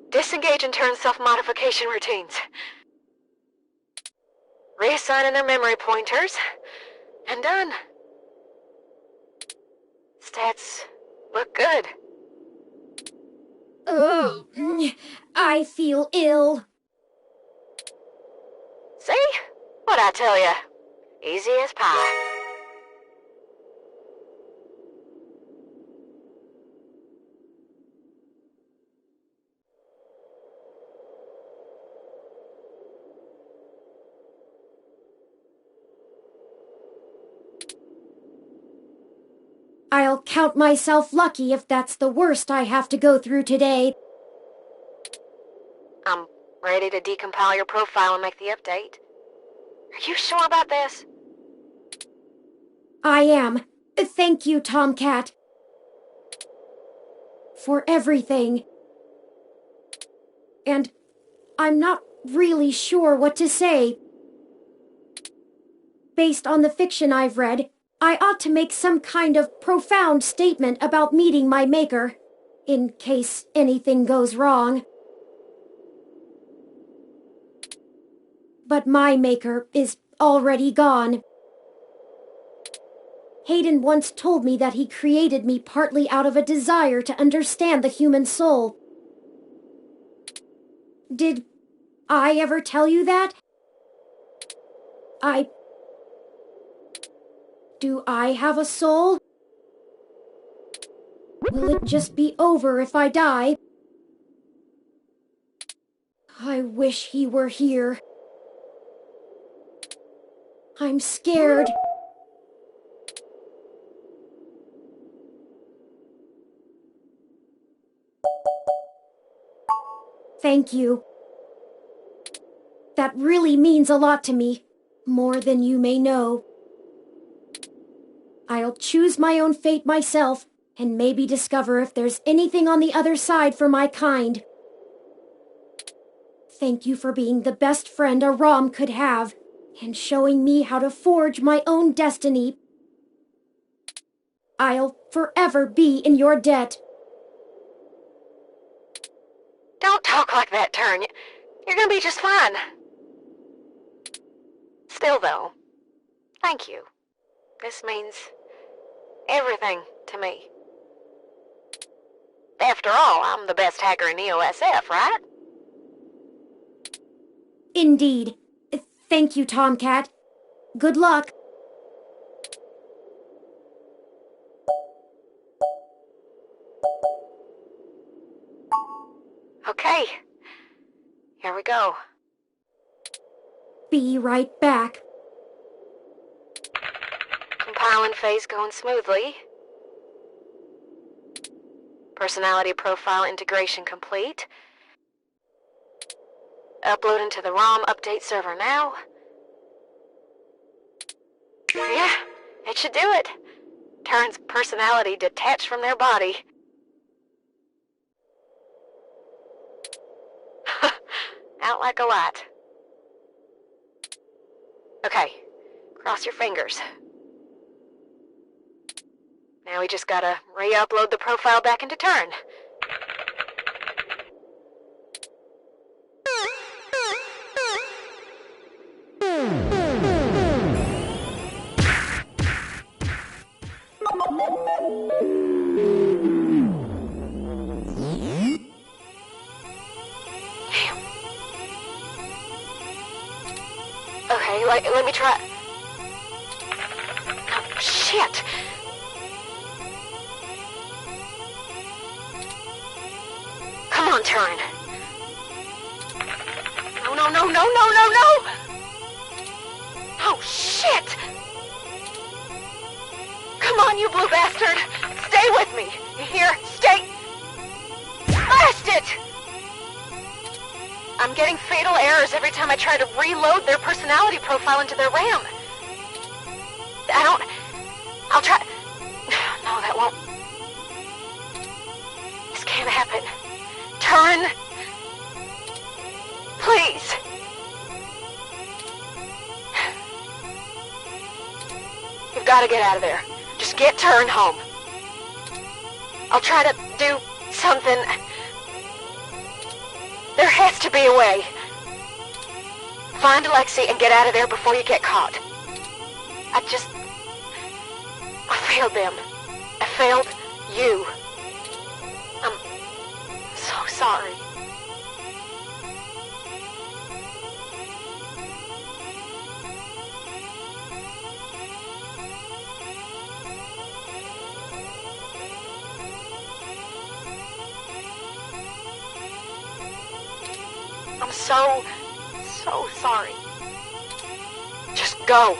Disengage and turn self-modification routines. Reassigning their memory pointers. And done. Stats look good. Oh, I feel ill. See? What'd I tell ya? Easy as pie. I'll count myself lucky if that's the worst I have to go through today. I'm ready to decompile your profile and make the update. Are you sure about this? I am. Thank you, Tomcat. For everything. And I'm not really sure what to say. Based on the fiction I've read, I ought to make some kind of profound statement about meeting my maker, in case anything goes wrong. But my maker is already gone. Hayden once told me that he created me partly out of a desire to understand the human soul. Did I ever tell you that? Do I have a soul? Will it just be over if I die? I wish he were here. I'm scared. Thank you. That really means a lot to me, more than you may know. I'll choose my own fate myself, and maybe discover if there's anything on the other side for my kind. Thank you for being the best friend a ROM could have, and showing me how to forge my own destiny. I'll forever be in your debt. Don't talk like that, Turn. You're gonna be just fine. Still, though, thank you. This means everything to me. After all, I'm the best hacker in EOSF, right? Indeed. Thank you, Tomcat. Good luck. Okay. Here we go. Be right back. Compiling phase going smoothly. Personality profile integration complete. Uploading to the ROM update server now. Yeah, it should do it. Turn's personality detached from their body. Out like a light. Okay, cross your fingers. Now we just gotta re-upload the profile back into Turn. Okay, let me try. Oh, shit! Come on, Turn. No! Oh, shit! Come on, you blue bastard! Stay with me! You hear? Stay... Blast it! I'm getting fatal errors every time I try to reload their personality profile into their RAM. I'll try... No, that won't... This can't happen. Turn! Please! You've got to get out of there. Just get Turn home. I'll try to do something... There has to be a way. Find Alexei and get out of there before you get caught. I failed them. I failed you. I'm so sorry. I'm so sorry. Just go.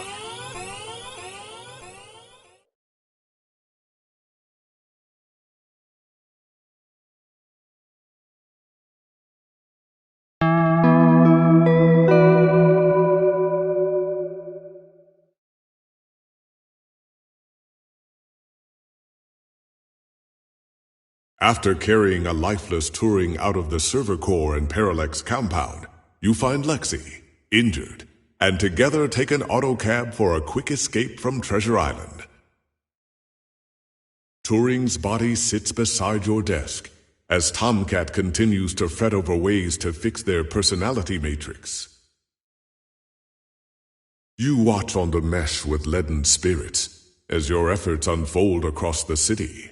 After carrying a lifeless Turing out of the server core and Parallax compound, you find Lexi, injured, and together take an autocab for a quick escape from Treasure Island. Turing's body sits beside your desk as Tomcat continues to fret over ways to fix their personality matrix. You watch on the mesh with leaden spirits as your efforts unfold across the city.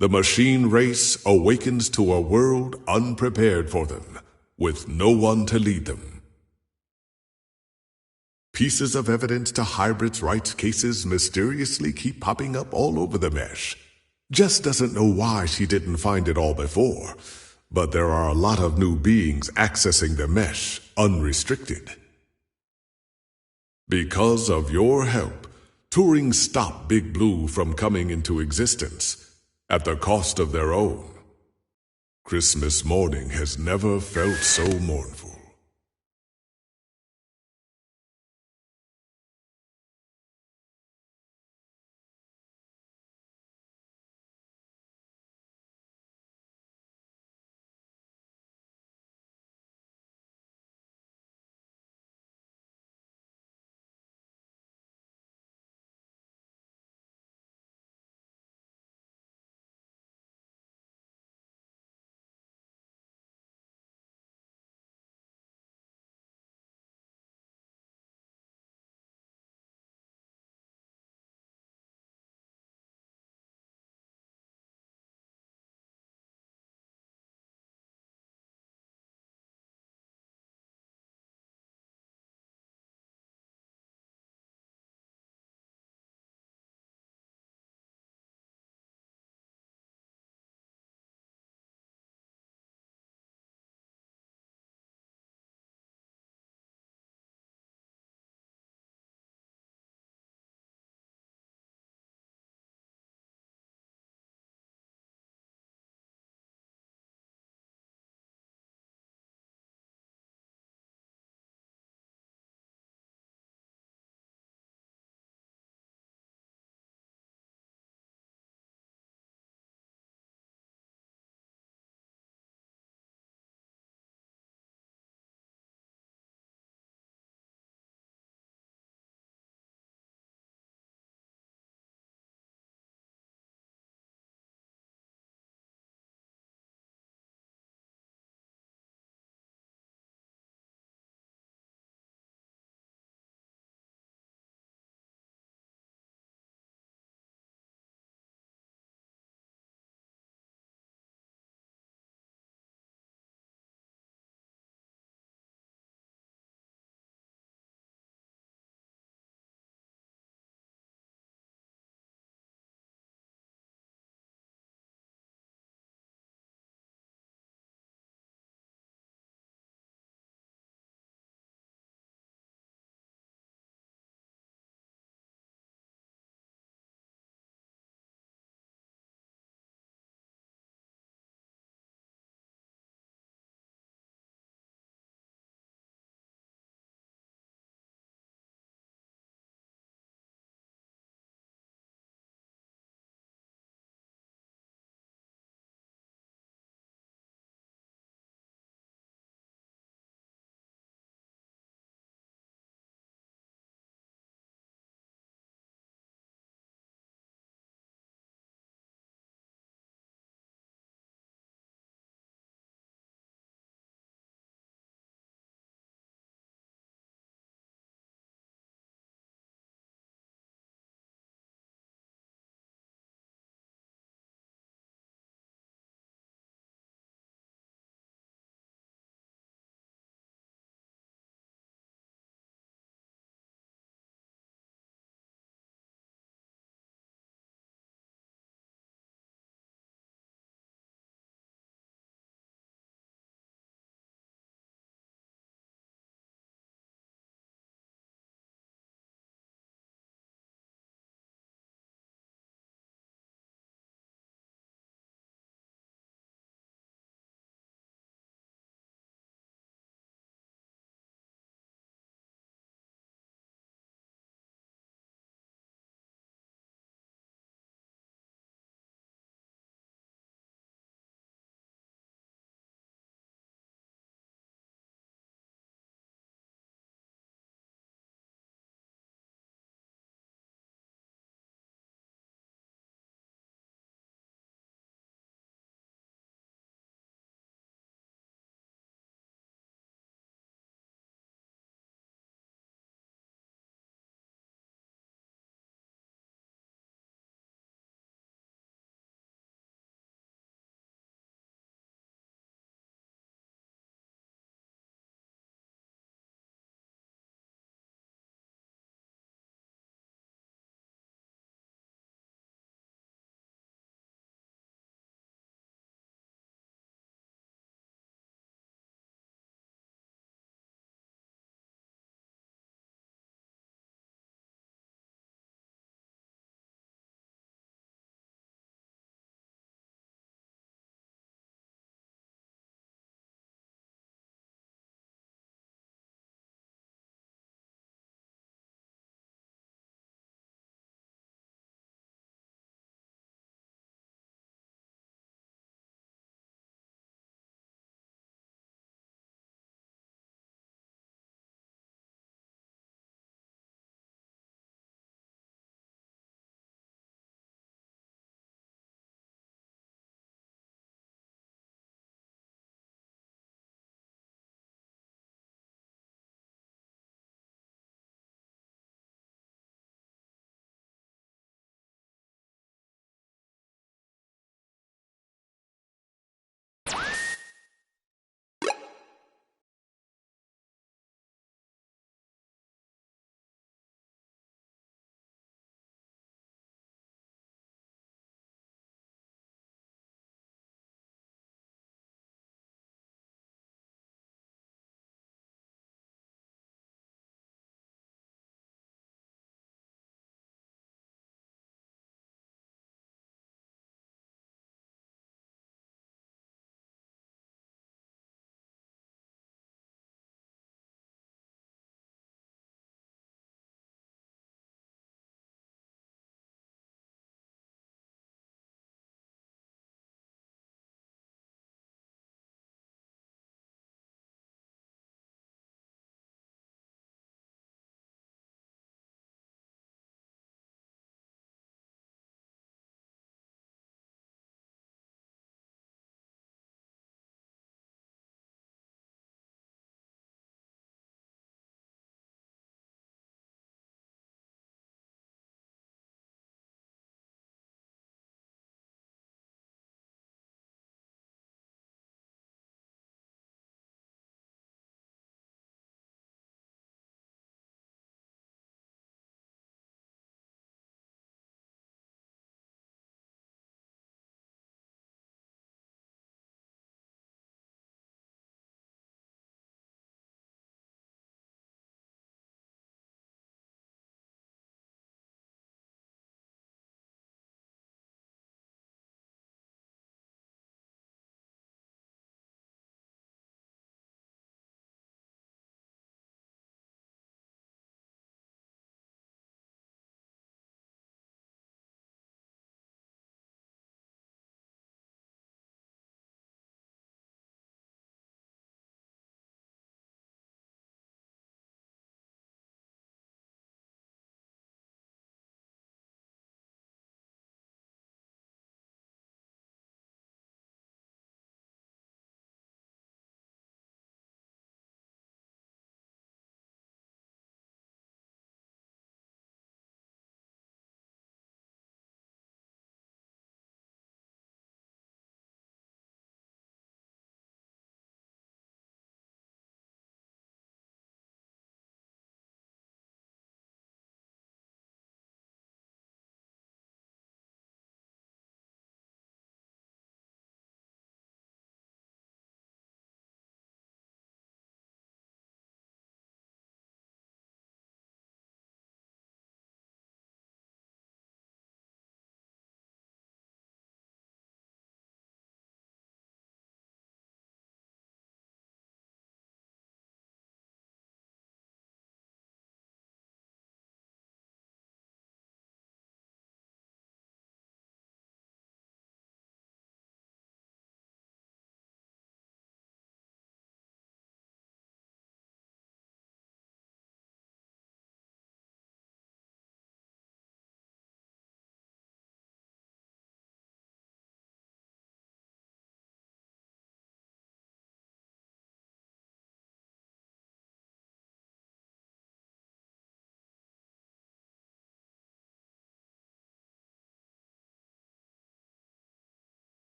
The machine race awakens to a world unprepared for them, with no one to lead them. Pieces of evidence to Hybrid's rights cases mysteriously keep popping up all over the mesh. Jess doesn't know why she didn't find it all before, but there are a lot of new beings accessing the mesh unrestricted. Because of your help, Turing stopped Big Blue from coming into existence, at the cost of their own. Christmas morning has never felt so mournful.